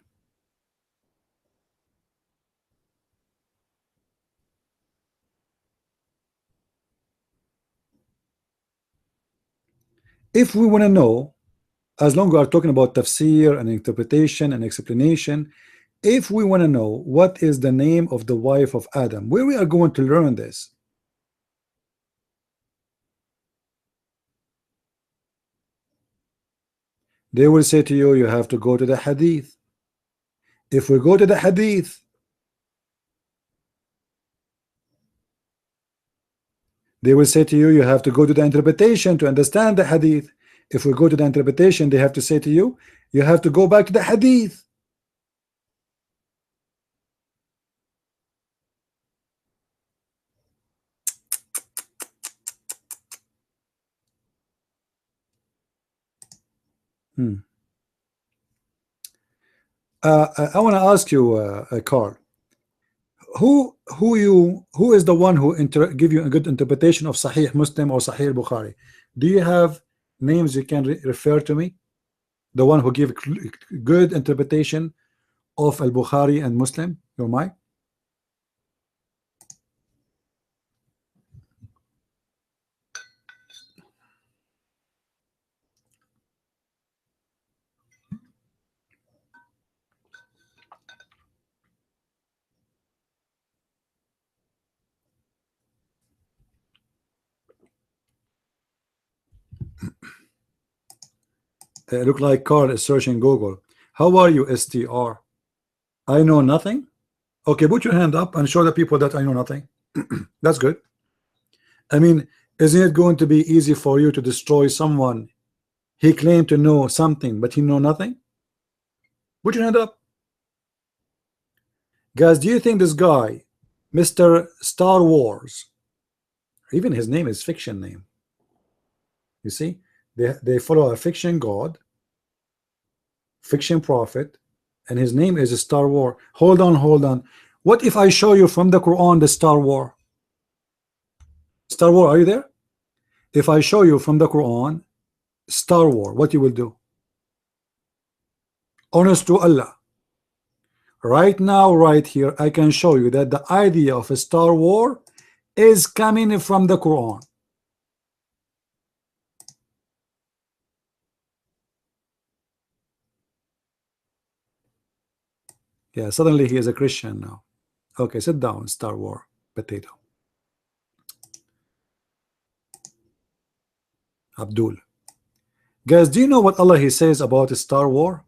If we want to know, as long as we are talking about tafsir and interpretation and explanation, if we want to know what is the name of the wife of Adam, where we are going to learn this? They will say to you, you have to go to the hadith. If we go to the hadith, they will say to you, you have to go to the interpretation to understand the hadith. If we go to the interpretation, they have to say to you, you have to go back to the hadith. I want to ask you, Carl, who is the one who give you a good interpretation of Sahih Muslim or Sahih Bukhari? Do you have names you can refer to me? The one who give good interpretation of Al Bukhari and Muslim? Your mic. Look like Carl is searching Google. How are you, STR? I know nothing. Okay, put your hand up and show the people that I know nothing. That's good. I mean, isn't it going to be easy for you to destroy someone? He claimed to know something, but he know nothing. Put your hand up. Guys, do you think this guy, Mr. Star Wars, even his name is fiction name. You see, they follow a fiction god, fiction prophet, and his name is a Star War. Hold on. What if I show you from the Quran the Star War? Star War, are you there? If I show you from the Quran Star War, what you will do? Honest to Allah, right now, right here, I can show you that the idea of a Star War is coming from the Quran. Yeah, suddenly he is a Christian now. Okay, sit down, Star War potato. Abdul. Guys, do you know what Allah he says about a Star War?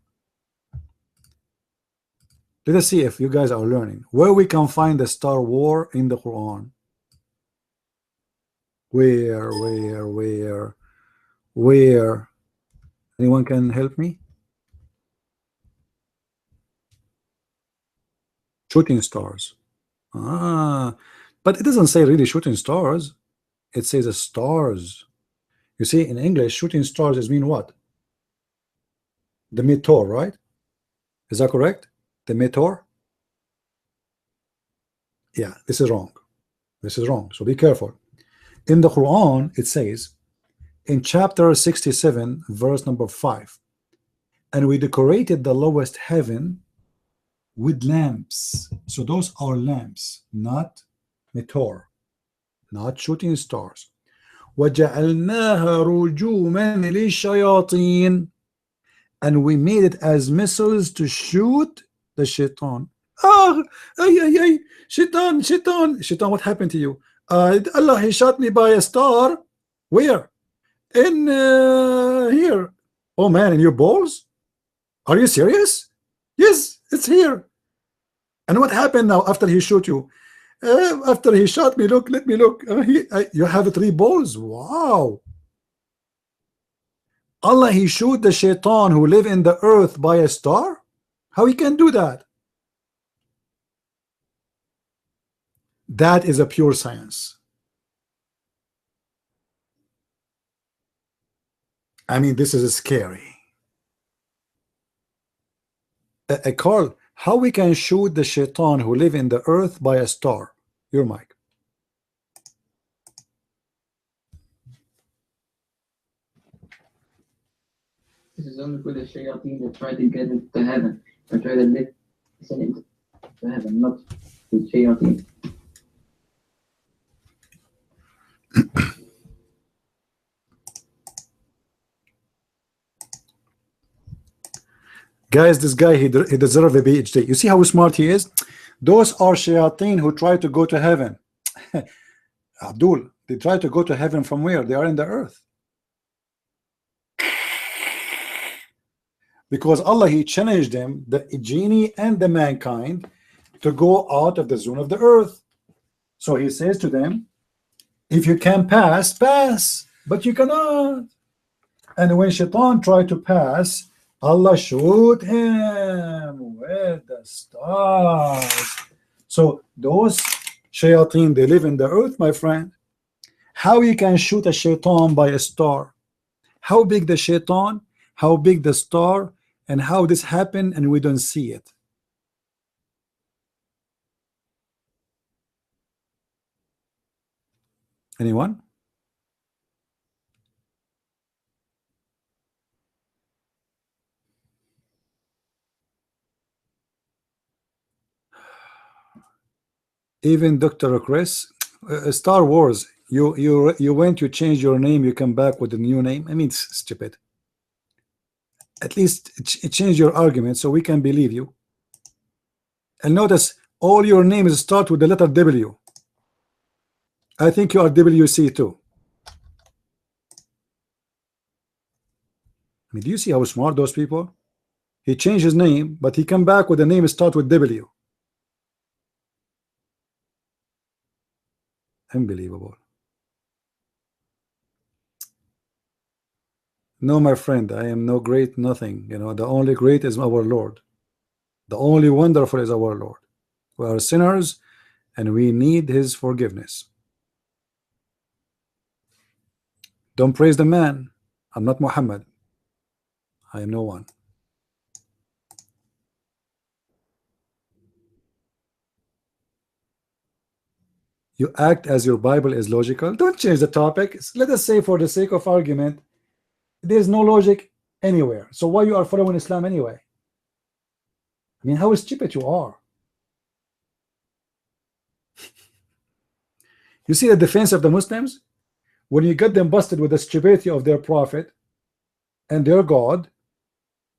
Let us see if you guys are learning where we can find the Star War in the Quran. Where? Anyone can help me? Shooting stars. Ah, but it doesn't say really shooting stars. It says stars. You see, in English, shooting stars is mean what? The meteor, right? Is that correct? The meteor? Yeah, this is wrong. This is wrong. So be careful. In the Quran, it says in chapter 67, verse number 5, and we decorated the lowest heaven with lamps. So those are lamps, not meteor, not shooting stars. وَجَعَلْنَاهَا رُجُومًا لِلشَّيَاطِينَ, and we made it as missiles to shoot the shaitan. Ah, ay, ay, ay, shaitan, shaitan, shaitan, what happened to you? Allah, he shot me by a star. Where? In here. Oh man, in your balls? Are you serious? Yes, it's here. And what happened now after he shot you? After he shot me, look, let me look. You have 3 balls. Wow. Allah, he shoot the shaitan who live in the earth by a star? How he can do that? That is a pure science. I mean, this is scary. Carl, how we can shoot the shaitan who live in the earth by a star? Your mic. This is only for the shayateen that try to get into heaven, or try to listen into heaven, not the shayateen. Guys, this guy, he deserves a PhD. You see how smart he is? Those are shayateen who try to go to heaven. Abdul, they try to go to heaven from where? They are in the earth. Because Allah, he challenged them, the genie and the mankind, to go out of the zone of the earth. So he says to them, if you can pass, pass, but you cannot. And when shaitan tried to pass, Allah shoot him with the stars. So those shayateen, they live in the earth, my friend. How you can shoot a shaitan by a star? How big the shaitan? How big the star? And how this happened and we don't see it? Anyone? Even Dr. Chris, Star Wars, you went, you changed your name, you come back with a new name. I mean, it's stupid. At least change your argument so we can believe you. And notice all your names start with the letter W. I think you are WC too. I mean, do you see how smart those people? He changed his name, but he come back with a name start with W. Unbelievable. No, my friend, I am no great nothing. You know, the only great is our Lord. The only wonderful is our Lord. We are sinners and we need his forgiveness. Don't praise the man. I'm not Muhammad. I am no one. You act as your Bible is logical. Don't change the topic. Let us say, for the sake of argument, there's no logic anywhere. So why you are following Islam anyway? I mean, how stupid you are. You see the defense of the Muslims? When you get them busted with the stupidity of their prophet and their God,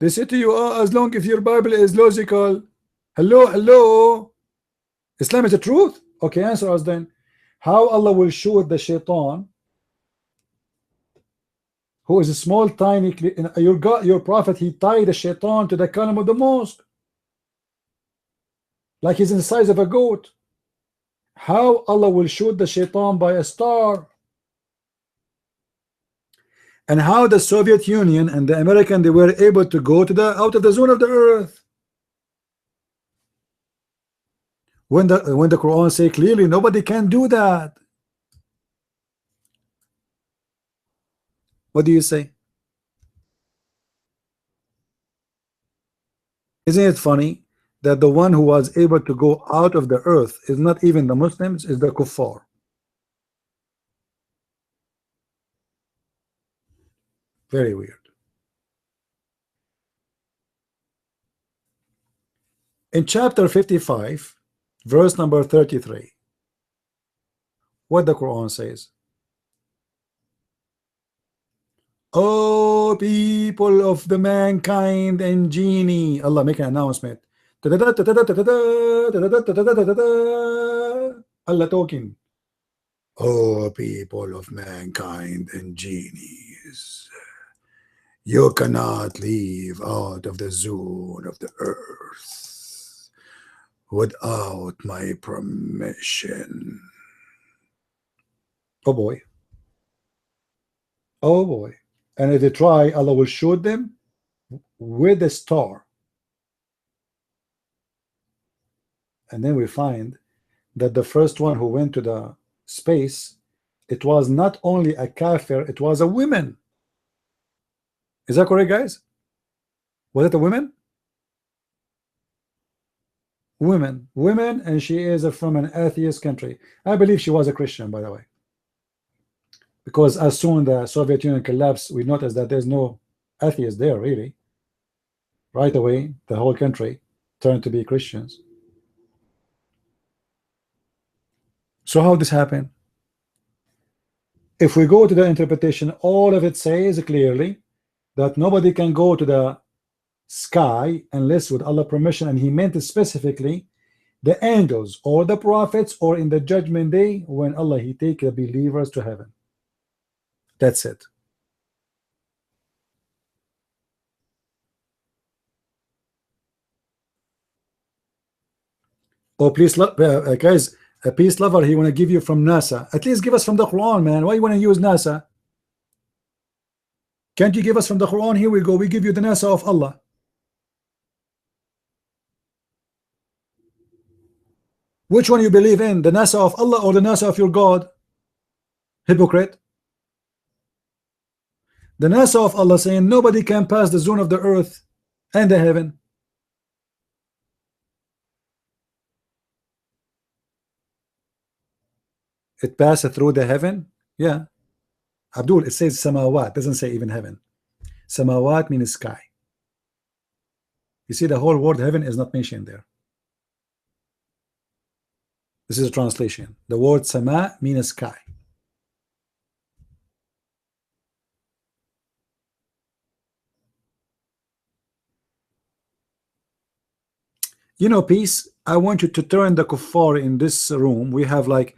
they say to you, oh, as long as your Bible is logical. Hello, hello. Islam is the truth. Okay, answer us then. How Allah will shoot the shaitan, who is a small, tiny, your God, your prophet, he tied the shaitan to the column of the mosque, like he's in the size of a goat. How Allah will shoot the shaitan by a star? And how the Soviet Union and the American, they were able to go to the out of the zone of the earth? when the Quran say clearly nobody can do that? What do you say? Isn't it funny that the one who was able to go out of the earth is not even the Muslims, is the kuffar? Very weird. In chapter 55, verse number 33, what the Quran says: "O people of the mankind and genie," Allah make an announcement. Allah talking. "O people of mankind and genies, you cannot leave out of the zone of the earth without my permission." Oh boy. Oh boy. And if they try, Allah will shoot them with a star. And then we find that the first one who went to the space, it was not only a kafir, it was a woman. Is that correct, guys? Was it a woman? Women, and she is from an atheist country. I believe she was a Christian, by the way, because as soon the Soviet Union collapsed, we noticed that there's no atheists there really. Right away, the whole country turned to be Christians. So how this happened? If we go to the interpretation, all of it says clearly that nobody can go to the sky unless with Allah permission, and he meant specifically the angels or the prophets, or in the judgment day when Allah he take the believers to heaven. That's it. Oh please, guys, a peace lover, he want to give you from NASA. At least give us from the Quran, man. Why you want to use NASA? Can't you give us from the Quran? Here we go, we give you the NASA of Allah. Which one you believe in, the NASA of Allah or the NASA of your God? Hypocrite. The NASA of Allah saying nobody can pass the zone of the earth and the heaven. It passes through the heaven. Yeah, Abdul, it says samawat, doesn't say even heaven. Samawat means sky. You see, the whole word heaven is not mentioned there. This is a translation. The word sama means sky. You know, peace, I want you to turn the kuffar in this room. We have like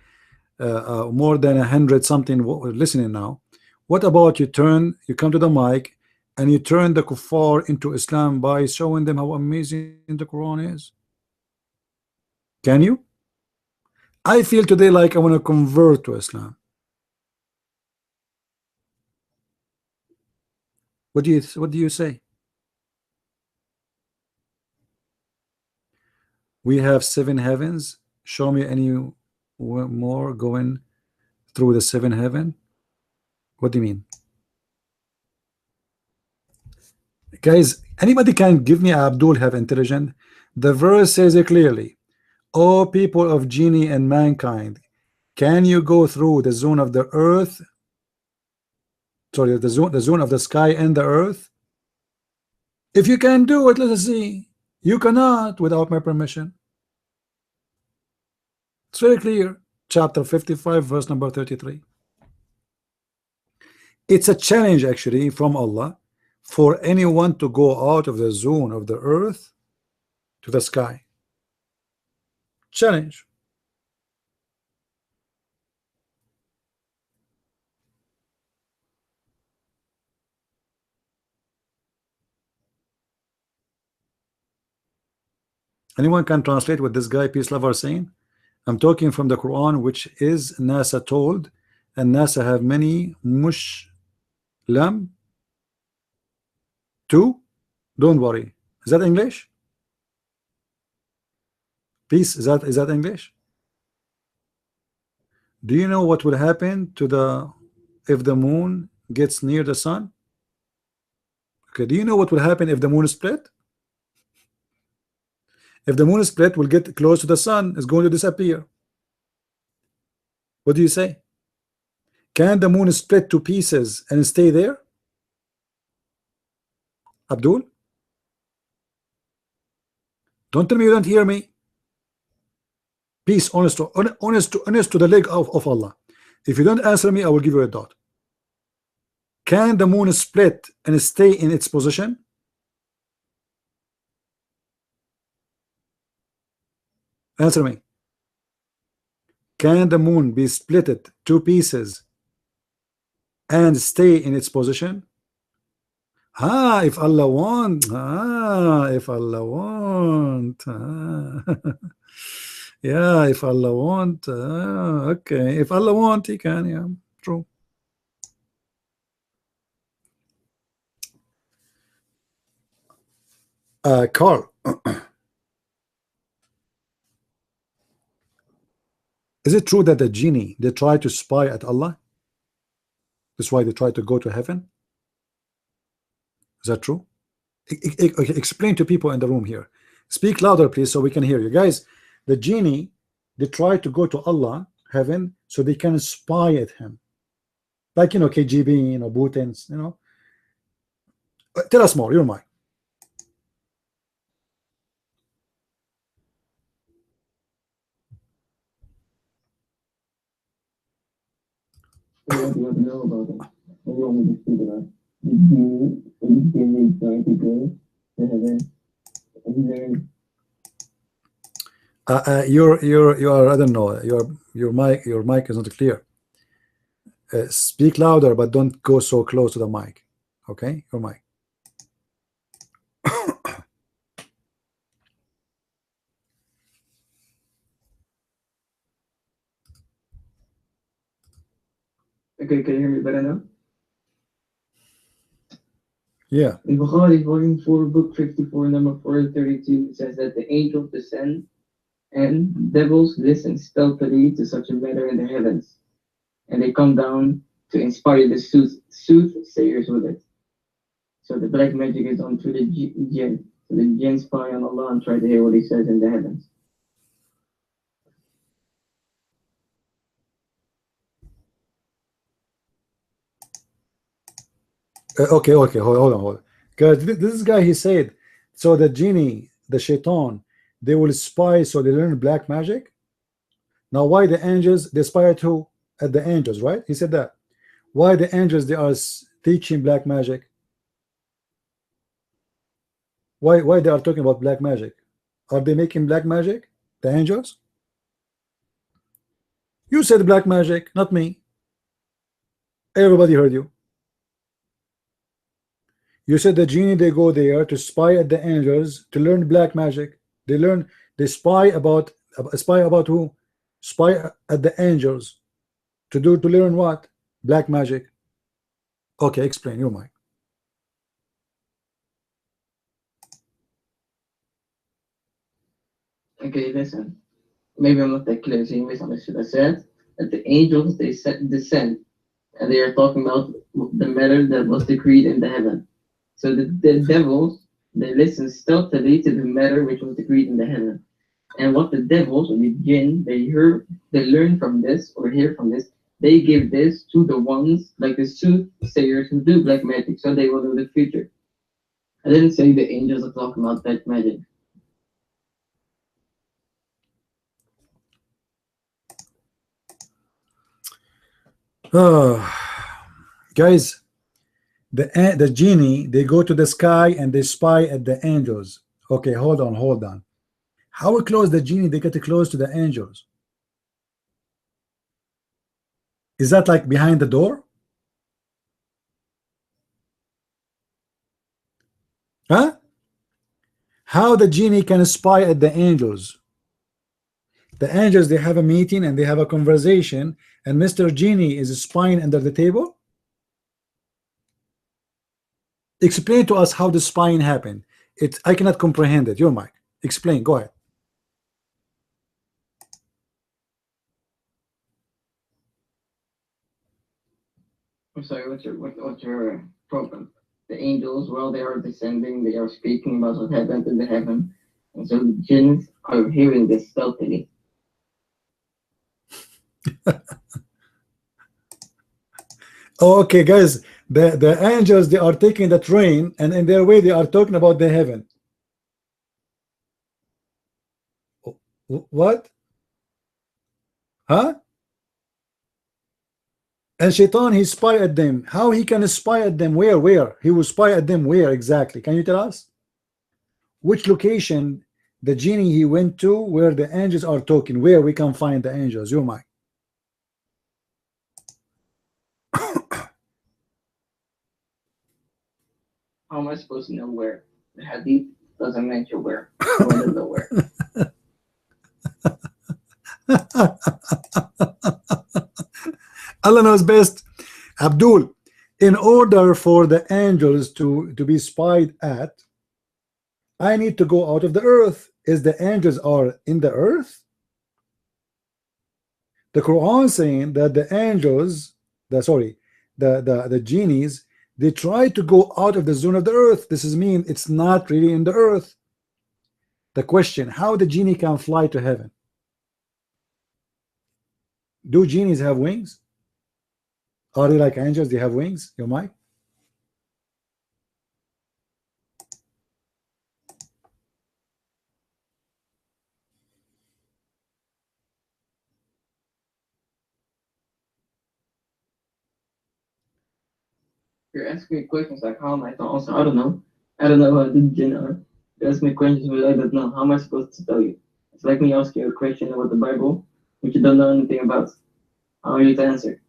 more than 100 something listening now. What about you come to the mic and you turn the kuffar into Islam by showing them how amazing the Quran is? Can you? I feel today like I want to convert to Islam. What do you say? We have 7 heavens. Show me any more going through the 7 heaven. What do you mean? Guys, anybody can give me Abdul have intelligent? The verse says it clearly. O people of genie and mankind, can you go through the zone of the earth? Sorry, the zone of the sky and the earth? If you can do it, let us see. You cannot without my permission. It's very clear. Chapter 55, verse number 33. It's a challenge actually from Allah for anyone to go out of the zone of the earth to the sky. Challenge. Anyone can translate what this guy peace lover saying? I'm talking from the Quran, which is NASA told, and NASA have many Muslim too. Don't worry. Is that English? Peace, is that English? Do you know what will happen to the if the moon gets near the sun? Okay, do you know what will happen if the moon is split? If the moon is split, will get close to the sun, it's going to disappear. What do you say? Can the moon split to pieces and stay there? Abdul? Don't tell me you don't hear me. Peace, honest to the leg of Allah. If you don't answer me, I will give you a dot. Can the moon split and stay in its position? Answer me. Can the moon be split two pieces and stay in its position? Ah, if Allah want. Ah, if Allah want. Ah. Yeah, if Allah want. Ah, okay, if Allah want, He can. Yeah, true. Carl, is it true that the genie, they try to spy at Allah? That's why they try to go to heaven? Is that true? Explain to people in the room here. Speak louder, please, so we can hear you. Guys, the genie, they try to go to Allah, heaven, so they can spy at Him. Like, you know, KGB, you know, Putin's, you know. Tell us more, you're mine. What do you want to know about it? What do you want me to speak about? Did you trying to go to heaven? You are, I don't know, your mic is not clear. Speak louder, but don't go so close to the mic. Okay, your mic. Okay, can you hear me better now? Yeah. In Bukhari, volume 4, book 54, number 432, it says that the angels descend and devils listen stealthily to such a matter in the heavens, and they come down to inspire the soothsayers with it. So the black magic is on to the jinn. So the jinn spy on Allah and try to hear what He says in the heavens. Okay, hold on. Because this guy, he said, so the genie, the shaitan, they will spy, so they learn black magic. Now, why the angels, they spy at who? At the angels, right? He said that. Why the angels, they are teaching black magic? Why they are talking about black magic? Are they making black magic? The angels? You said black magic, not me. Everybody heard you. You said the genie, they go there to spy at the angels to learn black magic. They spy about who? Spy at the angels to learn what? Black magic. Okay, explain your mind. Okay, listen. Maybe I'm not that clear, so you misunderstood. I said that the angels, they descend, and they are talking about the matter that was decreed in the heaven. So the devils, they listen stealthily to the matter which was decreed in the heaven. And what the devils or the jinn, they learn from this or hear from this, they give this to the ones like the soothsayers who do black magic, so they will know the future. I didn't say the angels are talking about black magic. Guys, the genie, they go to the sky and they spy at the angels. Okay, hold on. How close the genie they get close to the angels? Is that like behind the door? Huh? How the genie can spy at the angels? The angels, they have a meeting and they have a conversation, and Mr. Genie is spying under the table. Explain to us how the spying happened. I cannot comprehend it. Your mic. Explain. Go ahead. I'm sorry, what's your problem? The angels, while they are descending, they are speaking about what happened in the heaven. And so the jinns are hearing this stealthily. Oh, okay, guys, the angels, they are taking the train, and in their way they are talking about the heaven. What? Huh? And Shaitan, he spy at them. How he can spy at them? Where? He will spy at them where exactly? Can you tell us? Which location the genie he went to where the angels are talking? Where we can find the angels? You might. How am I supposed to know where? The hadith doesn't mention where. I want to know where. Allah knows best. Abdul, in order for the angels to be spied at, I need to go out of the earth. Is the angels are in the earth? The Quran saying that the angels, the genies, they try to go out of the zone of the earth. This is mean it's not really in the earth. The question, how the genie can fly to heaven? Do genies have wings? Are they like angels? They have wings? You might. You're asking me questions like how am I to answer? I don't know. I don't know how the jinn are. You ask me questions but I don't know. How am I supposed to tell you? It's like me asking you a question about the Bible, which you don't know anything about. How are you to answer?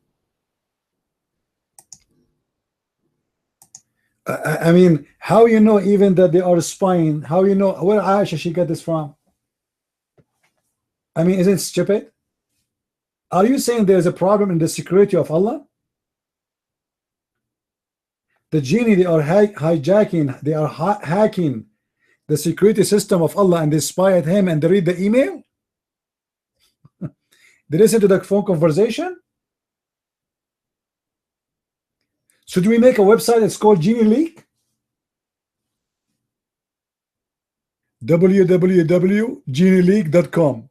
I mean, how you know even that they are spying? How you know where Aisha she got this from? I mean, isn't it stupid? Are you saying there's a problem in the security of Allah? The genie, they are hijacking, they are hacking the security system of Allah, and they spy at him and they read the email. They listen to the phone conversation. Should we make a website that's called Genie Leak? www.genieleak.com.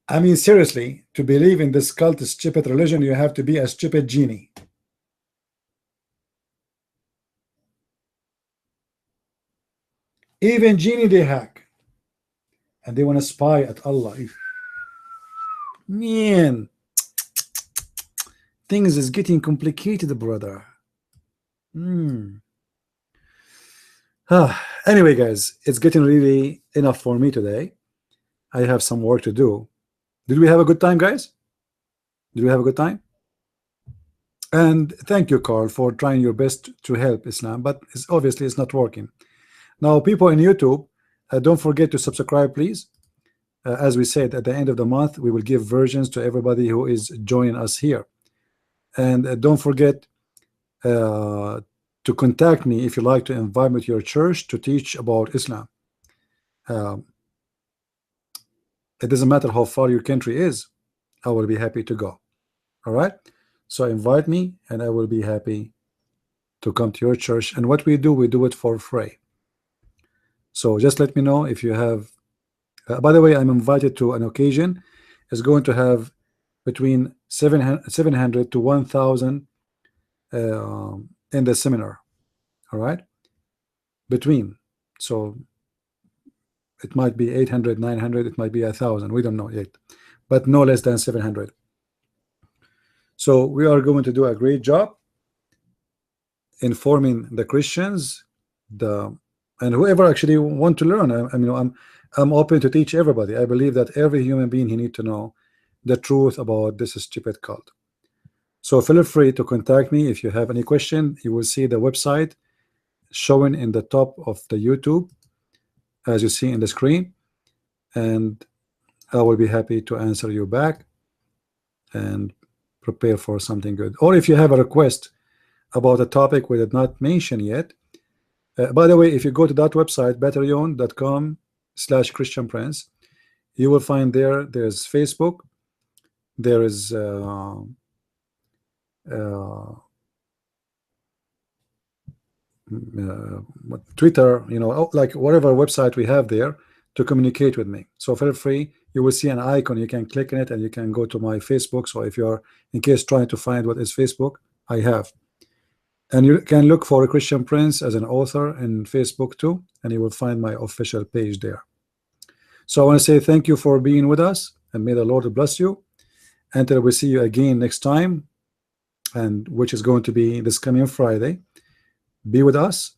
I mean, seriously, to believe in this cult, stupid religion, you have to be a stupid genie. Even genie they hack, and they want to spy at Allah. Man, things is getting complicated, brother. Anyway, guys, it's getting really enough for me today. I have some work to do. Did we have a good time, guys? Did we have a good time? And thank you, Carl, for trying your best to help Islam, but it's obviously it's not working. Now, people in YouTube, don't forget to subscribe, please. As we said, at the end of the month, we will give versions to everybody who is joining us here. And don't forget to contact me if you like to invite me to your church to teach about Islam. It doesn't matter how far your country is, I will be happy to go. All right, so invite me and I will be happy to come to your church. And what we do it for free. So just let me know if you have by the way, I'm invited to an occasion. It's going to have between 700 to 1,000 in the seminar. All right, between, so it might be 800, 900, it might be 1,000, we don't know yet, but no less than 700. So we are going to do a great job informing the Christians, and whoever actually want to learn. I mean, I'm open to teach everybody. I believe that every human being, he need to know the truth about this stupid cult. So feel free to contact me if you have any question. You will see the website showing in the top of the YouTube, as you see in the screen, and I will be happy to answer you back and prepare for something good. Or if you have a request about a topic we did not mention yet, by the way, if you go to that website, patreon.com/Christian Prince, you will find there's Facebook, there is Twitter, you know, like whatever website we have there to communicate with me. So feel free. You will see an icon. You can click on it, and you can go to my Facebook. So if you are, in case, trying to find what is Facebook, I have. And you can look for Christian Prince as an author in Facebook too, and you will find my official page there. So I want to say thank you for being with us, and may the Lord bless you. Until we see you again next time, and which is going to be this coming Friday. Be with us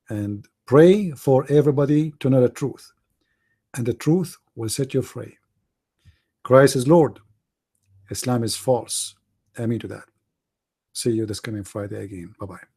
and pray for everybody to know the truth, and the truth will set you free. Christ is Lord. Islam is false. Amen to that. See you this coming Friday again. Bye-bye.